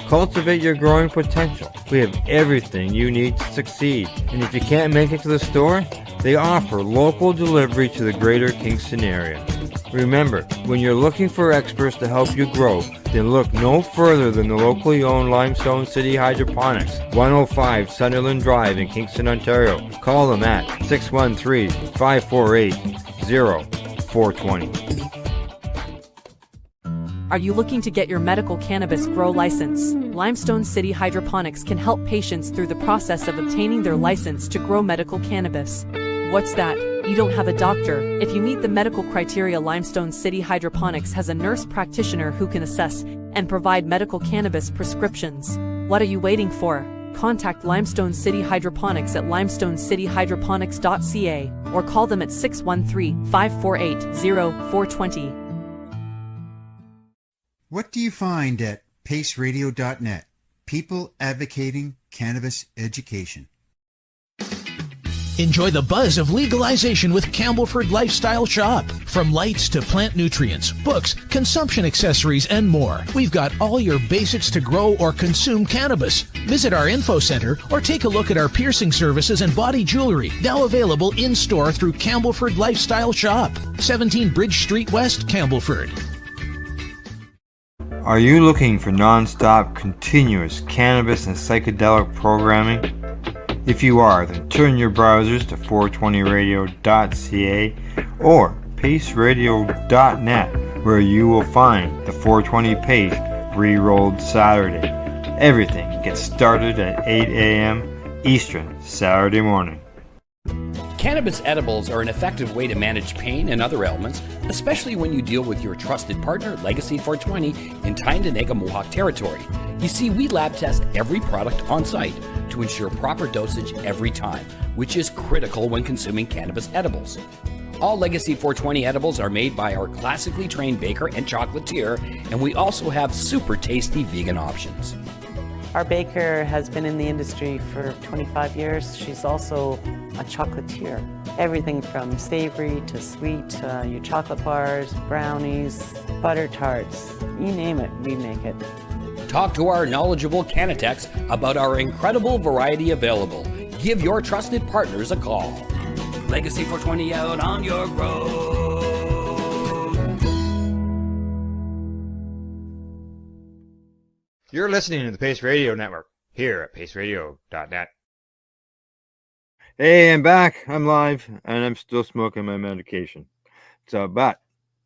Cultivate your growing potential. We have everything you need to succeed. And if you can't make it to the store, they offer local delivery to the greater Kingston area. Remember, when you're looking for experts to help you grow, then look no further than the locally owned Limestone City Hydroponics, 105 Sunderland Drive in Kingston, Ontario. Call them at 613-548-0420.
Are you looking to get your medical cannabis grow license? Limestone City Hydroponics can help patients through the process of obtaining their license to grow medical cannabis. What's that? You don't have a doctor. If you meet the medical criteria, Limestone City Hydroponics has a nurse practitioner who can assess and provide medical cannabis prescriptions. What are you waiting for? Contact Limestone City Hydroponics at limestonecityhydroponics.ca or call them at 613-548-0420.
What do you find at paceradio.net? People advocating cannabis education.
Enjoy the buzz of legalization with Campbellford Lifestyle Shop. From lights to plant nutrients, books, consumption accessories, and more, we've got all your basics to grow or consume cannabis. Visit our info center or take a look at our piercing services and body jewelry, now available in-store through Campbellford Lifestyle Shop, 17 Bridge Street West, Campbellford.
Are you looking for non-stop, continuous cannabis and psychedelic programming? If you are, then turn your browsers to 420radio.ca or paceradio.net, where you will find the 420 Pace re-rolled Saturday. Everything gets started at 8 a.m. Eastern Saturday morning.
Cannabis edibles are an effective way to manage pain and other ailments, especially when you deal with your trusted partner, Legacy 420, in Tyendinaga Mohawk territory. You see, we lab test every product on site to ensure proper dosage every time, which is critical when consuming cannabis edibles. All Legacy 420 edibles are made by our classically trained baker and chocolatier, and we also have super tasty vegan options.
Our baker has been in the industry for 25 years. She's also a chocolatier. Everything from savory to sweet, your chocolate bars, brownies, butter tarts, you name it, we make it.
Talk to our knowledgeable Cannatex about our incredible variety available. Give your trusted partners a call. Legacy 420 out on your road.
You're listening to the Pace Radio Network here at paceradio.net.
Hey, I'm back. I'm live, and I'm still smoking my medication. But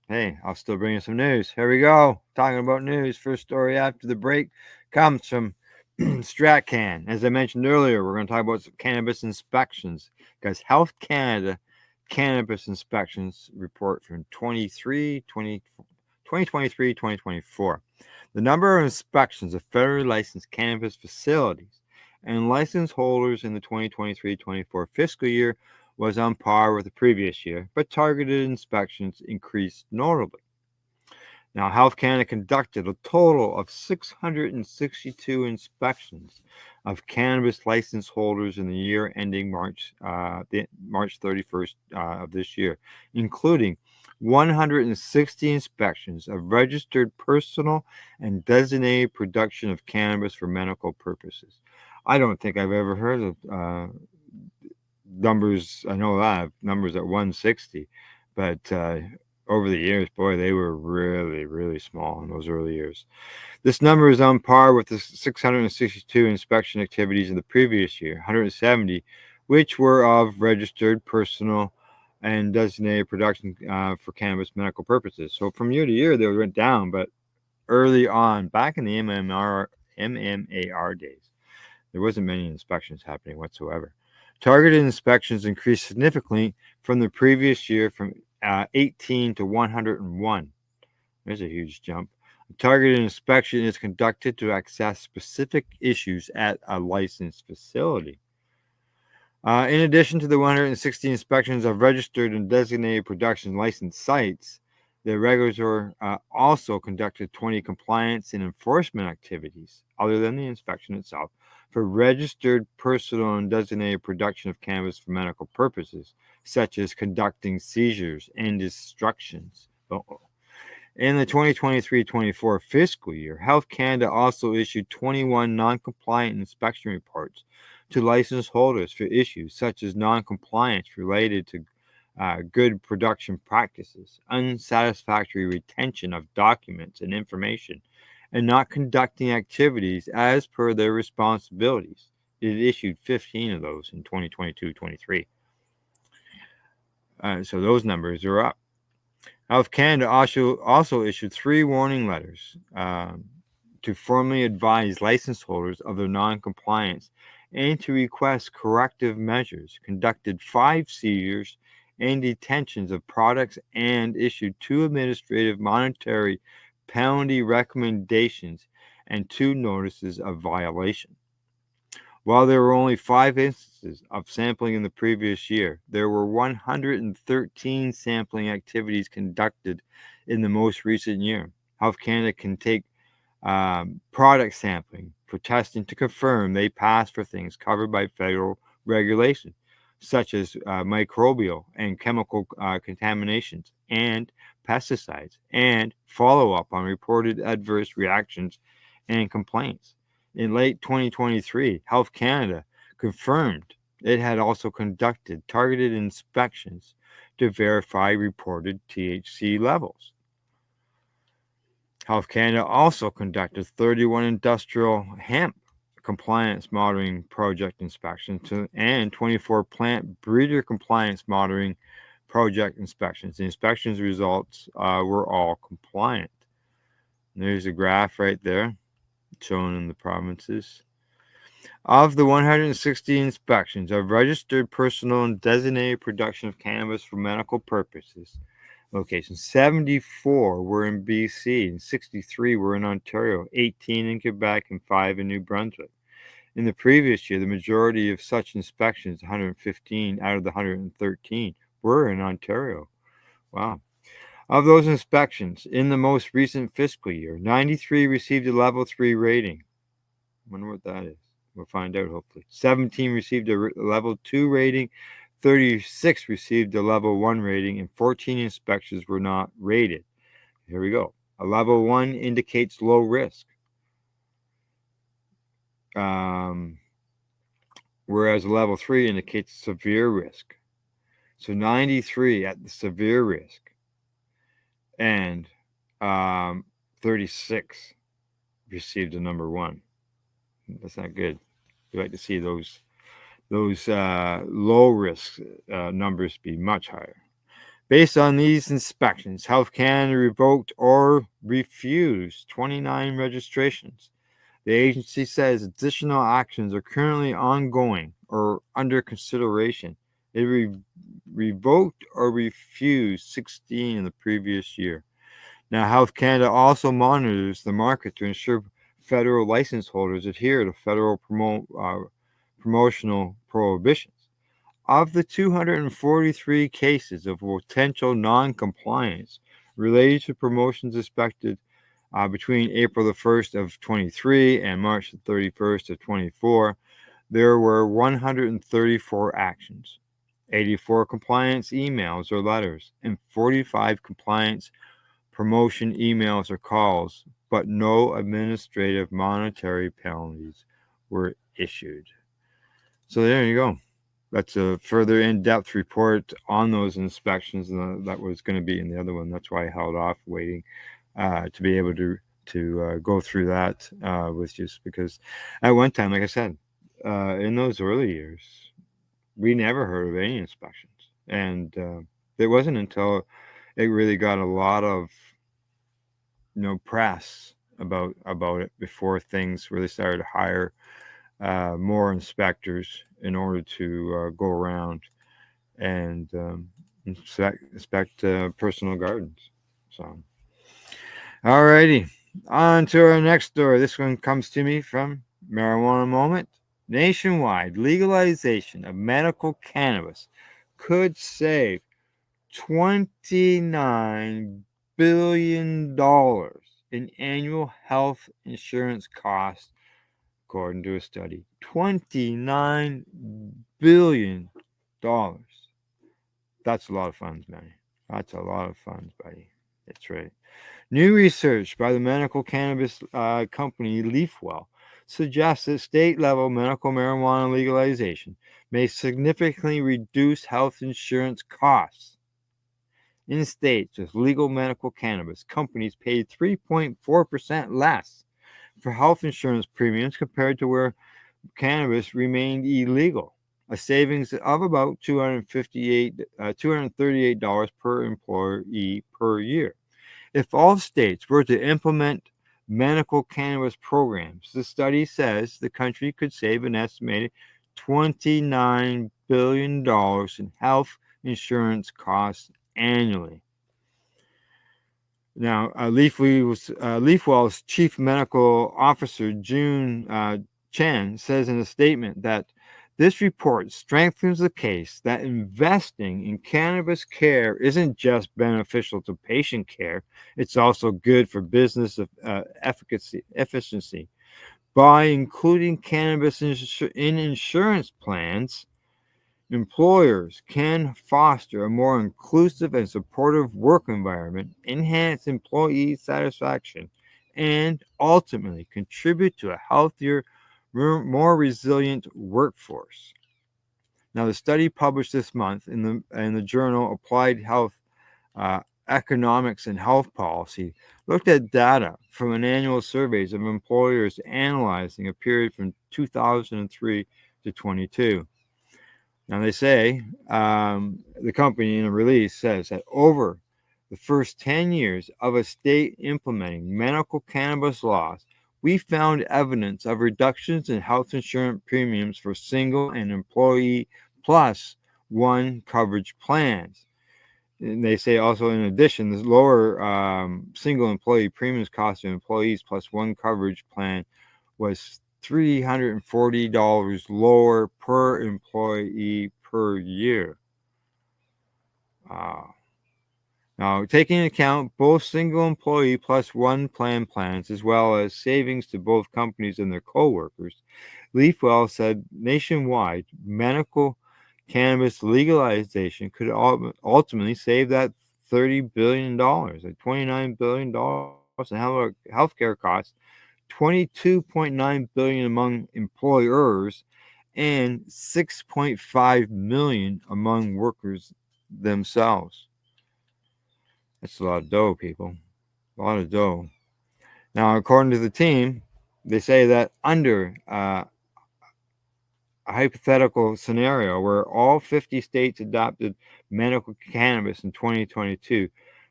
hey, I'll still bring you some news. Here we go. Talking about news. First story after the break comes from StratCan. As I mentioned earlier, we're going to talk about some cannabis inspections because Health Canada cannabis inspections report from 2023-2024. The number of inspections of federally licensed cannabis facilities and license holders in the 2023-24 fiscal year was on par with the previous year, but targeted inspections increased notably. Now, Health Canada conducted a total of 662 inspections of cannabis license holders in the year ending March 31st of this year, including 160 inspections of registered personal and designated production of cannabis for medical purposes. I don't think I've ever heard of numbers. I know I have numbers at 160, but over the years, boy, they were really, really small in those early years. This number is on par with the 662 inspection activities in the previous year, 170, which were of registered personal and designated production for cannabis medical purposes. So from year to year, they went down, but early on, back in the MMAR days, there wasn't many inspections happening whatsoever. Targeted inspections increased significantly from the previous year from 18 to 101. There's a huge jump. A targeted inspection is conducted to assess specific issues at a licensed facility. In addition to the 160 inspections of registered and designated production licensed sites, the regulator also conducted 20 compliance and enforcement activities, other than the inspection itself, for registered personal and designated production of cannabis for medical purposes, such as conducting seizures and destructions. In the 2023-24 fiscal year, Health Canada also issued 21 non-compliant inspection reports to license holders for issues such as non-compliance related to good production practices, unsatisfactory retention of documents and information, and not conducting activities as per their responsibilities. It issued 15 of those in 2022-23. So those numbers are up. Health Canada also issued 3 warning letters to formally advise license holders of their non-compliance and to request corrective measures, conducted 5 seizures and detentions of products, and issued 2 administrative monetary penalty recommendations and 2 notices of violation. While there were only 5 instances of sampling in the previous year, there were 113 sampling activities conducted in the most recent year. Health Canada can take product sampling for testing to confirm they pass for things covered by federal regulation, such as microbial and chemical contaminations and pesticides, and follow up on reported adverse reactions and complaints. In late 2023, Health Canada confirmed it had also conducted targeted inspections to verify reported THC levels. Health Canada also conducted 31 industrial hemp compliance monitoring project inspections and 24 plant breeder compliance monitoring project inspections. The inspections results were all compliant. And there's a graph right there shown in the provinces. Of the 160 inspections of registered personal and designated production of cannabis for medical purposes locations, 74 were in BC and 63 were in Ontario, 18 in Quebec, and 5 in New Brunswick. In the previous year, the majority of such inspections, 115 out of the 113, were in Ontario. Wow. Of those inspections, in the most recent fiscal year, 93 received a level 3 rating. I wonder what that is. We'll find out, hopefully. 17 received a level 2 rating, 36 received a level 1 rating, and 14 inspections were not rated. Here we go. A level 1 indicates low risk, whereas a level 3 indicates severe risk. So 93 at the severe risk, and 36 received a number 1. That's not good. We like to see those low risk numbers be much higher. Based on these inspections, Health Canada revoked or refused 29 registrations. The agency says additional actions are currently ongoing or under consideration. It revoked or refused 16 in the previous year. Now, Health Canada also monitors the market to ensure federal license holders adhere to federal promotional prohibitions. Of the 243 cases of potential non-compliance related to promotions expected between April the 1st of 23 and March the 31st of 24, there were 134 actions, 84 compliance emails or letters, and 45 compliance promotion emails or calls, but no administrative monetary penalties were issued. So there you go. That's a further in-depth report on those inspections, and that was going to be in the other one. That's why I held off waiting to be able to go through that with just because at one time, like I said, in those early years, we never heard of any inspections, and it wasn't until it really got a lot of press about it before things really started to hire more inspectors in order to go around and inspect personal gardens. So, alrighty, on to our next story. This one comes to me from Marijuana Moment. Nationwide legalization of medical cannabis could save $29 billion in annual health insurance costs, according to a study. $29 billion. That's a lot of funds, man. That's a lot of funds, buddy. That's right. New research by the medical cannabis company Leafwell suggests that state-level medical marijuana legalization may significantly reduce health insurance costs. In states with legal medical cannabis, companies paid 3.4% less for health insurance premiums compared to where cannabis remained illegal, a savings of about $238 per employee per year. If all states were to implement medical cannabis programs, the study says the country could save an estimated $29 billion in health insurance costs annually. Now, Leafwell's chief medical officer, June Chen, says in a statement that this report strengthens the case that investing in cannabis care isn't just beneficial to patient care, it's also good for business efficiency. By including cannabis in insurance plans, employers can foster a more inclusive and supportive work environment, enhance employee satisfaction, and ultimately contribute to a healthier, more resilient workforce. Now, the study published this month in the journal Applied Health Economics and Health Policy looked at data from an annual surveys of employers analyzing a period from 2003 to 22. Now, they say, the company in a release says that over the first 10 years of a state implementing medical cannabis laws, we found evidence of reductions in health insurance premiums for single and employee plus one coverage plans. And they say also, in addition, the lower single employee premiums cost of employees plus one coverage plan was $340 lower per employee per year. Now, taking into account both single employee plus one plans, as well as savings to both companies and their co-workers, Leafwell said nationwide medical cannabis legalization could ultimately save that $30 billion, like $29 billion in healthcare costs, $22.9 billion among employers, and $6.5 million among workers themselves. That's a lot of dough, people. A lot of dough. Now, according to the team, they say that under a hypothetical scenario where all 50 states adopted medical cannabis in 2022,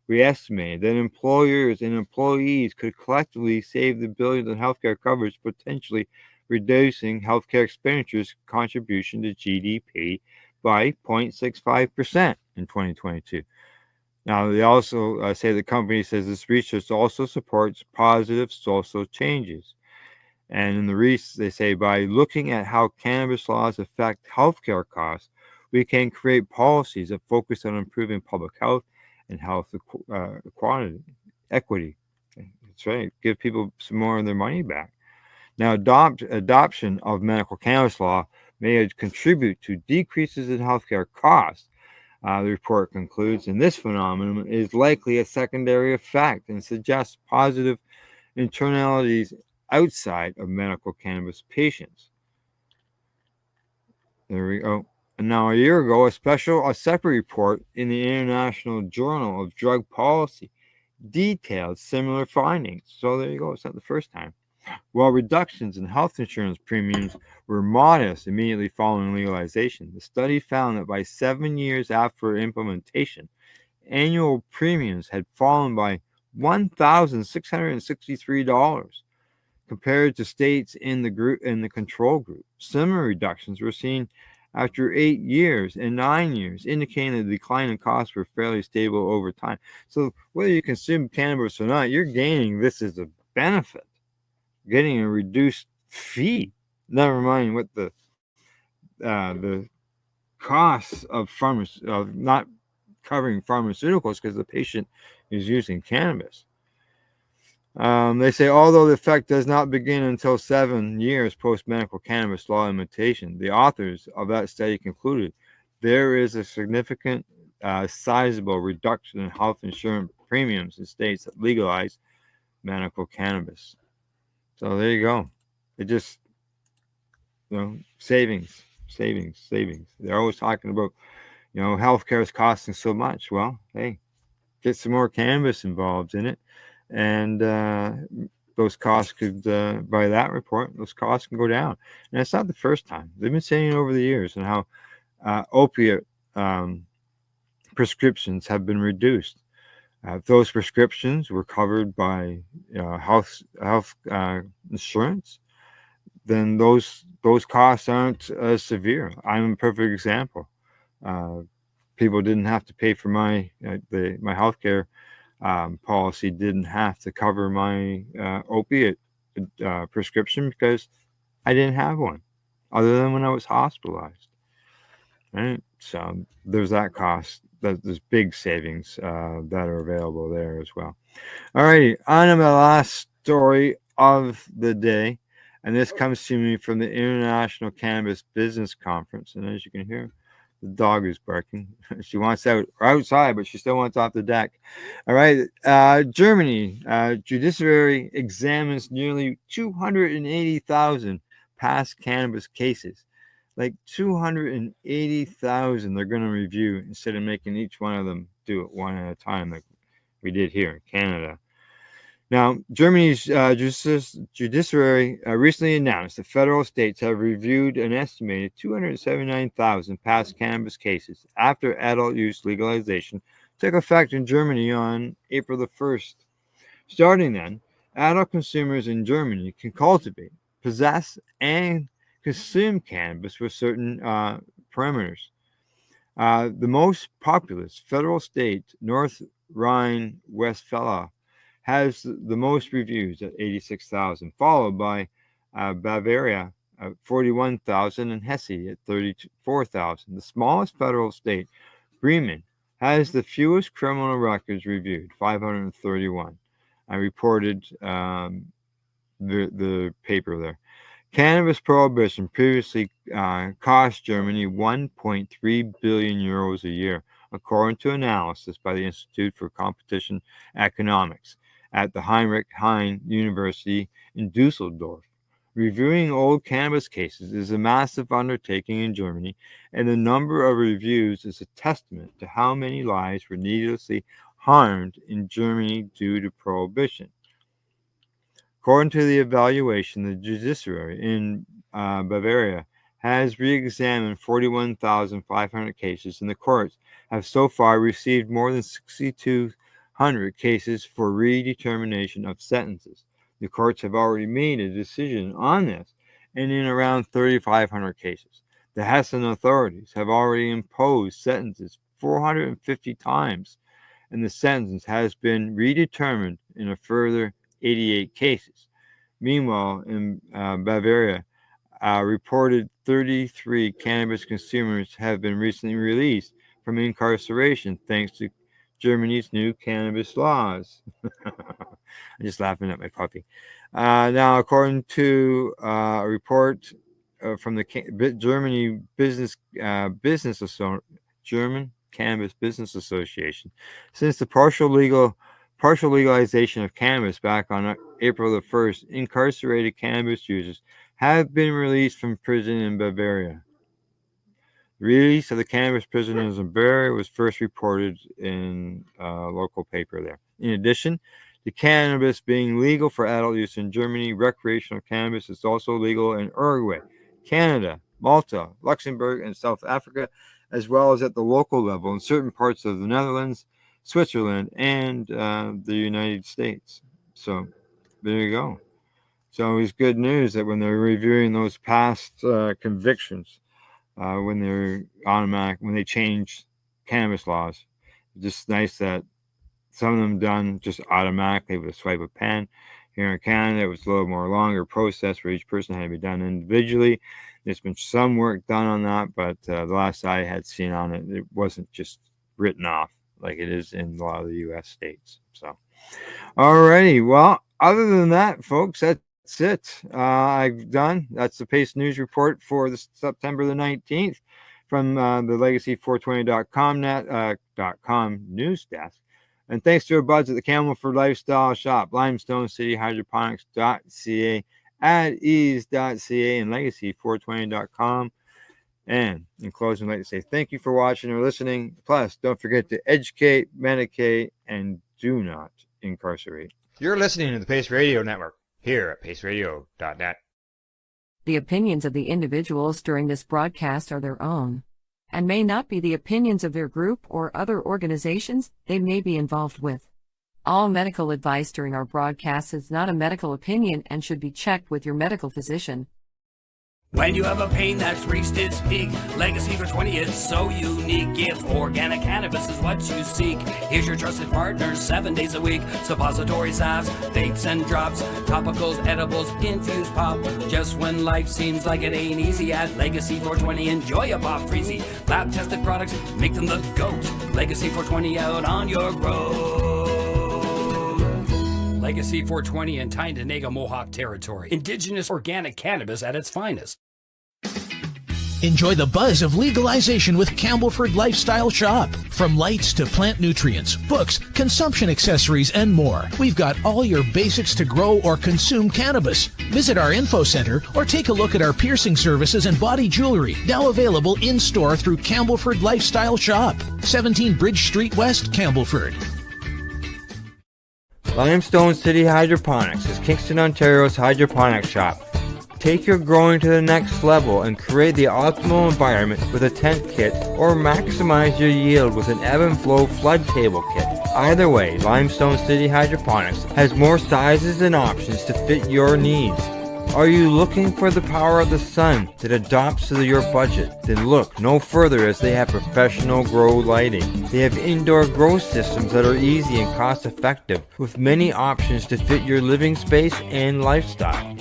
we estimate that employers and employees could collectively save the billions in healthcare coverage, potentially reducing healthcare expenditures contribution to GDP by 0.65% in 2022. Now, they also say the company says this research also supports positive social changes. And in the research, they say by looking at how cannabis laws affect healthcare costs, we can create policies that focus on improving public health and health equity. That's right. Give people some more of their money back. Now, adoption of medical cannabis law may contribute to decreases in healthcare costs. The report concludes, and this phenomenon is likely a secondary effect and suggests positive internalities outside of medical cannabis patients. There we go. And now, a year ago, a separate report in the International Journal of Drug Policy detailed similar findings. So there you go. It's not the first time. While reductions in health insurance premiums were modest immediately following legalization, the study found that by 7 years after implementation, annual premiums had fallen by $1,663 compared to states in the control group. Similar reductions were seen after 8 years and 9 years, indicating the decline in costs were fairly stable over time. So whether you consume cannabis or not, you're gaining this as a benefit, getting a reduced fee. Never mind what the costs of not covering pharmaceuticals because the patient is using cannabis. They say, although the effect does not begin until 7 years post-medical cannabis law implementation, the authors of that study concluded there is a significant, sizable reduction in health insurance premiums in states that legalize medical cannabis. So there you go. It just, savings. They're always talking about, healthcare is costing so much. Well, hey, get some more cannabis involved in it. And those costs could, by that report, those costs can go down. And it's not the first time. They've been saying over the years and how opiate prescriptions have been reduced. If those prescriptions were covered by health insurance, then those costs aren't as severe. I'm a perfect example. People didn't have to pay for my healthcare policy didn't have to cover my opiate prescription because I didn't have one, other than when I was hospitalized. Right, so there's that cost. There's big savings that are available there as well. All righty, on to the last story of the day, and this comes to me from the International Cannabis Business Conference. And as you can hear, the dog is barking. She wants out outside, but she still wants off the deck. All right. Germany judiciary examines nearly 280,000 past cannabis cases. Like 280,000 they're going to review instead of making each one of them do it one at a time like we did here in Canada. Now, Germany's judiciary recently announced that federal states have reviewed an estimated 279,000 past cannabis cases after adult use legalization took effect in Germany on April the 1st. Starting then, adult consumers in Germany can cultivate, possess, and consume cannabis with certain parameters. The most populous federal state, North Rhine-Westphalia, has the most reviews at 86,000, followed by Bavaria at 41,000 and Hesse at 34,000. The smallest federal state, Bremen, has the fewest criminal records reviewed, 531. I reported the paper there. Cannabis prohibition previously cost Germany 1.3 billion euros a year, according to analysis by the Institute for Competition Economics at the Heinrich Heine University in Dusseldorf. Reviewing old cannabis cases is a massive undertaking in Germany, and the number of reviews is a testament to how many lives were needlessly harmed in Germany due to prohibition. According to the evaluation, the judiciary in Bavaria has re-examined 41,500 cases, and the courts have so far received more than 6,200 cases for redetermination of sentences. The courts have already made a decision on this, and in around 3,500 cases. The Hessen authorities have already imposed sentences 450 times, and the sentence has been redetermined in a further 88 cases. Meanwhile, in Bavaria, reported 33 cannabis consumers have been recently released from incarceration thanks to Germany's new cannabis laws. I'm just laughing at my puppy. Now, according to a report from the Germany German Cannabis Business Association, since the partial legalization of cannabis back on April the 1st, incarcerated cannabis users have been released from prison in Bavaria. The release of the cannabis prisoners in Bavaria was first reported in a local paper there. In addition, the cannabis being legal for adult use in Germany, recreational cannabis is also legal in Uruguay, Canada, Malta, Luxembourg, and South Africa, as well as at the local level in certain parts of the Netherlands, Switzerland, and the United States. So there you go. It's always good news that when they're reviewing those past convictions, when they're automatic, when they change cannabis laws, it's just nice that some of them done just automatically with a swipe of pen. Here in Canada, it was a little more longer process where each person had to be done individually. There's been some work done on that, but the last I had seen on it, it wasn't just written off like it is in a lot of the U.S. states. So, alrighty. Well, other than that, folks, that's it. I've done. That's the Pace News Report for the September the 19th from the Legacy420.com news desk. And thanks to our buds at the Camelford Lifestyle Shop, Limestone City Hydroponics.ca, AdEase.ca, and Legacy420.com. And in closing, I'd like to say thank you for watching or listening. Plus, don't forget to educate, medicate, and do not incarcerate.
You're listening to the Pace Radio Network here at paceradio.net.
The opinions of the individuals during this broadcast are their own, and may not be the opinions of their group or other organizations they may be involved with. All medical advice during our broadcast is not a medical opinion and should be checked with your medical physician.
When you have a pain that's reached its peak, Legacy for 20 is so unique. If organic cannabis is what you seek, here's your trusted partner 7 days a week. Suppository salves, vapes and drops, topicals, edibles, infused pop. Just when life seems like it ain't easy, at Legacy 420 enjoy a pop freezy. Lab tested products make them the GOAT. Legacy 420 out on your road. Legacy 420 in Tyndonega Mohawk territory. Indigenous organic cannabis at its finest.
Enjoy the buzz of legalization with Campbellford Lifestyle Shop. From lights to plant nutrients, books, consumption accessories, and more, we've got all your basics to grow or consume cannabis. Visit our info center or take a look at our piercing services and body jewelry, now available in-store through Campbellford Lifestyle Shop, 17 Bridge Street West, Campbellford.
Limestone City Hydroponics is Kingston, Ontario's hydroponic shop. Take your growing to the next level and create the optimal environment with a tent kit, or maximize your yield with an ebb and flow flood table kit. Either way, Limestone City Hydroponics has more sizes and options to fit your needs. Are you looking for the power of the sun that adapts to your budget? Then look no further, as they have professional grow lighting. They have indoor grow systems that are easy and cost effective, with many options to fit your living space and lifestyle.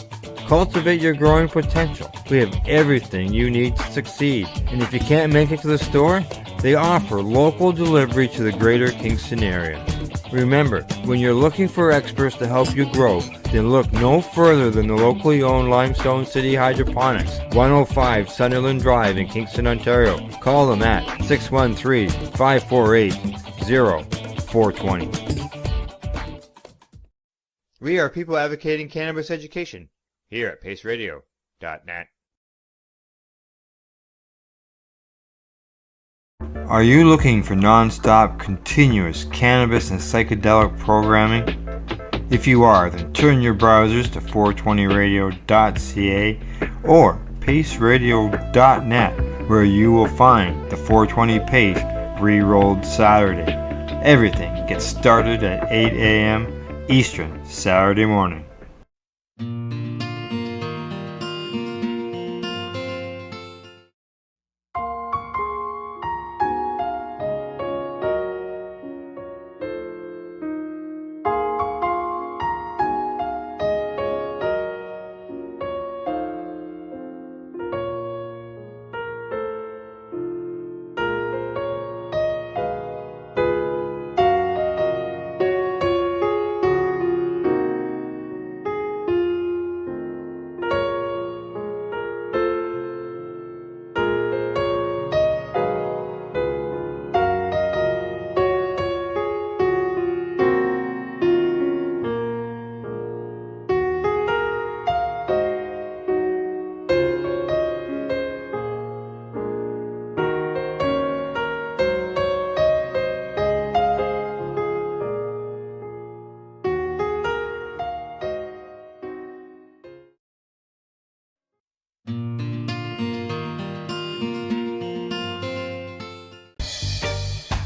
Cultivate your growing potential. We have everything you need to succeed. And if you can't make it to the store, they offer local delivery to the greater Kingston area. Remember, when you're looking for experts to help you grow, then look no further than the locally owned Limestone City Hydroponics, 105 Sunderland Drive in Kingston, Ontario. Call them at 613-548-0420.
We are people advocating cannabis education here at paceradio.net.
Are you looking for non-stop, continuous cannabis and psychedelic programming? If you are, then turn your browsers to 420radio.ca or paceradio.net, where you will find the 420 Pace re-rolled Saturday. Everything gets started at 8 a.m. Eastern Saturday morning.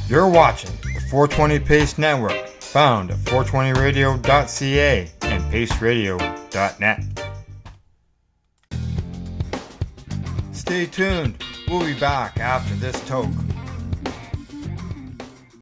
You're watching the 420 Pace Network, found at 420radio.ca and paceradio.net. Stay tuned. We'll be back after this toke.